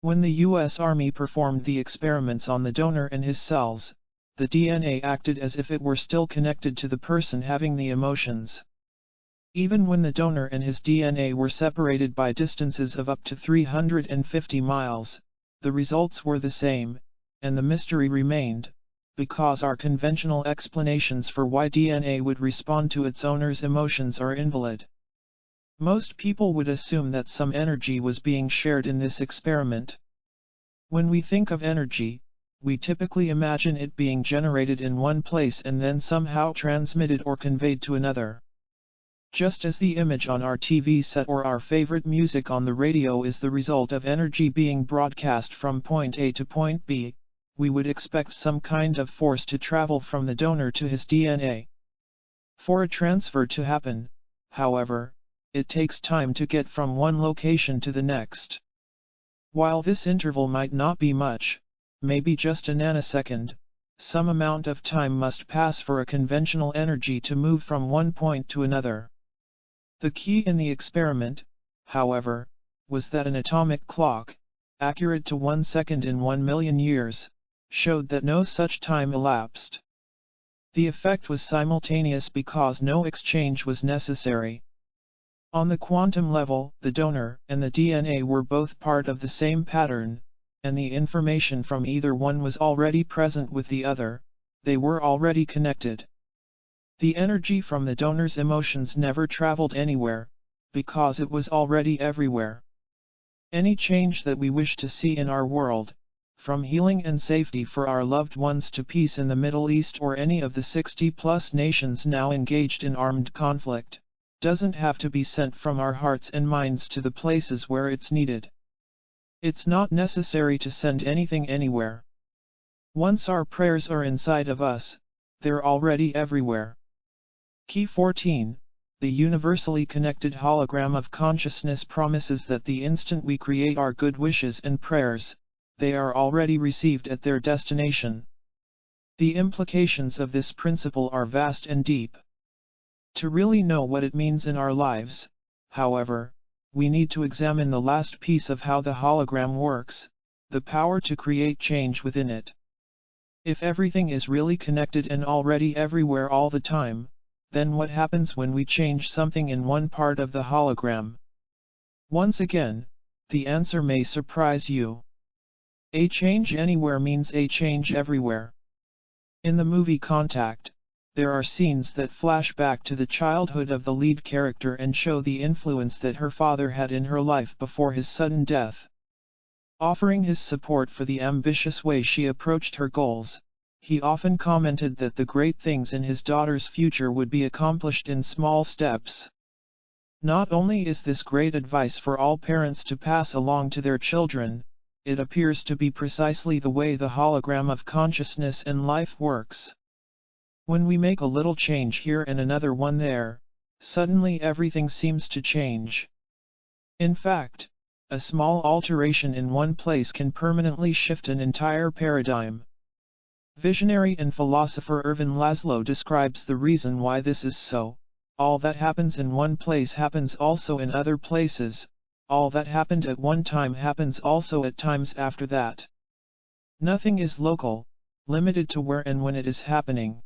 When the U.S. Army performed the experiments on the donor and his cells, the DNA acted as if it were still connected to the person having the emotions. Even when the donor and his DNA were separated by distances of up to 350 miles, the results were the same, and the mystery remained, because our conventional explanations for why DNA would respond to its owner's emotions are invalid. Most people would assume that some energy was being shared in this experiment. When we think of energy, we typically imagine it being generated in one place and then somehow transmitted or conveyed to another. Just as the image on our TV set or our favorite music on the radio is the result of energy being broadcast from point A to point B, we would expect some kind of force to travel from the donor to his DNA. For a transfer to happen, however, it takes time to get from one location to the next. While this interval might not be much, maybe just a nanosecond, some amount of time must pass for a conventional energy to move from one point to another. The key in the experiment, however, was that an atomic clock, accurate to 1 second in 1 million years, showed that no such time elapsed. The effect was simultaneous because no exchange was necessary. On the quantum level, the donor and the DNA were both part of the same pattern, and the information from either one was already present with the other, they were already connected. The energy from the donor's emotions never traveled anywhere, because it was already everywhere. Any change that we wish to see in our world, from healing and safety for our loved ones to peace in the Middle East or any of the 60+ nations now engaged in armed conflict, doesn't have to be sent from our hearts and minds to the places where it's needed. It's not necessary to send anything anywhere. Once our prayers are inside of us, they're already everywhere. Key 14, the universally connected hologram of consciousness promises that the instant we create our good wishes and prayers, they are already received at their destination. The implications of this principle are vast and deep. To really know what it means in our lives, however, we need to examine the last piece of how the hologram works, the power to create change within it. If everything is really connected and already everywhere all the time, then what happens when we change something in one part of the hologram? Once again, the answer may surprise you. A change anywhere means a change everywhere. In the movie Contact, there are scenes that flash back to the childhood of the lead character and show the influence that her father had in her life before his sudden death. Offering his support for the ambitious way she approached her goals, he often commented that the great things in his daughter's future would be accomplished in small steps. Not only is this great advice for all parents to pass along to their children, it appears to be precisely the way the hologram of consciousness and life works. When we make a little change here and another one there, suddenly everything seems to change. In fact, a small alteration in one place can permanently shift an entire paradigm. Visionary and philosopher Ervin Laszlo describes the reason why this is so: all that happens in one place happens also in other places, all that happened at one time happens also at times after that. Nothing is local, limited to where and when it is happening.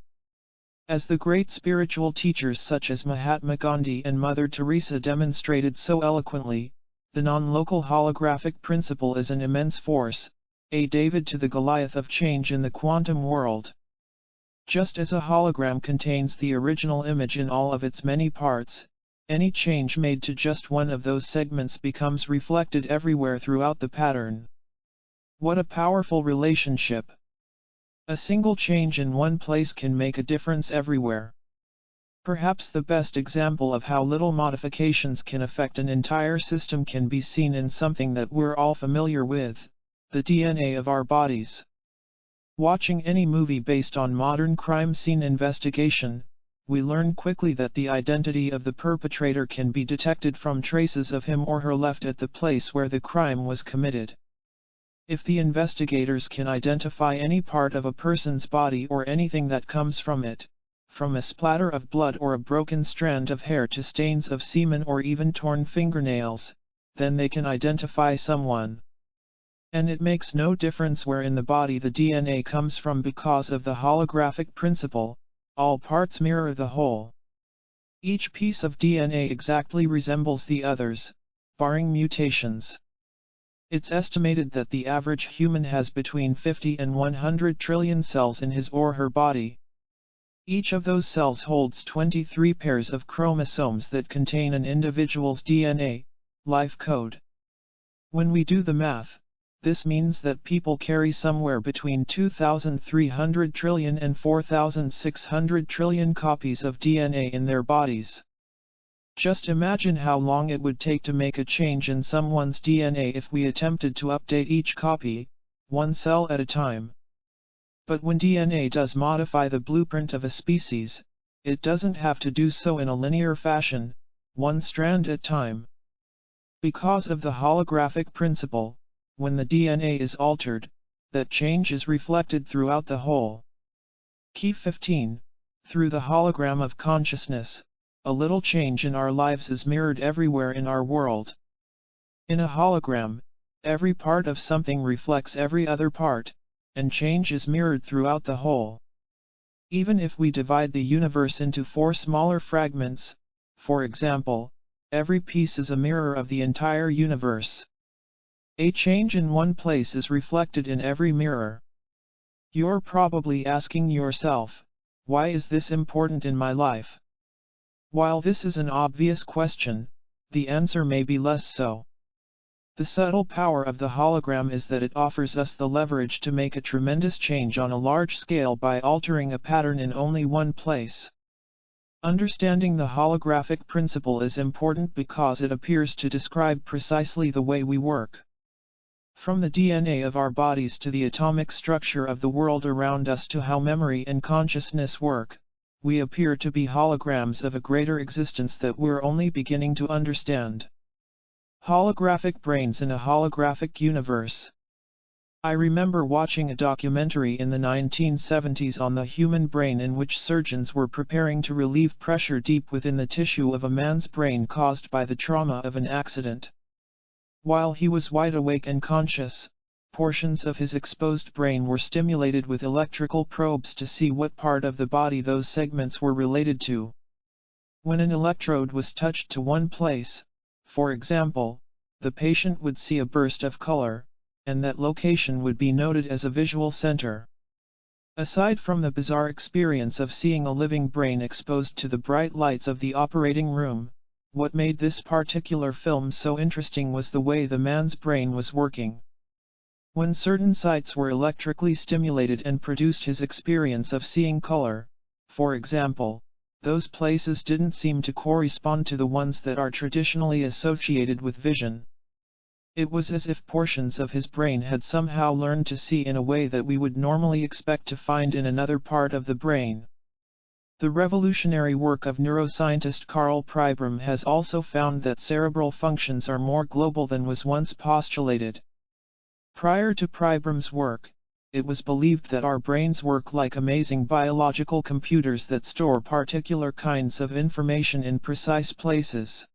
As the great spiritual teachers such as Mahatma Gandhi and Mother Teresa demonstrated so eloquently, the non-local holographic principle is an immense force, a David to the Goliath of change in the quantum world. Just as a hologram contains the original image in all of its many parts, any change made to just one of those segments becomes reflected everywhere throughout the pattern. What a powerful relationship! A single change in one place can make a difference everywhere. Perhaps the best example of how little modifications can affect an entire system can be seen in something that we're all familiar with, the DNA of our bodies. Watching any movie based on modern crime scene investigation, we learn quickly that the identity of the perpetrator can be detected from traces of him or her left at the place where the crime was committed. If the investigators can identify any part of a person's body or anything that comes from it, from a splatter of blood or a broken strand of hair to stains of semen or even torn fingernails, then they can identify someone. And it makes no difference where in the body the DNA comes from because of the holographic principle, all parts mirror the whole. Each piece of DNA exactly resembles the others, barring mutations. It's estimated that the average human has between 50 and 100 trillion cells in his or her body. Each of those cells holds 23 pairs of chromosomes that contain an individual's DNA, life code. When we do the math, this means that people carry somewhere between 2,300 trillion and 4,600 trillion copies of DNA in their bodies. Just imagine how long it would take to make a change in someone's DNA if we attempted to update each copy, one cell at a time. But when DNA does modify the blueprint of a species, it doesn't have to do so in a linear fashion, one strand at a time. Because of the holographic principle, when the DNA is altered, that change is reflected throughout the whole. Key 15. Through the hologram of consciousness, a little change in our lives is mirrored everywhere in our world. In a hologram, every part of something reflects every other part, and change is mirrored throughout the whole. Even if we divide the universe into 4 smaller fragments, for example, every piece is a mirror of the entire universe. A change in one place is reflected in every mirror. You're probably asking yourself, why is this important in my life? While this is an obvious question, the answer may be less so. The subtle power of the hologram is that it offers us the leverage to make a tremendous change on a large scale by altering a pattern in only one place. Understanding the holographic principle is important because it appears to describe precisely the way we work. From the DNA of our bodies to the atomic structure of the world around us to how memory and consciousness work, we appear to be holograms of a greater existence that we're only beginning to understand. Holographic brains in a holographic universe. I remember watching a documentary in the 1970s on the human brain in which surgeons were preparing to relieve pressure deep within the tissue of a man's brain caused by the trauma of an accident. While he was wide awake and conscious, portions of his exposed brain were stimulated with electrical probes to see what part of the body those segments were related to. When an electrode was touched to one place, for example, the patient would see a burst of color, and that location would be noted as a visual center. Aside from the bizarre experience of seeing a living brain exposed to the bright lights of the operating room, what made this particular film so interesting was the way the man's brain was working. When certain sites were electrically stimulated and produced his experience of seeing color, for example, those places didn't seem to correspond to the ones that are traditionally associated with vision. It was as if portions of his brain had somehow learned to see in a way that we would normally expect to find in another part of the brain. The revolutionary work of neuroscientist Karl Pribram has also found that cerebral functions are more global than was once postulated. Prior to Pribram's work, it was believed that our brains work like amazing biological computers that store particular kinds of information in precise places.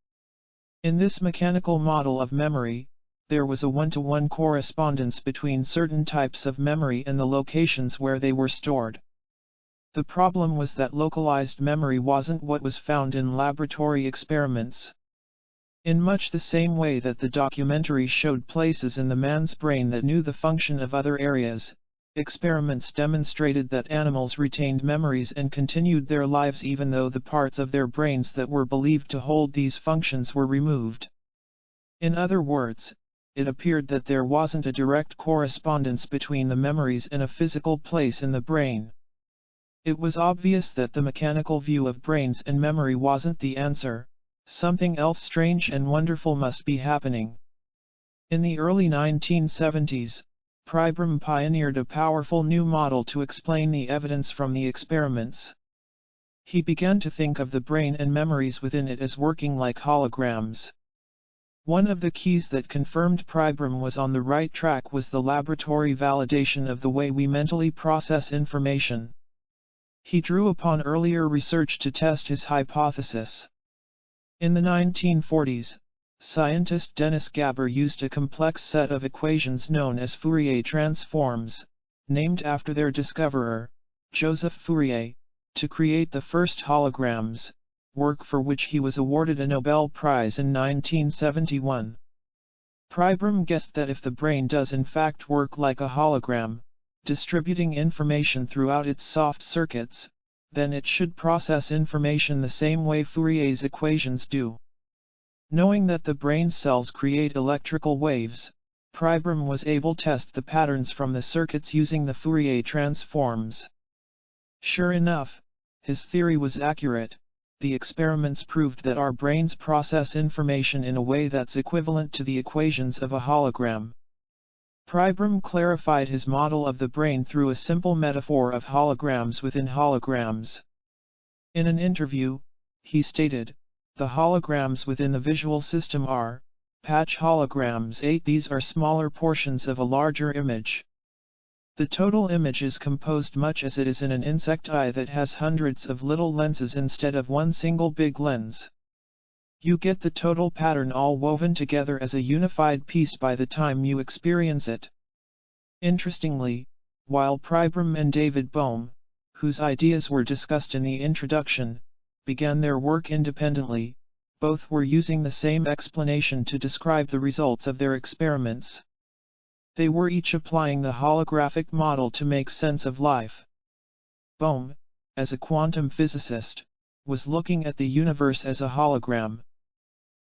In this mechanical model of memory, there was a one-to-one correspondence between certain types of memory and the locations where they were stored. The problem was that localized memory wasn't what was found in laboratory experiments. In much the same way that the documentary showed places in the man's brain that knew the function of other areas, experiments demonstrated that animals retained memories and continued their lives even though the parts of their brains that were believed to hold these functions were removed. In other words, it appeared that there wasn't a direct correspondence between the memories and a physical place in the brain. It was obvious that the mechanical view of brains and memory wasn't the answer. Something else strange and wonderful must be happening. In the early 1970s, Pribram pioneered a powerful new model to explain the evidence from the experiments. He began to think of the brain and memories within it as working like holograms. One of the keys that confirmed Pribram was on the right track was the laboratory validation of the way we mentally process information. He drew upon earlier research to test his hypothesis. In the 1940s, scientist Dennis Gabor used a complex set of equations known as Fourier transforms, named after their discoverer, Joseph Fourier, to create the first holograms, work for which he was awarded a Nobel Prize in 1971. Pribram guessed that if the brain does in fact work like a hologram, distributing information throughout its soft circuits, then it should process information the same way Fourier's equations do. Knowing that the brain cells create electrical waves, Pribram was able to test the patterns from the circuits using the Fourier transforms. Sure enough, his theory was accurate. The experiments proved that our brains process information in a way that's equivalent to the equations of a hologram. Pribram clarified his model of the brain through a simple metaphor of holograms within holograms. In an interview, he stated, "The holograms within the visual system are patch holograms. These are smaller portions of a larger image. The total image is composed much as it is in an insect eye that has hundreds of little lenses instead of one single big lens. You get the total pattern all woven together as a unified piece by the time you experience it." Interestingly, while Pribram and David Bohm, whose ideas were discussed in the introduction, began their work independently, both were using the same explanation to describe the results of their experiments. They were each applying the holographic model to make sense of life. Bohm, as a quantum physicist, was looking at the universe as a hologram.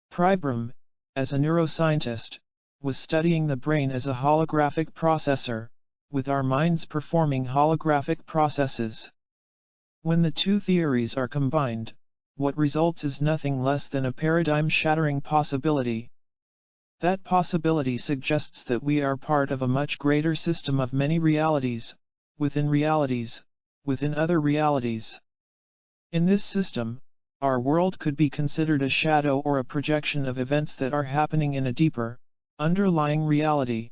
Pribram, as a neuroscientist, was studying the brain as a holographic processor, with our minds performing holographic processes. When the two theories are combined, what results is nothing less than a paradigm-shattering possibility. That possibility suggests that we are part of a much greater system of many realities, within other realities. In this system, our world could be considered a shadow or a projection of events that are happening in a deeper, underlying reality.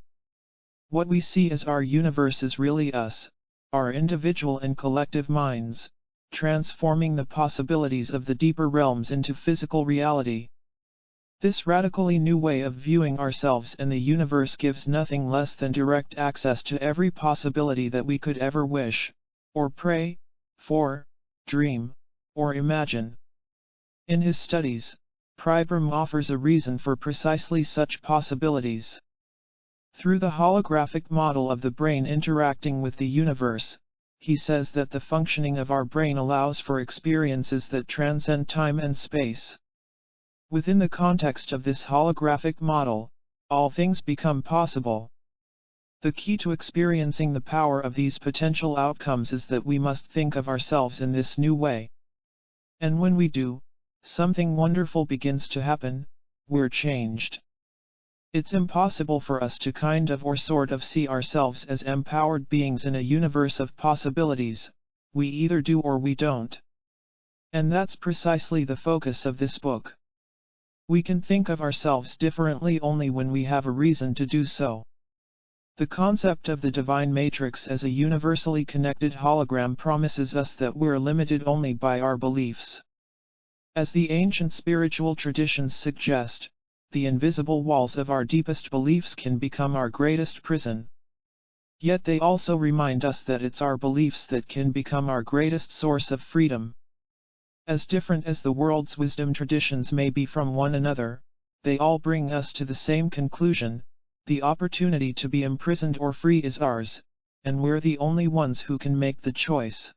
What we see as our universe is really us, our individual and collective minds, transforming the possibilities of the deeper realms into physical reality. This radically new way of viewing ourselves and the universe gives nothing less than direct access to every possibility that we could ever wish, or pray for, dream, or imagine. In his studies, Pribram offers a reason for precisely such possibilities. Through the holographic model of the brain interacting with the universe, he says that the functioning of our brain allows for experiences that transcend time and space. Within the context of this holographic model, all things become possible. The key to experiencing the power of these potential outcomes is that we must think of ourselves in this new way. And when we do, something wonderful begins to happen. We're changed. It's impossible for us to kind of or sort of see ourselves as empowered beings in a universe of possibilities. We either do or we don't. And that's precisely the focus of this book. We can think of ourselves differently only when we have a reason to do so. The concept of the divine matrix as a universally connected hologram promises us that we're limited only by our beliefs. As the ancient spiritual traditions suggest, the invisible walls of our deepest beliefs can become our greatest prison. Yet they also remind us that it's our beliefs that can become our greatest source of freedom. As different as the world's wisdom traditions may be from one another, they all bring us to the same conclusion: the opportunity to be imprisoned or free is ours, and we're the only ones who can make the choice.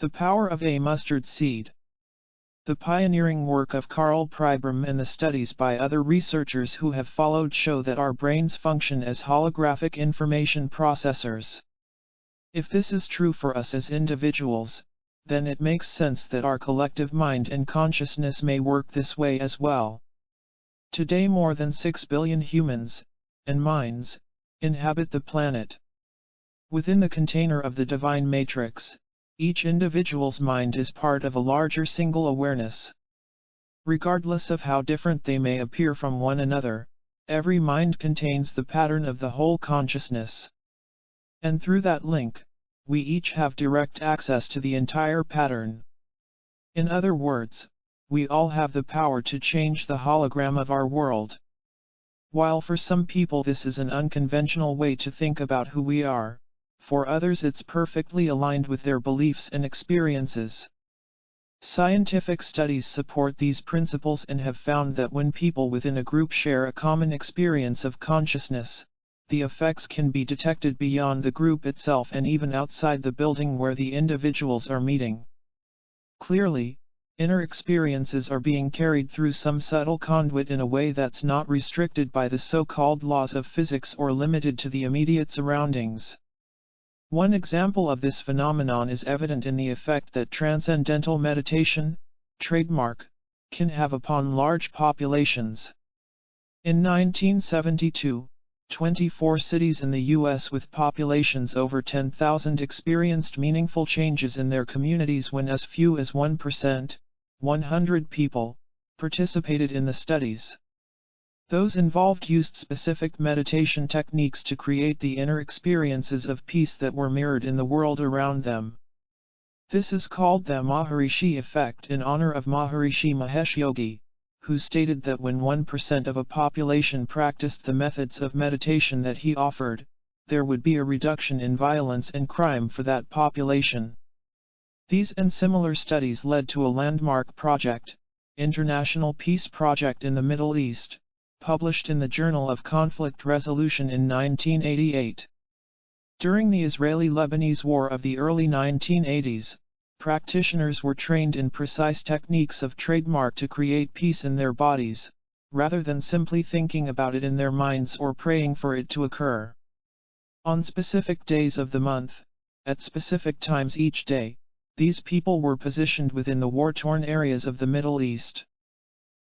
The power of a mustard seed. The pioneering work of Carl Pribram and the studies by other researchers who have followed show that our brains function as holographic information processors. If this is true for us as individuals, then it makes sense that our collective mind and consciousness may work this way as well. Today more than 6 billion humans, and minds, inhabit the planet. Within the container of the divine matrix, each individual's mind is part of a larger single awareness. Regardless of how different they may appear from one another, every mind contains the pattern of the whole consciousness. And through that link, we each have direct access to the entire pattern. In other words, we all have the power to change the hologram of our world. While for some people this is an unconventional way to think about who we are, for others it's perfectly aligned with their beliefs and experiences. Scientific studies support these principles and have found that when people within a group share a common experience of consciousness, the effects can be detected beyond the group itself and even outside the building where the individuals are meeting. Clearly, inner experiences are being carried through some subtle conduit in a way that's not restricted by the so-called laws of physics or limited to the immediate surroundings. One example of this phenomenon is evident in the effect that transcendental meditation, trademark, can have upon large populations. In 1972, 24 cities in the U.S. with populations over 10,000 experienced meaningful changes in their communities when as few as 1%, 100 people, participated in the studies. Those involved used specific meditation techniques to create the inner experiences of peace that were mirrored in the world around them. This is called the Maharishi effect in honor of Maharishi Mahesh Yogi, who stated that when 1% of a population practiced the methods of meditation that he offered, there would be a reduction in violence and crime for that population. These and similar studies led to a landmark project, International Peace Project in the Middle East, published in the Journal of Conflict Resolution in 1988. During the Israeli-Lebanese War of the early 1980s, practitioners were trained in precise techniques of trademark to create peace in their bodies, rather than simply thinking about it in their minds or praying for it to occur. On specific days of the month, at specific times each day, these people were positioned within the war-torn areas of the Middle East.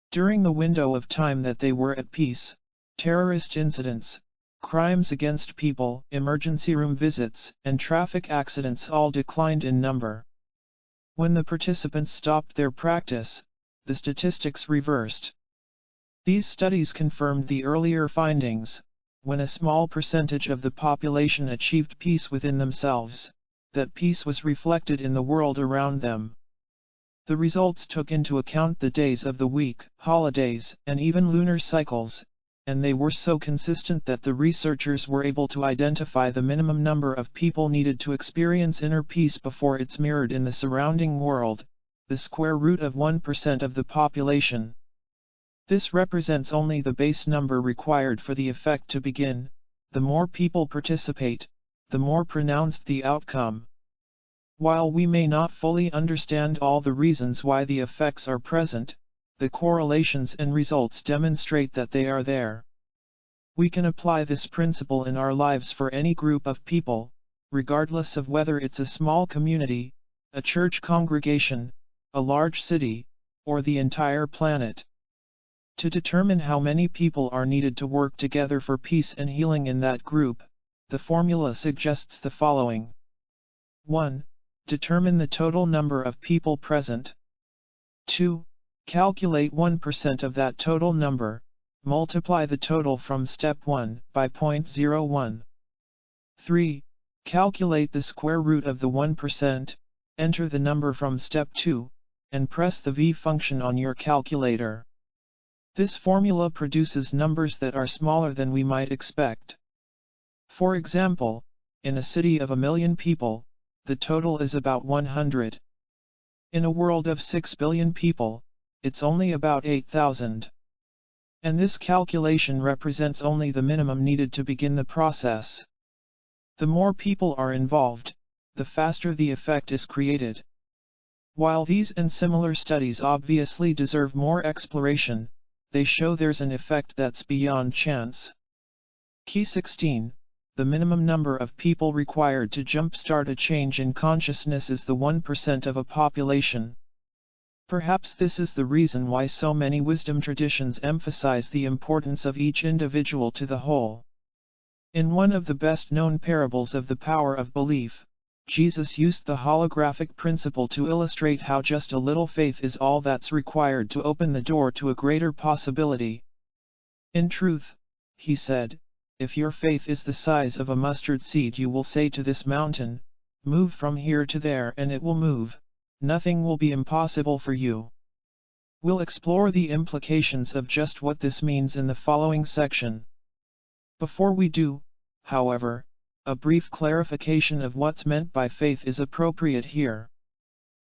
During the window of time that they were at peace, terrorist incidents, crimes against people, emergency room visits, and traffic accidents all declined in number. When the participants stopped their practice, the statistics reversed. These studies confirmed the earlier findings: when a small percentage of the population achieved peace within themselves, that peace was reflected in the world around them. The results took into account the days of the week, holidays, and even lunar cycles, and they were so consistent that the researchers were able to identify the minimum number of people needed to experience inner peace before it's mirrored in the surrounding world, the square root of 1% of the population. This represents only the base number required for the effect to begin. The more people participate, the more pronounced the outcome. While we may not fully understand all the reasons why the effects are present, the correlations and results demonstrate that they are there. We can apply this principle in our lives for any group of people, regardless of whether it's a small community, a church congregation, a large city, or the entire planet. To determine how many people are needed to work together for peace and healing in that group, the formula suggests the following. 1. Determine the total number of people present. 2. Calculate 1% of that total number, multiply the total from step 1 by 0.01. 3. Calculate the square root of the 1%, enter the number from step 2, and press the V function on your calculator. This formula produces numbers that are smaller than we might expect. For example, in a city of 1 million people, the total is about 100. In a world of 6 billion people, it's only about 8,000. And this calculation represents only the minimum needed to begin the process. The more people are involved, the faster the effect is created. While these and similar studies obviously deserve more exploration, they show there's an effect that's beyond chance. Key 16. The minimum number of people required to jumpstart a change in consciousness is the 1% of a population. Perhaps this is the reason why so many wisdom traditions emphasize the importance of each individual to the whole. In one of the best-known parables of the power of belief, Jesus used the holographic principle to illustrate how just a little faith is all that's required to open the door to a greater possibility. In truth, he said, if your faith is the size of a mustard seed, you will say to this mountain, "Move from here to there," and it will move. Nothing will be impossible for you. We'll explore the implications of just what this means in the following section. Before we do, however, a brief clarification of what's meant by faith is appropriate here.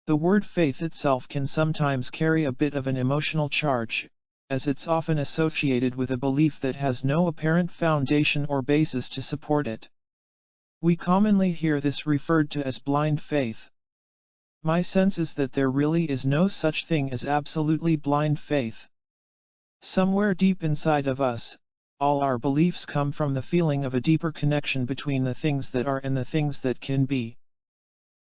The word faith itself can sometimes carry a bit of an emotional charge, as it's often associated with a belief that has no apparent foundation or basis to support it. We commonly hear this referred to as blind faith. My sense is that there really is no such thing as absolutely blind faith. Somewhere deep inside of us, all our beliefs come from the feeling of a deeper connection between the things that are and the things that can be.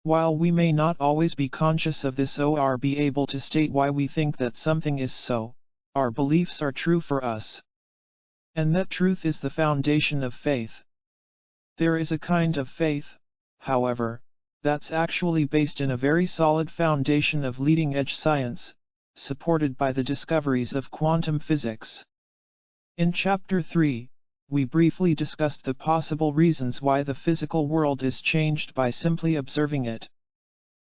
While we may not always be conscious of this or be able to state why we think that something is so, our beliefs are true for us. And that truth is the foundation of faith. There is a kind of faith, however, that's actually based in a very solid foundation of leading-edge science, supported by the discoveries of quantum physics. In Chapter 3, we briefly discussed the possible reasons why the physical world is changed by simply observing it.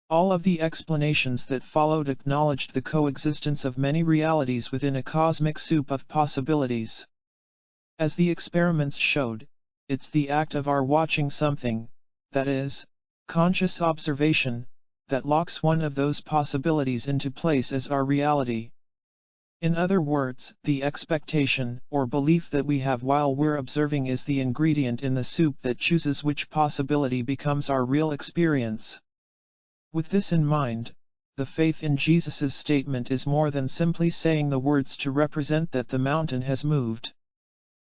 All of the explanations that followed acknowledged the coexistence of many realities within a cosmic soup of possibilities. As the experiments showed, it's the act of our watching something, that is, conscious observation, that locks one of those possibilities into place as our reality. In other words, the expectation or belief that we have while we're observing is the ingredient in the soup that chooses which possibility becomes our real experience. With this in mind, the faith in Jesus' statement is more than simply saying the words to represent that the mountain has moved.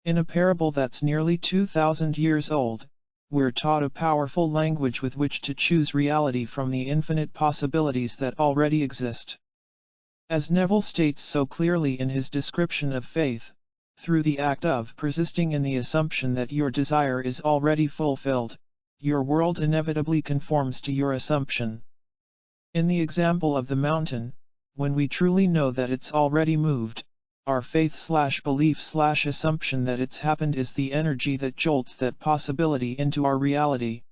In a parable that's nearly 2,000 years old, we're taught a powerful language with which to choose reality from the infinite possibilities that already exist. As Neville states so clearly in his description of faith, through the act of persisting in the assumption that your desire is already fulfilled, your world inevitably conforms to your assumption. In the example of the mountain, when we truly know that it's already moved, our faith/belief/assumption that it's happened is the energy that jolts that possibility into our reality.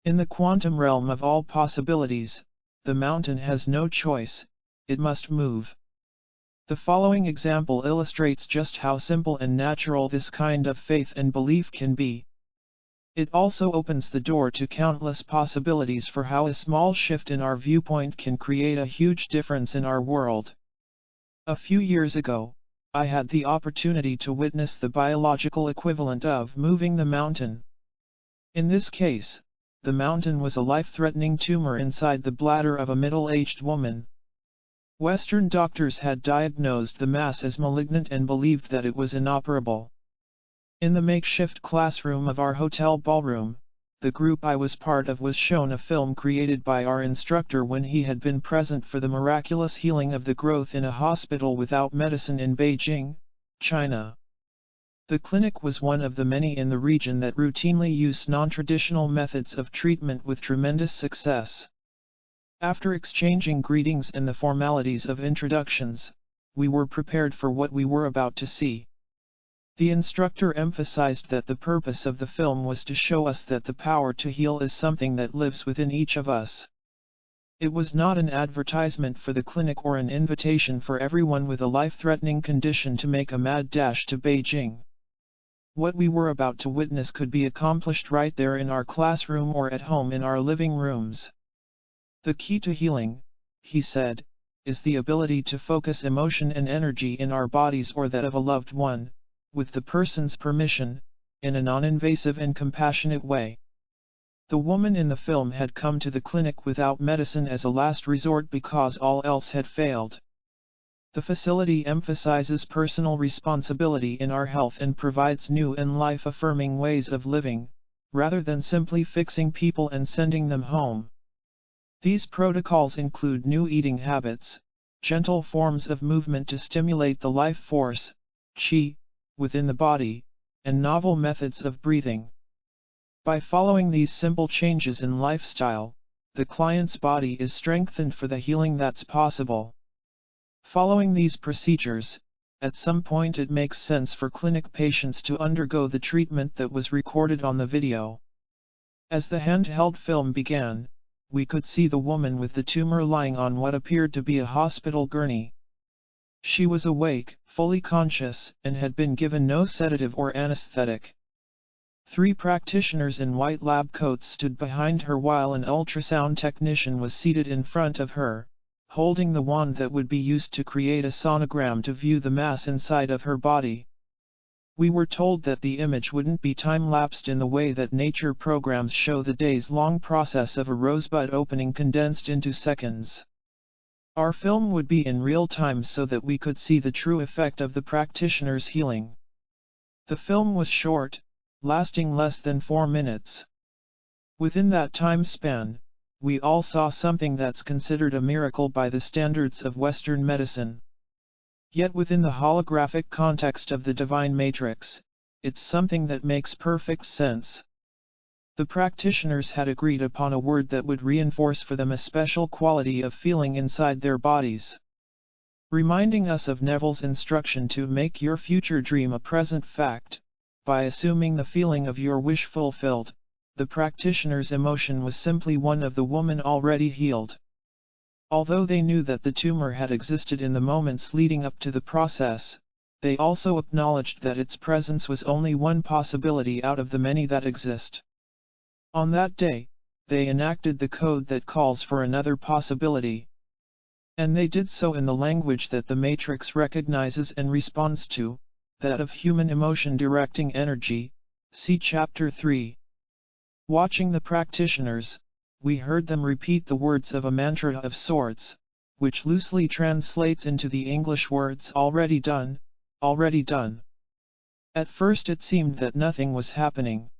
In the quantum realm of all possibilities, the mountain has no choice, it must move. The following example illustrates just how simple and natural this kind of faith and belief can be. It also opens the door to countless possibilities for how a small shift in our viewpoint can create a huge difference in our world. A few years ago, I had the opportunity to witness the biological equivalent of moving the mountain. In this case, the mountain was a life-threatening tumor inside the bladder of a middle-aged woman. Western doctors had diagnosed the mass as malignant and believed that it was inoperable. In the makeshift classroom of our hotel ballroom, the group I was part of was shown a film created by our instructor when he had been present for the miraculous healing of the growth in a hospital without medicine in Beijing, China. The clinic was one of the many in the region that routinely use non-traditional methods of treatment with tremendous success. After exchanging greetings and the formalities of introductions, we were prepared for what we were about to see. The instructor emphasized that the purpose of the film was to show us that the power to heal is something that lives within each of us. It was not an advertisement for the clinic or an invitation for everyone with a life-threatening condition to make a mad dash to Beijing. What we were about to witness could be accomplished right there in our classroom or at home in our living rooms. The key to healing, he said, is the ability to focus emotion and energy in our bodies or that of a loved one, with the person's permission, in a non-invasive and compassionate way. The woman in the film had come to the clinic without medicine as a last resort because all else had failed. The facility emphasizes personal responsibility in our health and provides new and life-affirming ways of living, rather than simply fixing people and sending them home. These protocols include new eating habits, gentle forms of movement to stimulate the life force, qi, within the body, and novel methods of breathing. By following these simple changes in lifestyle, the client's body is strengthened for the healing that's possible. Following these procedures, at some point it makes sense for clinic patients to undergo the treatment that was recorded on the video. As the handheld film began, we could see the woman with the tumor lying on what appeared to be a hospital gurney. She was awake, fully conscious, and had been given no sedative or anesthetic. 3 practitioners in white lab coats stood behind her while an ultrasound technician was seated in front of her, holding the wand that would be used to create a sonogram to view the mass inside of her body. We were told that the image wouldn't be time-lapsed in the way that nature programs show the days-long process of a rosebud opening condensed into seconds. Our film would be in real time so that we could see the true effect of the practitioner's healing. The film was short, lasting less than 4 minutes. Within that time span, we all saw something that's considered a miracle by the standards of Western medicine. Yet within the holographic context of the divine matrix, it's something that makes perfect sense. The practitioners had agreed upon a word that would reinforce for them a special quality of feeling inside their bodies. Reminding us of Neville's instruction to make your future dream a present fact, by assuming the feeling of your wish fulfilled, the practitioner's emotion was simply one of the woman already healed. Although they knew that the tumor had existed in the moments leading up to the process, they also acknowledged that its presence was only one possibility out of the many that exist. On that day, they enacted the code that calls for another possibility. And they did so in the language that the Matrix recognizes and responds to, that of human emotion directing energy, see Chapter 3. Watching the practitioners, we heard them repeat the words of a mantra of sorts, which loosely translates into the English words already done, already done. At first it seemed that nothing was happening.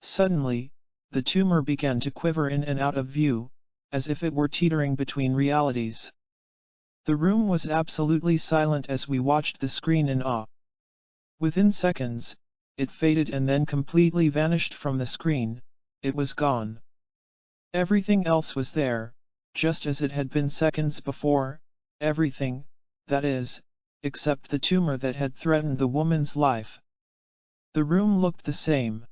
Suddenly, the tumor began to quiver in and out of view, as if it were teetering between realities. The room was absolutely silent as we watched the screen in awe. Within seconds, it faded and then completely vanished from the screen. It was gone. Everything else was there, just as it had been seconds before, everything, that is, except the tumor that had threatened the woman's life. The room looked the same.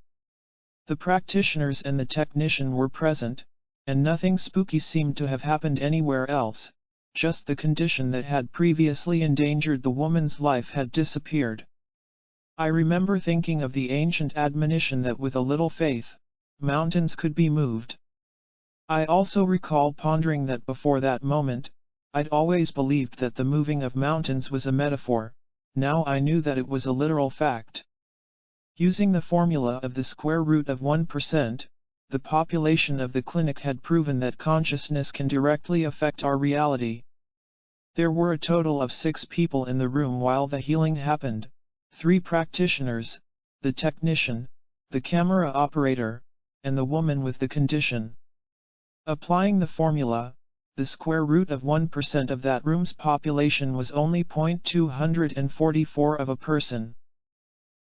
The practitioners and the technician were present, and nothing spooky seemed to have happened anywhere else, just the condition that had previously endangered the woman's life had disappeared. I remember thinking of the ancient admonition that with a little faith, mountains could be moved. I also recall pondering that before that moment, I'd always believed that the moving of mountains was a metaphor. Now I knew that it was a literal fact. Using the formula of the square root of 1%, the population of the clinic had proven that consciousness can directly affect our reality. There were a total of 6 people in the room while the healing happened, 3 practitioners, the technician, the camera operator, and the woman with the condition. Applying the formula, the square root of 1% of that room's population was only 0.244 of a person.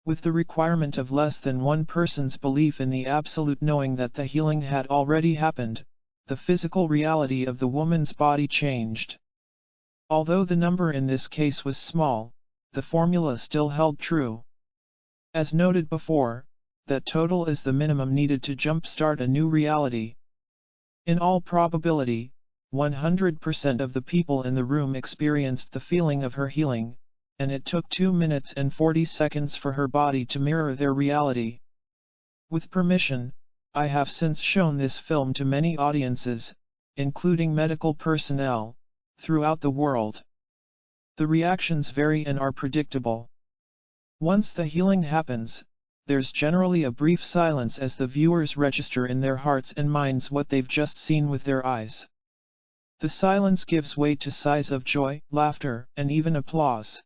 With the requirement of less than one person's belief in the absolute knowing that the healing had already happened, the physical reality of the woman's body changed. Although the number in this case was small, the formula still held true. As noted before, that total is the minimum needed to jumpstart a new reality. In all probability, 100% of the people in the room experienced the feeling of her healing, and it took 2 minutes and 40 seconds for her body to mirror their reality. With permission, I have since shown this film to many audiences, including medical personnel, throughout the world. The reactions vary and are predictable. Once the healing happens, there's generally a brief silence as the viewers register in their hearts and minds what they've just seen with their eyes. The silence gives way to sighs of joy, laughter, and even applause.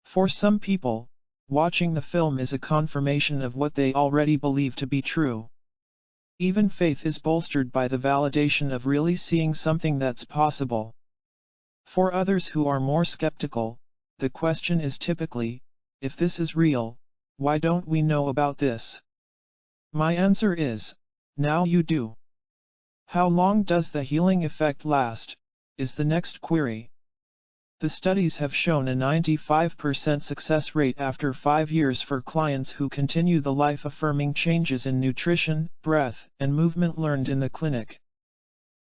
For some people, watching the film is a confirmation of what they already believe to be true. Even faith is bolstered by the validation of really seeing something that's possible. For others who are more skeptical, the question is typically, if this is real, why don't we know about this? My answer is, now you do. How long does the healing effect last, is the next query. The studies have shown a 95% success rate after 5 years for clients who continue the life-affirming changes in nutrition, breath, and movement learned in the clinic.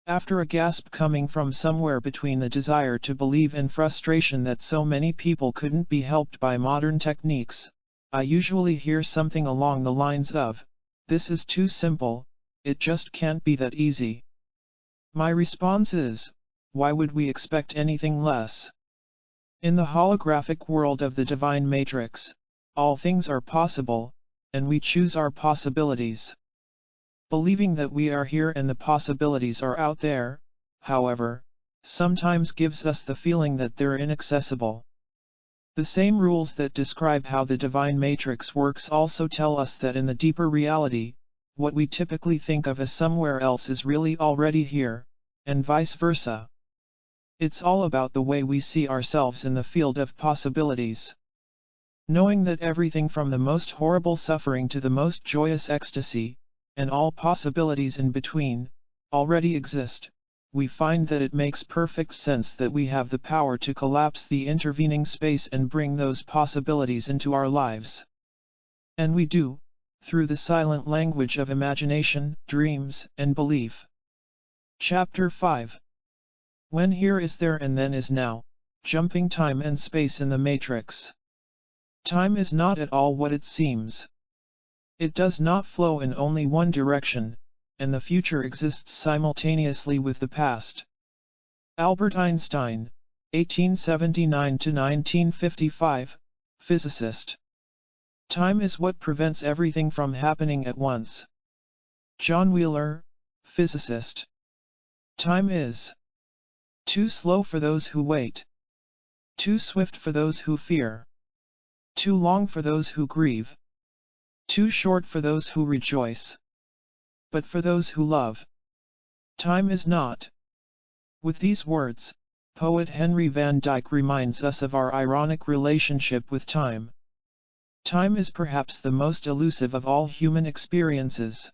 After a gasp coming from somewhere between the desire to believe and frustration that so many people couldn't be helped by modern techniques, I usually hear something along the lines of, "This is too simple, it just can't be that easy." My response is, why would we expect anything less? In the holographic world of the divine matrix, all things are possible, and we choose our possibilities. Believing that we are here and the possibilities are out there, however, sometimes gives us the feeling that they're inaccessible. The same rules that describe how the divine matrix works also tell us that in the deeper reality, what we typically think of as somewhere else is really already here, and vice versa. It's all about the way we see ourselves in the field of possibilities. Knowing that everything from the most horrible suffering to the most joyous ecstasy, and all possibilities in between, already exist, we find that it makes perfect sense that we have the power to collapse the intervening space and bring those possibilities into our lives. And we do, through the silent language of imagination, dreams, and belief. Chapter 5. When here is there and then is now, jumping time and space in the matrix. Time is not at all what it seems. It does not flow in only one direction, and the future exists simultaneously with the past. Albert Einstein, 1879–1955, physicist. Time is what prevents everything from happening at once. John Wheeler, physicist. Time is too slow for those who wait, too swift for those who fear, too long for those who grieve, too short for those who rejoice. But for those who love, time is not. With these words, poet Henry Van Dyke reminds us of our ironic relationship with time. Time is perhaps the most elusive of all human experiences.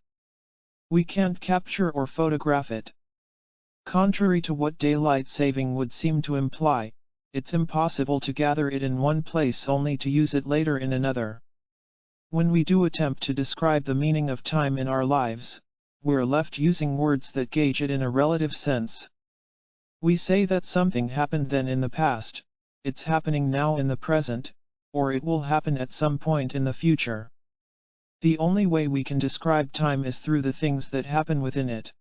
We can't capture or photograph it. Contrary to what daylight saving would seem to imply, it's impossible to gather it in one place only to use it later in another. When we do attempt to describe the meaning of time in our lives, we're left using words that gauge it in a relative sense. We say that something happened then in the past, it's happening now in the present, or it will happen at some point in the future. The only way we can describe time is through the things that happen within it.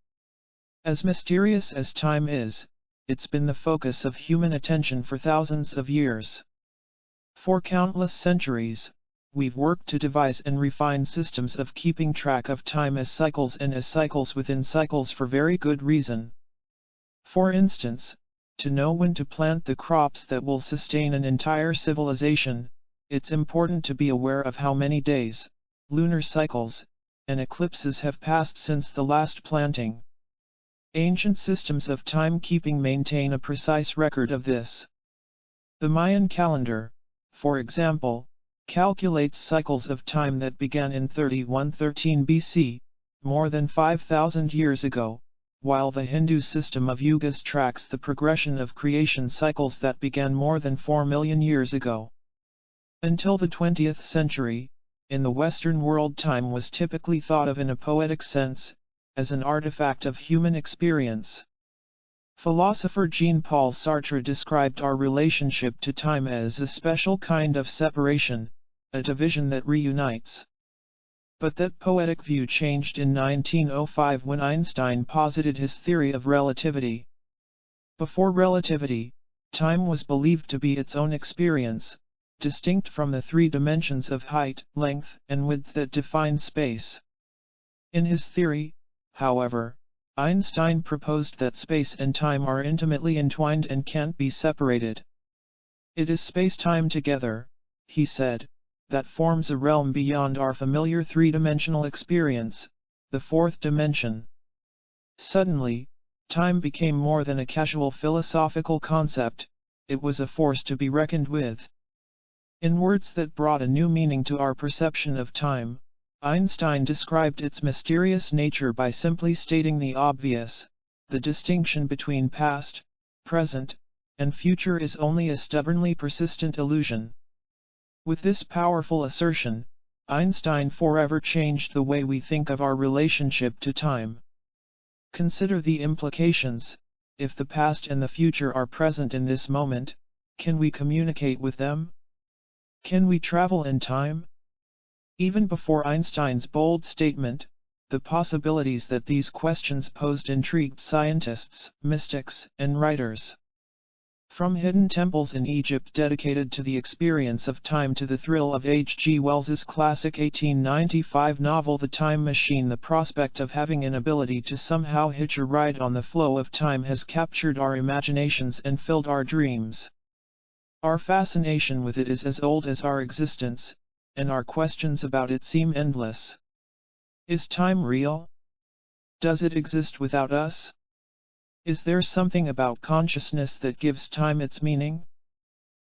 As mysterious as time is, it's been the focus of human attention for thousands of years. For countless centuries, we've worked to devise and refine systems of keeping track of time as cycles and as cycles within cycles for very good reason. For instance, to know when to plant the crops that will sustain an entire civilization, it's important to be aware of how many days, lunar cycles, and eclipses have passed since the last planting. Ancient systems of timekeeping maintain a precise record of this. The Mayan calendar, for example, calculates cycles of time that began in 3113 BC, more than 5,000 years ago, while the Hindu system of yugas tracks the progression of creation cycles that began more than 4 million years ago. Until the 20th century, in the Western world time was typically thought of in a poetic sense, as an artifact of human experience. Philosopher Jean-Paul Sartre described our relationship to time as a special kind of separation, a division that reunites. But that poetic view changed in 1905 when Einstein posited his theory of relativity. Before relativity, time was believed to be its own experience, distinct from the three dimensions of height, length, and width that define space. In his theory, however, Einstein proposed that space and time are intimately entwined and can't be separated. It is space-time together, he said, that forms a realm beyond our familiar three-dimensional experience, the fourth dimension. Suddenly, time became more than a casual philosophical concept, it was a force to be reckoned with. In words that brought a new meaning to our perception of time, Einstein described its mysterious nature by simply stating the obvious: the distinction between past, present, and future is only a stubbornly persistent illusion. With this powerful assertion, Einstein forever changed the way we think of our relationship to time. Consider the implications: if the past and the future are present in this moment, can we communicate with them? Can we travel in time? Even before Einstein's bold statement, the possibilities that these questions posed intrigued scientists, mystics, and writers. From hidden temples in Egypt dedicated to the experience of time to the thrill of H. G. Wells's classic 1895 novel The Time Machine, the prospect of having an ability to somehow hitch a ride on the flow of time has captured our imaginations and filled our dreams. Our fascination with it is as old as our existence, and our questions about it seem endless. Is time real? Does it exist without us? Is there something about consciousness that gives time its meaning?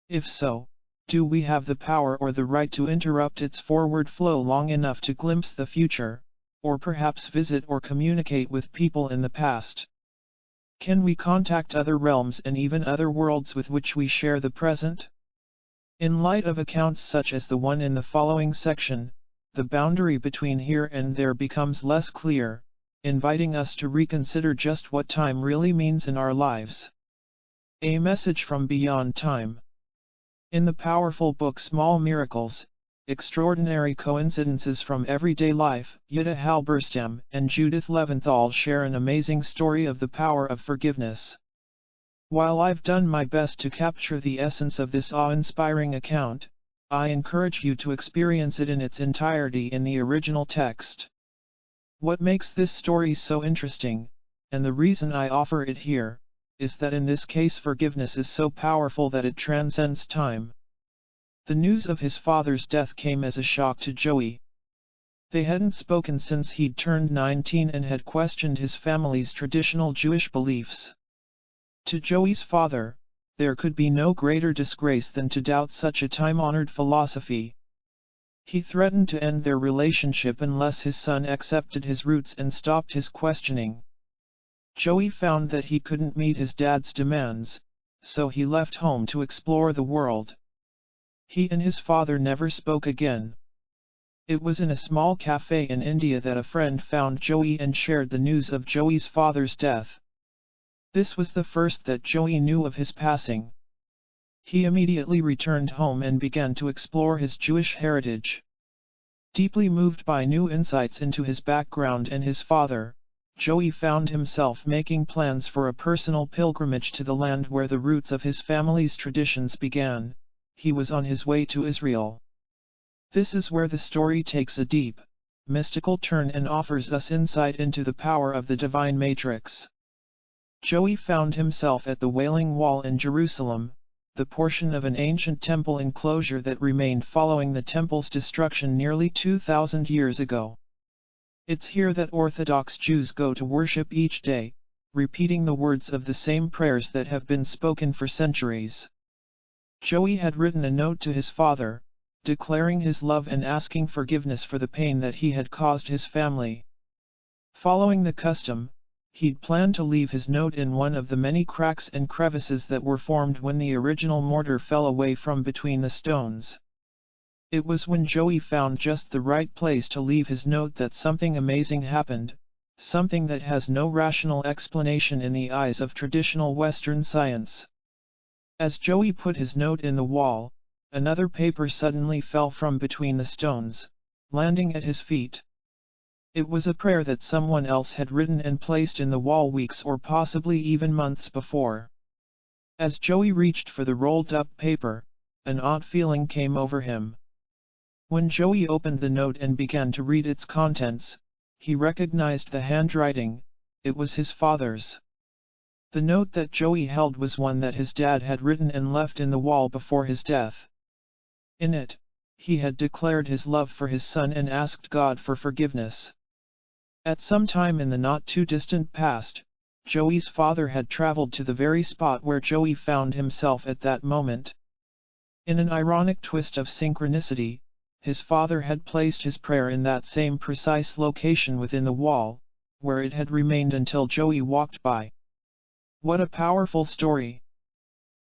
If so, do we have the power or the right to interrupt its forward flow long enough to glimpse the future, or perhaps visit or communicate with people in the past? Can we contact other realms and even other worlds with which we share the present? In light of accounts such as the one in the following section, the boundary between here and there becomes less clear, inviting us to reconsider just what time really means in our lives. A message from beyond time. In the powerful book Small Miracles, Extraordinary Coincidences from Everyday Life, Jutta Halberstam and Judith Leventhal share an amazing story of the power of forgiveness. While I've done my best to capture the essence of this awe-inspiring account, I encourage you to experience it in its entirety in the original text. What makes this story so interesting, and the reason I offer it here, is that in this case forgiveness is so powerful that it transcends time. The news of his father's death came as a shock to Joey. They hadn't spoken since he'd turned 19 and had questioned his family's traditional Jewish beliefs. To Joey's father, there could be no greater disgrace than to doubt such a time-honored philosophy. He threatened to end their relationship unless his son accepted his roots and stopped his questioning. Joey found that he couldn't meet his dad's demands, so he left home to explore the world. He and his father never spoke again. It was in a small cafe in India that a friend found Joey and shared the news of Joey's father's death. This was the first that Joey knew of his passing. He immediately returned home and began to explore his Jewish heritage. Deeply moved by new insights into his background and his father, Joey found himself making plans for a personal pilgrimage to the land where the roots of his family's traditions began. He was on his way to Israel. This is where the story takes a deep, mystical turn and offers us insight into the power of the divine matrix. Joey found himself at the Wailing Wall in Jerusalem, the portion of an ancient temple enclosure that remained following the temple's destruction nearly 2,000 years ago. It's here that Orthodox Jews go to worship each day, repeating the words of the same prayers that have been spoken for centuries. Joey had written a note to his father, declaring his love and asking forgiveness for the pain that he had caused his family. Following the custom, he'd planned to leave his note in one of the many cracks and crevices that were formed when the original mortar fell away from between the stones. It was when Joey found just the right place to leave his note that something amazing happened, something that has no rational explanation in the eyes of traditional Western science. As Joey put his note in the wall, another paper suddenly fell from between the stones, landing at his feet. It was a prayer that someone else had written and placed in the wall weeks or possibly even months before. As Joey reached for the rolled-up paper, an odd feeling came over him. When Joey opened the note and began to read its contents, he recognized the handwriting. It was his father's. The note that Joey held was one that his dad had written and left in the wall before his death. In it, he had declared his love for his son and asked God for forgiveness. At some time in the not-too-distant past, Joey's father had traveled to the very spot where Joey found himself at that moment. In an ironic twist of synchronicity, his father had placed his prayer in that same precise location within the wall, where it had remained until Joey walked by. What a powerful story!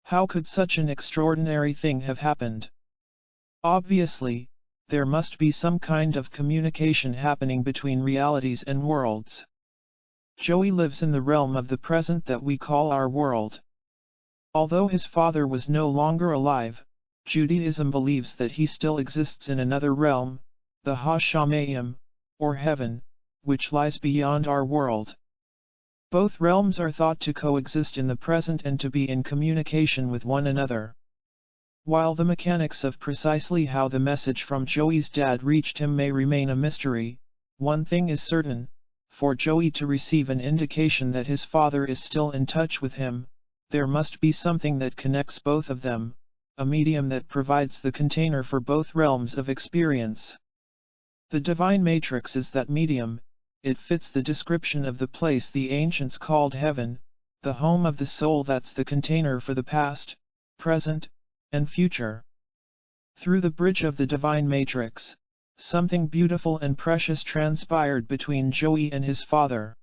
How could such an extraordinary thing have happened? Obviously, there must be some kind of communication happening between realities and worlds. Joey lives in the realm of the present that we call our world. Although his father was no longer alive, Judaism believes that he still exists in another realm, the Ha-Shamayim, or heaven, which lies beyond our world. Both realms are thought to coexist in the present and to be in communication with one another. While the mechanics of precisely how the message from Joey's dad reached him may remain a mystery, one thing is certain: for Joey to receive an indication that his father is still in touch with him, there must be something that connects both of them, a medium that provides the container for both realms of experience. The divine matrix is that medium. It fits the description of the place the ancients called heaven, the home of the soul that's the container for the past, present, and future. Through the bridge of the divine matrix, something beautiful and precious transpired between Joey and his father.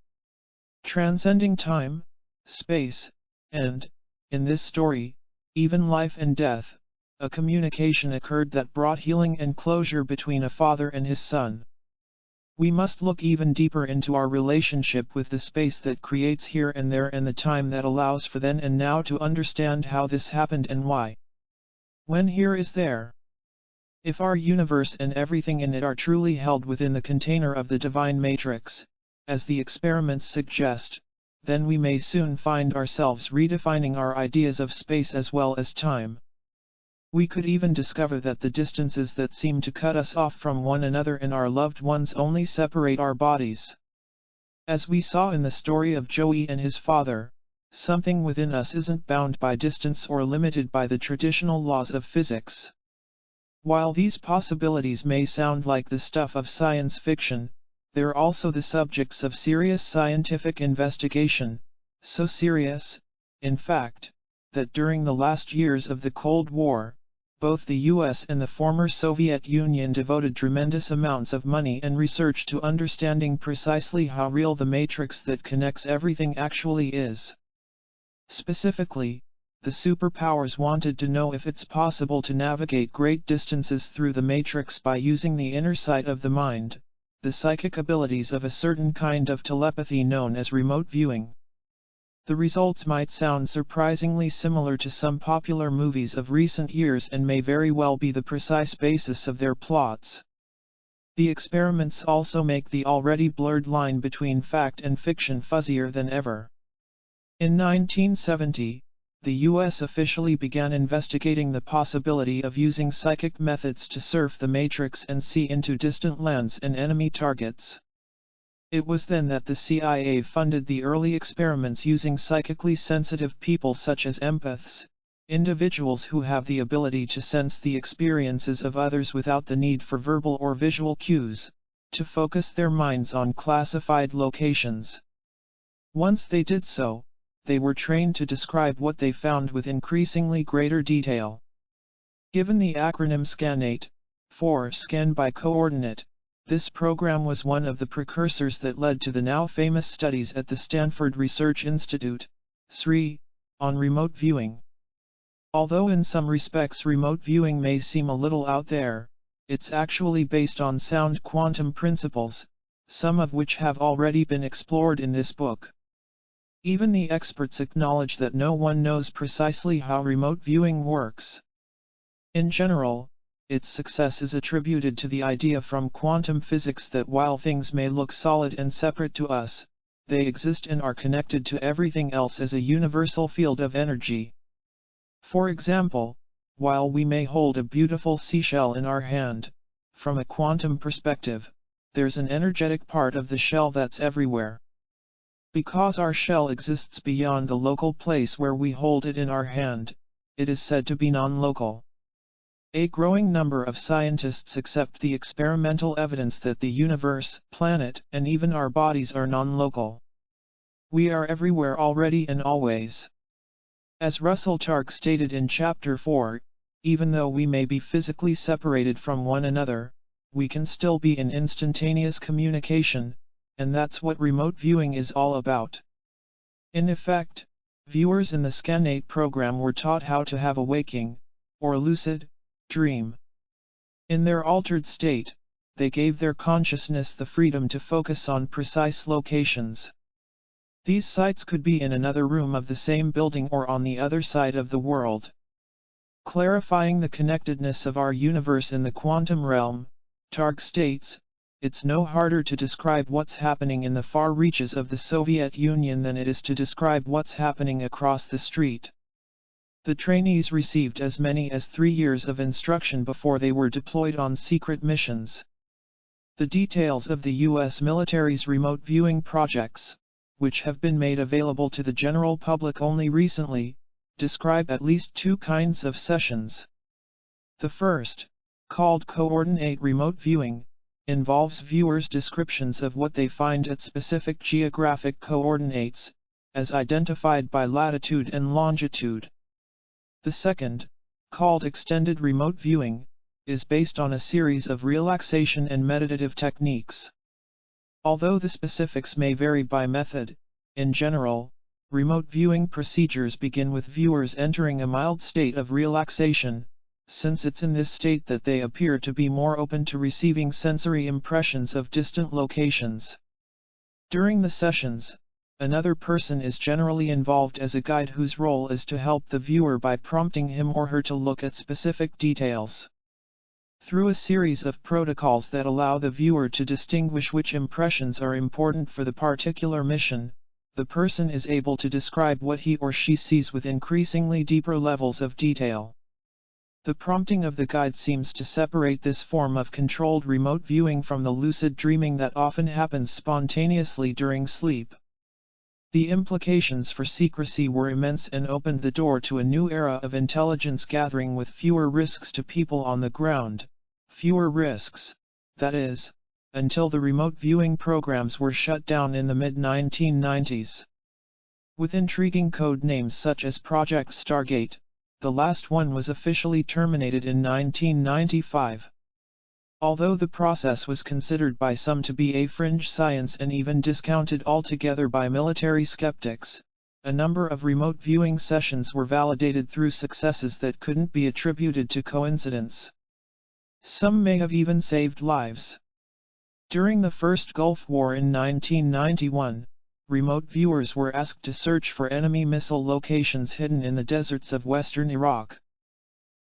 Transcending time, space, and, in this story, even life and death, a communication occurred that brought healing and closure between a father and his son. We must look even deeper into our relationship with the space that creates here and there and the time that allows for then and now to understand how this happened and why. When here is there. If our universe and everything in it are truly held within the container of the divine matrix, as the experiments suggest, then we may soon find ourselves redefining our ideas of space as well as time. We could even discover that the distances that seem to cut us off from one another and our loved ones only separate our bodies. As we saw in the story of Joey and his father, something within us isn't bound by distance or limited by the traditional laws of physics. While these possibilities may sound like the stuff of science fiction, they're also the subjects of serious scientific investigation, so serious, in fact, that during the last years of the Cold War, both the US and the former Soviet Union devoted tremendous amounts of money and research to understanding precisely how real the matrix that connects everything actually is. Specifically, the superpowers wanted to know if it's possible to navigate great distances through the matrix by using the inner sight of the mind, the psychic abilities of a certain kind of telepathy known as remote viewing. The results might sound surprisingly similar to some popular movies of recent years and may very well be the precise basis of their plots. The experiments also make the already blurred line between fact and fiction fuzzier than ever. In 1970, the US officially began investigating the possibility of using psychic methods to surf the matrix and see into distant lands and enemy targets. It was then that the CIA funded the early experiments using psychically sensitive people such as empaths, individuals who have the ability to sense the experiences of others without the need for verbal or visual cues, to focus their minds on classified locations. Once they did so, they were trained to describe what they found with increasingly greater detail. Given the acronym SCAN8, for Scan by Coordinate, this program was one of the precursors that led to the now famous studies at the Stanford Research Institute, SRI, on remote viewing. Although in some respects remote viewing may seem a little out there, it's actually based on sound quantum principles, some of which have already been explored in this book. Even the experts acknowledge that no one knows precisely how remote viewing works. In general, its success is attributed to the idea from quantum physics that while things may look solid and separate to us, they exist and are connected to everything else as a universal field of energy. For example, while we may hold a beautiful seashell in our hand, from a quantum perspective, there's an energetic part of the shell that's everywhere. Because our shell exists beyond the local place where we hold it in our hand, it is said to be non-local. A growing number of scientists accept the experimental evidence that the universe, planet, and even our bodies are non-local. We are everywhere already and always. As Russell Targ stated in Chapter 4, even though we may be physically separated from one another, we can still be in instantaneous communication, and that's what remote viewing is all about. In effect, viewers in the SCAN8 program were taught how to have a waking, or lucid, dream. In their altered state, they gave their consciousness the freedom to focus on precise locations. These sites could be in another room of the same building or on the other side of the world. Clarifying the connectedness of our universe in the quantum realm, Targ states, "It's no harder to describe what's happening in the far reaches of the Soviet Union than it is to describe what's happening across the street." The trainees received as many as 3 years of instruction before they were deployed on secret missions. The details of the U.S. military's remote viewing projects, which have been made available to the general public only recently, describe at least 2 kinds of sessions. The first, called coordinate remote viewing, involves viewers' descriptions of what they find at specific geographic coordinates, as identified by latitude and longitude. The second, called extended remote viewing, is based on a series of relaxation and meditative techniques. Although the specifics may vary by method, in general, remote viewing procedures begin with viewers entering a mild state of relaxation, since it's in this state that they appear to be more open to receiving sensory impressions of distant locations. During the sessions, another person is generally involved as a guide whose role is to help the viewer by prompting him or her to look at specific details. Through a series of protocols that allow the viewer to distinguish which impressions are important for the particular mission, the person is able to describe what he or she sees with increasingly deeper levels of detail. The prompting of the guide seems to separate this form of controlled remote viewing from the lucid dreaming that often happens spontaneously during sleep. The implications for secrecy were immense and opened the door to a new era of intelligence gathering with fewer risks to people on the ground. Fewer risks, that is, until the remote viewing programs were shut down in the mid-1990s. With intriguing code names such as Project Stargate, the last one was officially terminated in 1995. Although the process was considered by some to be a fringe science and even discounted altogether by military skeptics, a number of remote viewing sessions were validated through successes that couldn't be attributed to coincidence. Some may have even saved lives. During the first Gulf War in 1991, remote viewers were asked to search for enemy missile locations hidden in the deserts of western Iraq.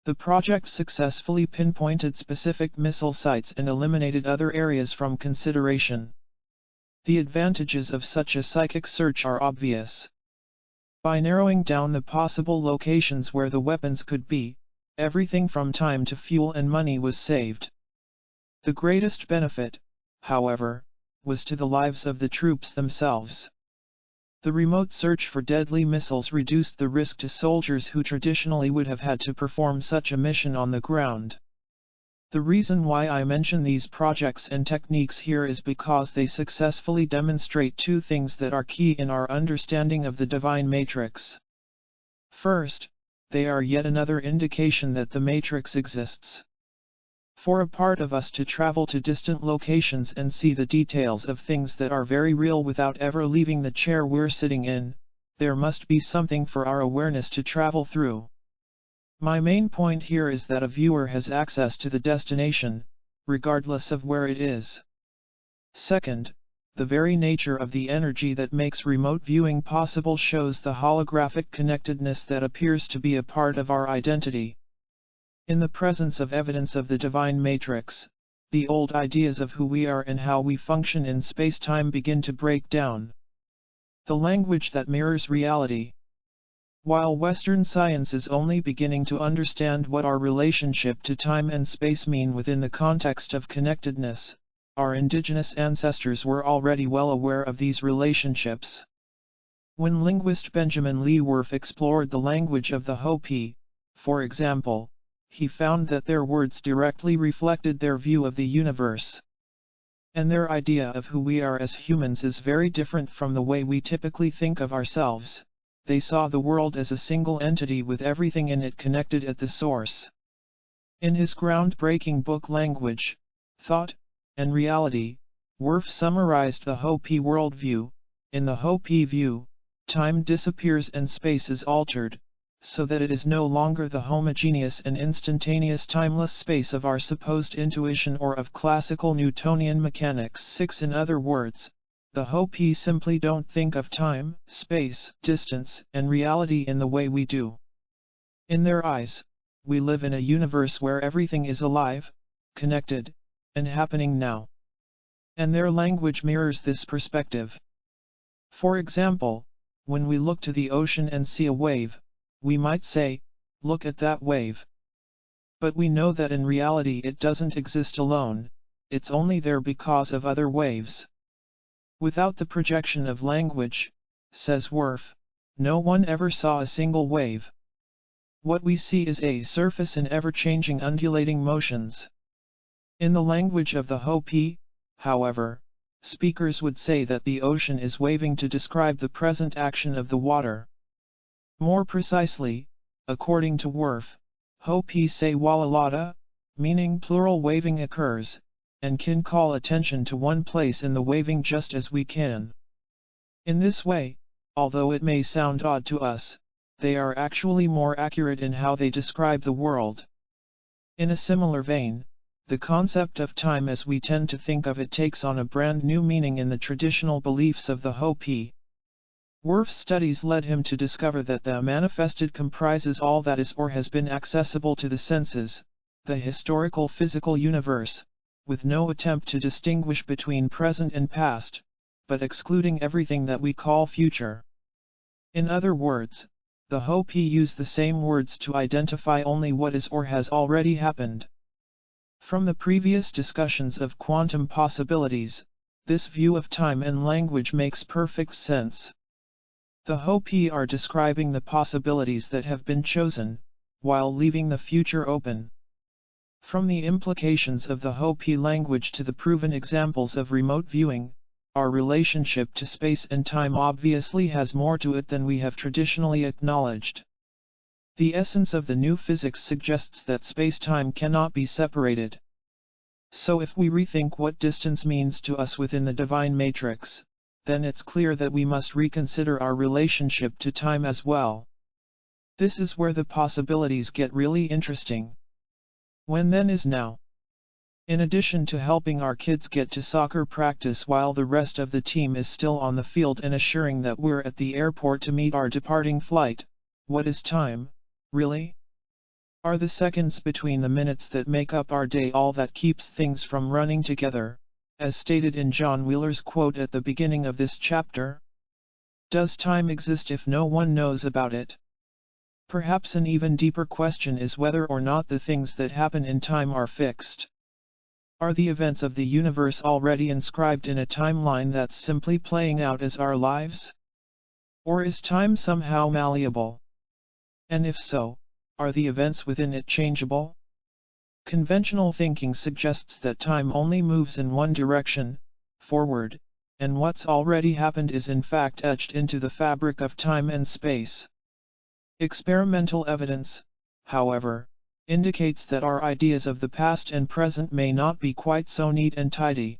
The project successfully pinpointed specific missile sites and eliminated other areas from consideration. The advantages of such a psychic search are obvious. By narrowing down the possible locations where the weapons could be, everything from time to fuel and money was saved. The greatest benefit, however, was to the lives of the troops themselves. The remote search for deadly missiles reduced the risk to soldiers who traditionally would have had to perform such a mission on the ground. The reason why I mention these projects and techniques here is because they successfully demonstrate 2 things that are key in our understanding of the divine matrix. First, they are yet another indication that the matrix exists. For a part of us to travel to distant locations and see the details of things that are very real without ever leaving the chair we're sitting in, there must be something for our awareness to travel through. My main point here is that a viewer has access to the destination, regardless of where it is. Second, the very nature of the energy that makes remote viewing possible shows the holographic connectedness that appears to be a part of our identity. In the presence of evidence of the divine matrix, the old ideas of who we are and how we function in space-time begin to break down. The language that mirrors reality. While Western science is only beginning to understand what our relationship to time and space mean within the context of connectedness, our indigenous ancestors were already well aware of these relationships. When linguist Benjamin Lee Worf explored the language of the Hopi, for example, he found that their words directly reflected their view of the universe. And their idea of who we are as humans is very different from the way we typically think of ourselves. They saw the world as a single entity with everything in it connected at the source. In his groundbreaking book Language, Thought, and Reality, Worf summarized the Hopi worldview. In the Hopi view, time disappears and space is altered, so that it is no longer the homogeneous and instantaneous timeless space of our supposed intuition or of classical Newtonian mechanics. 6 In other words, the Hopi simply don't think of time, space, distance, and reality in the way we do. In their eyes, we live in a universe where everything is alive, connected, and happening now. And their language mirrors this perspective. For example, when we look to the ocean and see a wave, we might say, "Look at that wave." But we know that in reality it doesn't exist alone, it's only there because of other waves. Without the projection of language, says Worf, no one ever saw a single wave. What we see is a surface in ever-changing undulating motions. In the language of the Hopi, however, speakers would say that the ocean is waving to describe the present action of the water. More precisely, according to Worf, Hopi say walalata, meaning plural waving occurs, and can call attention to one place in the waving just as we can. In this way, although it may sound odd to us, they are actually more accurate in how they describe the world. In a similar vein, the concept of time as we tend to think of it takes on a brand new meaning in the traditional beliefs of the Hopi. Worf's studies led him to discover that the manifested comprises all that is or has been accessible to the senses, the historical physical universe, with no attempt to distinguish between present and past, but excluding everything that we call future. In other words, the Hopi use the same words to identify only what is or has already happened. From the previous discussions of quantum possibilities, this view of time and language makes perfect sense. The Hopi are describing the possibilities that have been chosen, while leaving the future open. From the implications of the Hopi language to the proven examples of remote viewing, our relationship to space and time obviously has more to it than we have traditionally acknowledged. The essence of the new physics suggests that space-time cannot be separated. So if we rethink what distance means to us within the divine matrix, then it's clear that we must reconsider our relationship to time as well. This is where the possibilities get really interesting. When then is now. In addition to helping our kids get to soccer practice while the rest of the team is still on the field and assuring that we're at the airport to meet our departing flight, what is time, really? Are the seconds between the minutes that make up our day all that keeps things from running together, as stated in John Wheeler's quote at the beginning of this chapter? Does time exist if no one knows about it? Perhaps an even deeper question is whether or not the things that happen in time are fixed. Are the events of the universe already inscribed in a timeline that's simply playing out as our lives? Or is time somehow malleable? And if so, are the events within it changeable? Conventional thinking suggests that time only moves in one direction, forward, and what's already happened is in fact etched into the fabric of time and space. Experimental evidence, however, indicates that our ideas of the past and present may not be quite so neat and tidy.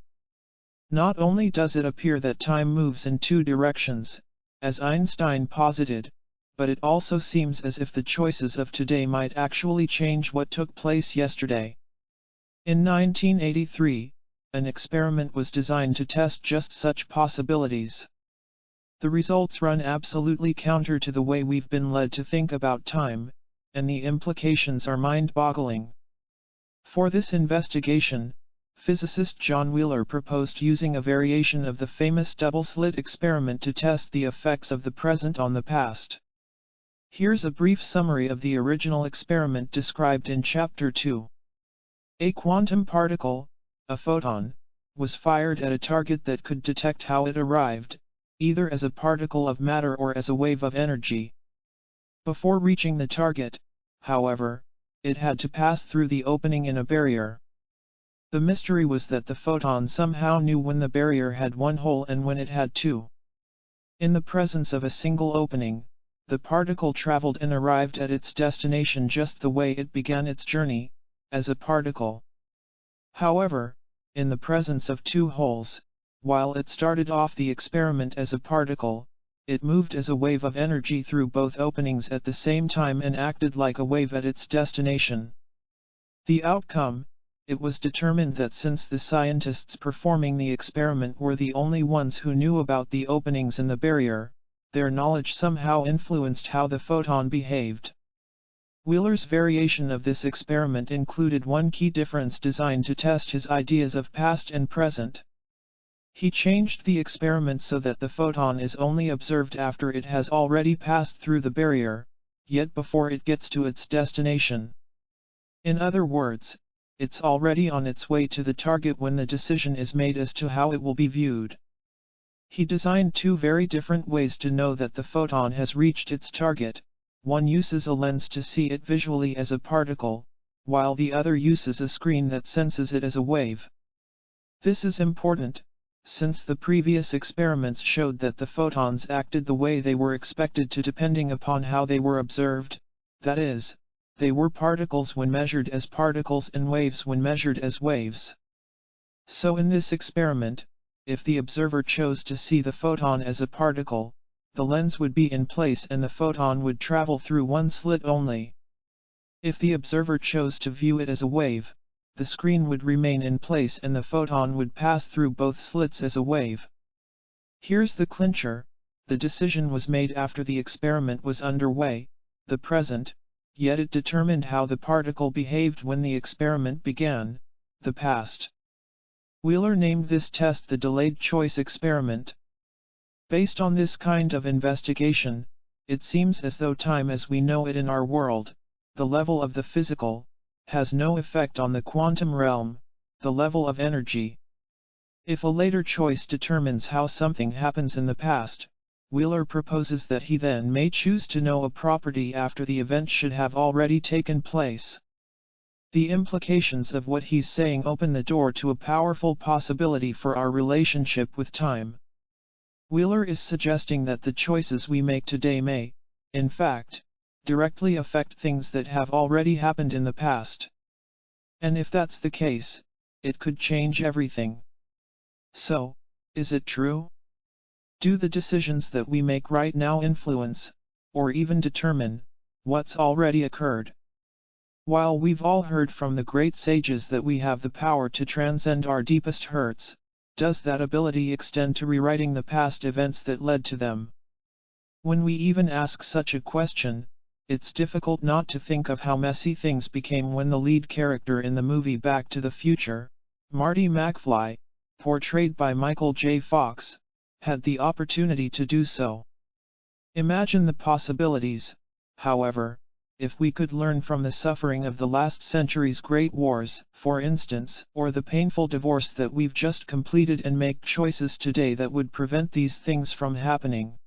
Not only does it appear that time moves in two directions, as Einstein posited, but it also seems as if the choices of today might actually change what took place yesterday. In 1983, an experiment was designed to test just such possibilities. The results run absolutely counter to the way we've been led to think about time, and the implications are mind-boggling. For this investigation, physicist John Wheeler proposed using a variation of the famous double-slit experiment to test the effects of the present on the past. Here's a brief summary of the original experiment described in Chapter 2. A quantum particle, a photon, was fired at a target that could detect how it arrived, either as a particle of matter or as a wave of energy. Before reaching the target, however, it had to pass through the opening in a barrier. The mystery was that the photon somehow knew when the barrier had one hole and when it had two. In the presence of a single opening, the particle traveled and arrived at its destination just the way it began its journey, as a particle. However, in the presence of two holes, while it started off the experiment as a particle, it moved as a wave of energy through both openings at the same time and acted like a wave at its destination. The outcome: it was determined that since the scientists performing the experiment were the only ones who knew about the openings in the barrier, their knowledge somehow influenced how the photon behaved. Wheeler's variation of this experiment included one key difference designed to test his ideas of past and present. He changed the experiment so that the photon is only observed after it has already passed through the barrier, yet before it gets to its destination. In other words, it's already on its way to the target when the decision is made as to how it will be viewed. He designed two very different ways to know that the photon has reached its target. One uses a lens to see it visually as a particle, while the other uses a screen that senses it as a wave. This is important, since the previous experiments showed that the photons acted the way they were expected to depending upon how they were observed, that is, they were particles when measured as particles and waves when measured as waves. So in this experiment, if the observer chose to see the photon as a particle, the lens would be in place and the photon would travel through one slit only. If the observer chose to view it as a wave, the screen would remain in place and the photon would pass through both slits as a wave. Here's the clincher: the decision was made after the experiment was underway, the present, yet it determined how the particle behaved when the experiment began, the past. Wheeler named this test the delayed choice experiment. Based on this kind of investigation, it seems as though time as we know it in our world, the level of the physical, has no effect on the quantum realm, the level of energy. If a later choice determines how something happens in the past, Wheeler proposes that he then may choose to know a property after the event should have already taken place. The implications of what he's saying open the door to a powerful possibility for our relationship with time. Wheeler is suggesting that the choices we make today may, in fact, directly affect things that have already happened in the past. And if that's the case, it could change everything. So, is it true? Do the decisions that we make right now influence, or even determine, what's already occurred? While we've all heard from the great sages that we have the power to transcend our deepest hurts, does that ability extend to rewriting the past events that led to them? When we even ask such a question, it's difficult not to think of how messy things became when the lead character in the movie Back to the Future, Marty McFly, portrayed by Michael J. Fox, had the opportunity to do so. Imagine the possibilities, however, if we could learn from the suffering of the last century's great wars, for instance, or the painful divorce that we've just completed and make choices today that would prevent these things from happening.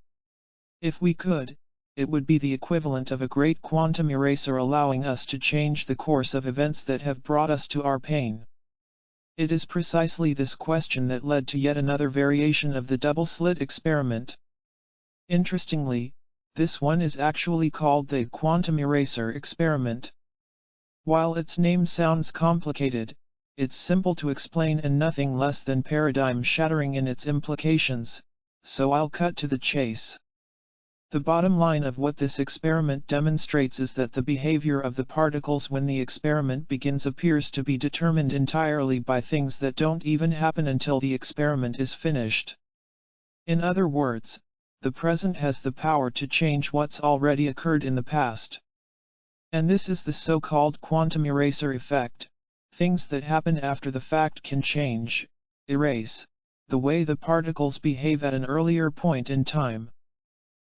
If we could, it would be the equivalent of a great quantum eraser allowing us to change the course of events that have brought us to our pain. It is precisely this question that led to yet another variation of the double-slit experiment. Interestingly, this one is actually called the quantum eraser experiment. While its name sounds complicated, it's simple to explain and nothing less than paradigm-shattering in its implications, so I'll cut to the chase. The bottom line of what this experiment demonstrates is that the behavior of the particles when the experiment begins appears to be determined entirely by things that don't even happen until the experiment is finished. In other words, the present has the power to change what's already occurred in the past. And this is the so-called quantum eraser effect. Things that happen after the fact can change, erase, the way the particles behave at an earlier point in time.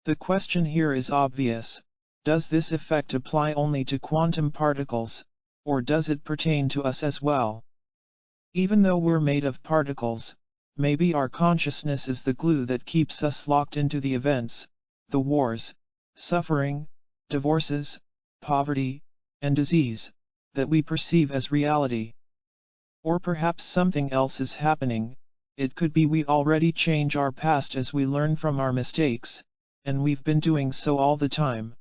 The question here is obvious: does this effect apply only to quantum particles, or does it pertain to us as well? Even though we're made of particles, maybe our consciousness is the glue that keeps us locked into the events, the wars, suffering, divorces, poverty, and disease, that we perceive as reality. Or perhaps something else is happening. It could be we already change our past as we learn from our mistakes, and we've been doing so all the time.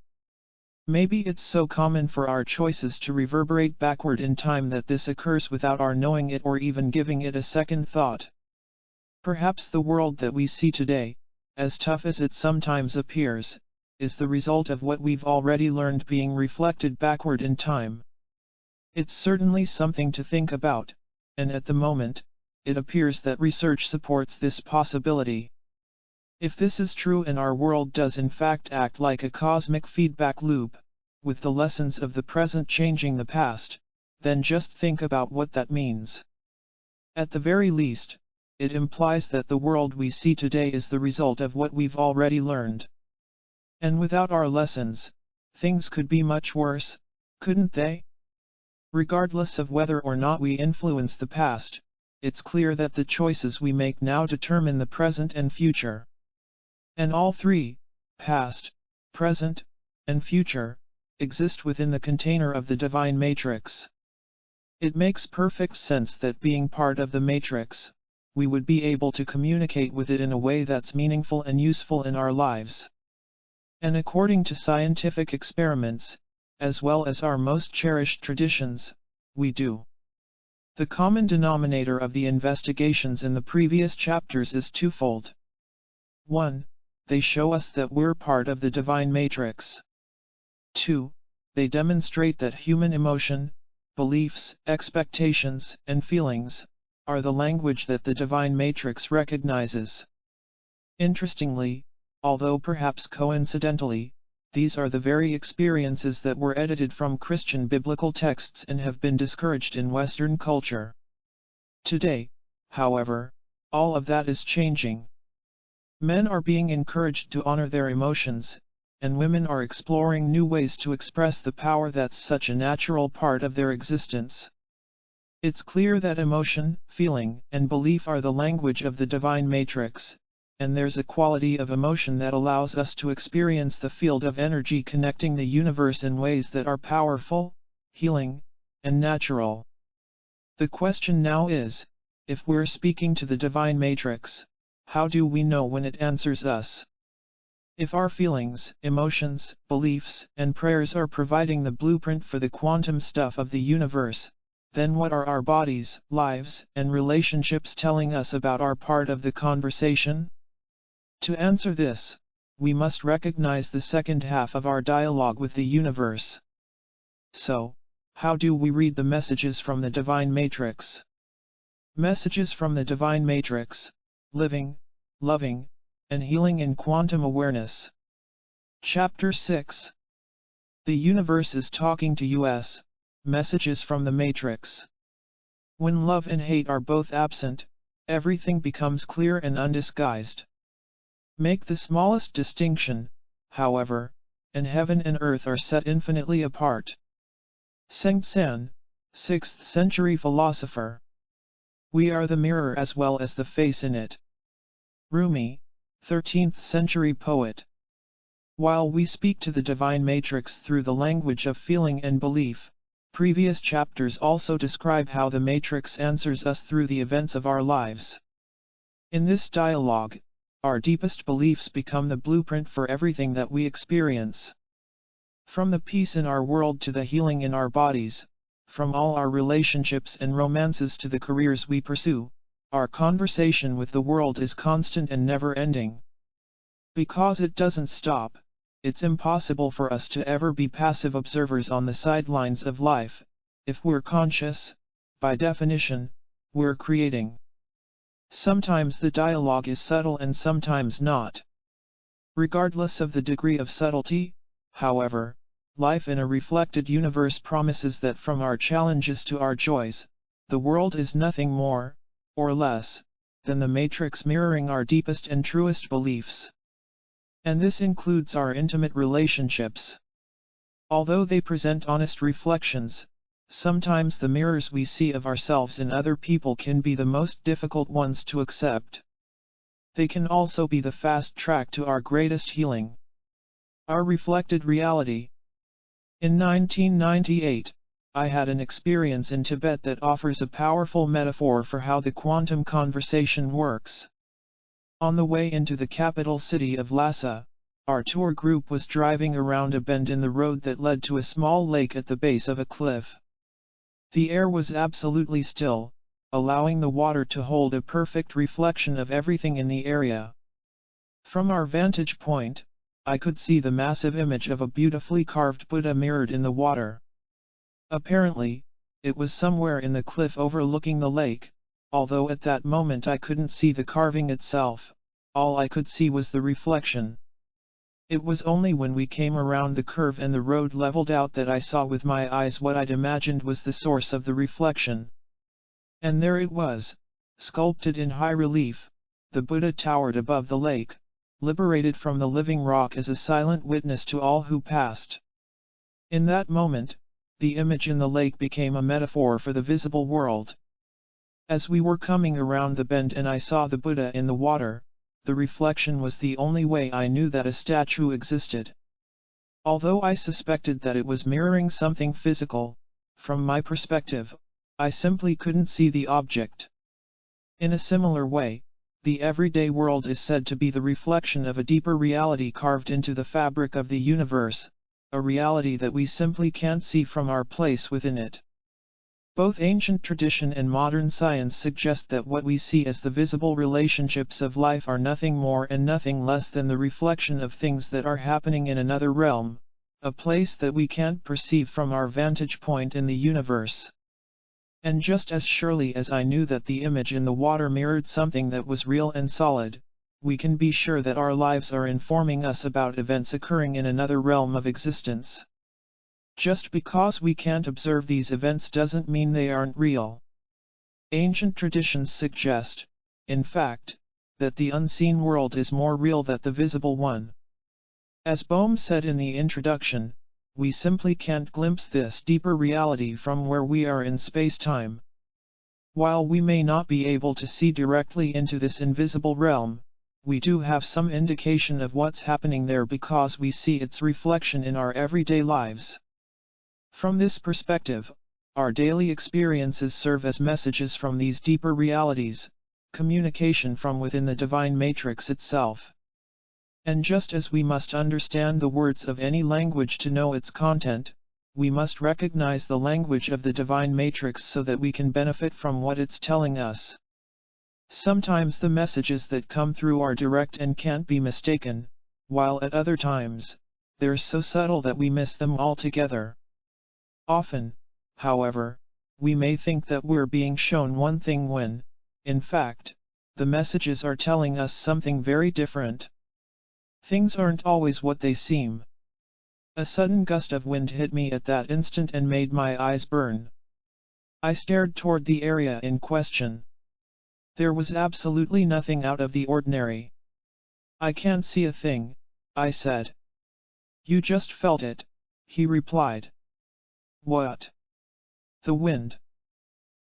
Maybe it's so common for our choices to reverberate backward in time that this occurs without our knowing it or even giving it a second thought. Perhaps the world that we see today, as tough as it sometimes appears, is the result of what we've already learned being reflected backward in time. It's certainly something to think about, and at the moment, it appears that research supports this possibility. If this is true and our world does in fact act like a cosmic feedback loop, with the lessons of the present changing the past, then just think about what that means. At the very least, it implies that the world we see today is the result of what we've already learned. And without our lessons, things could be much worse, couldn't they? Regardless of whether or not we influence the past, it's clear that the choices we make now determine the present and future. And all three, past, present, and future, exist within the container of the divine matrix. It makes perfect sense that being part of the matrix, we would be able to communicate with it in a way that's meaningful and useful in our lives. And according to scientific experiments, as well as our most cherished traditions, we do. The common denominator of the investigations in the previous chapters is twofold. 1. They show us that we're part of the divine matrix. 2. They demonstrate that human emotion, beliefs, expectations, and feelings are the language that the divine matrix recognizes. Interestingly, although perhaps coincidentally, these are the very experiences that were edited from Christian biblical texts and have been discouraged in Western culture. Today, however, all of that is changing. Men are being encouraged to honor their emotions, and women are exploring new ways to express the power that's such a natural part of their existence. It's clear that emotion, feeling, and belief are the language of the divine matrix, and there's a quality of emotion that allows us to experience the field of energy connecting the universe in ways that are powerful, healing, and natural. The question now is, if we're speaking to the divine matrix, how do we know when it answers us? If our feelings, emotions, beliefs, and prayers are providing the blueprint for the quantum stuff of the universe, then what are our bodies, lives, and relationships telling us about our part of the conversation? To answer this, we must recognize the second half of our dialogue with the universe. So, how do we read the messages from the divine matrix? Messages from the divine matrix: living, loving, and healing in quantum awareness. Chapter 6. The universe is talking to us. Messages from the matrix. When love and hate are both absent, everything becomes clear and undisguised. Make the smallest distinction, however, and heaven and earth are set infinitely apart. Sengtsan, 6th century philosopher. We are the mirror as well as the face in it. Rumi, 13th century poet. While we speak to the divine matrix through the language of feeling and belief, previous chapters also describe how the matrix answers us through the events of our lives. In this dialogue, our deepest beliefs become the blueprint for everything that we experience. From the peace in our world to the healing in our bodies, from all our relationships and romances to the careers we pursue, our conversation with the world is constant and never-ending. Because it doesn't stop, it's impossible for us to ever be passive observers on the sidelines of life. If we're conscious, by definition, we're creating. Sometimes the dialogue is subtle and sometimes not. Regardless of the degree of subtlety, however, life in a reflected universe promises that from our challenges to our joys, the world is nothing more, or less, than the matrix mirroring our deepest and truest beliefs. And this includes our intimate relationships. Although they present honest reflections, sometimes the mirrors we see of ourselves in other people can be the most difficult ones to accept. They can also be the fast track to our greatest healing. Our reflected reality. In 1998, I had an experience in Tibet that offers a powerful metaphor for how the quantum conversation works. On the way into the capital city of Lhasa, our tour group was driving around a bend in the road that led to a small lake at the base of a cliff. The air was absolutely still, allowing the water to hold a perfect reflection of everything in the area. From our vantage point, I could see the massive image of a beautifully carved Buddha mirrored in the water. Apparently, it was somewhere in the cliff overlooking the lake, although at that moment I couldn't see the carving itself. All I could see was the reflection. It was only when we came around the curve and the road leveled out that I saw with my eyes what I'd imagined was the source of the reflection. And there it was, sculpted in high relief. The Buddha towered above the lake, liberated from the living rock as a silent witness to all who passed. In that moment, the image in the lake became a metaphor for the visible world. As we were coming around the bend and I saw the Buddha in the water, the reflection was the only way I knew that a statue existed. Although I suspected that it was mirroring something physical, from my perspective, I simply couldn't see the object. In a similar way, the everyday world is said to be the reflection of a deeper reality carved into the fabric of the universe, a reality that we simply can't see from our place within it. Both ancient tradition and modern science suggest that what we see as the visible relationships of life are nothing more and nothing less than the reflection of things that are happening in another realm, a place that we can't perceive from our vantage point in the universe. And just as surely as I knew that the image in the water mirrored something that was real and solid, we can be sure that our lives are informing us about events occurring in another realm of existence. Just because we can't observe these events doesn't mean they aren't real. Ancient traditions suggest, in fact, that the unseen world is more real than the visible one. As Bohm said in the introduction, we simply can't glimpse this deeper reality from where we are in space-time. While we may not be able to see directly into this invisible realm, we do have some indication of what's happening there because we see its reflection in our everyday lives. From this perspective, our daily experiences serve as messages from these deeper realities, communication from within the divine matrix itself. And just as we must understand the words of any language to know its content, we must recognize the language of the divine matrix so that we can benefit from what it's telling us. Sometimes the messages that come through are direct and can't be mistaken, while at other times, they're so subtle that we miss them altogether. Often, however, we may think that we're being shown one thing when, in fact, the messages are telling us something very different. Things aren't always what they seem. A sudden gust of wind hit me at that instant and made my eyes burn. I stared toward the area in question. There was absolutely nothing out of the ordinary. "I can't see a thing," I said. "You just felt it," he replied. "What?" "The wind."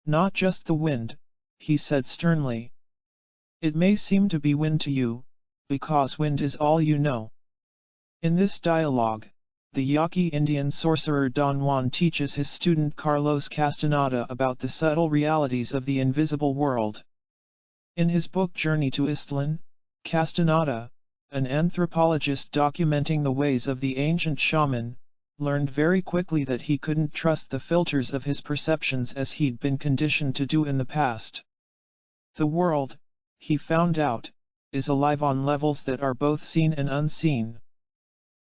"Not just the wind," he said sternly. "It may seem to be wind to you, because wind is all you know." In this dialogue, the Yaqui Indian sorcerer Don Juan teaches his student Carlos Castaneda about the subtle realities of the invisible world. In his book Journey to Istlan, Castaneda, an anthropologist documenting the ways of the ancient shaman, learned very quickly that he couldn't trust the filters of his perceptions as he'd been conditioned to do in the past. The world, he found out, is alive on levels that are both seen and unseen.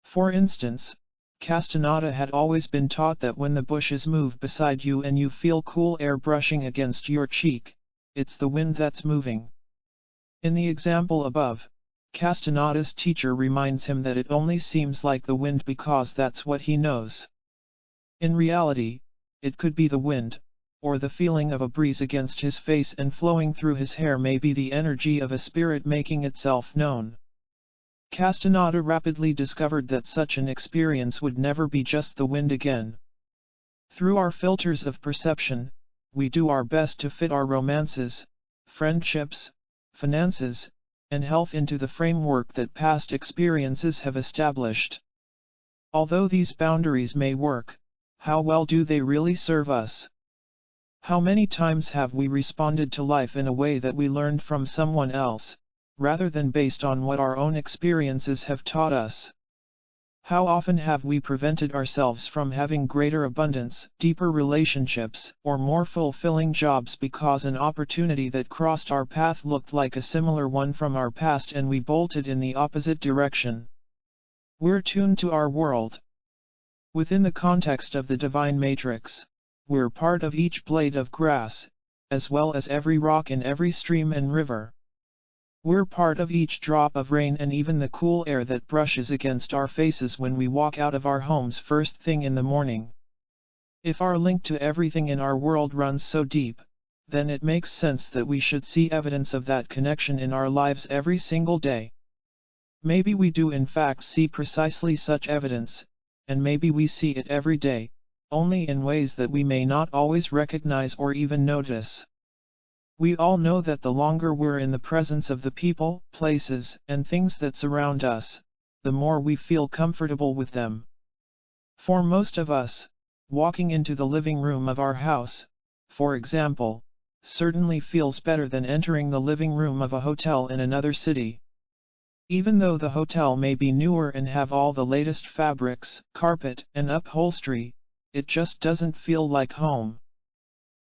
For instance, Castaneda had always been taught that when the bushes move beside you and you feel cool air brushing against your cheek, it's the wind that's moving. In the example above, Castaneda's teacher reminds him that it only seems like the wind because that's what he knows. In reality, it could be the wind, or the feeling of a breeze against his face and flowing through his hair may be the energy of a spirit making itself known. Castaneda rapidly discovered that such an experience would never be just the wind again. Through our filters of perception, we do our best to fit our romances, friendships, finances, and health into the framework that past experiences have established. Although these boundaries may work, how well do they really serve us? How many times have we responded to life in a way that we learned from someone else, rather than based on what our own experiences have taught us? How often have we prevented ourselves from having greater abundance, deeper relationships, or more fulfilling jobs because an opportunity that crossed our path looked like a similar one from our past and we bolted in the opposite direction? We're tuned to our world. Within the context of the divine matrix, we're part of each blade of grass, as well as every rock in every stream and river. We're part of each drop of rain and even the cool air that brushes against our faces when we walk out of our homes first thing in the morning. If our link to everything in our world runs so deep, then it makes sense that we should see evidence of that connection in our lives every single day. Maybe we do in fact see precisely such evidence, and maybe we see it every day, only in ways that we may not always recognize or even notice. We all know that the longer we're in the presence of the people, places, and things that surround us, the more we feel comfortable with them. For most of us, walking into the living room of our house, for example, certainly feels better than entering the living room of a hotel in another city. Even though the hotel may be newer and have all the latest fabrics, carpet, and upholstery, it just doesn't feel like home.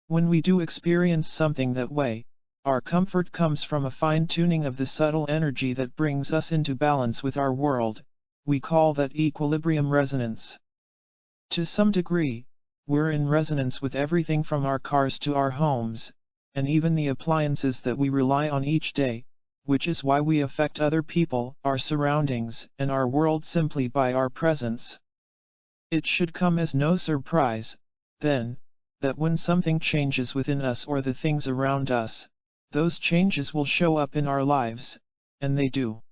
When we do experience something that way, our comfort comes from a fine-tuning of the subtle energy that brings us into balance with our world. We call that equilibrium resonance. To some degree, we're in resonance with everything from our cars to our homes, and even the appliances that we rely on each day, which is why we affect other people, our surroundings, and our world simply by our presence. It should come as no surprise, then, that when something changes within us or the things around us, those changes will show up in our lives, and they do.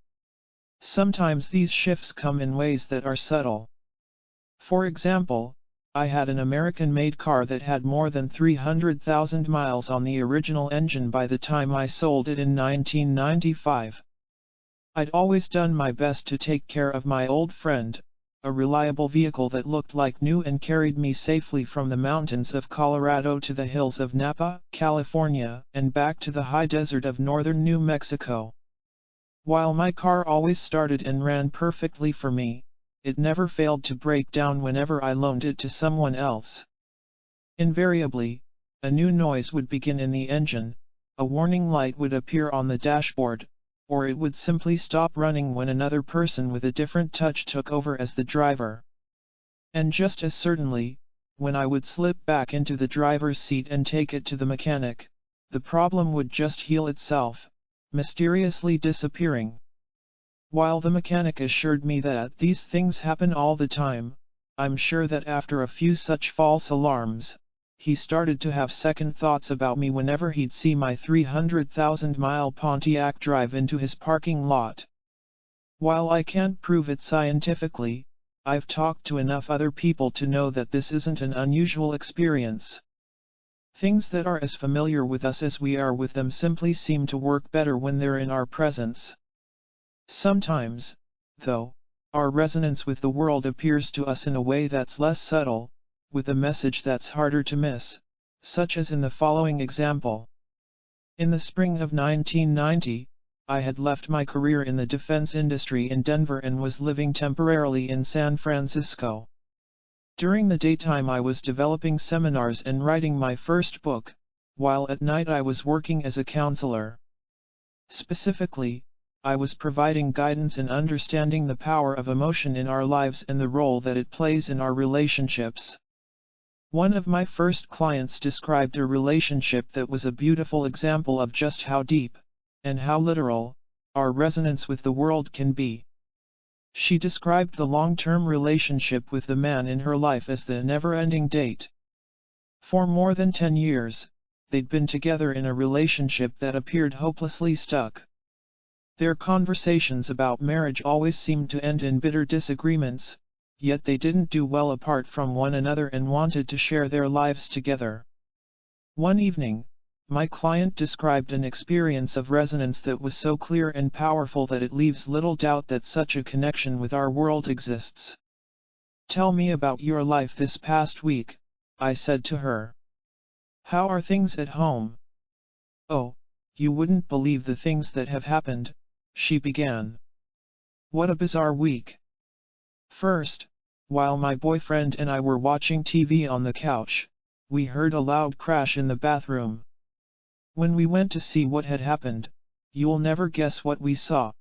Sometimes these shifts come in ways that are subtle. For example, I had an American-made car that had more than 300,000 miles on the original engine by the time I sold it in 1995. I'd always done my best to take care of my old friend, a reliable vehicle that looked like new and carried me safely from the mountains of Colorado to the hills of Napa, California, and back to the high desert of northern New Mexico. While my car always started and ran perfectly for me, it never failed to break down whenever I loaned it to someone else. Invariably, a new noise would begin in the engine, a warning light would appear on the dashboard, or it would simply stop running when another person with a different touch took over as the driver. And just as certainly, when I would slip back into the driver's seat and take it to the mechanic, the problem would just heal itself, mysteriously disappearing. While the mechanic assured me that these things happen all the time, I'm sure that after a few such false alarms, he started to have second thoughts about me whenever he'd see my 300,000-mile Pontiac drive into his parking lot. While I can't prove it scientifically, I've talked to enough other people to know that this isn't an unusual experience. Things that are as familiar with us as we are with them simply seem to work better when they're in our presence. Sometimes, though, our resonance with the world appears to us in a way that's less subtle, with a message that's harder to miss, such as in the following example. In the spring of 1990, I had left my career in the defense industry in Denver and was living temporarily in San Francisco. During the daytime I was developing seminars and writing my first book, while at night I was working as a counselor. Specifically, I was providing guidance in understanding the power of emotion in our lives and the role that it plays in our relationships. One of my first clients described a relationship that was a beautiful example of just how deep, and how literal, our resonance with the world can be. She described the long-term relationship with the man in her life as the never-ending date. For more than 10 years, they'd been together in a relationship that appeared hopelessly stuck. Their conversations about marriage always seemed to end in bitter disagreements, yet they didn't do well apart from one another and wanted to share their lives together. One evening, my client described an experience of resonance that was so clear and powerful that it leaves little doubt that such a connection with our world exists. "Tell me about your life this past week," I said to her. "How are things at home?" "Oh, you wouldn't believe the things that have happened," she began. "What a bizarre week. First, while my boyfriend and I were watching TV on the couch, we heard a loud crash in the bathroom. When we went to see what had happened, you'll never guess what we saw."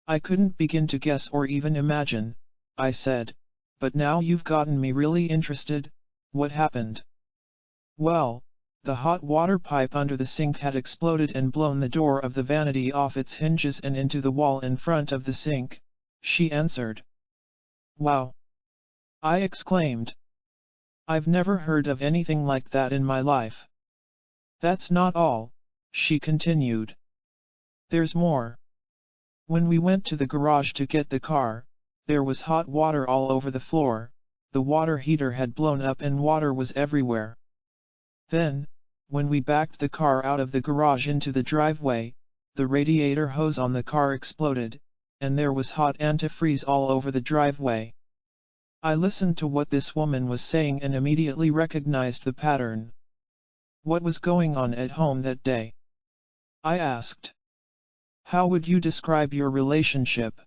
"I couldn't begin to guess or even imagine," I said, "but now you've gotten me really interested. What happened?" "Well, the hot water pipe under the sink had exploded and blown the door of the vanity off its hinges and into the wall in front of the sink, she answered. Wow! I exclaimed. I've never heard of anything like that in my life. That's not all, she continued. There's more. When we went to the garage to get the car, there was hot water all over the floor, the water heater had blown up and water was everywhere. Then, when we backed the car out of the garage into the driveway, the radiator hose on the car exploded, and there was hot antifreeze all over the driveway. I listened to what this woman was saying and immediately recognized the pattern. What was going on at home that day? I asked. How would you describe your relationship?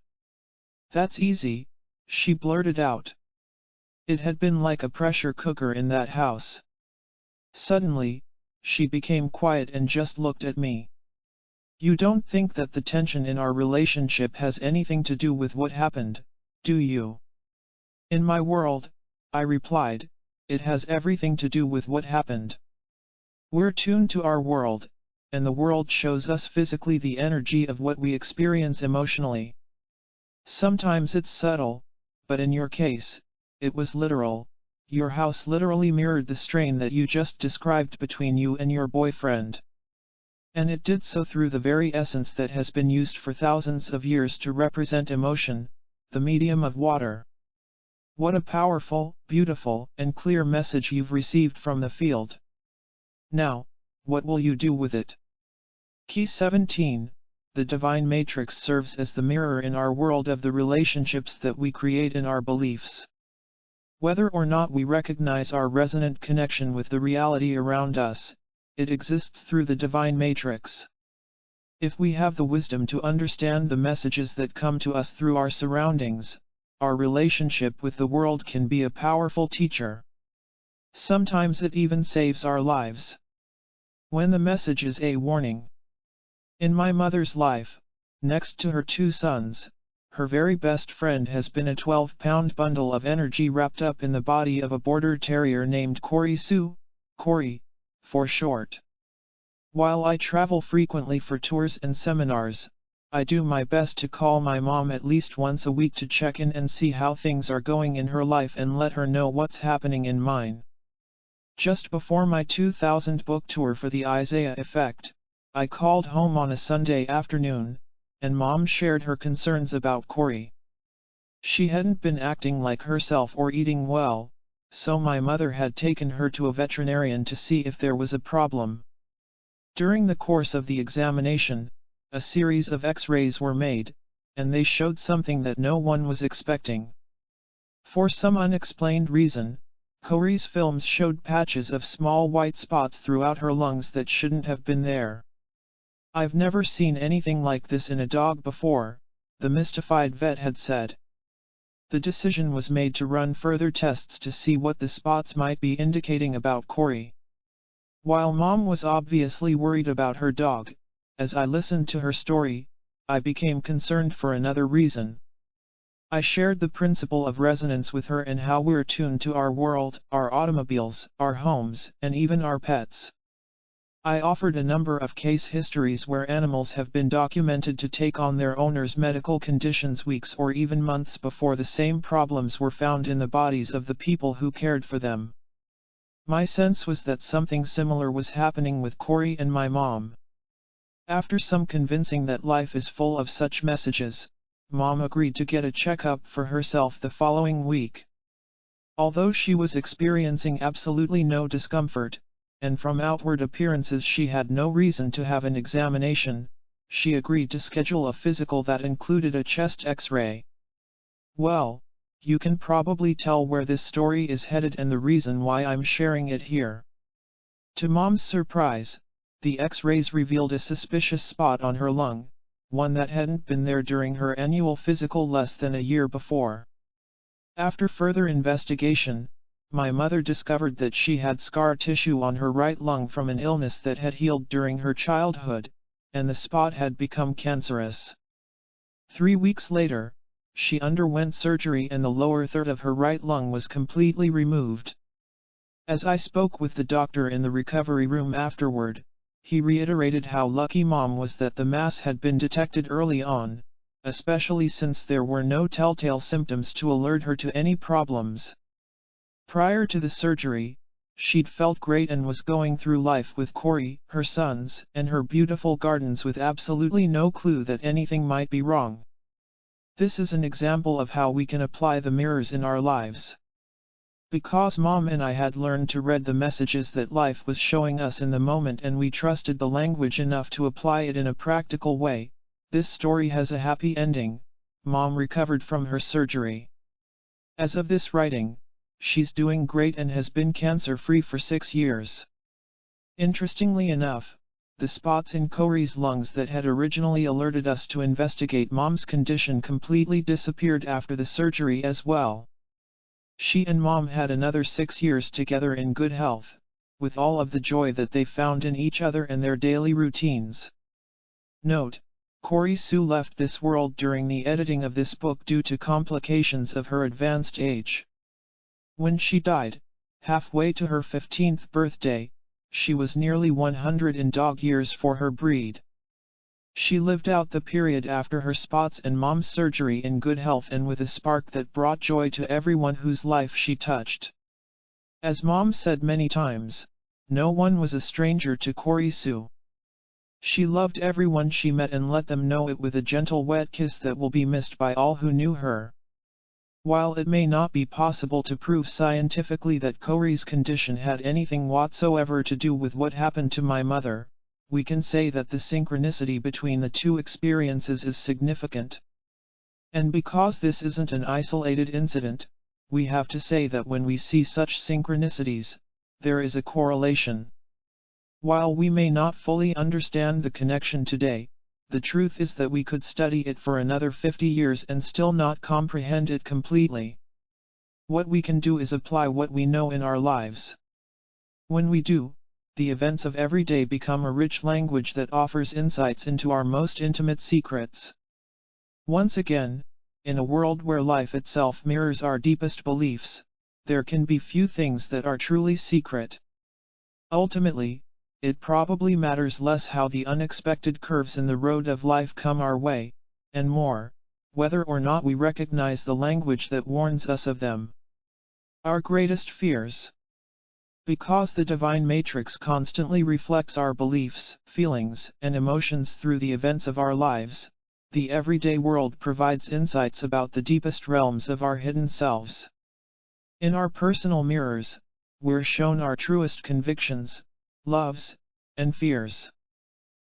That's easy, she blurted out. It had been like a pressure cooker in that house. Suddenly, she became quiet and just looked at me. You don't think that the tension in our relationship has anything to do with what happened, do you? In my world, I replied, it has everything to do with what happened. We're tuned to our world, and the world shows us physically the energy of what we experience emotionally. Sometimes it's subtle, but in your case, it was literal. Your house literally mirrored the strain that you just described between you and your boyfriend. And it did so through the very essence that has been used for thousands of years to represent emotion, the medium of water. What a powerful, beautiful, and clear message you've received from the field. Now, what will you do with it? Key 17. The divine matrix serves as the mirror in our world of the relationships that we create in our beliefs. Whether or not we recognize our resonant connection with the reality around us, it exists through the divine matrix. If we have the wisdom to understand the messages that come to us through our surroundings, our relationship with the world can be a powerful teacher. Sometimes it even saves our lives. When the message is a warning. In my mother's life, next to her two sons, her very best friend has been a 12-pound bundle of energy wrapped up in the body of a border terrier named Corey Sue, Corey, for short. While I travel frequently for tours and seminars, I do my best to call my mom at least once a week to check in and see how things are going in her life and let her know what's happening in mine. Just before my 2000 book tour for the Isaiah Effect, I called home on a Sunday afternoon, and Mom shared her concerns about Corey. She hadn't been acting like herself or eating well, so my mother had taken her to a veterinarian to see if there was a problem. During the course of the examination, a series of X-rays were made, and they showed something that no one was expecting. For some unexplained reason, Corey's films showed patches of small white spots throughout her lungs that shouldn't have been there. I've never seen anything like this in a dog before, the mystified vet had said. The decision was made to run further tests to see what the spots might be indicating about Corey. While Mom was obviously worried about her dog, as I listened to her story, I became concerned for another reason. I shared the principle of resonance with her and how we're tuned to our world, our automobiles, our homes, and even our pets. I offered a number of case histories where animals have been documented to take on their owners' medical conditions weeks or even months before the same problems were found in the bodies of the people who cared for them. My sense was that something similar was happening with Corey and my mom. After some convincing that life is full of such messages, Mom agreed to get a checkup for herself the following week. Although she was experiencing absolutely no discomfort, and from outward appearances she had no reason to have an examination, she agreed to schedule a physical that included a chest X-ray. Well, you can probably tell where this story is headed and the reason why I'm sharing it here. To Mom's surprise, the X-rays revealed a suspicious spot on her lung, one that hadn't been there during her annual physical less than a year before. After further investigation, my mother discovered that she had scar tissue on her right lung from an illness that had healed during her childhood, and the spot had become cancerous. 3 weeks later, she underwent surgery and the lower third of her right lung was completely removed. As I spoke with the doctor in the recovery room afterward, he reiterated how lucky Mom was that the mass had been detected early on, especially since there were no telltale symptoms to alert her to any problems. Prior to the surgery, she'd felt great and was going through life with Corey, her sons, and her beautiful gardens with absolutely no clue that anything might be wrong. This is an example of how we can apply the mirrors in our lives. Because Mom and I had learned to read the messages that life was showing us in the moment and we trusted the language enough to apply it in a practical way, this story has a happy ending. Mom recovered from her surgery. As of this writing, she's doing great and has been cancer-free for 6 years. Interestingly enough, the spots in Corey's lungs that had originally alerted us to investigate Mom's condition completely disappeared after the surgery as well. She and Mom had another 6 years together in good health, with all of the joy that they found in each other and their daily routines. Note: Corey Sue left this world during the editing of this book due to complications of her advanced age. When she died, halfway to her 15th birthday, she was nearly 100 in dog years for her breed. She lived out the period after her spots and Mom's surgery in good health and with a spark that brought joy to everyone whose life she touched. As Mom said many times, no one was a stranger to Corey Sue. She loved everyone she met and let them know it with a gentle wet kiss that will be missed by all who knew her. While it may not be possible to prove scientifically that Corey's condition had anything whatsoever to do with what happened to my mother, we can say that the synchronicity between the two experiences is significant. And because this isn't an isolated incident, we have to say that when we see such synchronicities, there is a correlation. While we may not fully understand the connection today, the truth is that we could study it for another 50 years and still not comprehend it completely. What we can do is apply what we know in our lives. When we do, the events of every day become a rich language that offers insights into our most intimate secrets. Once again, in a world where life itself mirrors our deepest beliefs, there can be few things that are truly secret. Ultimately, it probably matters less how the unexpected curves in the road of life come our way, and more, whether or not we recognize the language that warns us of them. Our greatest fears. Because the divine matrix constantly reflects our beliefs, feelings, and emotions through the events of our lives, the everyday world provides insights about the deepest realms of our hidden selves. In our personal mirrors, we're shown our truest convictions, loves, and fears.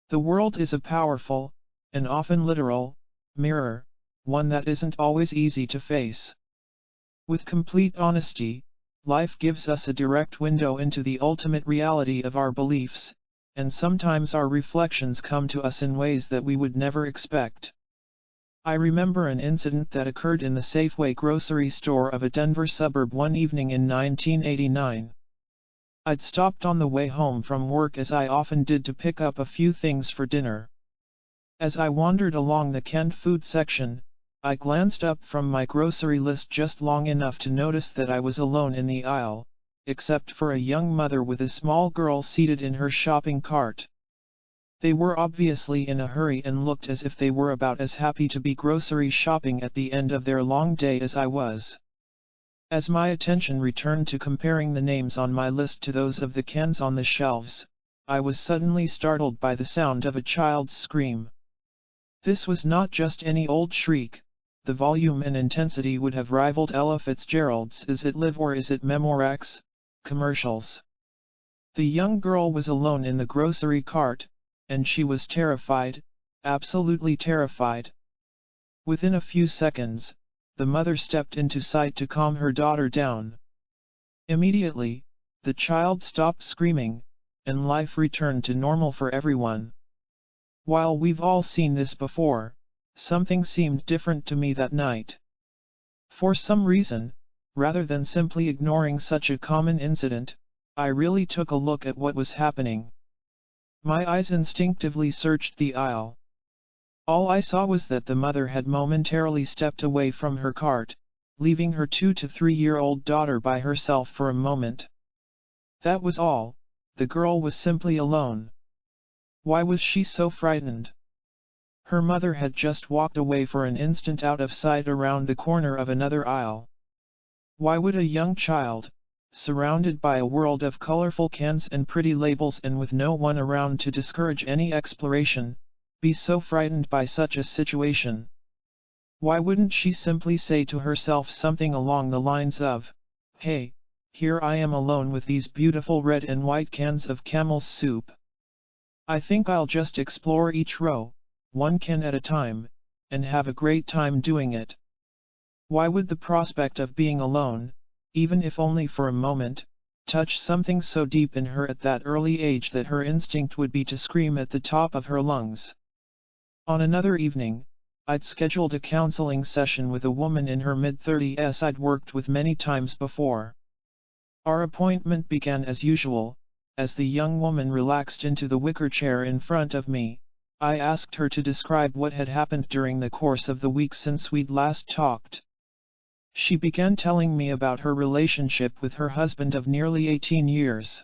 The world is a powerful, and often literal, mirror, one that isn't always easy to face. With complete honesty, life gives us a direct window into the ultimate reality of our beliefs, and sometimes our reflections come to us in ways that we would never expect. I remember an incident that occurred in the Safeway grocery store of a Denver suburb one evening in 1989. I'd stopped on the way home from work as I often did to pick up a few things for dinner. As I wandered along the canned food section, I glanced up from my grocery list just long enough to notice that I was alone in the aisle, except for a young mother with a small girl seated in her shopping cart. They were obviously in a hurry and looked as if they were about as happy to be grocery shopping at the end of their long day as I was. As my attention returned to comparing the names on my list to those of the cans on the shelves, I was suddenly startled by the sound of a child's scream. This was not just any old shriek. The volume and intensity would have rivaled Ella Fitzgerald's "Is It Live or Is It Memorex" commercials. The young girl was alone in the grocery cart, and she was terrified, absolutely terrified. Within a few seconds, the mother stepped into sight to calm her daughter down. Immediately, the child stopped screaming, and life returned to normal for everyone. While we've all seen this before, something seemed different to me that night. For some reason, rather than simply ignoring such a common incident, I really took a look at what was happening. My eyes instinctively searched the aisle. All I saw was that the mother had momentarily stepped away from her cart, leaving her 2 to 3-year-old daughter by herself for a moment. That was all. The girl was simply alone. Why was she so frightened? Her mother had just walked away for an instant out of sight around the corner of another aisle. Why would a young child, surrounded by a world of colorful cans and pretty labels and with no one around to discourage any exploration, be so frightened by such a situation? Why wouldn't she simply say to herself something along the lines of, "Hey, here I am alone with these beautiful red and white cans of Camel's soup. I think I'll just explore each row, one can at a time, and have a great time doing it." Why would the prospect of being alone, even if only for a moment, touch something so deep in her at that early age that her instinct would be to scream at the top of her lungs? On another evening, I'd scheduled a counseling session with a woman in her mid-30s I'd worked with many times before. Our appointment began as usual. As the young woman relaxed into the wicker chair in front of me, I asked her to describe what had happened during the course of the week since we'd last talked. She began telling me about her relationship with her husband of nearly 18 years.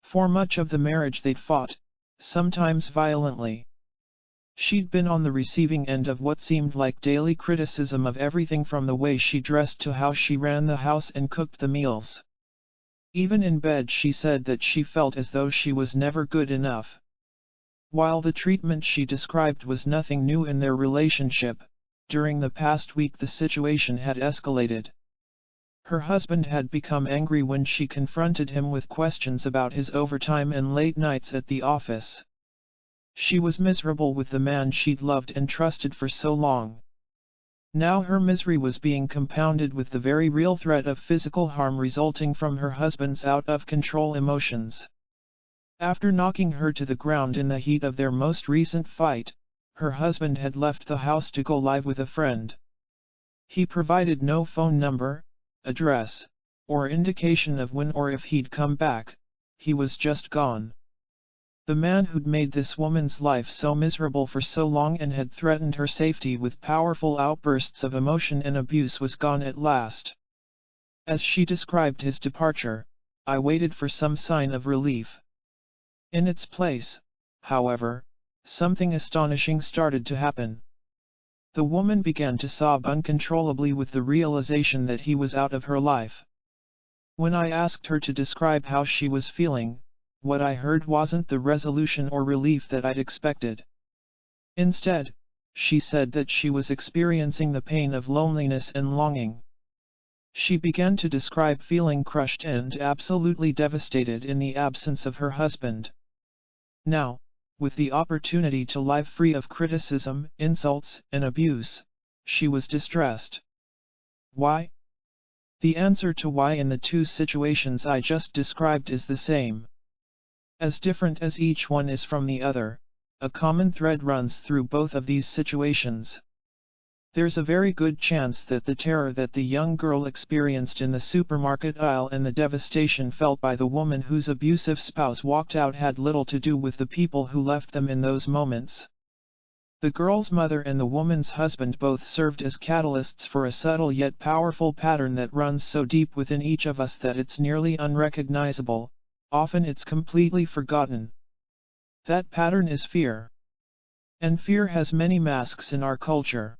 For much of the marriage they'd fought, sometimes violently. She'd been on the receiving end of what seemed like daily criticism of everything from the way she dressed to how she ran the house and cooked the meals. Even in bed she said that she felt as though she was never good enough. While the treatment she described was nothing new in their relationship, during the past week the situation had escalated. Her husband had become angry when she confronted him with questions about his overtime and late nights at the office. She was miserable with the man she'd loved and trusted for so long. Now her misery was being compounded with the very real threat of physical harm resulting from her husband's out-of-control emotions. After knocking her to the ground in the heat of their most recent fight, her husband had left the house to go live with a friend. He provided no phone number, address, or indication of when or if he'd come back. He was just gone. The man who'd made this woman's life so miserable for so long and had threatened her safety with powerful outbursts of emotion and abuse was gone at last. As she described his departure, I waited for some sign of relief. In its place, however, something astonishing started to happen. The woman began to sob uncontrollably with the realization that he was out of her life. When I asked her to describe how she was feeling, what I heard wasn't the resolution or relief that I'd expected. Instead, she said that she was experiencing the pain of loneliness and longing. She began to describe feeling crushed and absolutely devastated in the absence of her husband. Now, with the opportunity to live free of criticism, insults, and abuse, she was distressed. Why? The answer to why in the two situations I just described is the same. As different as each one is from the other, a common thread runs through both of these situations. There's a very good chance that the terror that the young girl experienced in the supermarket aisle and the devastation felt by the woman whose abusive spouse walked out had little to do with the people who left them in those moments. The girl's mother and the woman's husband both served as catalysts for a subtle yet powerful pattern that runs so deep within each of us that it's nearly unrecognizable. Often it's completely forgotten. That pattern is fear. And fear has many masks in our culture.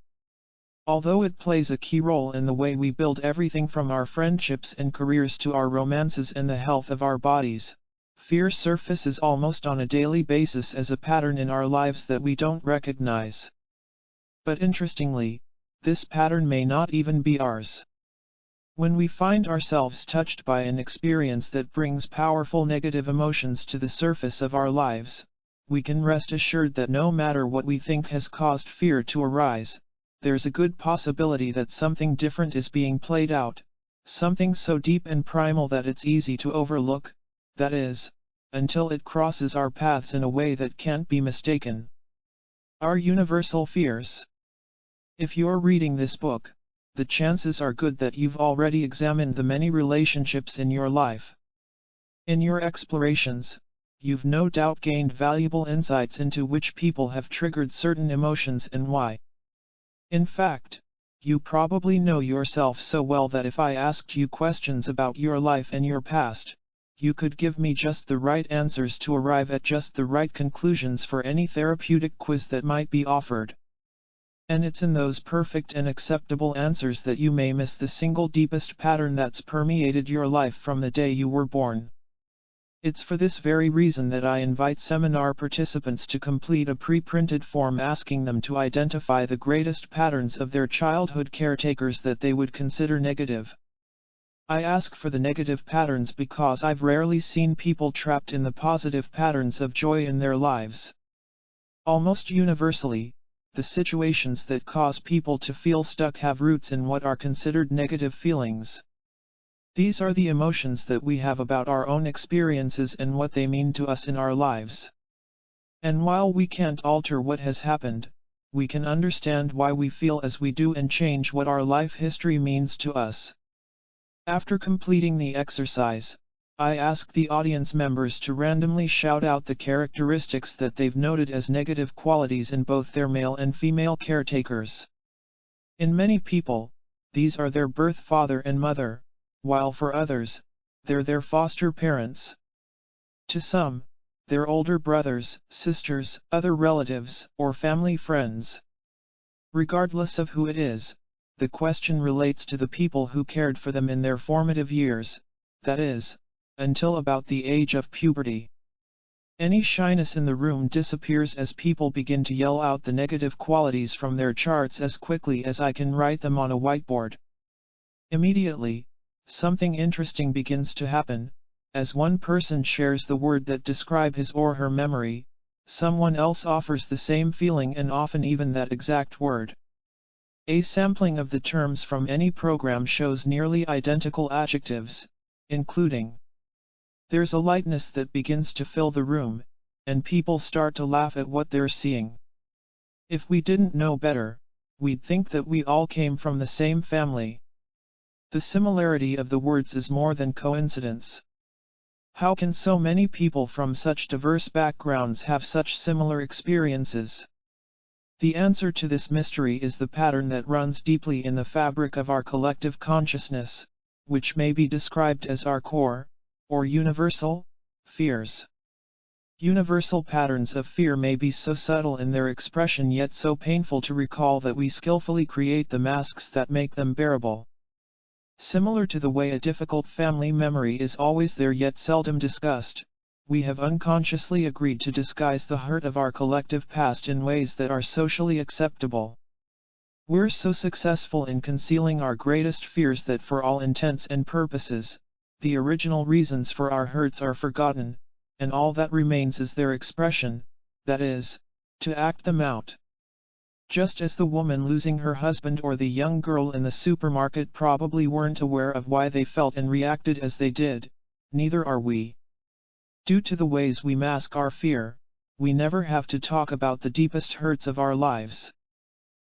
Although it plays a key role in the way we build everything from our friendships and careers to our romances and the health of our bodies, fear surfaces almost on a daily basis as a pattern in our lives that we don't recognize. But interestingly, this pattern may not even be ours. When we find ourselves touched by an experience that brings powerful negative emotions to the surface of our lives, we can rest assured that no matter what we think has caused fear to arise, there's a good possibility that something different is being played out, something so deep and primal that it's easy to overlook, that is, until it crosses our paths in a way that can't be mistaken. Our universal fears. If you're reading this book, the chances are good that you've already examined the many relationships in your life. In your explorations, you've no doubt gained valuable insights into which people have triggered certain emotions and why. In fact, you probably know yourself so well that if I asked you questions about your life and your past, you could give me just the right answers to arrive at just the right conclusions for any therapeutic quiz that might be offered. And it's in those perfect and acceptable answers that you may miss the single deepest pattern that's permeated your life from the day you were born. It's for this very reason that I invite seminar participants to complete a pre-printed form asking them to identify the greatest patterns of their childhood caretakers that they would consider negative. I ask for the negative patterns because I've rarely seen people trapped in the positive patterns of joy in their lives. Almost universally, the situations that cause people to feel stuck have roots in what are considered negative feelings. These are the emotions that we have about our own experiences and what they mean to us in our lives. And while we can't alter what has happened, we can understand why we feel as we do and change what our life history means to us. After completing the exercise, I ask the audience members to randomly shout out the characteristics that they've noted as negative qualities in both their male and female caretakers. In many people, these are their birth father and mother, while for others, they're their foster parents. To some, they're older brothers, sisters, other relatives, or family friends. Regardless of who it is, the question relates to the people who cared for them in their formative years, that is, until about the age of puberty. Any shyness in the room disappears as people begin to yell out the negative qualities from their charts as quickly as I can write them on a whiteboard. Immediately, something interesting begins to happen. As one person shares the word that describes his or her memory, someone else offers the same feeling and often even that exact word. A sampling of the terms from any program shows nearly identical adjectives, including. There's a lightness that begins to fill the room, and people start to laugh at what they're seeing. If we didn't know better, we'd think that we all came from the same family. The similarity of the words is more than coincidence. How can so many people from such diverse backgrounds have such similar experiences? The answer to this mystery is the pattern that runs deeply in the fabric of our collective consciousness, which may be described as our core, or universal, fears. Universal patterns of fear may be so subtle in their expression yet so painful to recall that we skillfully create the masks that make them bearable. Similar to the way a difficult family memory is always there yet seldom discussed, we have unconsciously agreed to disguise the hurt of our collective past in ways that are socially acceptable. We're so successful in concealing our greatest fears that for all intents and purposes, the original reasons for our hurts are forgotten, and all that remains is their expression, that is, to act them out. Just as the woman losing her husband or the young girl in the supermarket probably weren't aware of why they felt and reacted as they did, neither are we. Due to the ways we mask our fear, we never have to talk about the deepest hurts of our lives.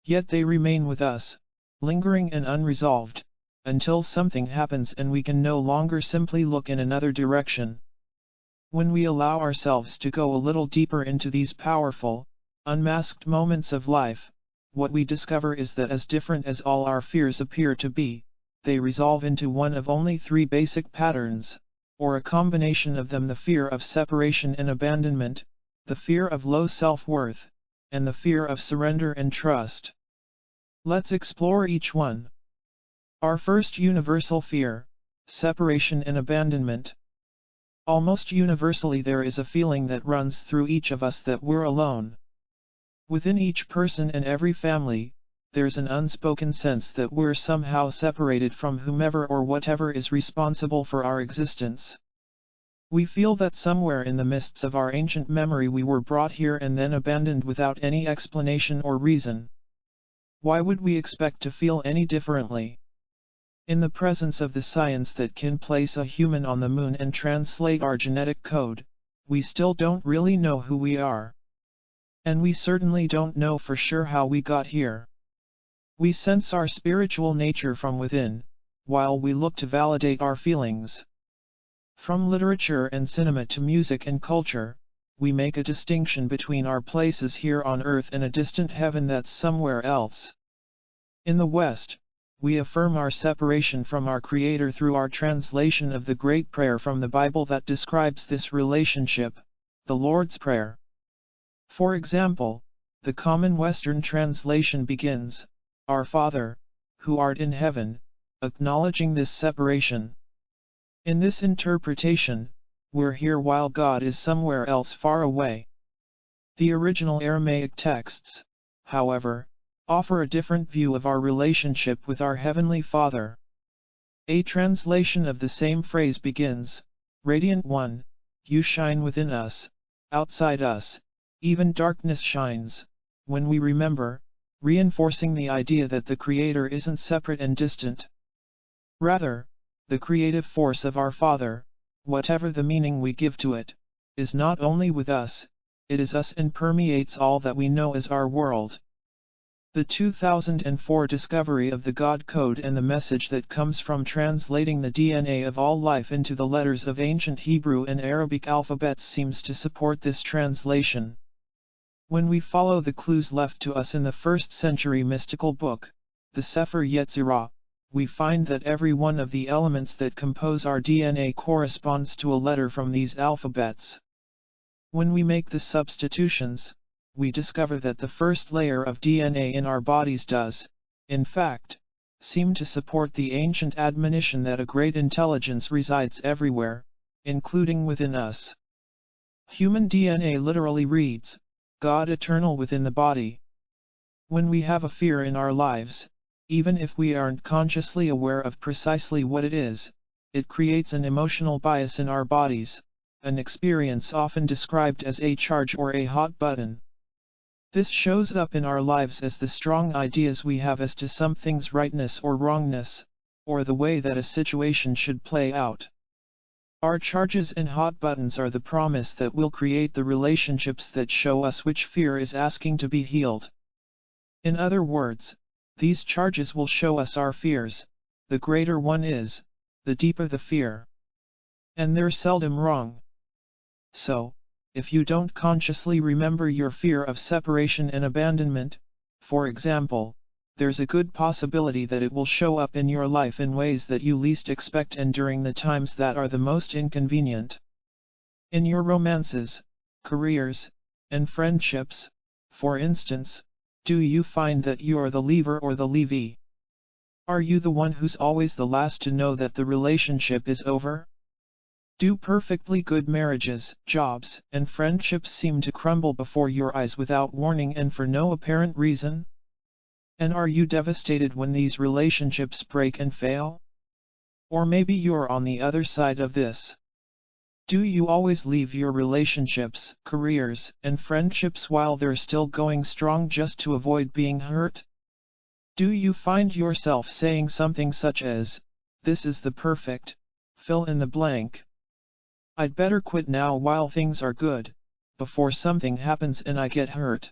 Yet they remain with us, lingering and unresolved, until something happens and we can no longer simply look in another direction. When we allow ourselves to go a little deeper into these powerful, unmasked moments of life, what we discover is that as different as all our fears appear to be, they resolve into one of only three basic patterns, or a combination of them: the fear of separation and abandonment, the fear of low self-worth, and the fear of surrender and trust. Let's explore each one. Our first universal fear, separation and abandonment. Almost universally there is a feeling that runs through each of us that we're alone. Within each person and every family, there's an unspoken sense that we're somehow separated from whomever or whatever is responsible for our existence. We feel that somewhere in the mists of our ancient memory we were brought here and then abandoned without any explanation or reason. Why would we expect to feel any differently? In the presence of the science that can place a human on the moon and translate our genetic code, we still don't really know who we are. And we certainly don't know for sure how we got here. We sense our spiritual nature from within, while we look to validate our feelings. From literature and cinema to music and culture, we make a distinction between our places here on earth and a distant heaven that's somewhere else. In the West, we affirm our separation from our Creator through our translation of the great prayer from the Bible that describes this relationship, the Lord's Prayer. For example, the common Western translation begins, "Our Father, who art in heaven," acknowledging this separation. In this interpretation, we're here while God is somewhere else far away. The original Aramaic texts, however, offer a different view of our relationship with our Heavenly Father. A translation of the same phrase begins, "Radiant One, you shine within us, outside us, even darkness shines," when we remember, reinforcing the idea that the Creator isn't separate and distant. Rather, the creative force of our Father, whatever the meaning we give to it, is not only with us, it is us and permeates all that we know as our world. The 2004 discovery of the God Code and the message that comes from translating the DNA of all life into the letters of ancient Hebrew and Arabic alphabets seems to support this translation. When we follow the clues left to us in the 1st century mystical book, the Sefer Yetzirah, we find that every one of the elements that compose our DNA corresponds to a letter from these alphabets. When we make the substitutions, we discover that the first layer of DNA in our bodies does, in fact, seem to support the ancient admonition that a great intelligence resides everywhere, including within us. Human DNA literally reads, "God eternal within the body." When we have a fear in our lives, even if we aren't consciously aware of precisely what it is, it creates an emotional bias in our bodies, an experience often described as a charge or a hot button. This shows up in our lives as the strong ideas we have as to something's rightness or wrongness, or the way that a situation should play out. Our charges and hot buttons are the promise that we'll create the relationships that show us which fear is asking to be healed. In other words, these charges will show us our fears. The greater one is, the deeper the fear. And they're seldom wrong. So, if you don't consciously remember your fear of separation and abandonment, for example, there's a good possibility that it will show up in your life in ways that you least expect and during the times that are the most inconvenient. In your romances, careers, and friendships, for instance, do you find that you're the leaver or the leavee? Are you the one who's always the last to know that the relationship is over? Do perfectly good marriages, jobs, and friendships seem to crumble before your eyes without warning and for no apparent reason? And are you devastated when these relationships break and fail? Or maybe you're on the other side of this. Do you always leave your relationships, careers, and friendships while they're still going strong just to avoid being hurt? Do you find yourself saying something such as, "This is the perfect, fill in the blank. I'd better quit now while things are good, before something happens and I get hurt"?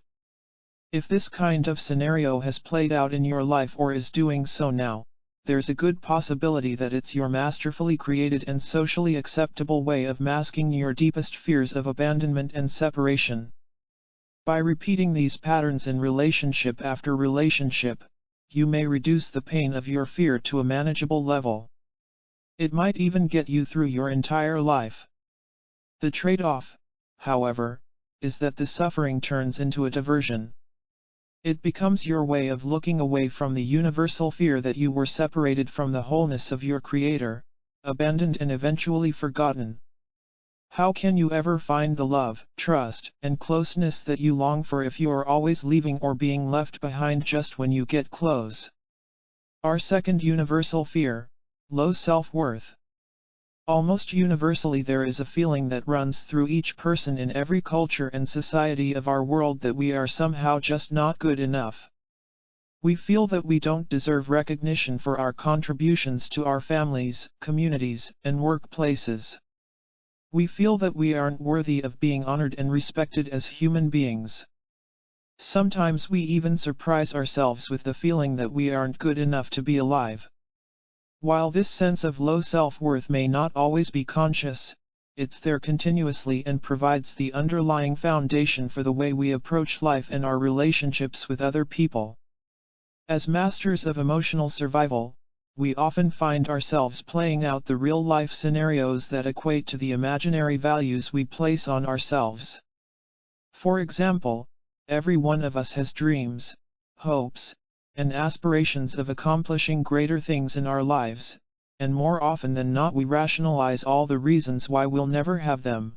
If this kind of scenario has played out in your life or is doing so now, there's a good possibility that it's your masterfully created and socially acceptable way of masking your deepest fears of abandonment and separation. By repeating these patterns in relationship after relationship, you may reduce the pain of your fear to a manageable level. It might even get you through your entire life. The trade-off, however, is that the suffering turns into a diversion. It becomes your way of looking away from the universal fear that you were separated from the wholeness of your Creator, abandoned and eventually forgotten. How can you ever find the love, trust, and closeness that you long for if you are always leaving or being left behind just when you get close? Our second universal fear, low self-worth. Almost universally there is a feeling that runs through each person in every culture and society of our world that we are somehow just not good enough. We feel that we don't deserve recognition for our contributions to our families, communities, and workplaces. We feel that we aren't worthy of being honored and respected as human beings. Sometimes we even surprise ourselves with the feeling that we aren't good enough to be alive. While this sense of low self-worth may not always be conscious, it's there continuously and provides the underlying foundation for the way we approach life and our relationships with other people. As masters of emotional survival, we often find ourselves playing out the real-life scenarios that equate to the imaginary values we place on ourselves. For example, every one of us has dreams, hopes, and aspirations of accomplishing greater things in our lives, and more often than not we rationalize all the reasons why we'll never have them.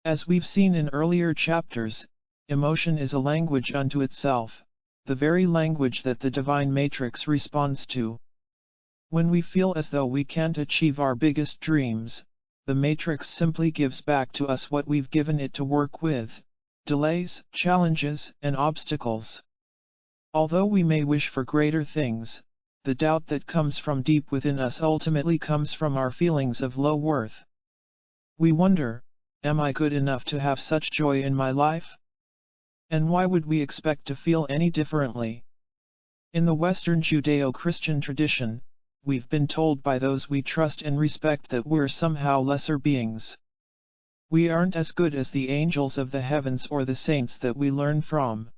As we've seen in earlier chapters, emotion is a language unto itself, the very language that the divine matrix responds to. When we feel as though we can't achieve our biggest dreams, the matrix simply gives back to us what we've given it to work with: delays, challenges, and obstacles. Although we may wish for greater things, the doubt that comes from deep within us ultimately comes from our feelings of low worth. We wonder, am I good enough to have such joy in my life? And why would we expect to feel any differently? In the Western Judeo-Christian tradition, we've been told by those we trust and respect that we're somehow lesser beings. We aren't as good as the angels of the heavens or the saints that we learn from.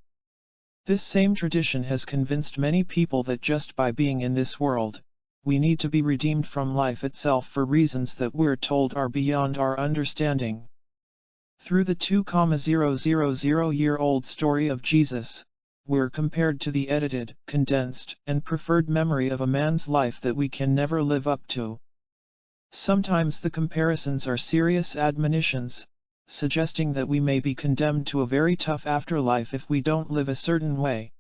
This same tradition has convinced many people that just by being in this world, we need to be redeemed from life itself for reasons that we're told are beyond our understanding. Through the 2,000-year-old story of Jesus, we're compared to the edited, condensed, and preferred memory of a man's life that we can never live up to. Sometimes the comparisons are serious admonitions, suggesting that we may be condemned to a very tough afterlife if we don't live a certain way.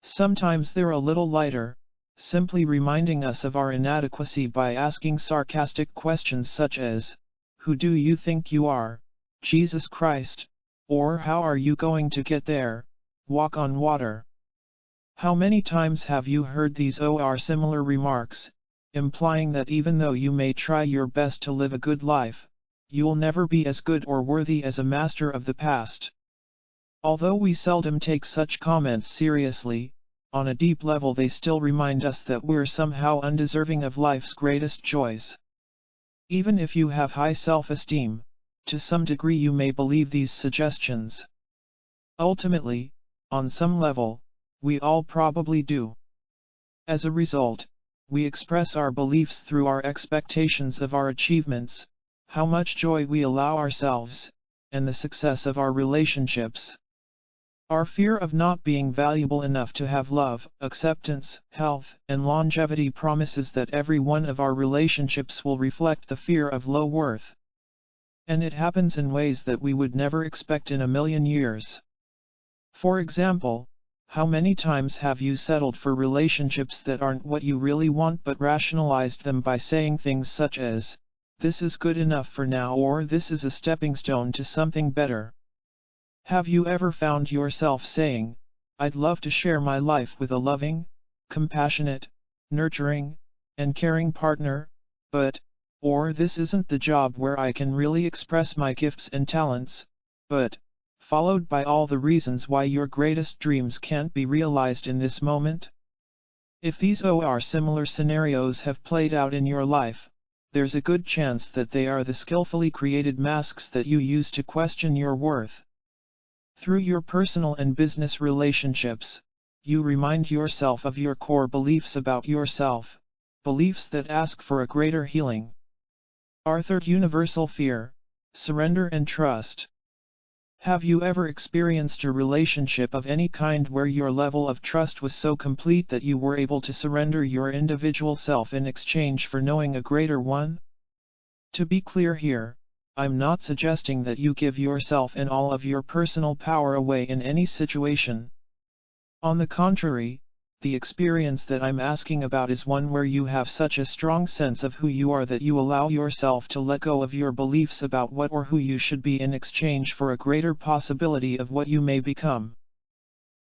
Sometimes they're a little lighter, simply reminding us of our inadequacy by asking sarcastic questions such as, "Who do you think you are, Jesus Christ?" Or "How are you going to get there, walk on water?" How many times have you heard these or similar remarks, implying that even though you may try your best to live a good life, you'll never be as good or worthy as a master of the past? Although we seldom take such comments seriously, on a deep level they still remind us that we're somehow undeserving of life's greatest joys. Even if you have high self-esteem, to some degree you may believe these suggestions. Ultimately, on some level, we all probably do. As a result, we express our beliefs through our expectations of our achievements, how much joy we allow ourselves, and the success of our relationships. Our fear of not being valuable enough to have love, acceptance, health, and longevity promises that every one of our relationships will reflect the fear of low worth. And it happens in ways that we would never expect in a million years. For example, how many times have you settled for relationships that aren't what you really want but rationalized them by saying things such as, "This is good enough for now," or "This is a stepping stone to something better"? Have you ever found yourself saying, "I'd love to share my life with a loving, compassionate, nurturing, and caring partner, but," or "This isn't the job where I can really express my gifts and talents, but," followed by all the reasons why your greatest dreams can't be realized in this moment? If these or similar scenarios have played out in your life, there's a good chance that they are the skillfully created masks that you use to question your worth. Through your personal and business relationships, you remind yourself of your core beliefs about yourself, beliefs that ask for a greater healing. Our third universal fear: surrender and trust. Have you ever experienced a relationship of any kind where your level of trust was so complete that you were able to surrender your individual self in exchange for knowing a greater one? To be clear here, I'm not suggesting that you give yourself and all of your personal power away in any situation. On the contrary, the experience that I'm asking about is one where you have such a strong sense of who you are that you allow yourself to let go of your beliefs about what or who you should be in exchange for a greater possibility of what you may become.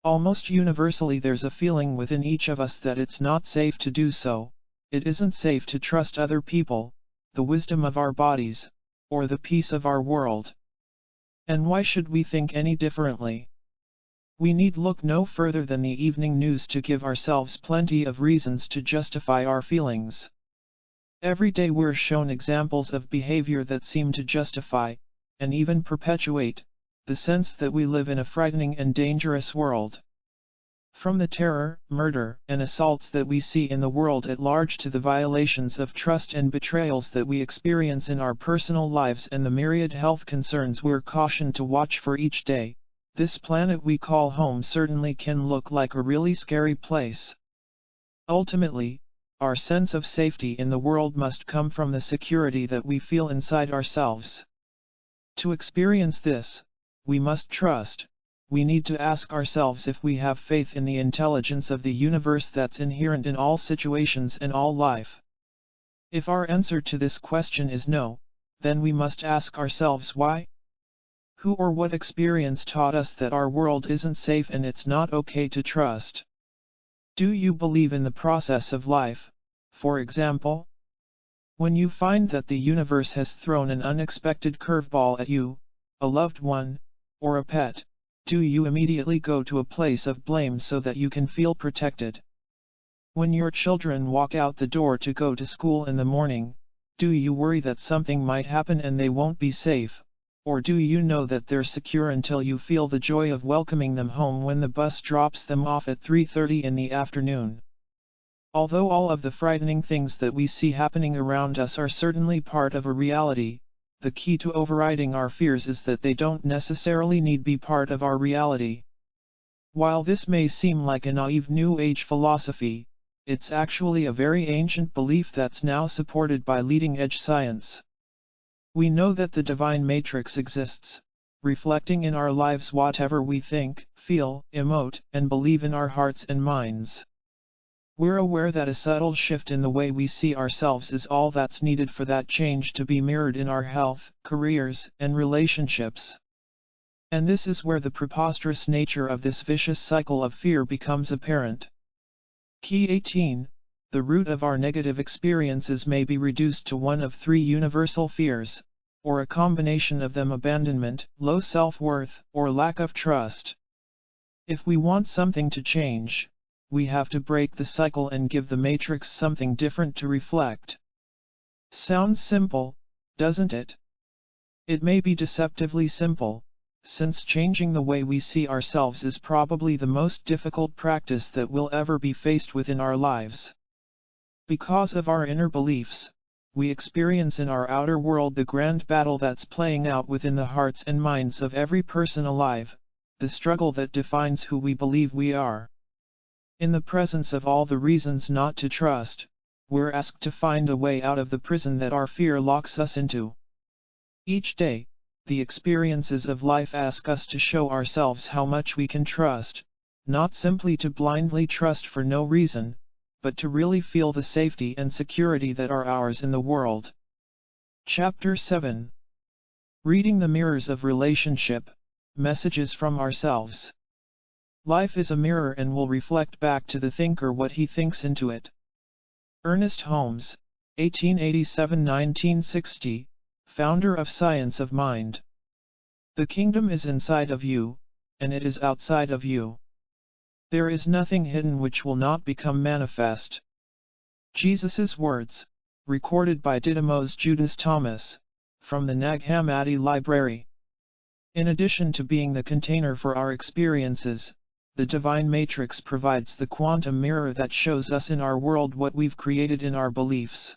Almost universally there's a feeling within each of us that it's not safe to do so. It isn't safe to trust other people, the wisdom of our bodies, or the peace of our world. And why should we think any differently? We need look no further than the evening news to give ourselves plenty of reasons to justify our feelings. Every day we're shown examples of behavior that seem to justify, and even perpetuate, the sense that we live in a frightening and dangerous world. From the terror, murder, and assaults that we see in the world at large to the violations of trust and betrayals that we experience in our personal lives and the myriad health concerns we're cautioned to watch for each day, this planet we call home certainly can look like a really scary place. Ultimately, our sense of safety in the world must come from the security that we feel inside ourselves. To experience this, we must trust. We need to ask ourselves if we have faith in the intelligence of the universe that's inherent in all situations and all life. If our answer to this question is no, then we must ask ourselves why. Who or what experience taught us that our world isn't safe and it's not okay to trust? Do you believe in the process of life, for example? When you find that the universe has thrown an unexpected curveball at you, a loved one, or a pet, do you immediately go to a place of blame so that you can feel protected? When your children walk out the door to go to school in the morning, do you worry that something might happen and they won't be safe, or do you know that they're secure until you feel the joy of welcoming them home when the bus drops them off at 3:30 in the afternoon? Although all of the frightening things that we see happening around us are certainly part of a reality, the key to overriding our fears is that they don't necessarily need be part of our reality. While this may seem like a naive New Age philosophy, it's actually a very ancient belief that's now supported by leading-edge science. We know that the divine matrix exists, reflecting in our lives whatever we think, feel, emote, and believe in our hearts and minds. We're aware that a subtle shift in the way we see ourselves is all that's needed for that change to be mirrored in our health, careers, and relationships. And this is where the preposterous nature of this vicious cycle of fear becomes apparent. Key 18. The root of our negative experiences may be reduced to one of three universal fears, or a combination of them: abandonment, low self-worth, or lack of trust. If we want something to change, we have to break the cycle and give the matrix something different to reflect. Sounds simple, doesn't it? It may be deceptively simple, since changing the way we see ourselves is probably the most difficult practice that we'll ever be faced with in our lives. Because of our inner beliefs, we experience in our outer world the grand battle that's playing out within the hearts and minds of every person alive, the struggle that defines who we believe we are. In the presence of all the reasons not to trust, we're asked to find a way out of the prison that our fear locks us into. Each day, the experiences of life ask us to show ourselves how much we can trust, not simply to blindly trust for no reason, but to really feel the safety and security that are ours in the world. Chapter 7. Reading the Mirrors of Relationship, Messages from Ourselves. Life is a mirror and will reflect back to the thinker what he thinks into it. Ernest Holmes, 1887–1960, founder of Science of Mind. The kingdom is inside of you, and it is outside of you. There is nothing hidden which will not become manifest. Jesus's words, recorded by Didymus Judas Thomas, from the Nag Hammadi Library. In addition to being the container for our experiences, the divine matrix provides the quantum mirror that shows us in our world what we've created in our beliefs.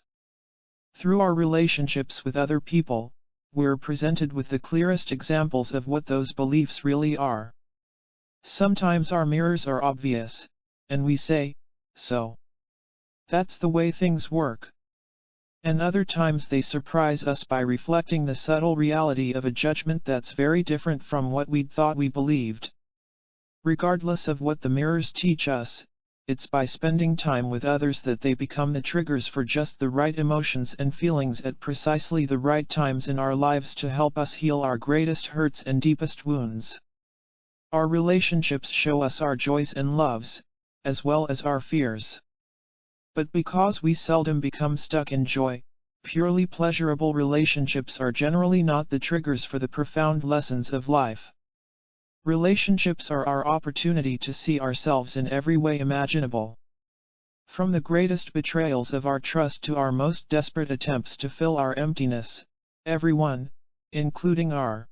Through our relationships with other people, we're presented with the clearest examples of what those beliefs really are. Sometimes our mirrors are obvious, and we say, "So that's the way things work." And other times they surprise us by reflecting the subtle reality of a judgment that's very different from what we'd thought we believed. Regardless of what the mirrors teach us, it's by spending time with others that they become the triggers for just the right emotions and feelings at precisely the right times in our lives to help us heal our greatest hurts and deepest wounds. Our relationships show us our joys and loves, as well as our fears. But because we seldom become stuck in joy, purely pleasurable relationships are generally not the triggers for the profound lessons of life. Relationships are our opportunity to see ourselves in every way imaginable. From the greatest betrayals of our trust to our most desperate attempts to fill our emptiness, everyone, including our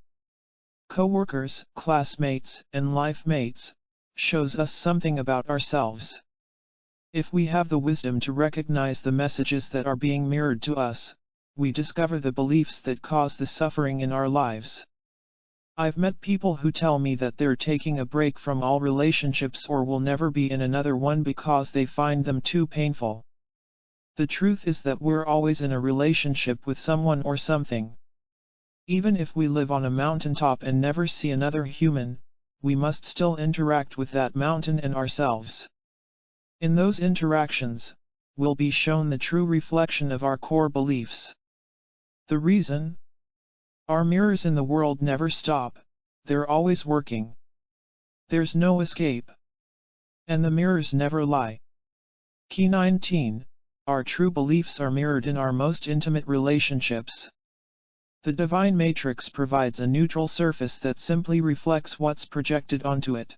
co-workers, classmates, and life mates, shows us something about ourselves. If we have the wisdom to recognize the messages that are being mirrored to us, we discover the beliefs that cause the suffering in our lives. I've met people who tell me that they're taking a break from all relationships or will never be in another one because they find them too painful. The truth is that we're always in a relationship with someone or something. Even if we live on a mountaintop and never see another human, we must still interact with that mountain and ourselves. In those interactions, we'll be shown the true reflection of our core beliefs. The reason? Our mirrors in the world never stop, they're always working. There's no escape. And the mirrors never lie. Key 19. Our true beliefs are mirrored in our most intimate relationships. The divine matrix provides a neutral surface that simply reflects what's projected onto it.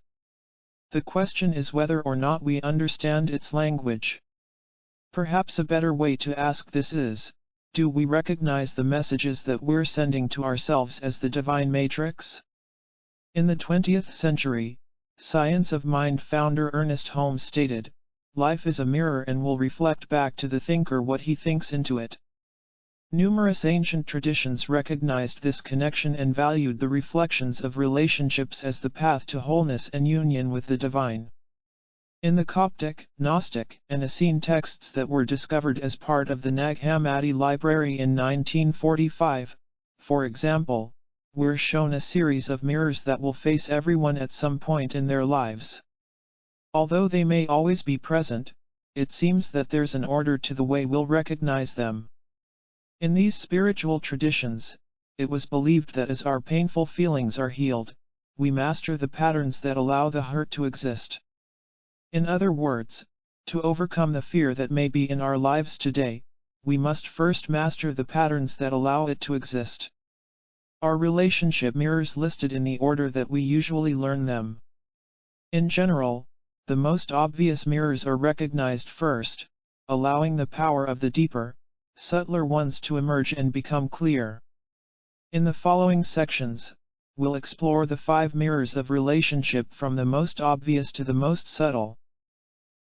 The question is whether or not we understand its language. Perhaps a better way to ask this is, do we recognize the messages that we're sending to ourselves as the divine matrix? In the 20th century, Science of Mind founder Ernest Holmes stated, "Life is a mirror and will reflect back to the thinker what he thinks into it." Numerous ancient traditions recognized this connection and valued the reflections of relationships as the path to wholeness and union with the divine. In the Coptic, Gnostic, and Essene texts that were discovered as part of the Nag Hammadi library in 1945, for example, we're shown a series of mirrors that will face everyone at some point in their lives. Although they may always be present, it seems that there's an order to the way we'll recognize them. In these spiritual traditions, it was believed that as our painful feelings are healed, we master the patterns that allow the hurt to exist. In other words, to overcome the fear that may be in our lives today, we must first master the patterns that allow it to exist. Our relationship mirrors listed in the order that we usually learn them. In general, the most obvious mirrors are recognized first, allowing the power of the deeper, subtler ones to emerge and become clear. In the following sections, we'll explore the 5 mirrors of relationship from the most obvious to the most subtle.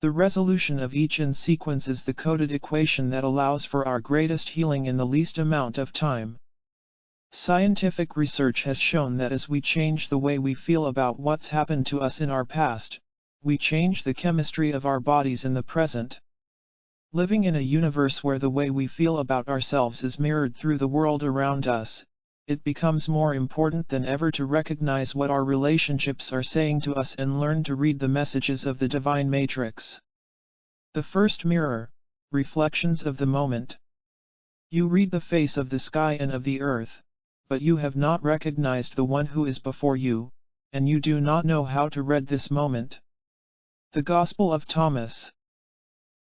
The resolution of each in sequence is the coded equation that allows for our greatest healing in the least amount of time. Scientific research has shown that as we change the way we feel about what's happened to us in our past, we change the chemistry of our bodies in the present. Living in a universe where the way we feel about ourselves is mirrored through the world around us, it becomes more important than ever to recognize what our relationships are saying to us and learn to read the messages of the divine matrix. The first mirror, reflections of the moment. You read the face of the sky and of the earth, but you have not recognized the one who is before you, and you do not know how to read this moment. The Gospel of Thomas.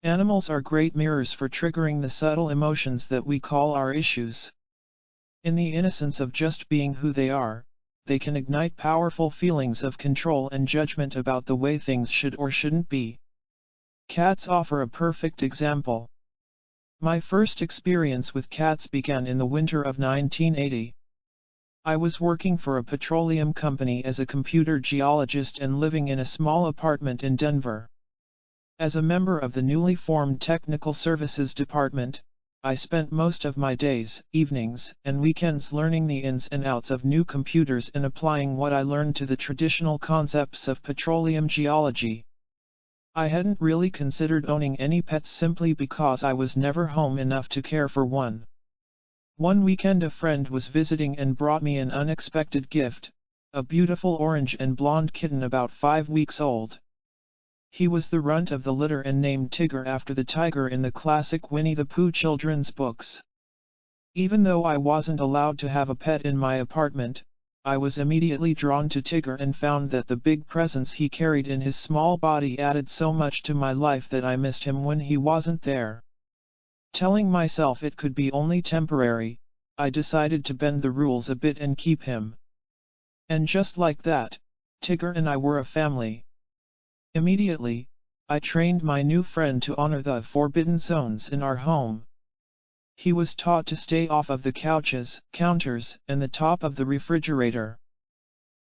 Animals are great mirrors for triggering the subtle emotions that we call our issues. In the innocence of just being who they are, they can ignite powerful feelings of control and judgment about the way things should or shouldn't be. Cats offer a perfect example. My first experience with cats began in the winter of 1980. I was working for a petroleum company as a computer geologist and living in a small apartment in Denver. As a member of the newly formed Technical Services Department, I spent most of my days, evenings, and weekends learning the ins and outs of new computers and applying what I learned to the traditional concepts of petroleum geology. I hadn't really considered owning any pets simply because I was never home enough to care for one. One weekend a friend was visiting and brought me an unexpected gift, a beautiful orange and blonde kitten about 5 weeks old. He was the runt of the litter and named Tigger after the tiger in the classic Winnie the Pooh children's books. Even though I wasn't allowed to have a pet in my apartment, I was immediately drawn to Tigger and found that the big presence he carried in his small body added so much to my life that I missed him when he wasn't there. Telling myself it could be only temporary, I decided to bend the rules a bit and keep him. And just like that, Tigger and I were a family. Immediately, I trained my new friend to honor the forbidden zones in our home. He was taught to stay off of the couches, counters, and the top of the refrigerator.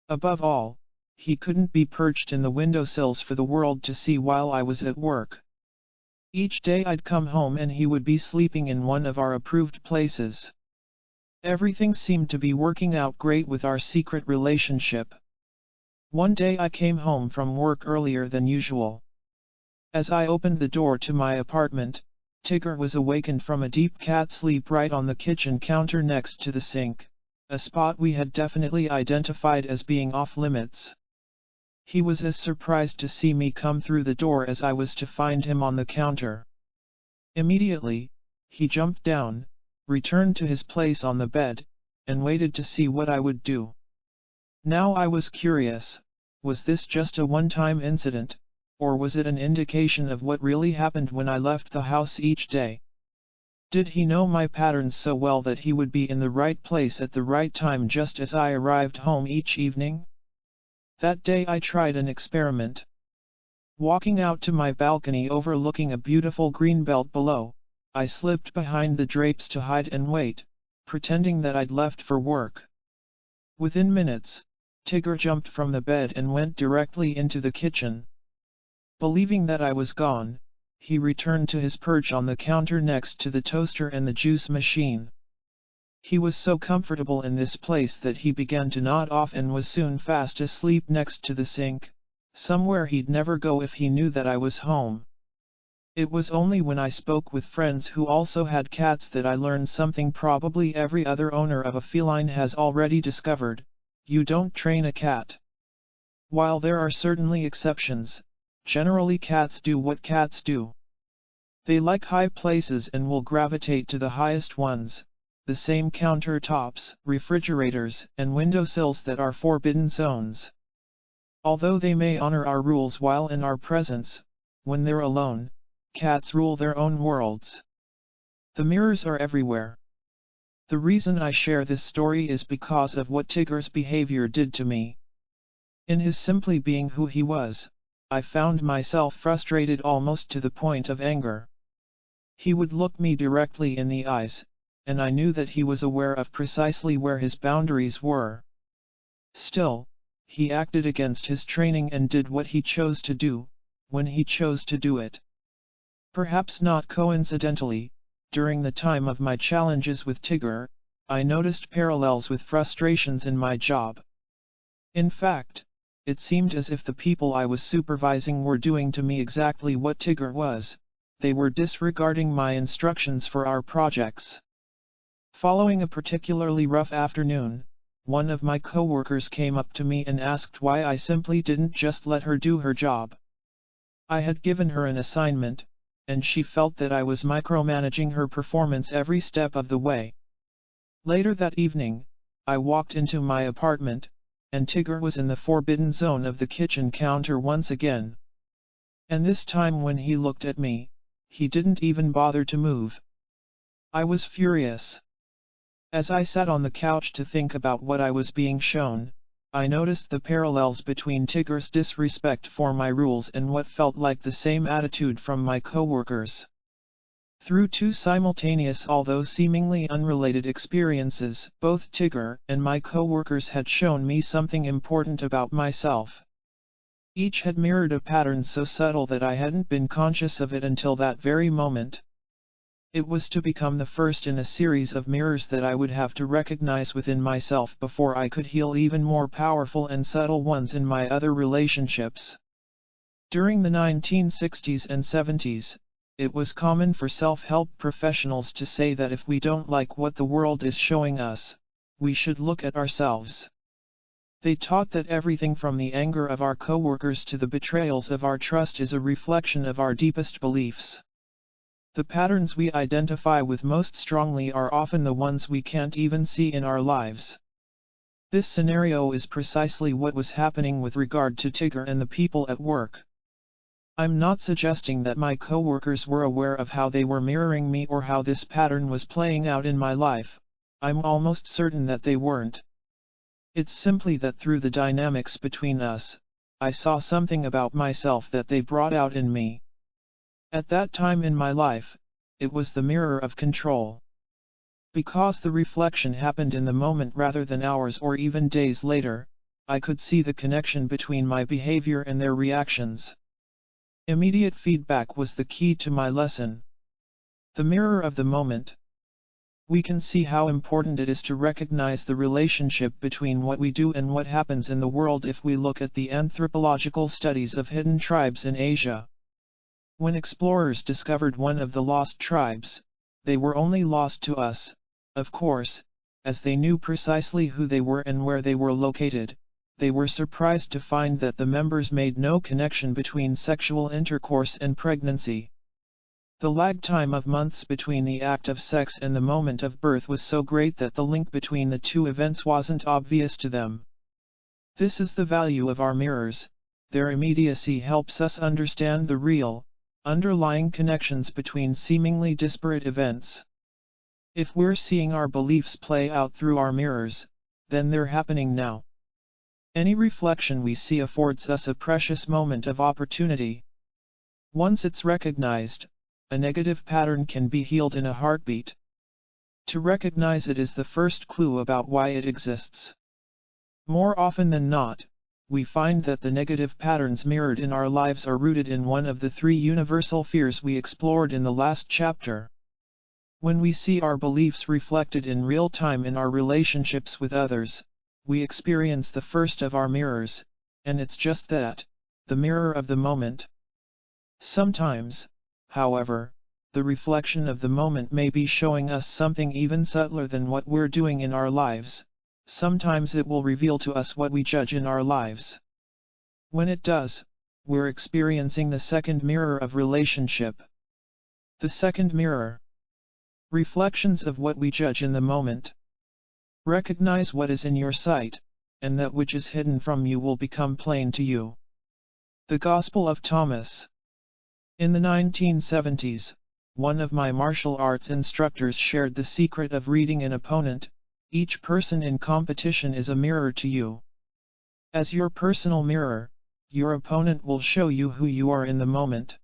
Above all, he couldn't be perched in the windowsills for the world to see while I was at work. Each day I'd come home and he would be sleeping in one of our approved places. Everything seemed to be working out great with our secret relationship. One day I came home from work earlier than usual. As I opened the door to my apartment, Tigger was awakened from a deep cat sleep right on the kitchen counter next to the sink, a spot we had definitely identified as being off-limits. He was as surprised to see me come through the door as I was to find him on the counter. Immediately, he jumped down, returned to his place on the bed, and waited to see what I would do. Now I was curious, was this just a one-time incident, or was it an indication of what really happened when I left the house each day? Did he know my patterns so well that he would be in the right place at the right time just as I arrived home each evening? That day I tried an experiment. Walking out to my balcony overlooking a beautiful green belt below, I slipped behind the drapes to hide and wait, pretending that I'd left for work. Within minutes, Tigger jumped from the bed and went directly into the kitchen. Believing that I was gone, he returned to his perch on the counter next to the toaster and the juice machine. He was so comfortable in this place that he began to nod off and was soon fast asleep next to the sink, somewhere he'd never go if he knew that I was home. It was only when I spoke with friends who also had cats that I learned something probably every other owner of a feline has already discovered: you don't train a cat. While there are certainly exceptions, generally cats do what cats do. They like high places and will gravitate to the highest ones, the same countertops, refrigerators, and windowsills that are forbidden zones. Although they may honor our rules while in our presence, when they're alone, cats rule their own worlds. The mirrors are everywhere. The reason I share this story is because of what Tigger's behavior did to me. In his simply being who he was, I found myself frustrated almost to the point of anger. He would look me directly in the eyes, and I knew that he was aware of precisely where his boundaries were. Still, he acted against his training and did what he chose to do, when he chose to do it. Perhaps not coincidentally, during the time of my challenges with Tigger, I noticed parallels with frustrations in my job. In fact, it seemed as if the people I was supervising were doing to me exactly what Tigger was: they were disregarding my instructions for our projects. Following a particularly rough afternoon, one of my coworkers came up to me and asked why I simply didn't just let her do her job. I had given her an assignment, and she felt that I was micromanaging her performance every step of the way. Later that evening, I walked into my apartment, and Tigger was in the forbidden zone of the kitchen counter once again. And this time when he looked at me, he didn't even bother to move. I was furious. As I sat on the couch to think about what I was being shown, I noticed the parallels between Tigger's disrespect for my rules and what felt like the same attitude from my coworkers. Through two simultaneous although seemingly unrelated experiences, both Tigger and my coworkers had shown me something important about myself. Each had mirrored a pattern so subtle that I hadn't been conscious of it until that very moment. It was to become the first in a series of mirrors that I would have to recognize within myself before I could heal even more powerful and subtle ones in my other relationships. During the 1960s and 70s, it was common for self-help professionals to say that if we don't like what the world is showing us, we should look at ourselves. They taught that everything from the anger of our coworkers to the betrayals of our trust is a reflection of our deepest beliefs. The patterns we identify with most strongly are often the ones we can't even see in our lives. This scenario is precisely what was happening with regard to Tigger and the people at work. I'm not suggesting that my coworkers were aware of how they were mirroring me or how this pattern was playing out in my life. I'm almost certain that they weren't. It's simply that through the dynamics between us, I saw something about myself that they brought out in me. At that time in my life, it was the mirror of control. Because the reflection happened in the moment rather than hours or even days later, I could see the connection between my behavior and their reactions. Immediate feedback was the key to my lesson. The mirror of the moment. We can see how important it is to recognize the relationship between what we do and what happens in the world if we look at the anthropological studies of hidden tribes in Asia. When explorers discovered one of the lost tribes, they were only lost to us, of course, as they knew precisely who they were and where they were located. They were surprised to find that the members made no connection between sexual intercourse and pregnancy. The lag time of months between the act of sex and the moment of birth was so great that the link between the two events wasn't obvious to them. This is the value of our mirrors. Their immediacy helps us understand the real, underlying connections between seemingly disparate events. If we're seeing our beliefs play out through our mirrors, then they're happening now. Any reflection we see affords us a precious moment of opportunity. Once it's recognized, a negative pattern can be healed in a heartbeat. To recognize it is the first clue about why it exists. More often than not, we find that the negative patterns mirrored in our lives are rooted in one of the three universal fears we explored in the last chapter. When we see our beliefs reflected in real time in our relationships with others, we experience the first of our mirrors, and it's just that, the mirror of the moment. Sometimes, however, the reflection of the moment may be showing us something even subtler than what we're doing in our lives. Sometimes it will reveal to us what we judge in our lives. When it does, we're experiencing the second mirror of relationship. The second mirror. Reflections of what we judge in the moment. Recognize what is in your sight, and that which is hidden from you will become plain to you. The Gospel of Thomas. In the 1970s, one of my martial arts instructors shared the secret of reading an opponent. Each person in competition is a mirror to you. As your personal mirror, your opponent will show you who you are in the moment.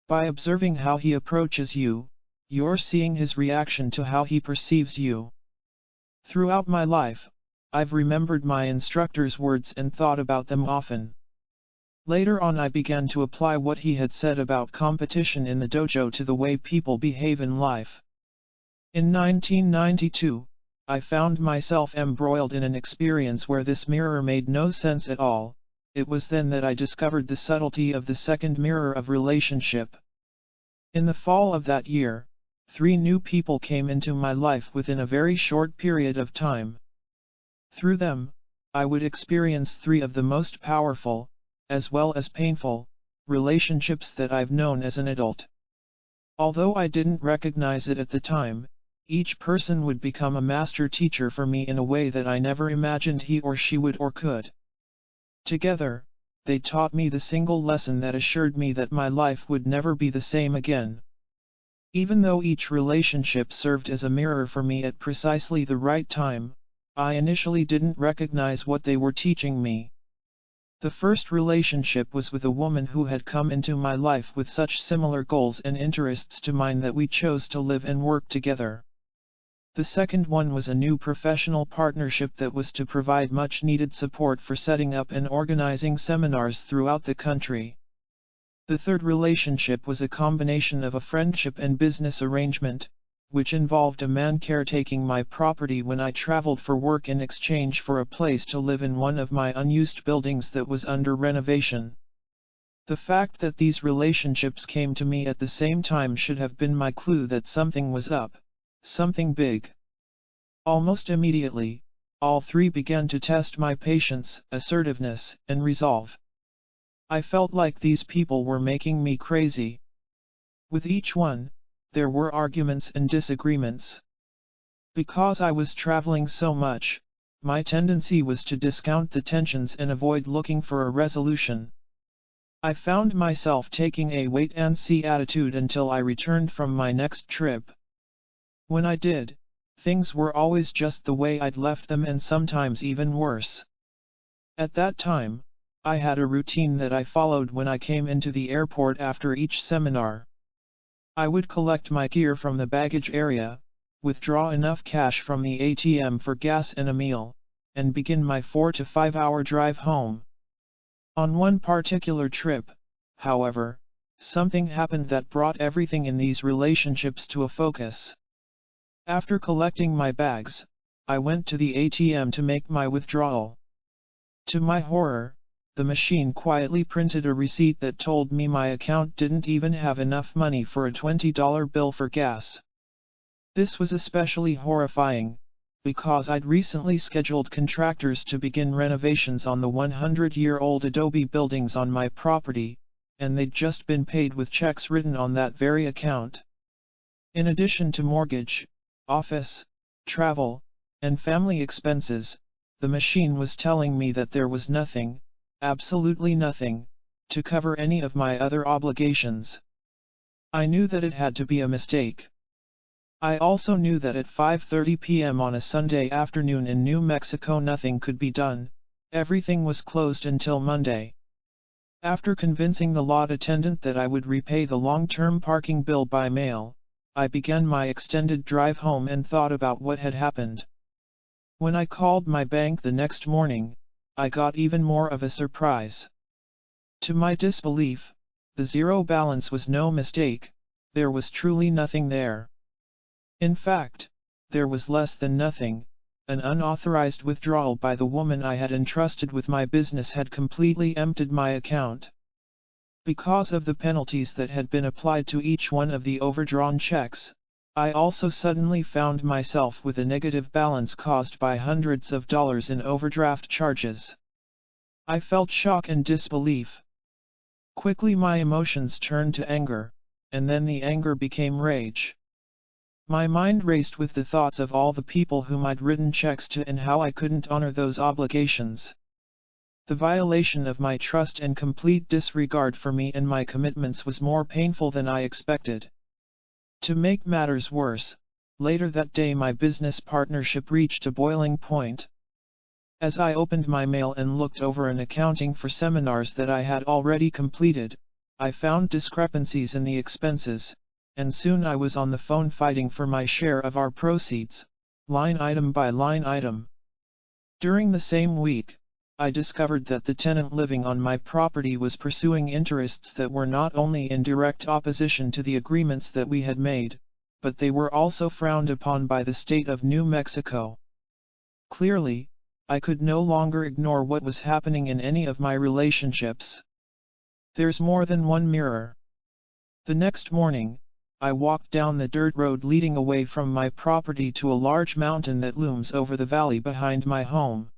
By observing how he approaches you, you're seeing his reaction to how he perceives you. Throughout my life, I've remembered my instructor's words and thought about them often. Later on I began to apply what he had said about competition in the dojo to the way people behave in life. In 1992, I found myself embroiled in an experience where this mirror made no sense at all. It was then that I discovered the subtlety of the second mirror of relationship. In the fall of that year, 3 new people came into my life within a very short period of time. Through them, I would experience 3 of the most powerful, as well as painful, relationships that I've known as an adult. Although I didn't recognize it at the time, each person would become a master teacher for me in a way that I never imagined he or she would or could. Together, they taught me the single lesson that assured me that my life would never be the same again. Even though each relationship served as a mirror for me at precisely the right time, I initially didn't recognize what they were teaching me. The first relationship was with a woman who had come into my life with such similar goals and interests to mine that we chose to live and work together. The second one was a new professional partnership that was to provide much-needed support for setting up and organizing seminars throughout the country. The third relationship was a combination of a friendship and business arrangement, which involved a man caretaking my property when I traveled for work in exchange for a place to live in one of my unused buildings that was under renovation. The fact that these relationships came to me at the same time should have been my clue that something was up. Something big. Almost immediately, all 3 began to test my patience, assertiveness, and resolve. I felt like these people were making me crazy. With each one, there were arguments and disagreements. Because I was traveling so much, my tendency was to discount the tensions and avoid looking for a resolution. I found myself taking a wait-and-see attitude until I returned from my next trip. When I did, things were always just the way I'd left them and sometimes even worse. At that time, I had a routine that I followed when I came into the airport after each seminar. I would collect my gear from the baggage area, withdraw enough cash from the ATM for gas and a meal, and begin my 4 to 5 hour drive home. On one particular trip, however, something happened that brought everything in these relationships to a focus. After collecting my bags, I went to the ATM to make my withdrawal. To my horror, the machine quietly printed a receipt that told me my account didn't even have enough money for a $20 bill for gas. This was especially horrifying, because I'd recently scheduled contractors to begin renovations on the 100-year-old adobe buildings on my property, and they'd just been paid with checks written on that very account. In addition to mortgage, office, travel, and family expenses, the machine was telling me that there was nothing, absolutely nothing, to cover any of my other obligations. I knew that it had to be a mistake. I also knew that at 5:30 p.m. on a Sunday afternoon in New Mexico nothing could be done, everything was closed until Monday. After convincing the lot attendant that I would repay the long-term parking bill by mail, I began my extended drive home and thought about what had happened. When I called my bank the next morning, I got even more of a surprise. To my disbelief, the zero balance was no mistake, there was truly nothing there. In fact, there was less than nothing. An unauthorized withdrawal by the woman I had entrusted with my business had completely emptied my account. Because of the penalties that had been applied to each one of the overdrawn checks, I also suddenly found myself with a negative balance caused by hundreds of dollars in overdraft charges. I felt shock and disbelief. Quickly my emotions turned to anger, and then the anger became rage. My mind raced with the thoughts of all the people whom I'd written checks to and how I couldn't honor those obligations. The violation of my trust and complete disregard for me and my commitments was more painful than I expected. To make matters worse, later that day my business partnership reached a boiling point. As I opened my mail and looked over an accounting for seminars that I had already completed, I found discrepancies in the expenses, and soon I was on the phone fighting for my share of our proceeds, line item by line item. During the same week, I discovered that the tenant living on my property was pursuing interests that were not only in direct opposition to the agreements that we had made, but they were also frowned upon by the state of New Mexico. Clearly, I could no longer ignore what was happening in any of my relationships. There's more than one mirror. The next morning, I walked down the dirt road leading away from my property to a large mountain that looms over the valley behind my home.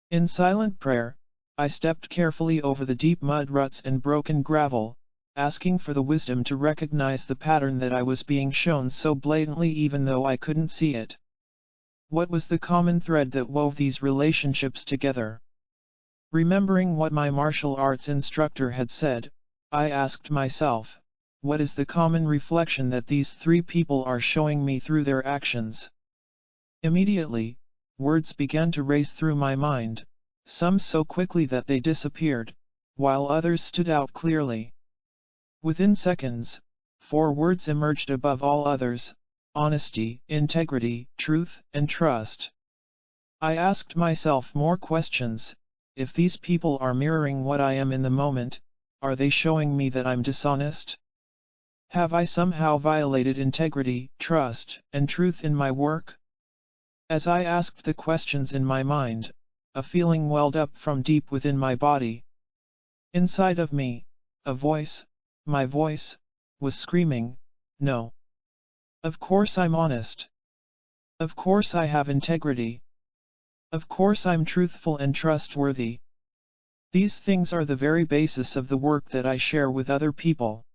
In silent prayer, I stepped carefully over the deep mud ruts and broken gravel, asking for the wisdom to recognize the pattern that I was being shown so blatantly even though I couldn't see it. What was the common thread that wove these relationships together? Remembering what my martial arts instructor had said, I asked myself, what is the common reflection that these three people are showing me through their actions? Immediately, words began to race through my mind, some so quickly that they disappeared, while others stood out clearly. Within seconds, 4 words emerged above all others: honesty, integrity, truth, and trust. I asked myself more questions. If these people are mirroring what I am in the moment, are they showing me that I'm dishonest? Have I somehow violated integrity, trust, and truth in my work? As I asked the questions in my mind, a feeling welled up from deep within my body. Inside of me, a voice, my voice, was screaming, no. Of course I'm honest. Of course I have integrity. Of course I'm truthful and trustworthy. These things are the very basis of the work that I share with other people.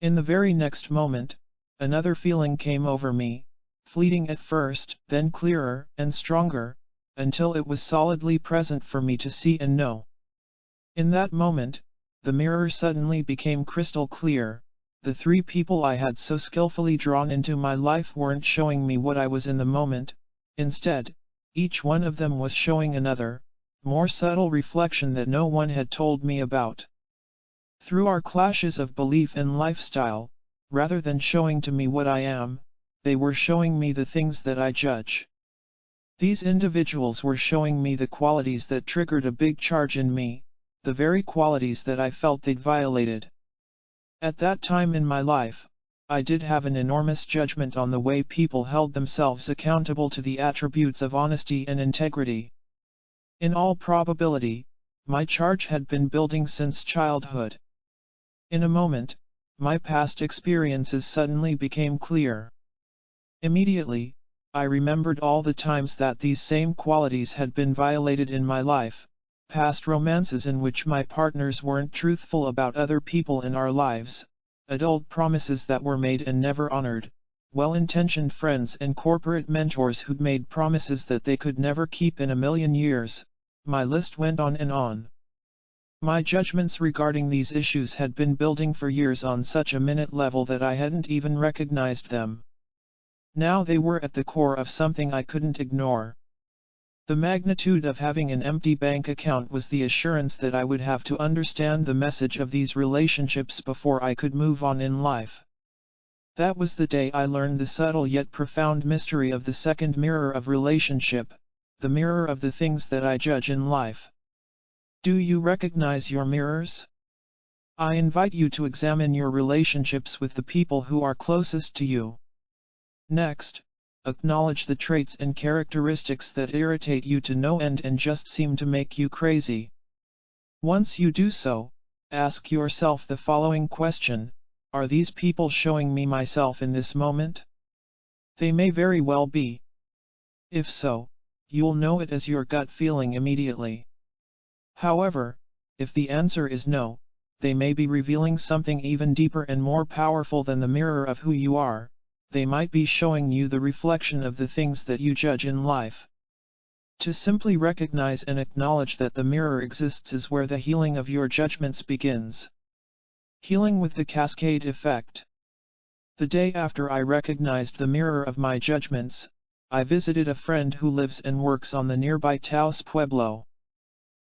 In the very next moment, another feeling came over me, fleeting at first, then clearer and stronger, until it was solidly present for me to see and know. In that moment, the mirror suddenly became crystal clear. The three people I had so skillfully drawn into my life weren't showing me what I was in the moment. Instead, each one of them was showing another, more subtle reflection that no one had told me about. Through our clashes of belief and lifestyle, rather than showing to me what I am, they were showing me the things that I judge. These individuals were showing me the qualities that triggered a big charge in me, the very qualities that I felt they'd violated. At that time in my life, I did have an enormous judgment on the way people held themselves accountable to the attributes of honesty and integrity. In all probability, my charge had been building since childhood. In a moment, my past experiences suddenly became clear. Immediately, I remembered all the times that these same qualities had been violated in my life, past romances in which my partners weren't truthful about other people in our lives, adult promises that were made and never honored, well-intentioned friends and corporate mentors who'd made promises that they could never keep in a million years. My list went on and on. My judgments regarding these issues had been building for years on such a minute level that I hadn't even recognized them. Now they were at the core of something I couldn't ignore. The magnitude of having an empty bank account was the assurance that I would have to understand the message of these relationships before I could move on in life. That was the day I learned the subtle yet profound mystery of the second mirror of relationship, the mirror of the things that I judge in life. Do you recognize your mirrors? I invite you to examine your relationships with the people who are closest to you. Next, acknowledge the traits and characteristics that irritate you to no end and just seem to make you crazy. Once you do so, ask yourself the following question: are these people showing me myself in this moment? They may very well be. If so, you'll know it as your gut feeling immediately. However, if the answer is no, they may be revealing something even deeper and more powerful than the mirror of who you are. They might be showing you the reflection of the things that you judge in life. To simply recognize and acknowledge that the mirror exists is where the healing of your judgments begins. Healing with the cascade effect. The day after I recognized the mirror of my judgments, I visited a friend who lives and works on the nearby Taos Pueblo.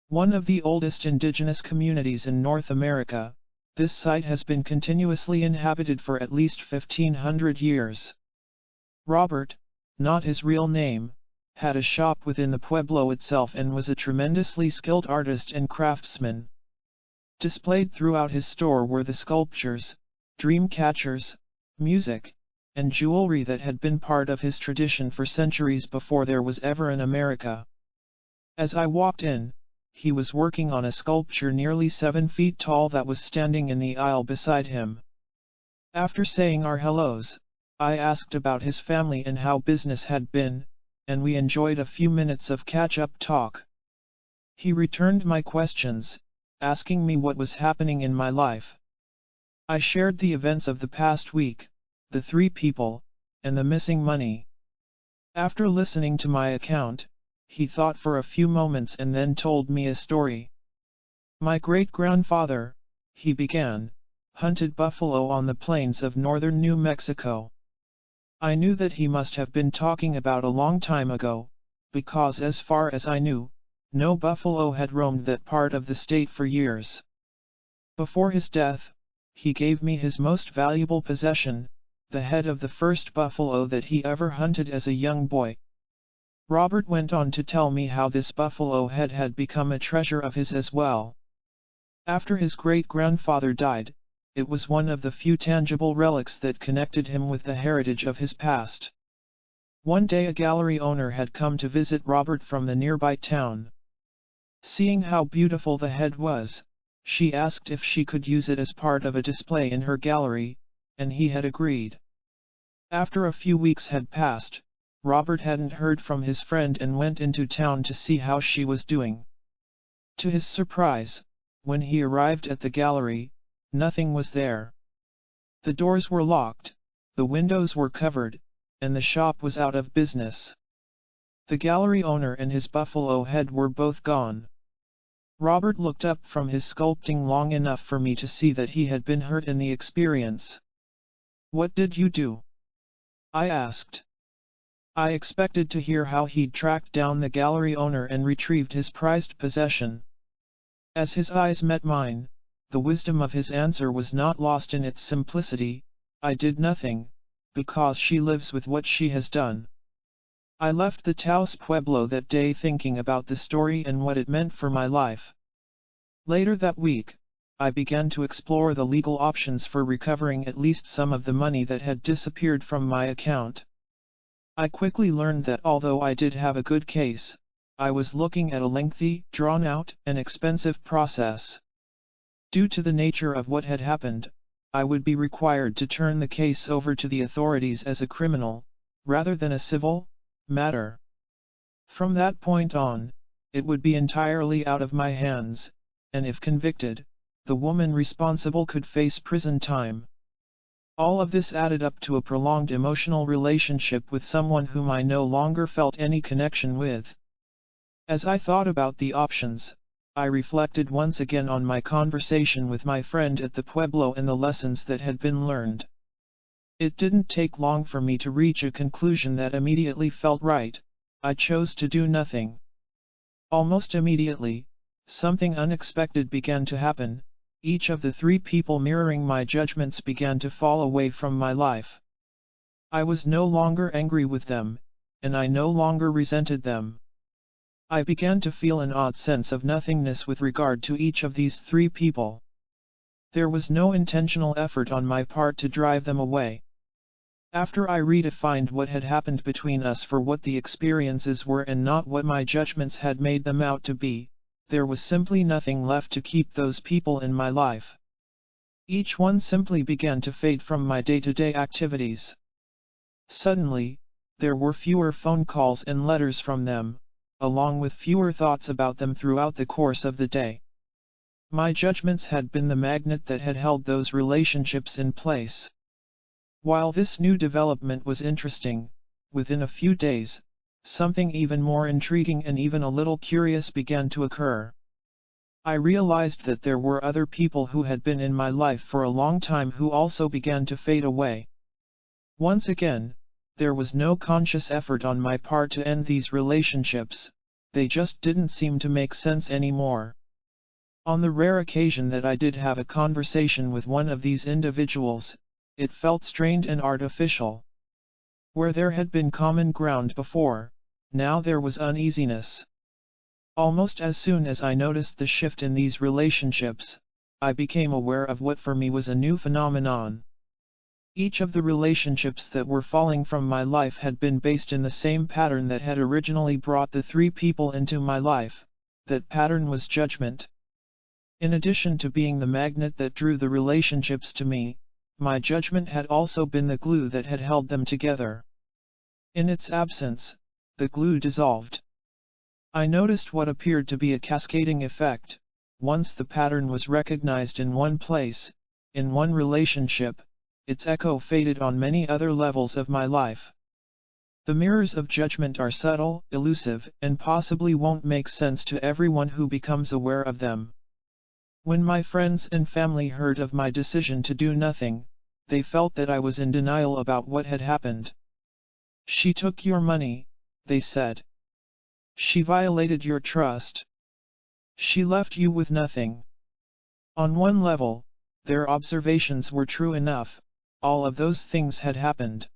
One of the oldest indigenous communities in North America, this site has been continuously inhabited for at least 1,500 years. Robert, not his real name, had a shop within the pueblo itself and was a tremendously skilled artist and craftsman. Displayed throughout his store were the sculptures, dream catchers, music, and jewelry that had been part of his tradition for centuries before there was ever an America. As I walked in, he was working on a sculpture nearly 7 feet tall that was standing in the aisle beside him. After saying our hellos, I asked about his family and how business had been, and we enjoyed a few minutes of catch-up talk. He returned my questions, asking me what was happening in my life. I shared the events of the past week, the 3 people, and the missing money. After listening to my account, he thought for a few moments and then told me a story. My great-grandfather, he began, hunted buffalo on the plains of northern New Mexico. I knew that he must have been talking about a long time ago, because as far as I knew, no buffalo had roamed that part of the state for years. Before his death, he gave me his most valuable possession, the head of the first buffalo that he ever hunted as a young boy. Robert went on to tell me how this buffalo head had become a treasure of his as well. After his great-grandfather died, it was one of the few tangible relics that connected him with the heritage of his past. One day a gallery owner had come to visit Robert from the nearby town. Seeing how beautiful the head was, she asked if she could use it as part of a display in her gallery, and he had agreed. After a few weeks had passed, Robert hadn't heard from his friend and went into town to see how she was doing. To his surprise, when he arrived at the gallery, nothing was there. The doors were locked, the windows were covered, and the shop was out of business. The gallery owner and his buffalo head were both gone. Robert looked up from his sculpting long enough for me to see that he had been hurt in the experience. "What did you do?" I asked. I expected to hear how he'd tracked down the gallery owner and retrieved his prized possession. As his eyes met mine, the wisdom of his answer was not lost in its simplicity. "I did nothing, because she lives with what she has done." I left the Taos Pueblo that day thinking about the story and what it meant for my life. Later that week, I began to explore the legal options for recovering at least some of the money that had disappeared from my account. I quickly learned that although I did have a good case, I was looking at a lengthy, drawn-out, and expensive process. Due to the nature of what had happened, I would be required to turn the case over to the authorities as a criminal, rather than a civil matter. From that point on, it would be entirely out of my hands, and if convicted, the woman responsible could face prison time. All of this added up to a prolonged emotional relationship with someone whom I no longer felt any connection with. As I thought about the options, I reflected once again on my conversation with my friend at the Pueblo and the lessons that had been learned. It didn't take long for me to reach a conclusion that immediately felt right. I chose to do nothing. Almost immediately, something unexpected began to happen. Each of the three people mirroring my judgments began to fall away from my life. I was no longer angry with them, and I no longer resented them. I began to feel an odd sense of nothingness with regard to each of these three people. There was no intentional effort on my part to drive them away. After I redefined what had happened between us for what the experiences were and not what my judgments had made them out to be, there was simply nothing left to keep those people in my life. Each one simply began to fade from my day-to-day activities. Suddenly, there were fewer phone calls and letters from them, along with fewer thoughts about them throughout the course of the day. My judgments had been the magnet that had held those relationships in place. While this new development was interesting, within a few days, something even more intriguing and even a little curious began to occur. I realized that there were other people who had been in my life for a long time who also began to fade away. Once again, there was no conscious effort on my part to end these relationships, they just didn't seem to make sense anymore. On the rare occasion that I did have a conversation with one of these individuals, it felt strained and artificial. Where there had been common ground before, now there was uneasiness. Almost as soon as I noticed the shift in these relationships, I became aware of what for me was a new phenomenon. Each of the relationships that were falling from my life had been based in the same pattern that had originally brought the three people into my life. That pattern was judgment. In addition to being the magnet that drew the relationships to me, my judgment had also been the glue that had held them together. In its absence, the glue dissolved. I noticed what appeared to be a cascading effect. Once the pattern was recognized in one place, in one relationship, its echo faded on many other levels of my life. The mirrors of judgment are subtle, elusive, and possibly won't make sense to everyone who becomes aware of them. When my friends and family heard of my decision to do nothing, they felt that I was in denial about what had happened. "She took your money," they said. "She violated your trust. She left you with nothing." On one level, their observations were true enough, all of those things had happened.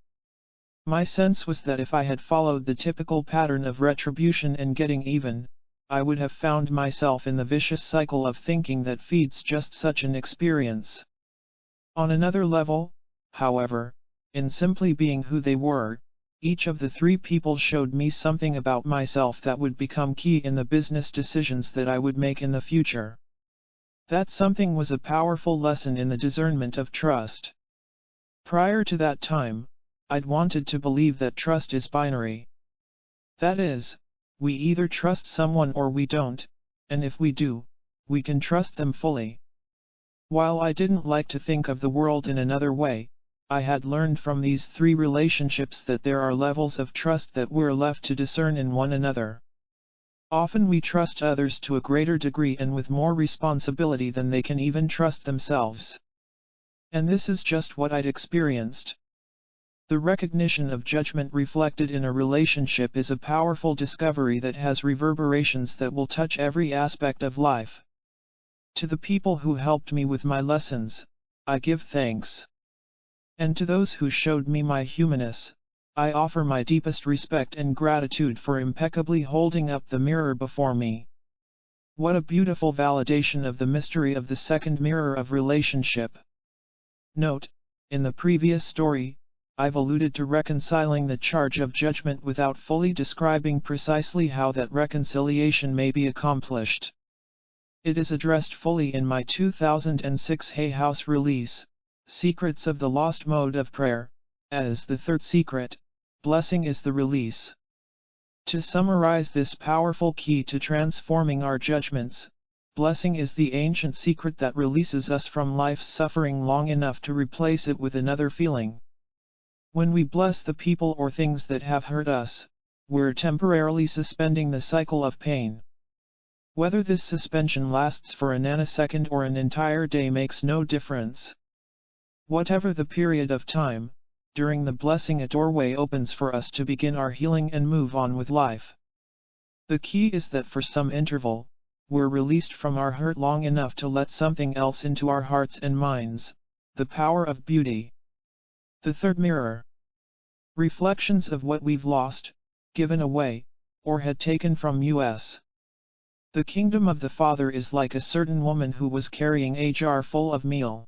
My sense was that if I had followed the typical pattern of retribution and getting even, I would have found myself in the vicious cycle of thinking that feeds just such an experience. On another level, however, in simply being who they were, each of the three people showed me something about myself that would become key in the business decisions that I would make in the future. That something was a powerful lesson in the discernment of trust. Prior to that time, I'd wanted to believe that trust is binary. That is, we either trust someone or we don't, and if we do, we can trust them fully. While I didn't like to think of the world in another way, I had learned from these three relationships that there are levels of trust that we're left to discern in one another. Often we trust others to a greater degree and with more responsibility than they can even trust themselves. And this is just what I'd experienced. The recognition of judgment reflected in a relationship is a powerful discovery that has reverberations that will touch every aspect of life. To the people who helped me with my lessons, I give thanks. And to those who showed me my humanness, I offer my deepest respect and gratitude for impeccably holding up the mirror before me. What a beautiful validation of the mystery of the second mirror of relationship. Note, in the previous story, I've alluded to reconciling the charge of judgment without fully describing precisely how that reconciliation may be accomplished. It is addressed fully in my 2006 Hay House release, Secrets of the Lost Mode of Prayer, as the third secret, blessing is the release. To summarize this powerful key to transforming our judgments, blessing is the ancient secret that releases us from life's suffering long enough to replace it with another feeling. When we bless the people or things that have hurt us, we're temporarily suspending the cycle of pain. Whether this suspension lasts for a nanosecond or an entire day makes no difference. Whatever the period of time, during the blessing a doorway opens for us to begin our healing and move on with life. The key is that for some interval, we're released from our hurt long enough to let something else into our hearts and minds, the power of beauty. The third mirror. Reflections of what we've lost, given away, or had taken from us. The kingdom of the Father is like a certain woman who was carrying a jar full of meal.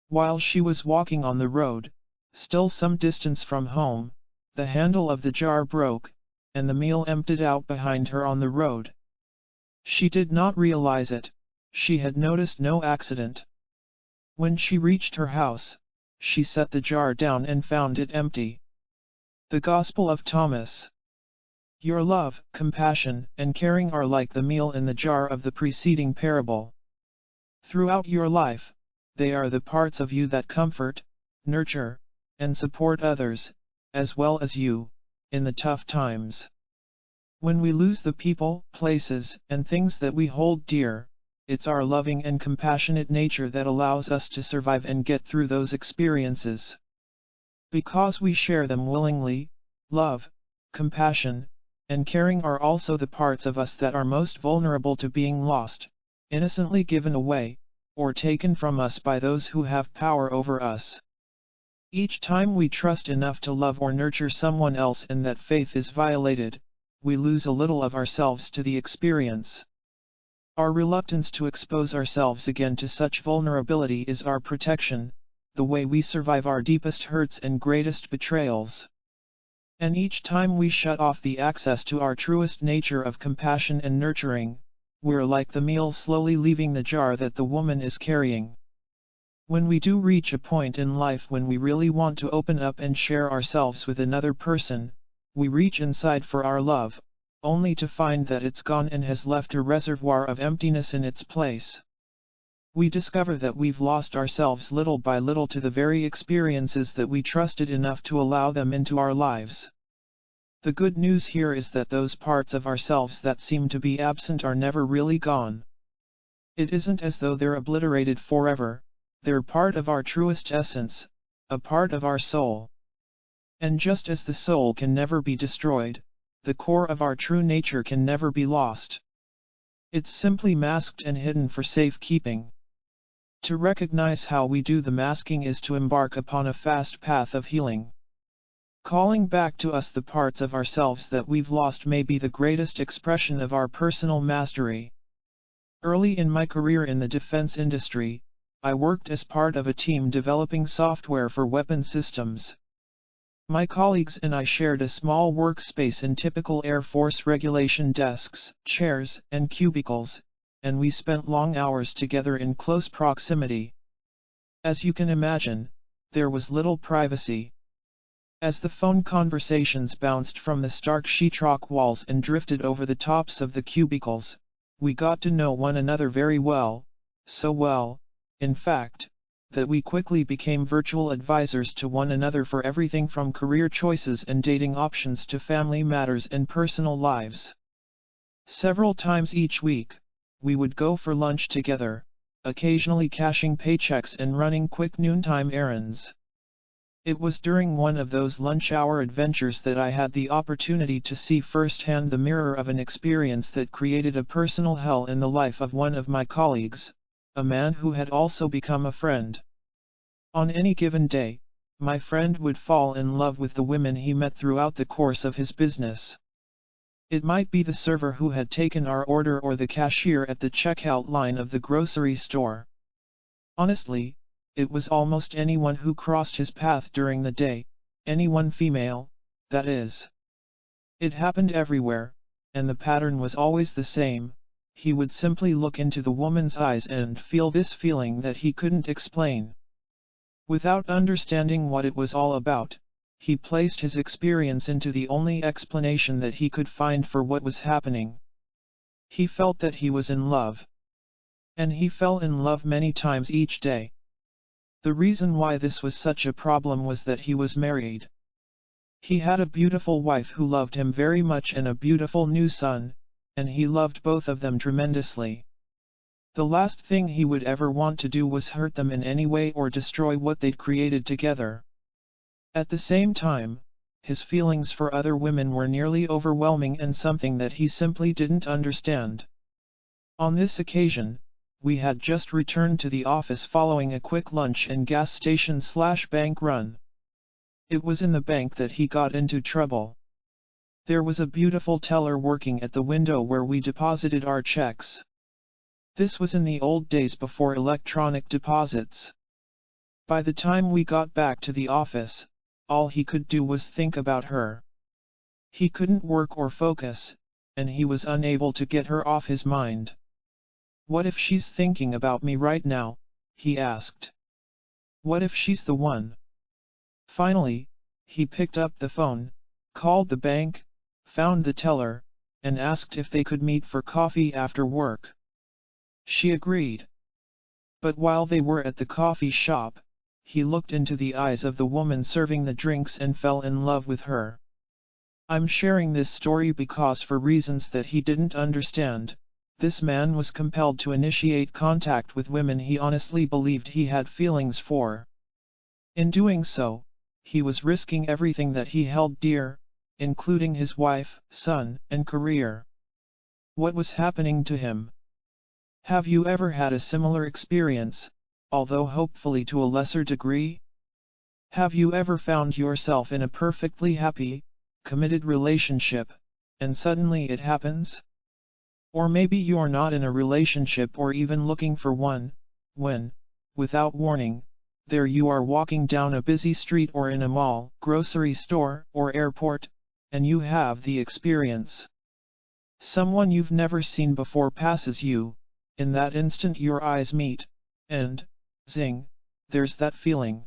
While she was walking on the road, still some distance from home, the handle of the jar broke, and the meal emptied out behind her on the road. She did not realize it, she had noticed no accident. When she reached her house, she set the jar down and found it empty. The Gospel of Thomas. Your love, compassion, and caring are like the meal in the jar of the preceding parable. Throughout your life, they are the parts of you that comfort, nurture, and support others, as well as you, in the tough times. When we lose the people, places, and things that we hold dear, it's our loving and compassionate nature that allows us to survive and get through those experiences. Because we share them willingly, love, compassion, and caring are also the parts of us that are most vulnerable to being lost, innocently given away, or taken from us by those who have power over us. Each time we trust enough to love or nurture someone else and that faith is violated, we lose a little of ourselves to the experience. Our reluctance to expose ourselves again to such vulnerability is our protection, the way we survive our deepest hurts and greatest betrayals. And each time we shut off the access to our truest nature of compassion and nurturing, we're like the meal slowly leaving the jar that the woman is carrying. When we do reach a point in life when we really want to open up and share ourselves with another person, we reach inside for our love, only to find that it's gone and has left a reservoir of emptiness in its place. We discover that we've lost ourselves little by little to the very experiences that we trusted enough to allow them into our lives. The good news here is that those parts of ourselves that seem to be absent are never really gone. It isn't as though they're obliterated forever, they're part of our truest essence, a part of our soul. And just as the soul can never be destroyed, the core of our true nature can never be lost. It's simply masked and hidden for safekeeping. To recognize how we do the masking is to embark upon a fast path of healing. Calling back to us the parts of ourselves that we've lost may be the greatest expression of our personal mastery. Early in my career in the defense industry, I worked as part of a team developing software for weapon systems. My colleagues and I shared a small workspace in typical Air Force regulation desks, chairs, and cubicles, and we spent long hours together in close proximity. As you can imagine, there was little privacy. As the phone conversations bounced from the stark sheetrock walls and drifted over the tops of the cubicles, we got to know one another very well, so well, in fact, that we quickly became virtual advisors to one another for everything from career choices and dating options to family matters and personal lives. Several times each week, we would go for lunch together, occasionally cashing paychecks and running quick noontime errands. It was during one of those lunch hour adventures that I had the opportunity to see firsthand the mirror of an experience that created a personal hell in the life of one of my colleagues, a man who had also become a friend. On any given day, my friend would fall in love with the women he met throughout the course of his business. It might be the server who had taken our order or the cashier at the checkout line of the grocery store. Honestly, it was almost anyone who crossed his path during the day, anyone female, that is. It happened everywhere, and the pattern was always the same. He would simply look into the woman's eyes and feel this feeling that he couldn't explain. Without understanding what it was all about, he placed his experience into the only explanation that he could find for what was happening. He felt that he was in love. And he fell in love many times each day. The reason why this was such a problem was that he was married. He had a beautiful wife who loved him very much and a beautiful new son, and he loved both of them tremendously. The last thing he would ever want to do was hurt them in any way or destroy what they'd created together. At the same time, his feelings for other women were nearly overwhelming and something that he simply didn't understand. On this occasion, we had just returned to the office following a quick lunch and gas station/bank run. It was in the bank that he got into trouble. There was a beautiful teller working at the window where we deposited our checks. This was in the old days before electronic deposits. By the time we got back to the office, all he could do was think about her. He couldn't work or focus, and he was unable to get her off his mind. "What if she's thinking about me right now?" he asked. "What if she's the one?" Finally, he picked up the phone, called the bank, found the teller, and asked if they could meet for coffee after work. She agreed. But while they were at the coffee shop, he looked into the eyes of the woman serving the drinks and fell in love with her. I'm sharing this story because for reasons that he didn't understand, this man was compelled to initiate contact with women he honestly believed he had feelings for. In doing so, he was risking everything that he held dear, including his wife, son, and career. What was happening to him? Have you ever had a similar experience, although hopefully to a lesser degree? Have you ever found yourself in a perfectly happy, committed relationship, and suddenly it happens? Or maybe you're not in a relationship or even looking for one, when, without warning, there you are walking down a busy street or in a mall, grocery store, or airport, and you have the experience. Someone you've never seen before passes you, in that instant your eyes meet, and, zing, there's that feeling.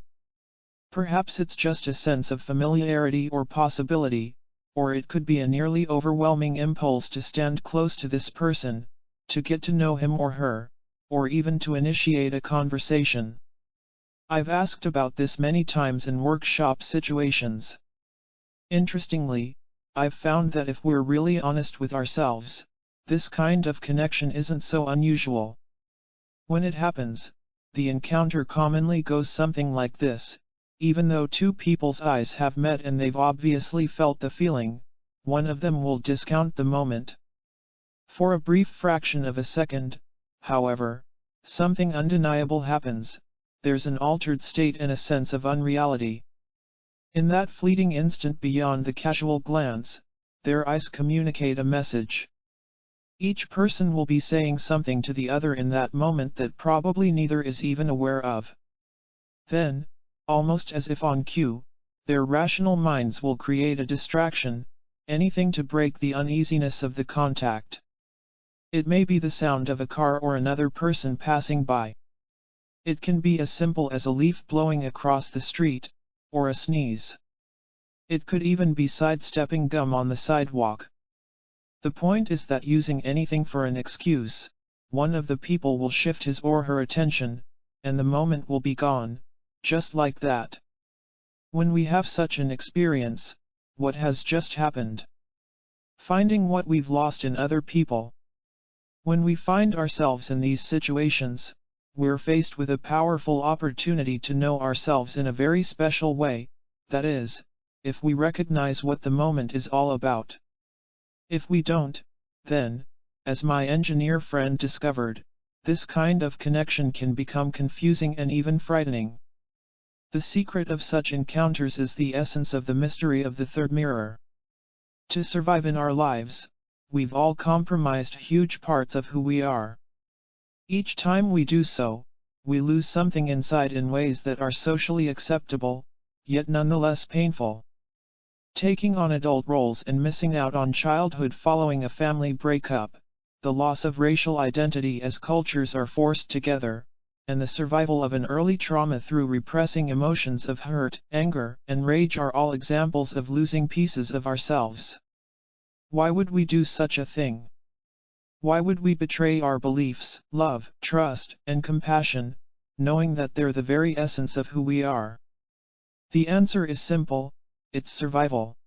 Perhaps it's just a sense of familiarity or possibility, or it could be a nearly overwhelming impulse to stand close to this person, to get to know him or her, or even to initiate a conversation. I've asked about this many times in workshop situations. Interestingly, I've found that if we're really honest with ourselves, this kind of connection isn't so unusual. When it happens, the encounter commonly goes something like this. Even though two people's eyes have met and they've obviously felt the feeling, one of them will discount the moment. For a brief fraction of a second, however, something undeniable happens. There's an altered state and a sense of unreality. In that fleeting instant beyond the casual glance, their eyes communicate a message. Each person will be saying something to the other in that moment that probably neither is even aware of. Then, almost as if on cue, their rational minds will create a distraction, anything to break the uneasiness of the contact. It may be the sound of a car or another person passing by. It can be as simple as a leaf blowing across the street, or a sneeze. It could even be sidestepping gum on the sidewalk. The point is that using anything for an excuse, one of the people will shift his or her attention, and the moment will be gone. Just like that. When we have such an experience, what has just happened? Finding what we've lost in other people. When we find ourselves in these situations, we're faced with a powerful opportunity to know ourselves in a very special way, that is, if we recognize what the moment is all about. If we don't, then, as my engineer friend discovered, this kind of connection can become confusing and even frightening. The secret of such encounters is the essence of the mystery of the third mirror. To survive in our lives, we've all compromised huge parts of who we are. Each time we do so, we lose something inside in ways that are socially acceptable, yet nonetheless painful. Taking on adult roles and missing out on childhood following a family breakup, the loss of racial identity as cultures are forced together, and the survival of an early trauma through repressing emotions of hurt, anger, and rage are all examples of losing pieces of ourselves. Why would we do such a thing? Why would we betray our beliefs, love, trust, and compassion, knowing that they're the very essence of who we are? The answer is simple: it's survival.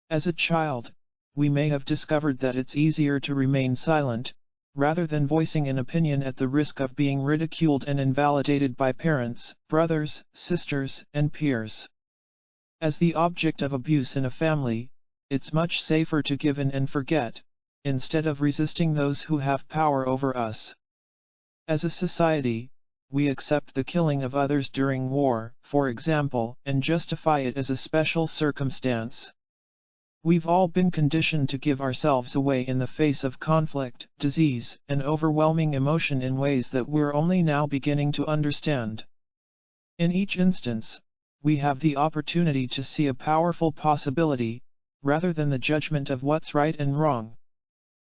As a child, we may have discovered that it's easier to remain silent, rather than voicing an opinion at the risk of being ridiculed and invalidated by parents, brothers, sisters, and peers. As the object of abuse in a family, it's much safer to give in and forget, instead of resisting those who have power over us. As a society, we accept the killing of others during war, for example, and justify it as a special circumstance. We've all been conditioned to give ourselves away in the face of conflict, disease, and overwhelming emotion in ways that we're only now beginning to understand. In each instance, we have the opportunity to see a powerful possibility, rather than the judgment of what's right and wrong.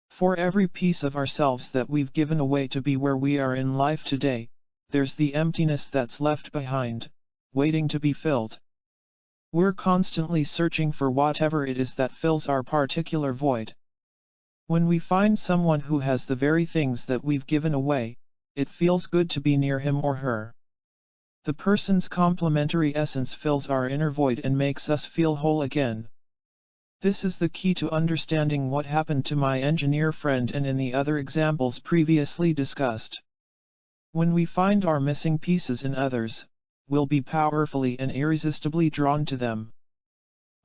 For every piece of ourselves that we've given away to be where we are in life today, there's the emptiness that's left behind, waiting to be filled. We're constantly searching for whatever it is that fills our particular void. When we find someone who has the very things that we've given away, it feels good to be near him or her. The person's complementary essence fills our inner void and makes us feel whole again. This is the key to understanding what happened to my engineer friend and in the other examples previously discussed. When we find our missing pieces in others, we'll be powerfully and irresistibly drawn to them.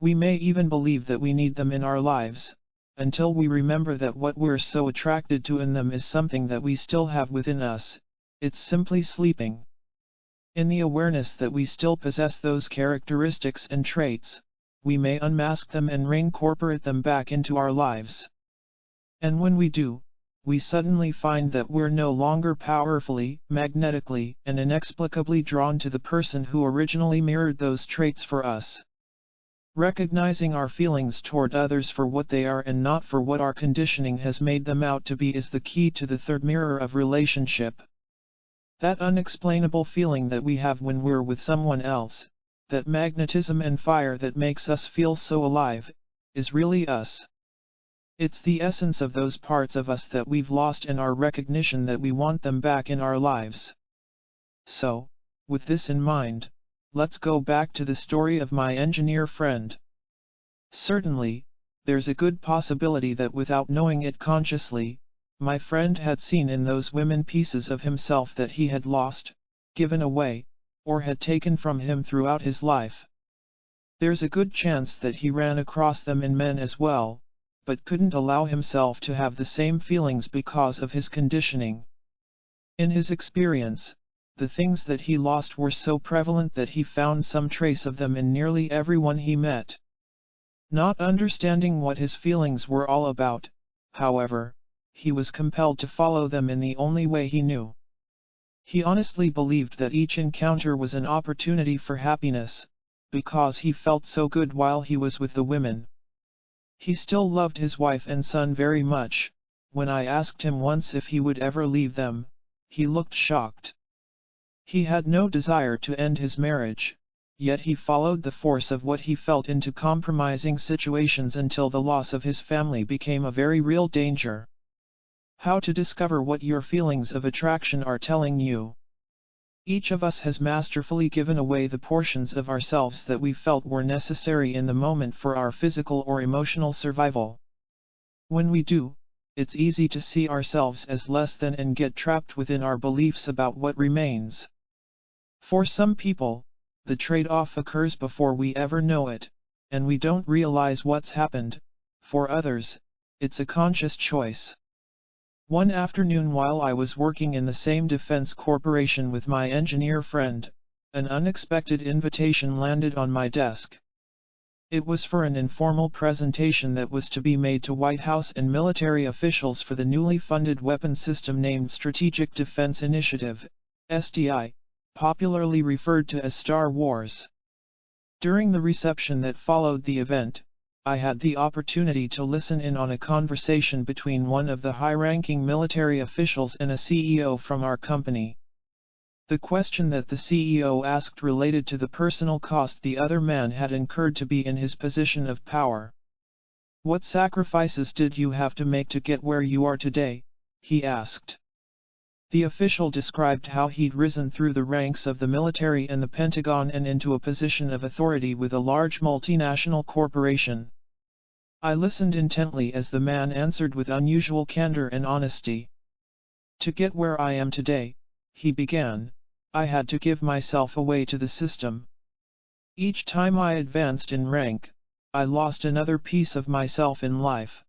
We may even believe that we need them in our lives, until we remember that what we're so attracted to in them is something that we still have within us. It's simply sleeping. In the awareness that we still possess those characteristics and traits, we may unmask them and reincorporate them back into our lives. And when we do, we suddenly find that we're no longer powerfully, magnetically, and inexplicably drawn to the person who originally mirrored those traits for us. Recognizing our feelings toward others for what they are and not for what our conditioning has made them out to be is the key to the third mirror of relationship. That unexplainable feeling that we have when we're with someone else, that magnetism and fire that makes us feel so alive, is really us. It's the essence of those parts of us that we've lost and our recognition that we want them back in our lives. So, with this in mind, let's go back to the story of my engineer friend. Certainly, there's a good possibility that without knowing it consciously, my friend had seen in those women pieces of himself that he had lost, given away, or had taken from him throughout his life. There's a good chance that he ran across them in men as well, but couldn't allow himself to have the same feelings because of his conditioning. In his experience, the things that he lost were so prevalent that he found some trace of them in nearly everyone he met. Not understanding what his feelings were all about, however, he was compelled to follow them in the only way he knew. He honestly believed that each encounter was an opportunity for happiness, because he felt so good while he was with the women. He still loved his wife and son very much. When I asked him once if he would ever leave them, he looked shocked. He had no desire to end his marriage, yet he followed the force of what he felt into compromising situations until the loss of his family became a very real danger. How to discover what your feelings of attraction are telling you. Each of us has masterfully given away the portions of ourselves that we felt were necessary in the moment for our physical or emotional survival. When we do, it's easy to see ourselves as less than and get trapped within our beliefs about what remains. For some people, the trade-off occurs before we ever know it, and we don't realize what's happened. For others, it's a conscious choice. One afternoon while I was working in the same defense corporation with my engineer friend, an unexpected invitation landed on my desk. It was for an informal presentation that was to be made to White House and military officials for the newly funded weapon system named Strategic Defense Initiative, SDI, popularly referred to as Star Wars. During the reception that followed the event, I had the opportunity to listen in on a conversation between one of the high-ranking military officials and a CEO from our company. The question that the CEO asked related to the personal cost the other man had incurred to be in his position of power. "What sacrifices did you have to make to get where you are today?" he asked. The official described how he'd risen through the ranks of the military and the Pentagon and into a position of authority with a large multinational corporation. I listened intently as the man answered with unusual candor and honesty. "To get where I am today," he began, "I had to give myself away to the system. Each time I advanced in rank, I lost another piece of myself in life.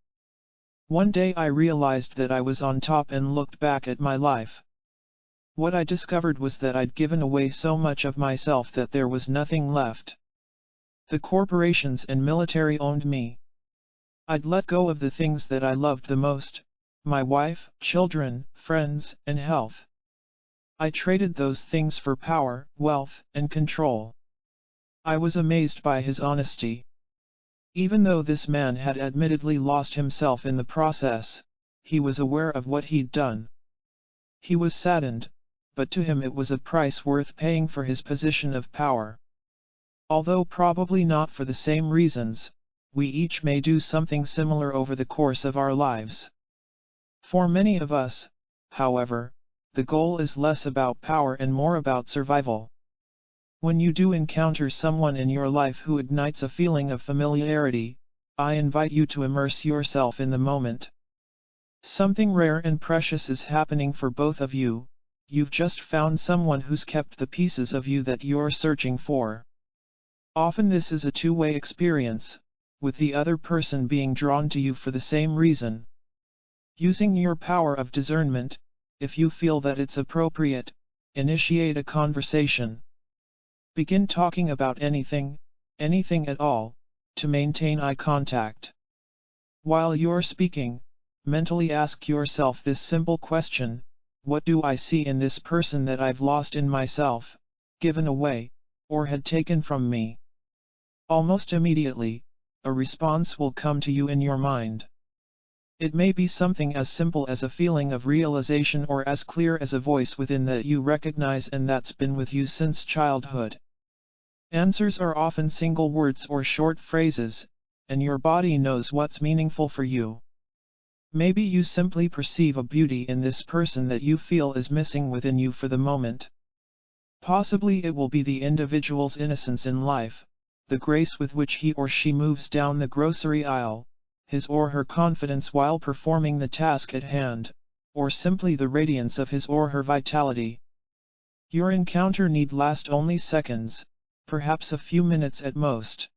One day I realized that I was on top and looked back at my life. What I discovered was that I'd given away so much of myself that there was nothing left. The corporations and military owned me. I'd let go of the things that I loved the most, my wife, children, friends, and health. I traded those things for power, wealth, and control." I was amazed by his honesty. Even though this man had admittedly lost himself in the process, he was aware of what he'd done. He was saddened, but to him it was a price worth paying for his position of power. Although probably not for the same reasons, we each may do something similar over the course of our lives. For many of us, however, the goal is less about power and more about survival. When you do encounter someone in your life who ignites a feeling of familiarity, I invite you to immerse yourself in the moment. Something rare and precious is happening for both of you. You've just found someone who's kept the pieces of you that you're searching for. Often this is a two-way experience, with the other person being drawn to you for the same reason. Using your power of discernment, if you feel that it's appropriate, initiate a conversation. Begin talking about anything at all, to maintain eye contact. While you're speaking, mentally ask yourself this simple question: what do I see in this person that I've lost in myself, given away, or had taken from me? Almost immediately, a response will come to you in your mind. It may be something as simple as a feeling of realization or as clear as a voice within that you recognize and that's been with you since childhood. Answers are often single words or short phrases, and your body knows what's meaningful for you. Maybe you simply perceive a beauty in this person that you feel is missing within you for the moment. Possibly it will be the individual's innocence in life, the grace with which he or she moves down the grocery aisle, his or her confidence while performing the task at hand, or simply the radiance of his or her vitality. Your encounter need last only seconds, perhaps a few minutes at most.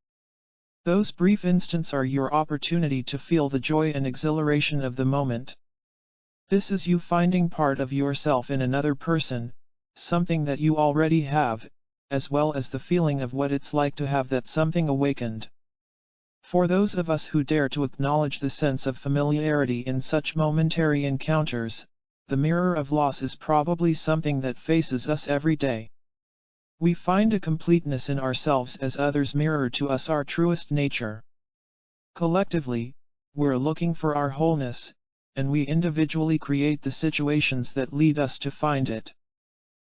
Those brief instants are your opportunity to feel the joy and exhilaration of the moment. This is you finding part of yourself in another person, something that you already have, as well as the feeling of what it's like to have that something awakened. For those of us who dare to acknowledge the sense of familiarity in such momentary encounters, the mirror of loss is probably something that faces us every day. We find a completeness in ourselves as others mirror to us our truest nature. Collectively, we're looking for our wholeness, and we individually create the situations that lead us to find it.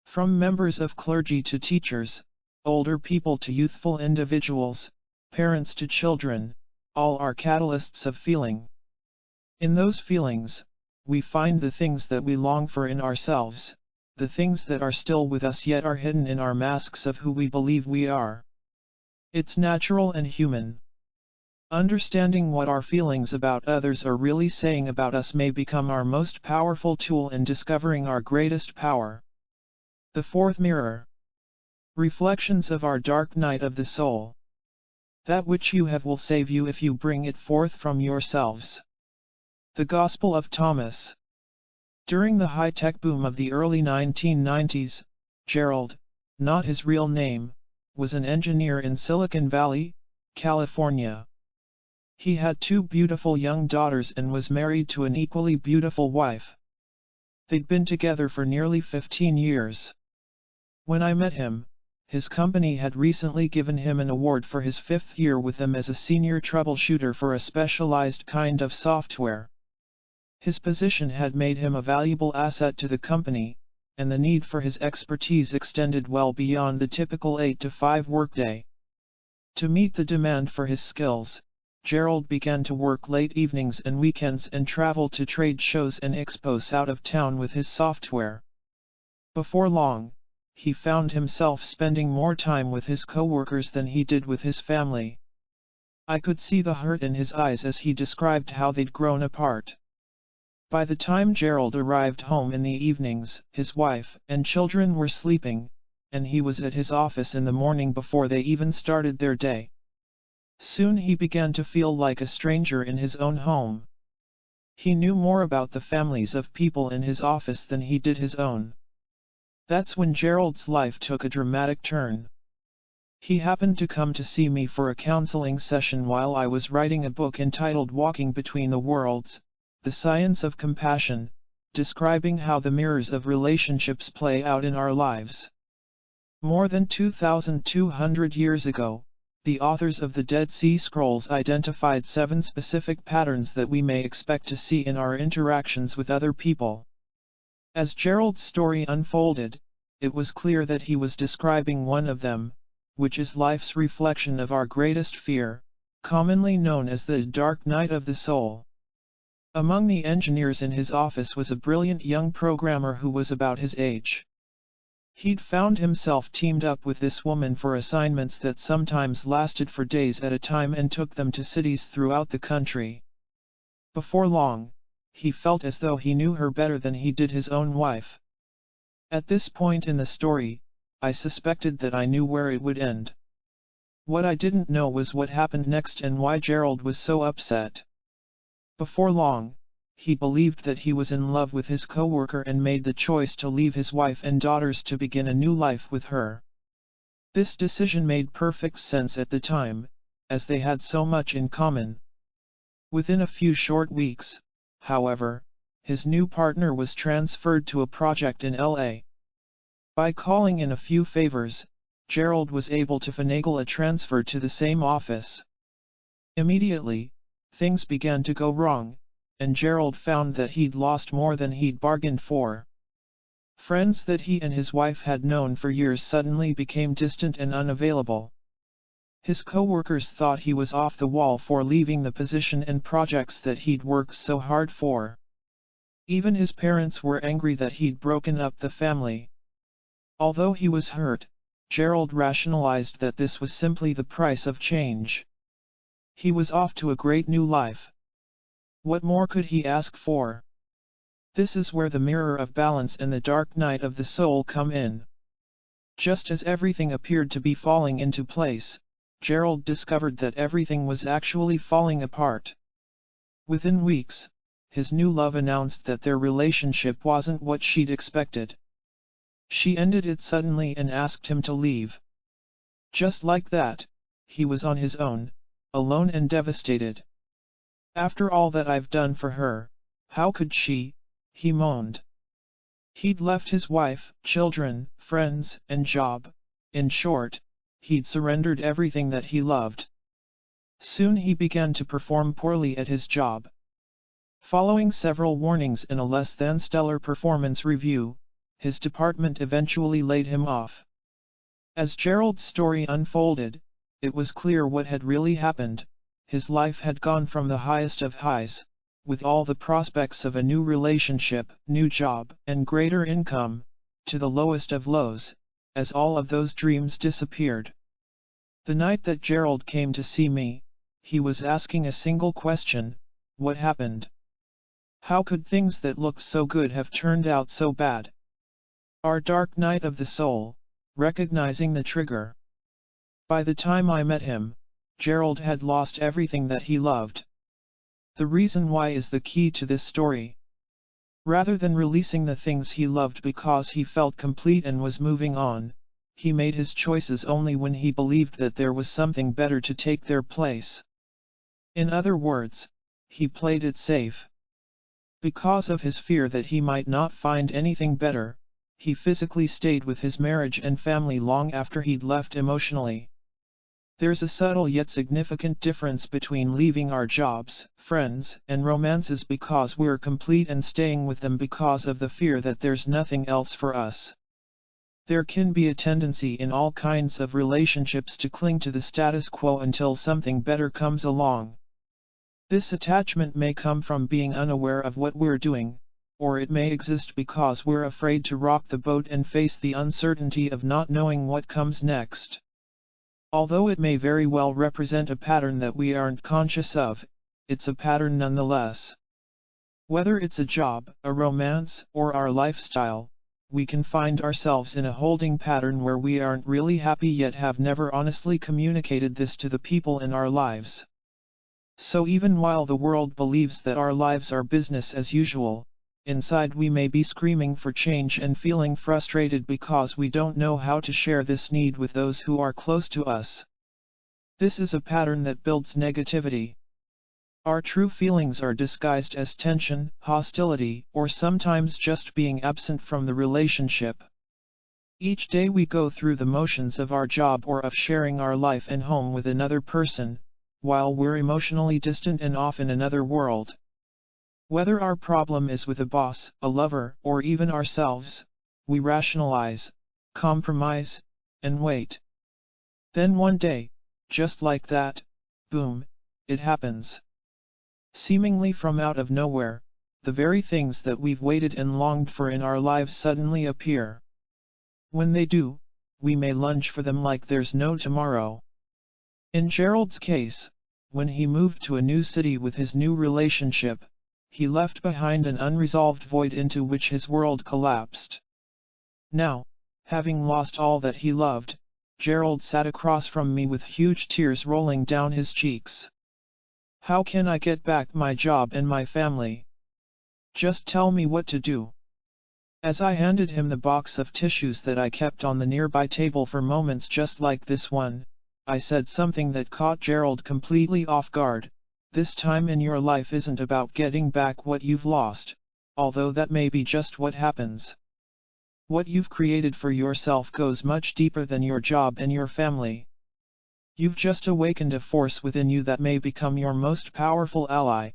From members of clergy to teachers, older people to youthful individuals, parents to children, all are catalysts of feeling. In those feelings, we find the things that we long for in ourselves, the things that are still with us yet are hidden in our masks of who we believe we are. It's natural and human. Understanding what our feelings about others are really saying about us may become our most powerful tool in discovering our greatest power. The fourth mirror. Reflections of our dark night of the soul. That which you have will save you if you bring it forth from yourselves. The Gospel of Thomas. During the high-tech boom of the early 1990s, Gerald, not his real name, was an engineer in Silicon Valley, California. He had two beautiful young daughters and was married to an equally beautiful wife. They'd been together for nearly 15 years. When I met him, his company had recently given him an award for his 5th year with them as a senior troubleshooter for a specialized kind of software. His position had made him a valuable asset to the company, and the need for his expertise extended well beyond the typical 8-to-5 workday. To meet the demand for his skills, Gerald began to work late evenings and weekends and travel to trade shows and expos out of town with his software. Before long, he found himself spending more time with his coworkers than he did with his family. I could see the hurt in his eyes as he described how they'd grown apart. By the time Gerald arrived home in the evenings, his wife and children were sleeping, and he was at his office in the morning before they even started their day. Soon he began to feel like a stranger in his own home. He knew more about the families of people in his office than he did his own. That's when Gerald's life took a dramatic turn. He happened to come to see me for a counseling session while I was writing a book entitled Walking Between the Worlds, The Science of Compassion, describing how the mirrors of relationships play out in our lives. More than 2,200 years ago, the authors of the Dead Sea Scrolls identified 7 specific patterns that we may expect to see in our interactions with other people. As Gerald's story unfolded, it was clear that he was describing one of them, which is life's reflection of our greatest fear, commonly known as the dark night of the soul. Among the engineers in his office was a brilliant young programmer who was about his age. He'd found himself teamed up with this woman for assignments that sometimes lasted for days at a time and took them to cities throughout the country. Before long, he felt as though he knew her better than he did his own wife. At this point in the story, I suspected that I knew where it would end. What I didn't know was what happened next and why Gerald was so upset. Before long, he believed that he was in love with his coworker and made the choice to leave his wife and daughters to begin a new life with her. This decision made perfect sense at the time, as they had so much in common. Within a few short weeks, however, his new partner was transferred to a project in LA. By calling in a few favors, Gerald was able to finagle a transfer to the same office. Immediately, things began to go wrong, and Gerald found that he'd lost more than he'd bargained for. Friends that he and his wife had known for years suddenly became distant and unavailable. His coworkers thought he was off the wall for leaving the position and projects that he'd worked so hard for. Even his parents were angry that he'd broken up the family. Although he was hurt, Gerald rationalized that this was simply the price of change. He was off to a great new life. What more could he ask for? This is where the mirror of balance and the dark night of the soul come in. Just as everything appeared to be falling into place, Gerald discovered that everything was actually falling apart. Within weeks, his new love announced that their relationship wasn't what she'd expected. She ended it suddenly and asked him to leave. Just like that, he was on his own, alone and devastated. After all that I've done for her, how could she? He moaned. He'd left his wife, children, friends, and job. In short, he'd surrendered everything that he loved. Soon he began to perform poorly at his job. Following several warnings and a less than stellar performance review, his department eventually laid him off. As Gerald's story unfolded, it was clear what had really happened. His life had gone from the highest of highs, with all the prospects of a new relationship, new job, and greater income, to the lowest of lows, as all of those dreams disappeared. The night that Gerald came to see me, he was asking a single question: what happened? How could things that looked so good have turned out so bad? Our dark night of the soul, recognizing the trigger. By the time I met him, Gerald had lost everything that he loved. The reason why is the key to this story. Rather than releasing the things he loved because he felt complete and was moving on, he made his choices only when he believed that there was something better to take their place. In other words, he played it safe. Because of his fear that he might not find anything better, he physically stayed with his marriage and family long after he'd left emotionally. There's a subtle yet significant difference between leaving our jobs, friends, and romances because we're complete and staying with them because of the fear that there's nothing else for us. There can be a tendency in all kinds of relationships to cling to the status quo until something better comes along. This attachment may come from being unaware of what we're doing, or it may exist because we're afraid to rock the boat and face the uncertainty of not knowing what comes next. Although it may very well represent a pattern that we aren't conscious of, it's a pattern nonetheless. Whether it's a job, a romance, or our lifestyle, we can find ourselves in a holding pattern where we aren't really happy yet have never honestly communicated this to the people in our lives. So even while the world believes that our lives are business as usual, inside we may be screaming for change and feeling frustrated because we don't know how to share this need with those who are close to us. This is a pattern that builds negativity. Our true feelings are disguised as tension, hostility, or sometimes just being absent from the relationship. Each day we go through the motions of our job or of sharing our life and home with another person, while we're emotionally distant and off in another world. Whether our problem is with a boss, a lover, or even ourselves, we rationalize, compromise, and wait. Then one day, just like that, boom, it happens. Seemingly from out of nowhere, the very things that we've waited and longed for in our lives suddenly appear. When they do, we may lunge for them like there's no tomorrow. In Gerald's case, when he moved to a new city with his new relationship, he left behind an unresolved void into which his world collapsed. Now, having lost all that he loved, Gerald sat across from me with huge tears rolling down his cheeks. How can I get back my job and my family? Just tell me what to do. As I handed him the box of tissues that I kept on the nearby table for moments just like this one, I said something that caught Gerald completely off guard. This time in your life isn't about getting back what you've lost, although that may be just what happens. What you've created for yourself goes much deeper than your job and your family. You've just awakened a force within you that may become your most powerful ally.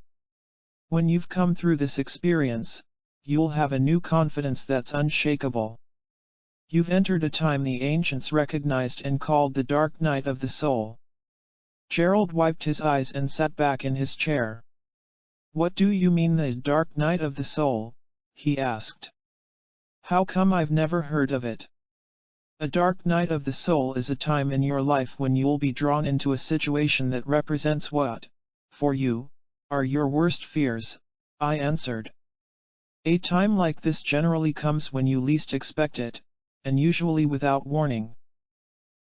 When you've come through this experience, you'll have a new confidence that's unshakable. You've entered a time the ancients recognized and called the dark night of the soul. Gerald wiped his eyes and sat back in his chair. What do you mean the dark night of the soul? He asked. How come I've never heard of it? A dark night of the soul is a time in your life when you'll be drawn into a situation that represents what, for you, are your worst fears, I answered. A time like this generally comes when you least expect it, and usually without warning.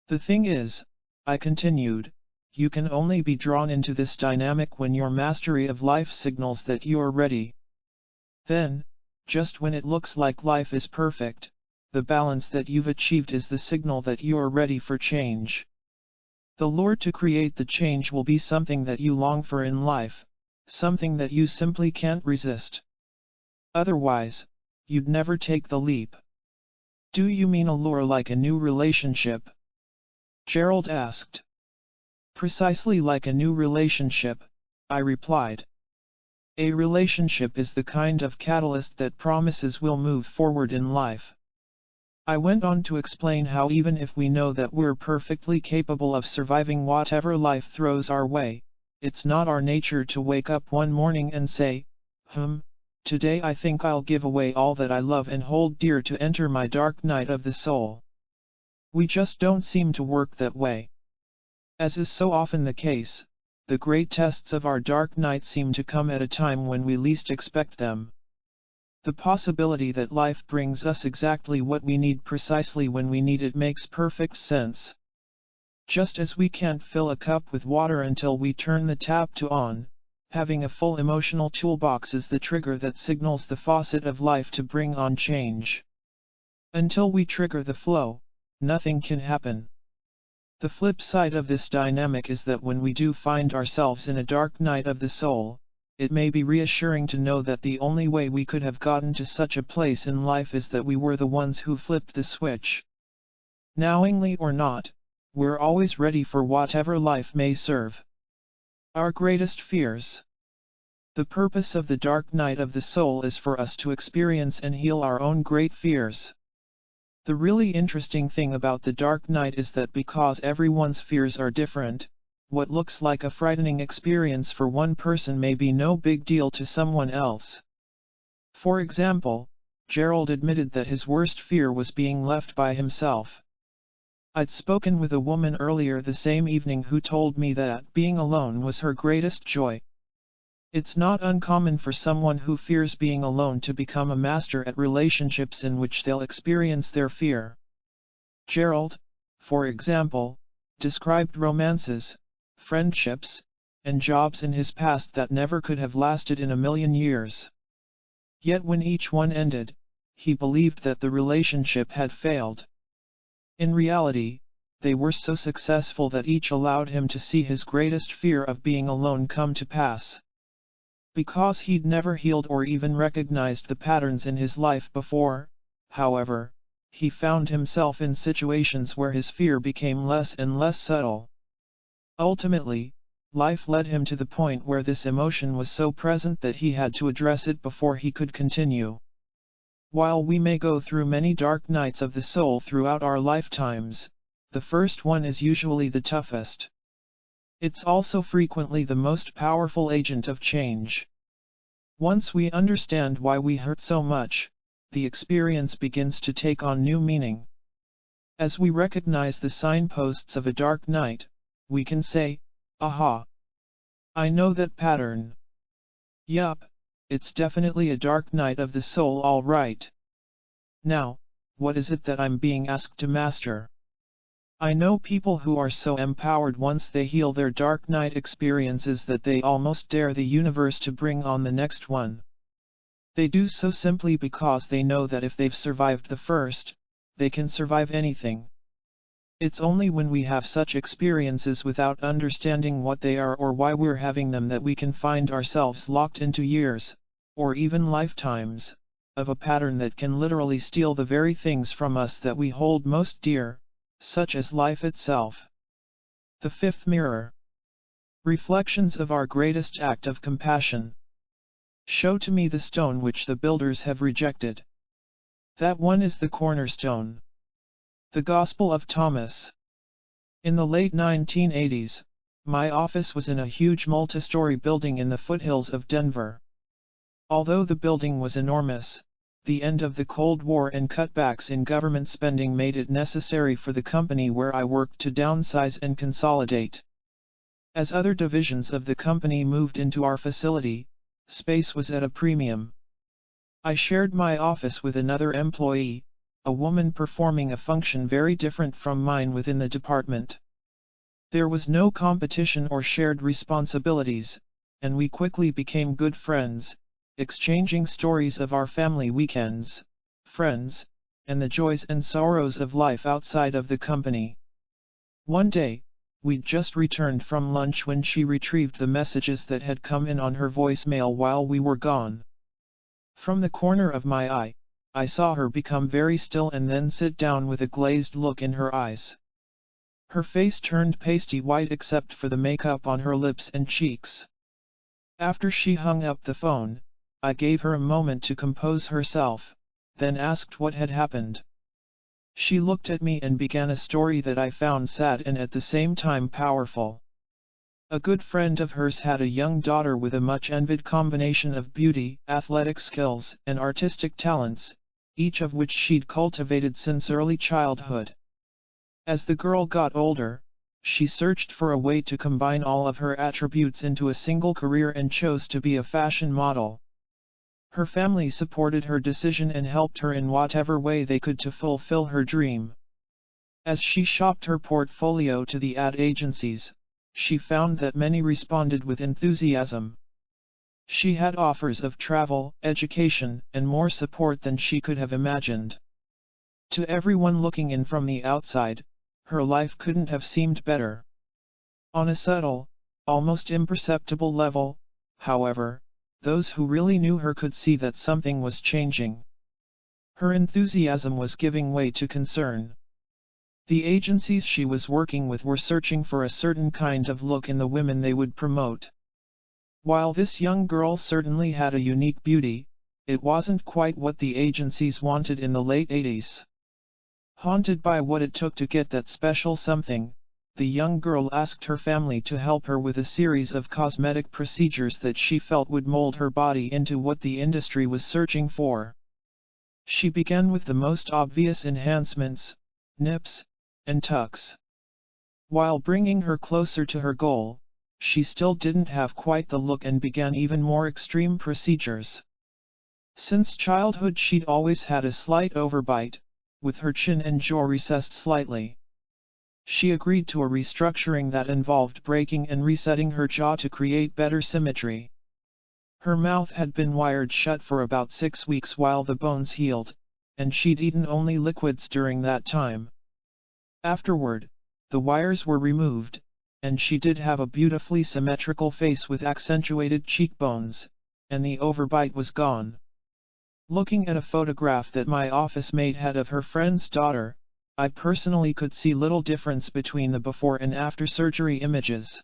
The thing is, I continued, you can only be drawn into this dynamic when your mastery of life signals that you're ready. Then, just when it looks like life is perfect, the balance that you've achieved is the signal that you're ready for change. The lure to create the change will be something that you long for in life, something that you simply can't resist. Otherwise, you'd never take the leap. Do you mean a lure like a new relationship? Gerald asked. Precisely like a new relationship, I replied. A relationship is the kind of catalyst that promises we'll move forward in life. I went on to explain how even if we know that we're perfectly capable of surviving whatever life throws our way, it's not our nature to wake up one morning and say, today I think I'll give away all that I love and hold dear to enter my dark night of the soul. We just don't seem to work that way. As is so often the case, the great tests of our dark night seem to come at a time when we least expect them. The possibility that life brings us exactly what we need precisely when we need it makes perfect sense. Just as we can't fill a cup with water until we turn the tap to on, having a full emotional toolbox is the trigger that signals the faucet of life to bring on change. Until we trigger the flow, nothing can happen. The flip side of this dynamic is that when we do find ourselves in a dark night of the soul, it may be reassuring to know that the only way we could have gotten to such a place in life is that we were the ones who flipped the switch. Knowingly or not, we're always ready for whatever life may serve. Our greatest fears. The purpose of the dark night of the soul is for us to experience and heal our own great fears. The really interesting thing about the dark night is that because everyone's fears are different, what looks like a frightening experience for one person may be no big deal to someone else. For example, Gerald admitted that his worst fear was being left by himself. I'd spoken with a woman earlier the same evening who told me that being alone was her greatest joy. It's not uncommon for someone who fears being alone to become a master at relationships in which they'll experience their fear. Gerald, for example, described romances, friendships, and jobs in his past that never could have lasted in a million years. Yet when each one ended, he believed that the relationship had failed. In reality, they were so successful that each allowed him to see his greatest fear of being alone come to pass. Because he'd never healed or even recognized the patterns in his life before, however, he found himself in situations where his fear became less and less subtle. Ultimately, life led him to the point where this emotion was so present that he had to address it before he could continue. While we may go through many dark nights of the soul throughout our lifetimes, the first one is usually the toughest. It's also frequently the most powerful agent of change. Once we understand why we hurt so much, the experience begins to take on new meaning. As we recognize the signposts of a dark night, we can say, "Aha! I know that pattern. Yup, it's definitely a dark night of the soul, all right. Now, what is it that I'm being asked to master?" I know people who are so empowered once they heal their dark night experiences that they almost dare the universe to bring on the next one. They do so simply because they know that if they've survived the first, they can survive anything. It's only when we have such experiences without understanding what they are or why we're having them that we can find ourselves locked into years, or even lifetimes, of a pattern that can literally steal the very things from us that we hold most dear, such as life itself. The fifth mirror. Reflections of our greatest act of compassion. Show to me the stone which the builders have rejected. That one is the cornerstone. The Gospel of Thomas. In the late 1980s, my office was in a huge multi-story building in the foothills of Denver. Although the building was enormous, the end of the Cold War and cutbacks in government spending made it necessary for the company where I worked to downsize and consolidate. As other divisions of the company moved into our facility, space was at a premium. I shared my office with another employee, a woman performing a function very different from mine within the department. There was no competition or shared responsibilities, and we quickly became good friends, exchanging stories of our family weekends, friends, and the joys and sorrows of life outside of the company. One day, we'd just returned from lunch when she retrieved the messages that had come in on her voicemail while we were gone. From the corner of my eye, I saw her become very still and then sit down with a glazed look in her eyes. Her face turned pasty white except for the makeup on her lips and cheeks. After she hung up the phone, I gave her a moment to compose herself, then asked what had happened. She looked at me and began a story that I found sad and at the same time powerful. A good friend of hers had a young daughter with a much-envied combination of beauty, athletic skills, and artistic talents, each of which she'd cultivated since early childhood. As the girl got older, she searched for a way to combine all of her attributes into a single career and chose to be a fashion model. Her family supported her decision and helped her in whatever way they could to fulfill her dream. As she shopped her portfolio to the ad agencies, she found that many responded with enthusiasm. She had offers of travel, education, and more support than she could have imagined. To everyone looking in from the outside, her life couldn't have seemed better. On a subtle, almost imperceptible level, however, those who really knew her could see that something was changing. Her enthusiasm was giving way to concern. The agencies she was working with were searching for a certain kind of look in the women they would promote. While this young girl certainly had a unique beauty, it wasn't quite what the agencies wanted in the late 80s. Haunted by what it took to get that special something, the young girl asked her family to help her with a series of cosmetic procedures that she felt would mold her body into what the industry was searching for. She began with the most obvious enhancements, nips, and tucks. While bringing her closer to her goal, she still didn't have quite the look and began even more extreme procedures. Since childhood she'd always had a slight overbite, with her chin and jaw recessed slightly. She agreed to a restructuring that involved breaking and resetting her jaw to create better symmetry. Her mouth had been wired shut for about 6 weeks while the bones healed, and she'd eaten only liquids during that time. Afterward, the wires were removed, and she did have a beautifully symmetrical face with accentuated cheekbones, and the overbite was gone. Looking at a photograph that my office mate had of her friend's daughter, I personally could see little difference between the before and after surgery images.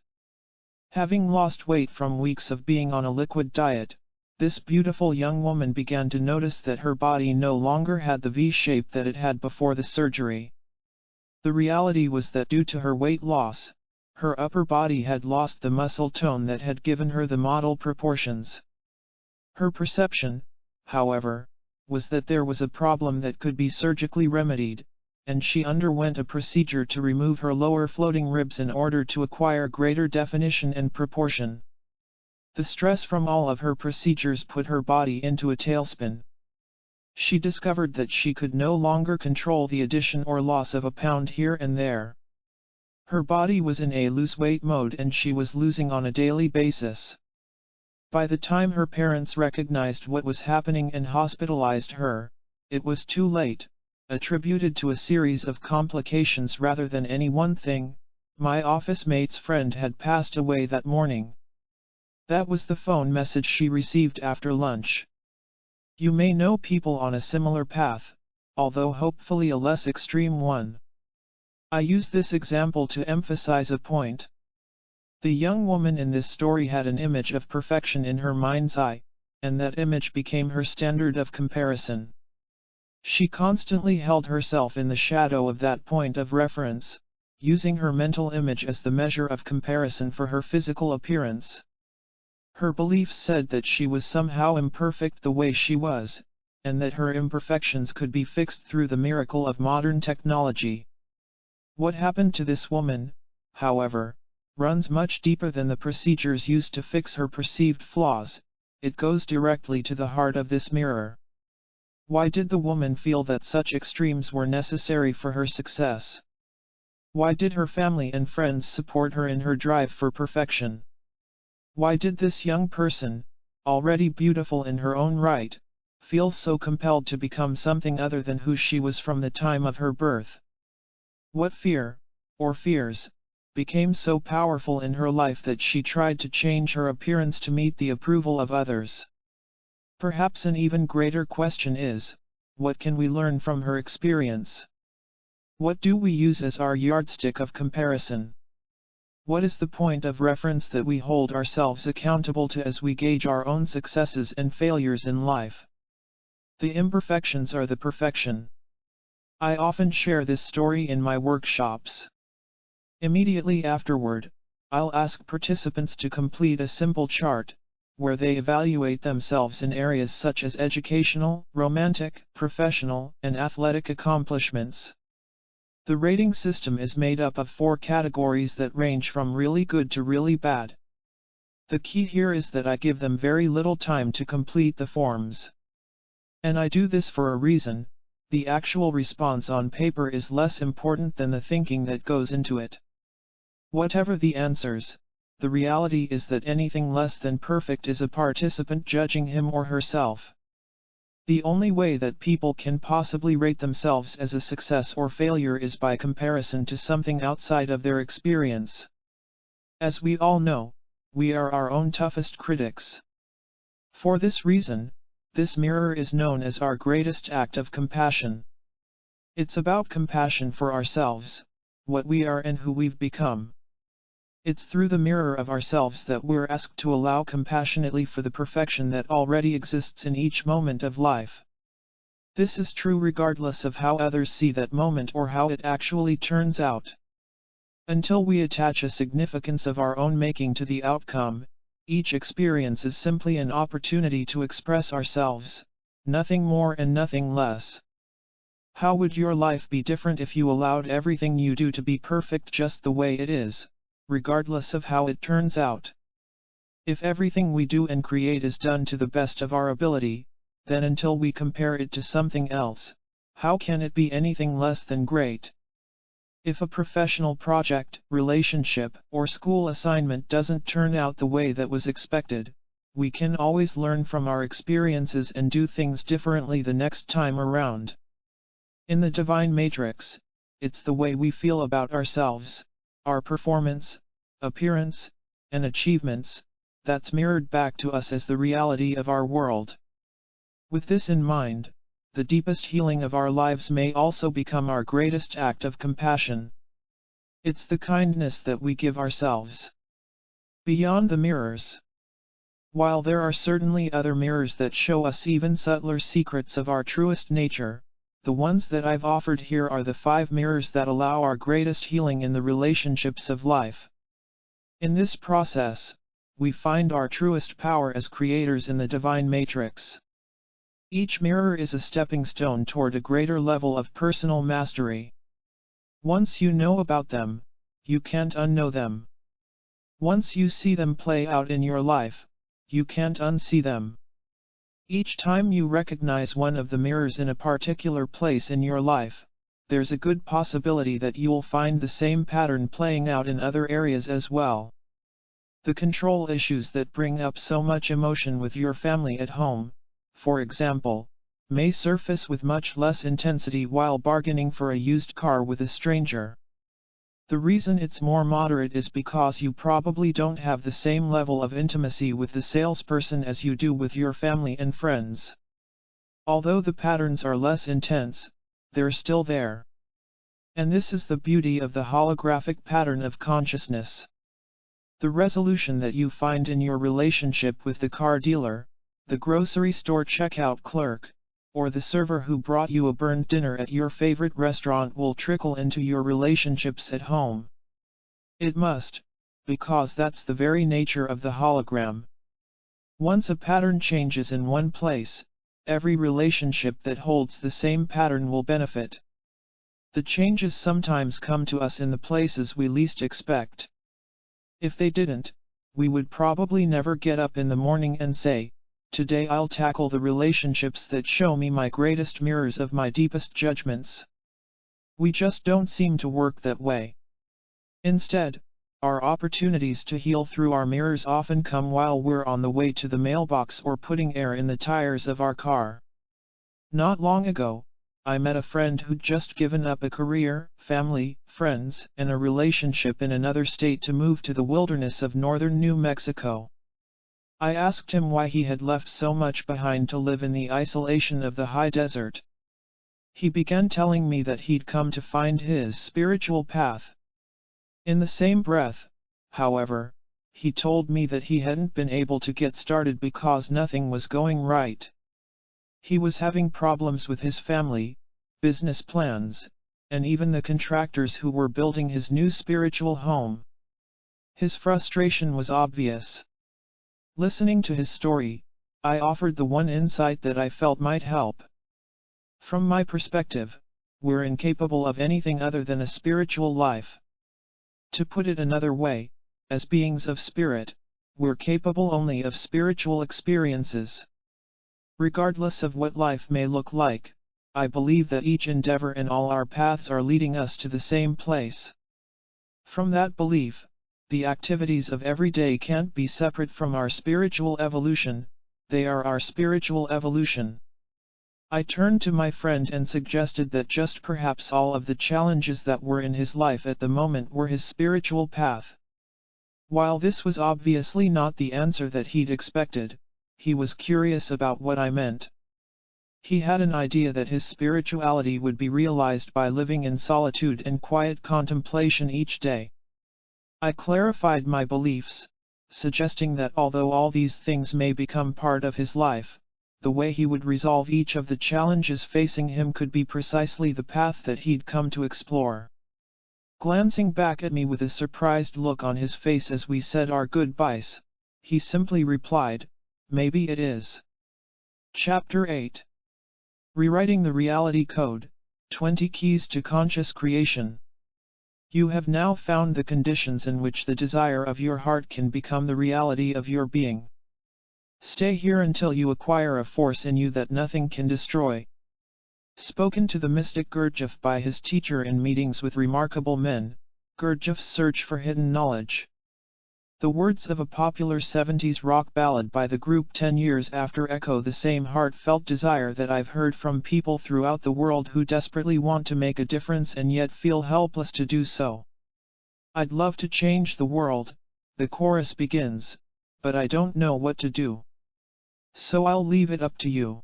Having lost weight from weeks of being on a liquid diet, this beautiful young woman began to notice that her body no longer had the V shape that it had before the surgery. The reality was that due to her weight loss, her upper body had lost the muscle tone that had given her the model proportions. Her perception, however, was that there was a problem that could be surgically remedied, and she underwent a procedure to remove her lower floating ribs in order to acquire greater definition and proportion. The stress from all of her procedures put her body into a tailspin. She discovered that she could no longer control the addition or loss of a pound here and there. Her body was in a lose-weight mode and she was losing on a daily basis. By the time her parents recognized what was happening and hospitalized her, it was too late. Attributed to a series of complications rather than any one thing, my office mate's friend had passed away that morning. That was the phone message she received after lunch. You may know people on a similar path, although hopefully a less extreme one. I use this example to emphasize a point. The young woman in this story had an image of perfection in her mind's eye, and that image became her standard of comparison. She constantly held herself in the shadow of that point of reference, using her mental image as the measure of comparison for her physical appearance. Her beliefs said that she was somehow imperfect the way she was, and that her imperfections could be fixed through the miracle of modern technology. What happened to this woman, however, runs much deeper than the procedures used to fix her perceived flaws. It goes directly to the heart of this mirror. Why did the woman feel that such extremes were necessary for her success? Why did her family and friends support her in her drive for perfection? Why did this young person, already beautiful in her own right, feel so compelled to become something other than who she was from the time of her birth? What fear, or fears, became so powerful in her life that she tried to change her appearance to meet the approval of others? Perhaps an even greater question is, what can we learn from her experience? What do we use as our yardstick of comparison? What is the point of reference that we hold ourselves accountable to as we gauge our own successes and failures in life? The imperfections are the perfection. I often share this story in my workshops. Immediately afterward, I'll ask participants to complete a simple chart, where they evaluate themselves in areas such as educational, romantic, professional, and athletic accomplishments. The rating system is made up of 4 categories that range from really good to really bad. The key here is that I give them very little time to complete the forms. And I do this for a reason: the actual response on paper is less important than the thinking that goes into it. Whatever the answers, the reality is that anything less than perfect is a participant judging him or herself. The only way that people can possibly rate themselves as a success or failure is by comparison to something outside of their experience. As we all know, we are our own toughest critics. For this reason, this mirror is known as our greatest act of compassion. It's about compassion for ourselves, what we are and who we've become. It's through the mirror of ourselves that we're asked to allow compassionately for the perfection that already exists in each moment of life. This is true regardless of how others see that moment or how it actually turns out. Until we attach a significance of our own making to the outcome, each experience is simply an opportunity to express ourselves, nothing more and nothing less. How would your life be different if you allowed everything you do to be perfect just the way it is, regardless of how it turns out? If everything we do and create is done to the best of our ability, then until we compare it to something else, how can it be anything less than great? If a professional project, relationship, or school assignment doesn't turn out the way that was expected, we can always learn from our experiences and do things differently the next time around. In the divine matrix, it's the way we feel about ourselves, our performance, appearance, and achievements, that's mirrored back to us as the reality of our world. With this in mind, the deepest healing of our lives may also become our greatest act of compassion. It's the kindness that we give ourselves. Beyond the mirrors. While there are certainly other mirrors that show us even subtler secrets of our truest nature, the ones that I've offered here are the 5 mirrors that allow our greatest healing in the relationships of life. In this process, we find our truest power as creators in the divine matrix. Each mirror is a stepping stone toward a greater level of personal mastery. Once you know about them, you can't unknow them. Once you see them play out in your life, you can't unsee them. Each time you recognize one of the mirrors in a particular place in your life, there's a good possibility that you'll find the same pattern playing out in other areas as well. The control issues that bring up so much emotion with your family at home, for example, may surface with much less intensity while bargaining for a used car with a stranger. The reason it's more moderate is because you probably don't have the same level of intimacy with the salesperson as you do with your family and friends. Although the patterns are less intense, they're still there. And this is the beauty of the holographic pattern of consciousness. The resolution that you find in your relationship with the car dealer, the grocery store checkout clerk, or the server who brought you a burned dinner at your favorite restaurant will trickle into your relationships at home. It must, because that's the very nature of the hologram. Once a pattern changes in one place, every relationship that holds the same pattern will benefit. The changes sometimes come to us in the places we least expect. If they didn't, we would probably never get up in the morning and say, "Today I'll tackle the relationships that show me my greatest mirrors of my deepest judgments." We just don't seem to work that way. Instead, our opportunities to heal through our mirrors often come while we're on the way to the mailbox or putting air in the tires of our car. Not long ago, I met a friend who'd just given up a career, family, friends, and a relationship in another state to move to the wilderness of northern New Mexico. I asked him why he had left so much behind to live in the isolation of the high desert. He began telling me that he'd come to find his spiritual path. In the same breath, however, he told me that he hadn't been able to get started because nothing was going right. He was having problems with his family, business plans, and even the contractors who were building his new spiritual home. His frustration was obvious. Listening to his story, I offered the one insight that I felt might help. From my perspective, we're incapable of anything other than a spiritual life. To put it another way, as beings of spirit, we're capable only of spiritual experiences. Regardless of what life may look like, I believe that each endeavor and all our paths are leading us to the same place. From that belief, the activities of every day can't be separate from our spiritual evolution, they are our spiritual evolution. I turned to my friend and suggested that just perhaps all of the challenges that were in his life at the moment were his spiritual path. While this was obviously not the answer that he'd expected, he was curious about what I meant. He had an idea that his spirituality would be realized by living in solitude and quiet contemplation each day. I clarified my beliefs, suggesting that although all these things may become part of his life, the way he would resolve each of the challenges facing him could be precisely the path that he'd come to explore. Glancing back at me with a surprised look on his face as we said our goodbyes, he simply replied, "Maybe it is." Chapter 8. Rewriting the Reality Code, 20 Keys to Conscious Creation. You have now found the conditions in which the desire of your heart can become the reality of your being. Stay here until you acquire a force in you that nothing can destroy. Spoken to the mystic Gurdjieff by his teacher in Meetings with Remarkable Men, Gurdjieff's Search for Hidden Knowledge. The words of a popular 70s rock ballad by the group 10 years after echo the same heartfelt desire that I've heard from people throughout the world who desperately want to make a difference and yet feel helpless to do so. I'd love to change the world, the chorus begins, but I don't know what to do. So I'll leave it up to you.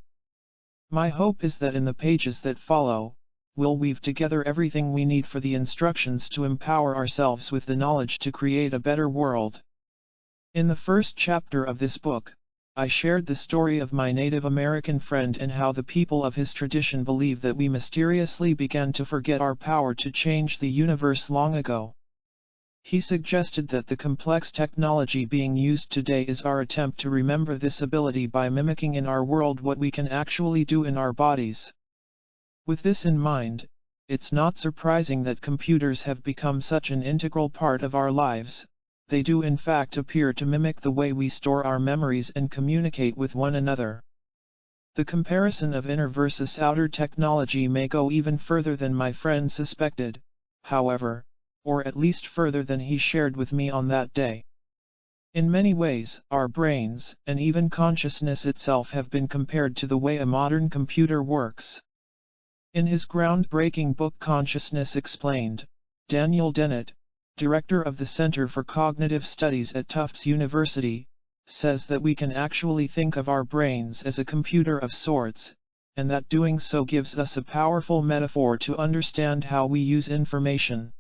My hope is that in the pages that follow, we'll weave together everything we need for the instructions to empower ourselves with the knowledge to create a better world. In the first chapter of this book, I shared the story of my Native American friend and how the people of his tradition believe that we mysteriously began to forget our power to change the universe long ago. He suggested that the complex technology being used today is our attempt to remember this ability by mimicking in our world what we can actually do in our bodies. With this in mind, it's not surprising that computers have become such an integral part of our lives. They do in fact appear to mimic the way we store our memories and communicate with one another. The comparison of inner versus outer technology may go even further than my friend suspected, however, or at least further than he shared with me on that day. In many ways, our brains, and even consciousness itself have been compared to the way a modern computer works. In his groundbreaking book Consciousness Explained, Daniel Dennett, director of the Center for Cognitive Studies at Tufts University, says that we can actually think of our brains as a computer of sorts, and that doing so gives us a powerful metaphor to understand how we use information.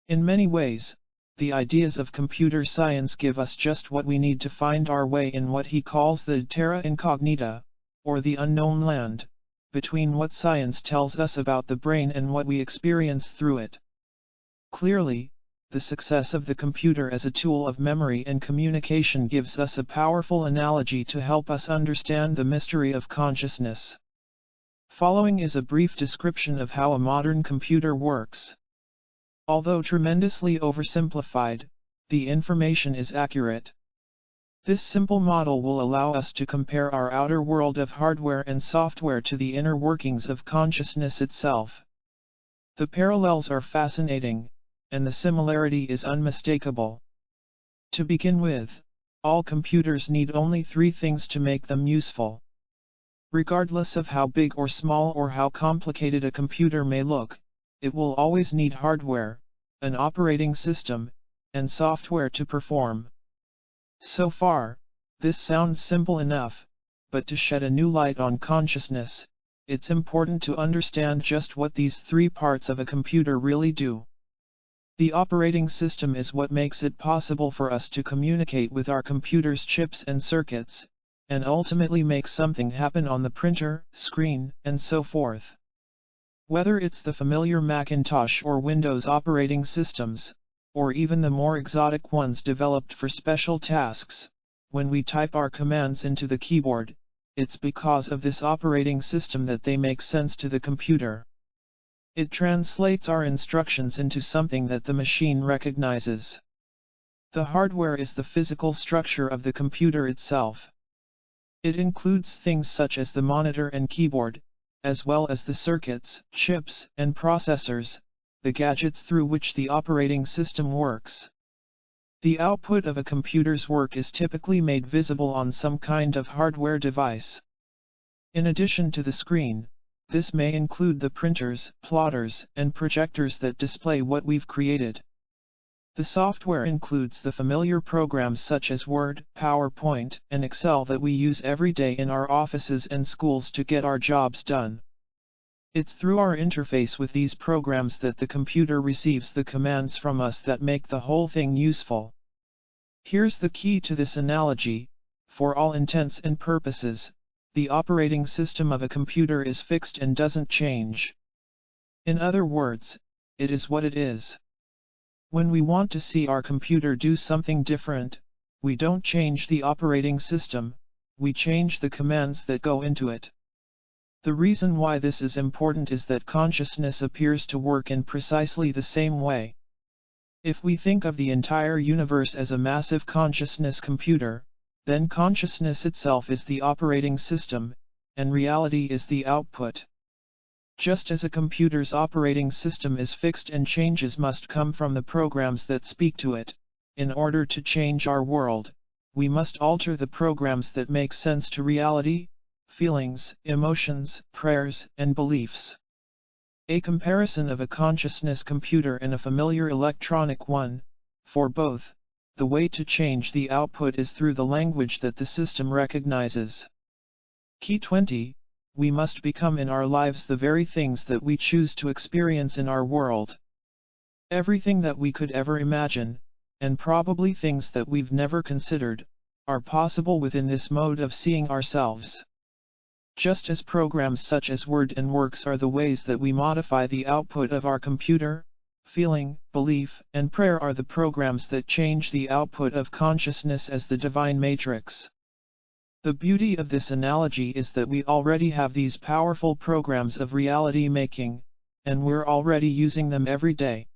In many ways, the ideas of computer science give us just what we need to find our way in what he calls the terra incognita, or the unknown land, between what science tells us about the brain and what we experience through it. Clearly, the success of the computer as a tool of memory and communication gives us a powerful analogy to help us understand the mystery of consciousness. Following is a brief description of how a modern computer works. Although tremendously oversimplified, the information is accurate. This simple model will allow us to compare our outer world of hardware and software to the inner workings of consciousness itself. The parallels are fascinating, and the similarity is unmistakable. To begin with, all computers need only 3 things to make them useful. Regardless of how big or small or how complicated a computer may look, it will always need hardware, an operating system, and software to perform. So far, this sounds simple enough, but to shed a new light on consciousness, it's important to understand just what these 3 parts of a computer really do. The operating system is what makes it possible for us to communicate with our computer's chips and circuits, and ultimately make something happen on the printer, screen, and so forth. Whether it's the familiar Macintosh or Windows operating systems, or even the more exotic ones developed for special tasks, when we type our commands into the keyboard, it's because of this operating system that they make sense to the computer. It translates our instructions into something that the machine recognizes. The hardware is the physical structure of the computer itself. It includes things such as the monitor and keyboard, as well as the circuits, chips, and processors, the gadgets through which the operating system works. The output of a computer's work is typically made visible on some kind of hardware device. In addition to the screen, this may include the printers, plotters, and projectors that display what we've created. The software includes the familiar programs such as Word, PowerPoint, and Excel that we use every day in our offices and schools to get our jobs done. It's through our interface with these programs that the computer receives the commands from us that make the whole thing useful. Here's the key to this analogy: for all intents and purposes, the operating system of a computer is fixed and doesn't change. In other words, it is what it is. When we want to see our computer do something different, we don't change the operating system, we change the commands that go into it. The reason why this is important is that consciousness appears to work in precisely the same way. If we think of the entire universe as a massive consciousness computer, then consciousness itself is the operating system, and reality is the output. Just as a computer's operating system is fixed and changes must come from the programs that speak to it, in order to change our world, we must alter the programs that make sense to reality, feelings, emotions, prayers, and beliefs. A comparison of a consciousness computer and a familiar electronic one: for both, the way to change the output is through the language that the system recognizes. Key 20. We must become in our lives the very things that we choose to experience in our world. Everything that we could ever imagine, and probably things that we've never considered, are possible within this mode of seeing ourselves. Just as programs such as Word and Works are the ways that we modify the output of our computer, feeling, belief, and prayer are the programs that change the output of consciousness as the divine matrix. The beauty of this analogy is that we already have these powerful programs of reality making, and we're already using them every day.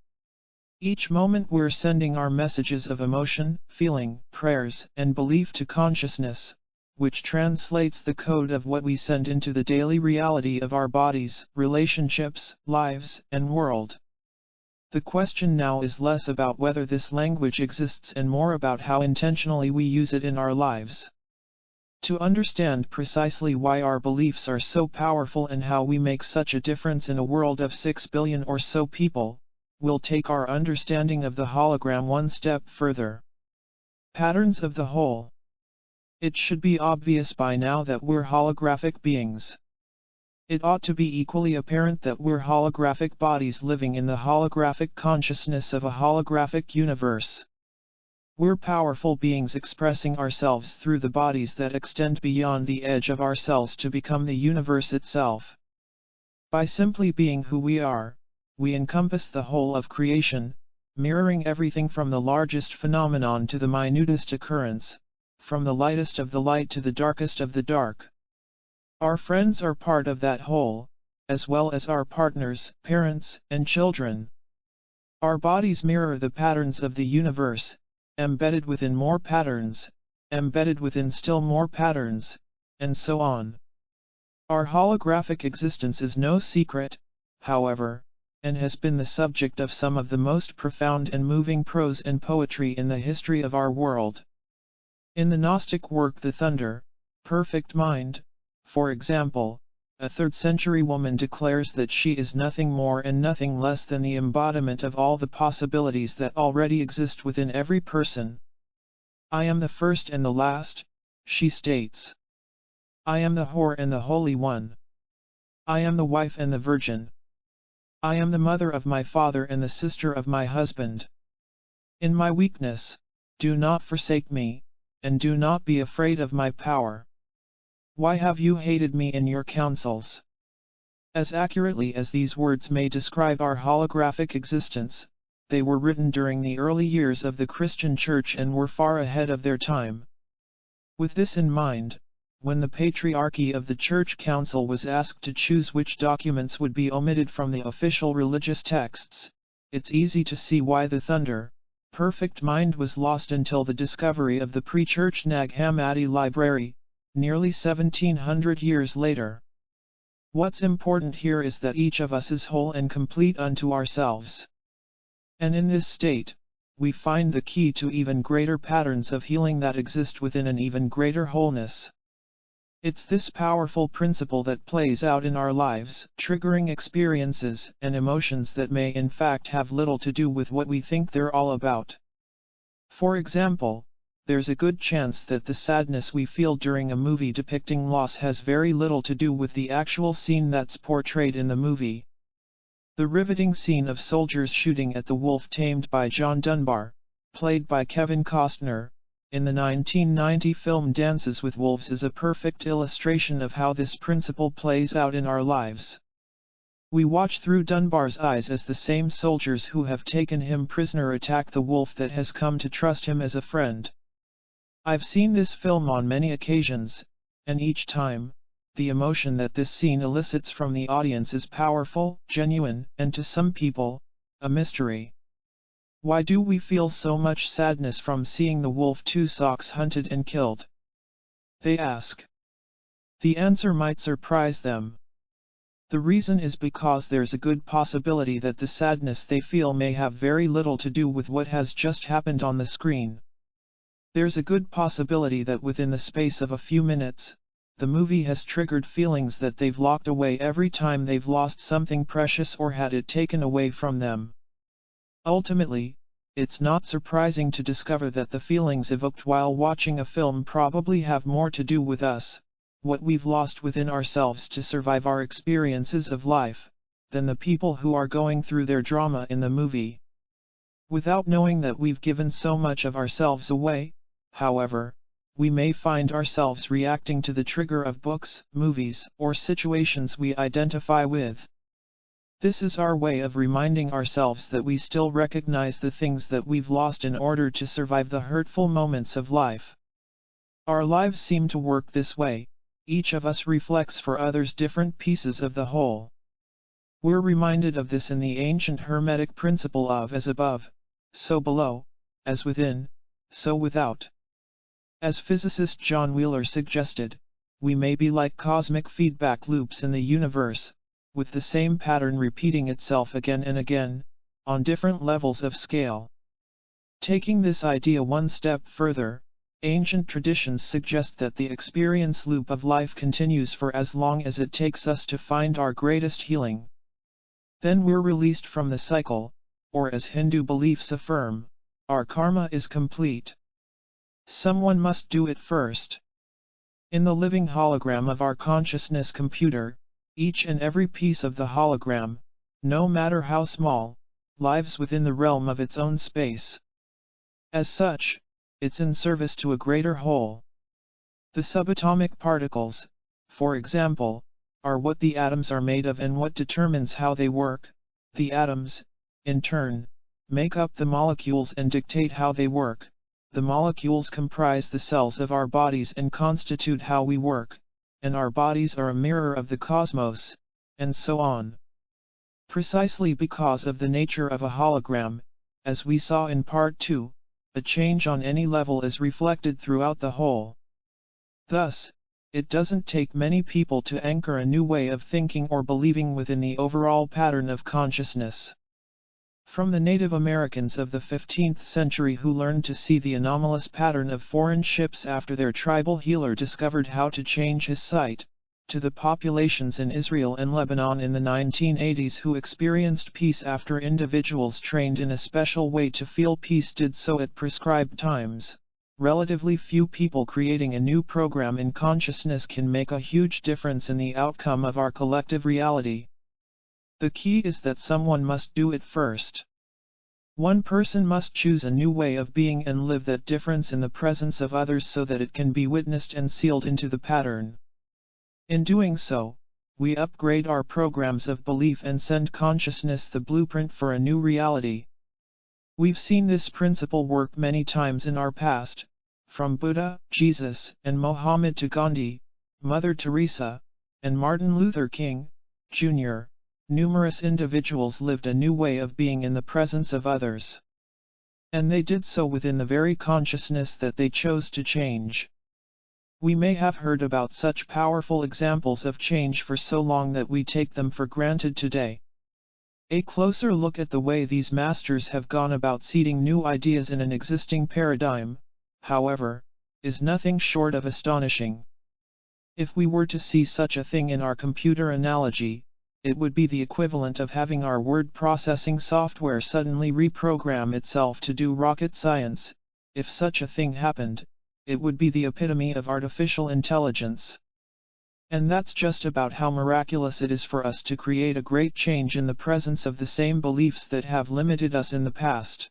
Each moment we're sending our messages of emotion, feeling, prayers, and belief to consciousness, which translates the code of what we send into the daily reality of our bodies, relationships, lives, and world. The question now is less about whether this language exists and more about how intentionally we use it in our lives. To understand precisely why our beliefs are so powerful and how we make such a difference in a world of 6 billion or so people, we'll take our understanding of the hologram one step further. Patterns of the whole. It should be obvious by now that we're holographic beings. It ought to be equally apparent that we're holographic bodies living in the holographic consciousness of a holographic universe. We're powerful beings expressing ourselves through the bodies that extend beyond the edge of ourselves to become the universe itself. By simply being who we are, we encompass the whole of creation, mirroring everything from the largest phenomenon to the minutest occurrence, from the lightest of the light to the darkest of the dark. Our friends are part of that whole, as well as our partners, parents, and children. Our bodies mirror the patterns of the universe, embedded within more patterns, embedded within still more patterns, and so on. Our holographic existence is no secret, however, and has been the subject of some of the most profound and moving prose and poetry in the history of our world. In the Gnostic work The Thunder, Perfect Mind, for example, a 3rd-century woman declares that she is nothing more and nothing less than the embodiment of all the possibilities that already exist within every person. I am the first and the last, she states. I am the whore and the holy one. I am the wife and the virgin. I am the mother of my father and the sister of my husband. In my weakness, do not forsake me, and do not be afraid of my power. Why have you hated me in your counsels? As accurately as these words may describe our holographic existence, they were written during the early years of the Christian Church and were far ahead of their time. With this in mind, when the Patriarchy of the Church Council was asked to choose which documents would be omitted from the official religious texts, it's easy to see why the Thunder, Perfect Mind was lost until the discovery of the pre-church Nag Hammadi library, nearly 1700 years later. What's important here is that each of us is whole and complete unto ourselves. And in this state, we find the key to even greater patterns of healing that exist within an even greater wholeness. It's this powerful principle that plays out in our lives, triggering experiences and emotions that may in fact have little to do with what we think they're all about. For example, there's a good chance that the sadness we feel during a movie depicting loss has very little to do with the actual scene that's portrayed in the movie. The riveting scene of soldiers shooting at the wolf tamed by John Dunbar, played by Kevin Costner, in the 1990 film Dances with Wolves is a perfect illustration of how this principle plays out in our lives. We watch through Dunbar's eyes as the same soldiers who have taken him prisoner attack the wolf that has come to trust him as a friend. I've seen this film on many occasions, and each time, the emotion that this scene elicits from the audience is powerful, genuine, and to some people, a mystery. Why do we feel so much sadness from seeing the wolf Two Socks hunted and killed? They ask. The answer might surprise them. The reason is because there's a good possibility that the sadness they feel may have very little to do with what has just happened on the screen. There's a good possibility that within the space of a few minutes, the movie has triggered feelings that they've locked away every time they've lost something precious or had it taken away from them. Ultimately, it's not surprising to discover that the feelings evoked while watching a film probably have more to do with us, what we've lost within ourselves to survive our experiences of life, than the people who are going through their drama in the movie. Without knowing that we've given so much of ourselves away, however, we may find ourselves reacting to the trigger of books, movies, or situations we identify with. This is our way of reminding ourselves that we still recognize the things that we've lost in order to survive the hurtful moments of life. Our lives seem to work this way, each of us reflects for others different pieces of the whole. We're reminded of this in the ancient Hermetic principle of as above, so below, as within, so without. As physicist John Wheeler suggested, we may be like cosmic feedback loops in the universe, with the same pattern repeating itself again and again, on different levels of scale. Taking this idea one step further, ancient traditions suggest that the experience loop of life continues for as long as it takes us to find our greatest healing. Then we're released from the cycle, or as Hindu beliefs affirm, our karma is complete. Someone must do it first. In the living hologram of our consciousness computer, each and every piece of the hologram, no matter how small, lives within the realm of its own space. As such, it's in service to a greater whole. The subatomic particles, for example, are what the atoms are made of and what determines how they work. The atoms, in turn, make up the molecules and dictate how they work. The molecules comprise the cells of our bodies and constitute how we work, and our bodies are a mirror of the cosmos, and so on. Precisely because of the nature of a hologram, as we saw in Part 2, a change on any level is reflected throughout the whole. Thus, it doesn't take many people to anchor a new way of thinking or believing within the overall pattern of consciousness. From the Native Americans of the 15th century who learned to see the anomalous pattern of foreign ships after their tribal healer discovered how to change his sight, to the populations in Israel and Lebanon in the 1980s who experienced peace after individuals trained in a special way to feel peace did so at prescribed times. Relatively few people creating a new program in consciousness can make a huge difference in the outcome of our collective reality. The key is that someone must do it first. One person must choose a new way of being and live that difference in the presence of others so that it can be witnessed and sealed into the pattern. In doing so, we upgrade our programs of belief and send consciousness the blueprint for a new reality. We've seen this principle work many times in our past, from Buddha, Jesus, and Mohammed to Gandhi, Mother Teresa, and Martin Luther King, Jr. Numerous individuals lived a new way of being in the presence of others. And they did so within the very consciousness that they chose to change. We may have heard about such powerful examples of change for so long that we take them for granted today. A closer look at the way these masters have gone about seeding new ideas in an existing paradigm, however, is nothing short of astonishing. If we were to see such a thing in our computer analogy, it would be the equivalent of having our word processing software suddenly reprogram itself to do rocket science. If such a thing happened, it would be the epitome of artificial intelligence. And that's just about how miraculous it is for us to create a great change in the presence of the same beliefs that have limited us in the past.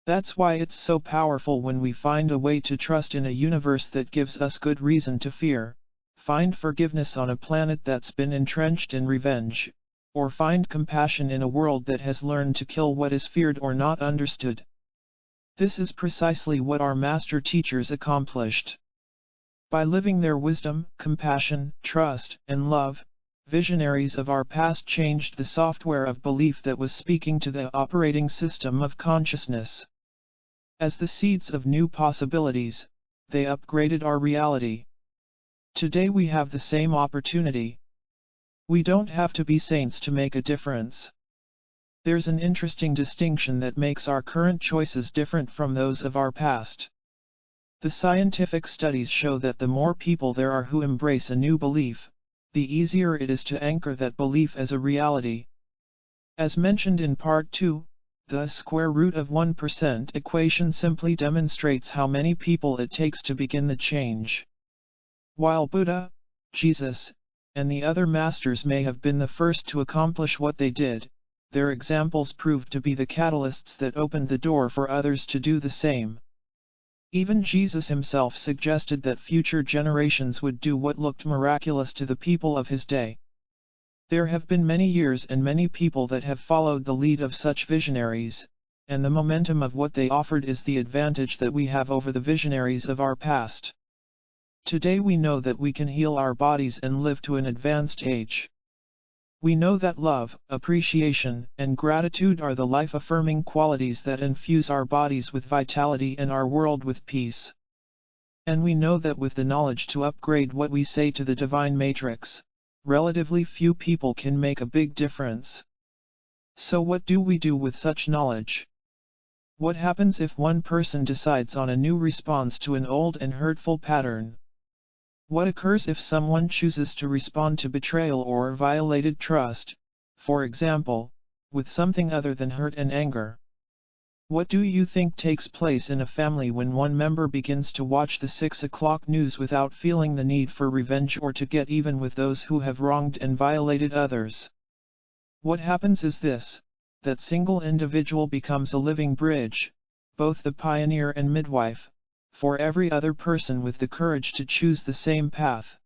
That's why it's so powerful when we find a way to trust in a universe that gives us good reason to fear, find forgiveness on a planet that's been entrenched in revenge, or find compassion in a world that has learned to kill what is feared or not understood. This is precisely what our master teachers accomplished. By living their wisdom, compassion, trust, and love, visionaries of our past changed the software of belief that was speaking to the operating system of consciousness. As the seeds of new possibilities, they upgraded our reality. Today we have the same opportunity. We don't have to be saints to make a difference. There's an interesting distinction that makes our current choices different from those of our past. The scientific studies show that the more people there are who embrace a new belief, the easier it is to anchor that belief as a reality. As mentioned in Part 2, the square root of 1% equation simply demonstrates how many people it takes to begin the change. While Buddha, Jesus, and the other masters may have been the first to accomplish what they did, their examples proved to be the catalysts that opened the door for others to do the same. Even Jesus himself suggested that future generations would do what looked miraculous to the people of his day. There have been many years and many people that have followed the lead of such visionaries, and the momentum of what they offered is the advantage that we have over the visionaries of our past. Today we know that we can heal our bodies and live to an advanced age. We know that love, appreciation, and gratitude are the life-affirming qualities that infuse our bodies with vitality and our world with peace. And we know that with the knowledge to upgrade what we say to the divine matrix, relatively few people can make a big difference. So what do we do with such knowledge? What happens if one person decides on a new response to an old and hurtful pattern? What occurs if someone chooses to respond to betrayal or violated trust, for example, with something other than hurt and anger? What do you think takes place in a family when one member begins to watch the 6 o'clock news without feeling the need for revenge or to get even with those who have wronged and violated others? What happens is this: that single individual becomes a living bridge, both the pioneer and midwife, for every other person with the courage to choose the same path.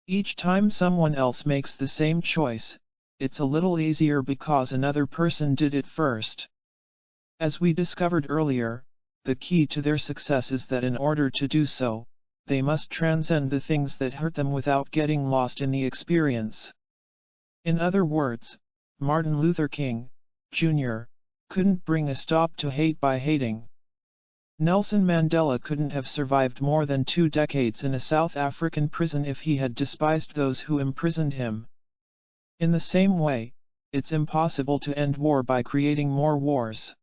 Each time someone else makes the same choice, it's a little easier because another person did it first. As we discovered earlier, the key to their success is that in order to do so, they must transcend the things that hurt them without getting lost in the experience. In other words, Martin Luther King, Jr., couldn't bring a stop to hate by hating. Nelson Mandela couldn't have survived more than 2 decades in a South African prison if he had despised those who imprisoned him. In the same way, it's impossible to end war by creating more wars.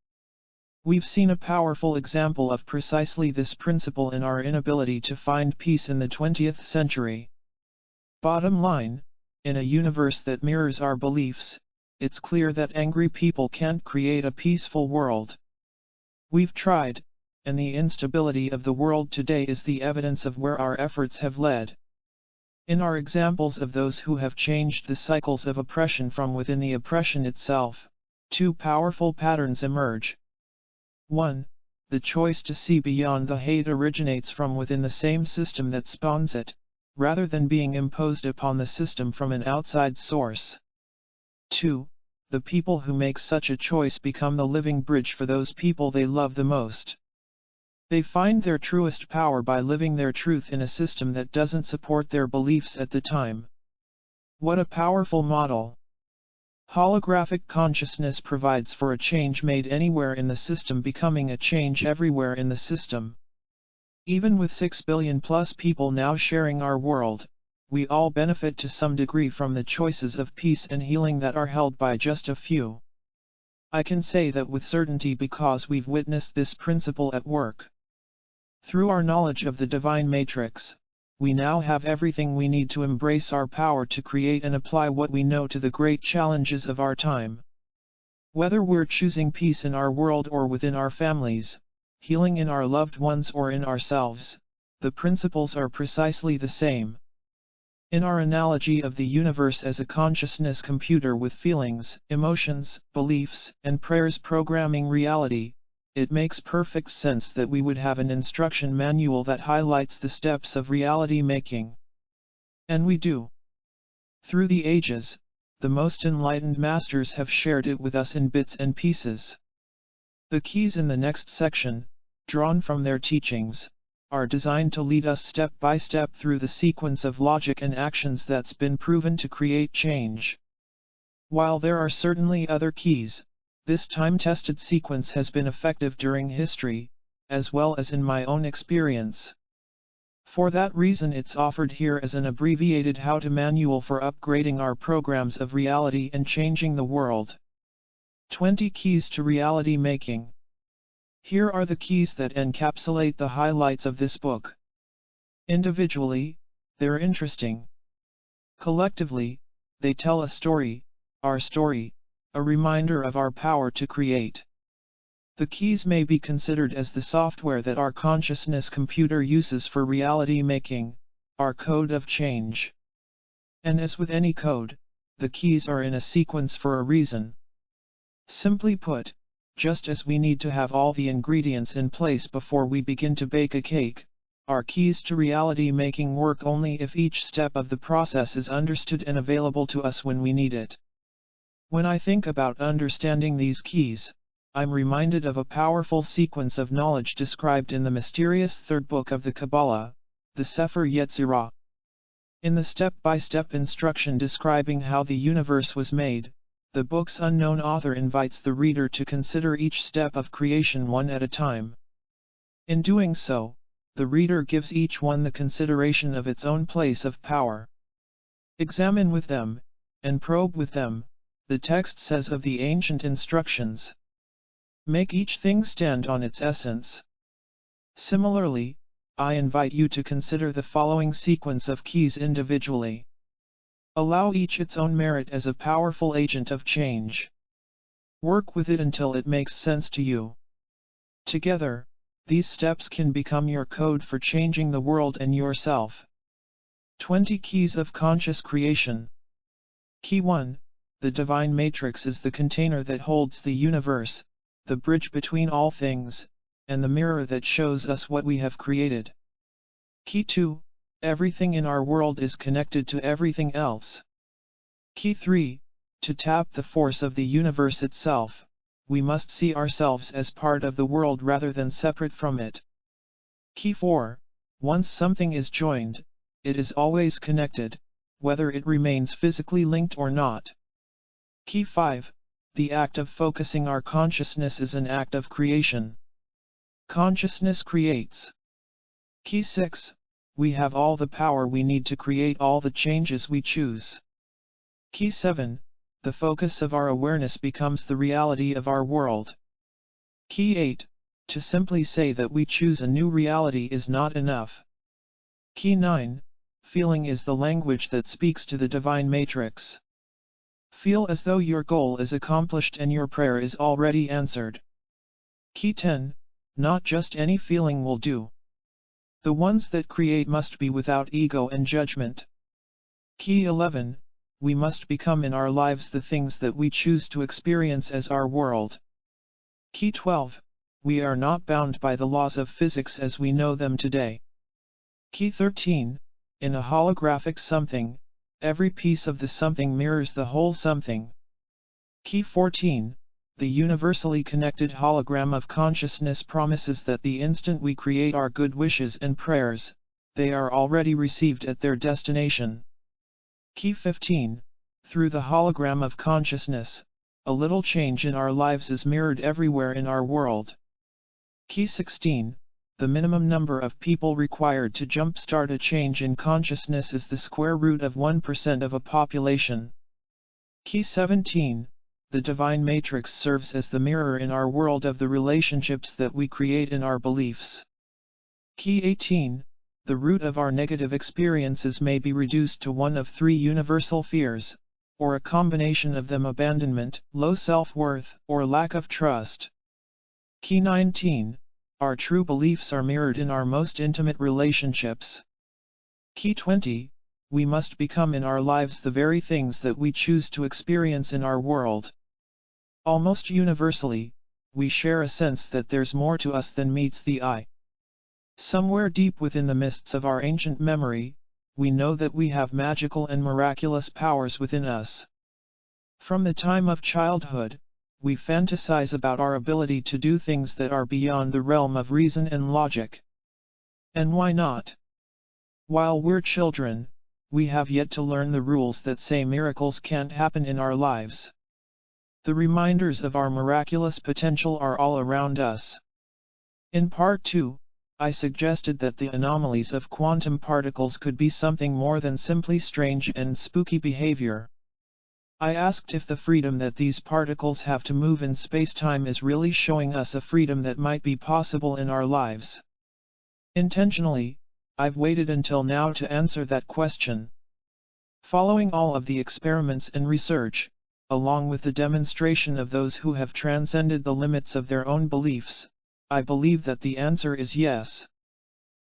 We've seen a powerful example of precisely this principle in our inability to find peace in the 20th century. Bottom line, in a universe that mirrors our beliefs, it's clear that angry people can't create a peaceful world. We've tried, and the instability of the world today is the evidence of where our efforts have led. In our examples of those who have changed the cycles of oppression from within the oppression itself, 2 powerful patterns emerge. 1. The choice to see beyond the hate originates from within the same system that spawns it, rather than being imposed upon the system from an outside source. 2. The people who make such a choice become the living bridge for those people they love the most. They find their truest power by living their truth in a system that doesn't support their beliefs at the time. What a powerful model! Holographic consciousness provides for a change made anywhere in the system becoming a change everywhere in the system. Even with 6 billion plus people now sharing our world, we all benefit to some degree from the choices of peace and healing that are held by just a few. I can say that with certainty because we've witnessed this principle at work. Through our knowledge of the divine matrix, we now have everything we need to embrace our power to create and apply what we know to the great challenges of our time. Whether we're choosing peace in our world or within our families, healing in our loved ones or in ourselves, the principles are precisely the same. In our analogy of the universe as a consciousness computer with feelings, emotions, beliefs, and prayers programming reality, it makes perfect sense that we would have an instruction manual that highlights the steps of reality making. And we do. Through the ages, the most enlightened masters have shared it with us in bits and pieces. The keys in the next section, drawn from their teachings, are designed to lead us step by step through the sequence of logic and actions that's been proven to create change. While there are certainly other keys, this time-tested sequence has been effective during history, as well as in my own experience. For that reason it's offered here as an abbreviated how-to manual for upgrading our programs of reality and changing the world. 20 Keys to Reality Making. Here are the keys that encapsulate the highlights of this book. Individually, they're interesting. Collectively, they tell a story, our story, a reminder of our power to create. The keys may be considered as the software that our consciousness computer uses for reality making, our code of change. And as with any code, the keys are in a sequence for a reason. Simply put, just as we need to have all the ingredients in place before we begin to bake a cake, our keys to reality making work only if each step of the process is understood and available to us when we need it. When I think about understanding these keys, I'm reminded of a powerful sequence of knowledge described in the mysterious third book of the Kabbalah, the Sefer Yetzirah. In the step-by-step instruction describing how the universe was made, the book's unknown author invites the reader to consider each step of creation one at a time. In doing so, the reader gives each one the consideration of its own place of power. Examine with them, and probe with them, the text says of the ancient instructions. Make each thing stand on its essence. Similarly, I invite you to consider the following sequence of keys individually. Allow each its own merit as a powerful agent of change. Work with it until it makes sense to you. Together, these steps can become your code for changing the world and yourself. 20 Keys of Conscious Creation. Key 1. The Divine Matrix is the container that holds the universe, the bridge between all things, and the mirror that shows us what we have created. Key 2. Everything in our world is connected to everything else. Key 3. To tap the force of the universe itself, we must see ourselves as part of the world rather than separate from it. Key 4. Once something is joined, it is always connected, whether it remains physically linked or not. Key 5. The act of focusing our consciousness is an act of creation. Consciousness creates. Key 6. We have all the power we need to create all the changes we choose. Key 7. The focus of our awareness becomes the reality of our world. Key 8. To simply say that we choose a new reality is not enough. Key 9. Feeling is the language that speaks to the divine matrix. Feel as though your goal is accomplished and your prayer is already answered. Key 10. Not just any feeling will do. The ones that create must be without ego and judgment. Key 11. We must become in our lives the things that we choose to experience as our world. Key 12. We are not bound by the laws of physics as we know them today. Key 13. In a holographic something, every piece of the something mirrors the whole something. Key 14. The universally connected hologram of consciousness promises that the instant we create our good wishes and prayers, they are already received at their destination. Key 15. Through the hologram of consciousness, a little change in our lives is mirrored everywhere in our world. Key 16. The minimum number of people required to jumpstart a change in consciousness is the square root of 1% of a population. Key 17. The divine matrix serves as the mirror in our world of the relationships that we create in our beliefs. Key 18. the root of our negative experiences may be reduced to one of three universal fears, or a combination of them: abandonment, low self-worth, or lack of trust. Key 19. Our true beliefs are mirrored in our most intimate relationships. Key 20. We must become in our lives the very things that we choose to experience in our world. Almost universally, we share a sense that there's more to us than meets the eye. Somewhere deep within the mists of our ancient memory, we know that we have magical and miraculous powers within us. From the time of childhood, we fantasize about our ability to do things that are beyond the realm of reason and logic. And why not? While we're children, we have yet to learn the rules that say miracles can't happen in our lives. The reminders of our miraculous potential are all around us. In part 2, I suggested that the anomalies of quantum particles could be something more than simply strange and spooky behavior. I asked if the freedom that these particles have to move in space-time is really showing us a freedom that might be possible in our lives. Intentionally, I've waited until now to answer that question. Following all of the experiments and research, along with the demonstration of those who have transcended the limits of their own beliefs, I believe that the answer is yes.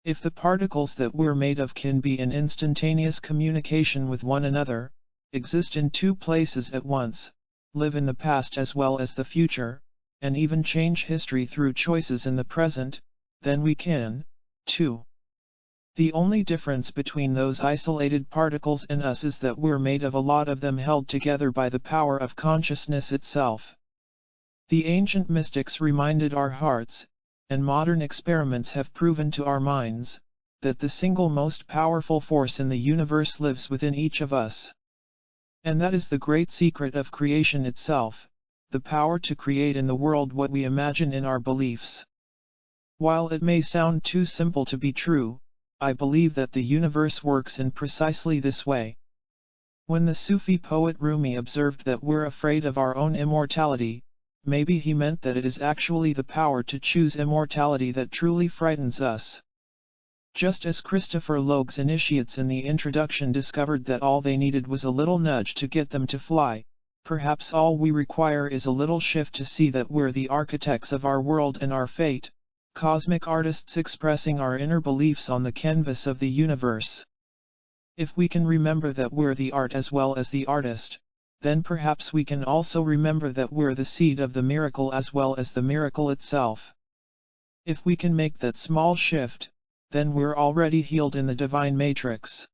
If the particles that we're made of can be in instantaneous communication with one another, exist in two places at once, live in the past as well as the future, and even change history through choices in the present, then we can, too. The only difference between those isolated particles and us is that we're made of a lot of them held together by the power of consciousness itself. The ancient mystics reminded our hearts, and modern experiments have proven to our minds, that the single most powerful force in the universe lives within each of us. And that is the great secret of creation itself, the power to create in the world what we imagine in our beliefs. While it may sound too simple to be true, I believe that the universe works in precisely this way. When the Sufi poet Rumi observed that we're afraid of our own immortality, maybe he meant that it is actually the power to choose immortality that truly frightens us. Just as Christopher Logue's initiates in the introduction discovered that all they needed was a little nudge to get them to fly, perhaps all we require is a little shift to see that we're the architects of our world and our fate, cosmic artists expressing our inner beliefs on the canvas of the universe. If we can remember that we're the art as well as the artist, then perhaps we can also remember that we're the seed of the miracle as well as the miracle itself. If we can make that small shift, then we're already healed in the divine matrix.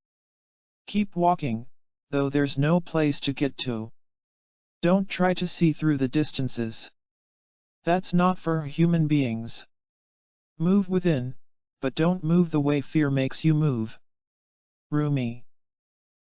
Keep walking, though there's no place to get to. Don't try to see through the distances. That's not for human beings. Move within, but don't move the way fear makes you move. Rumi.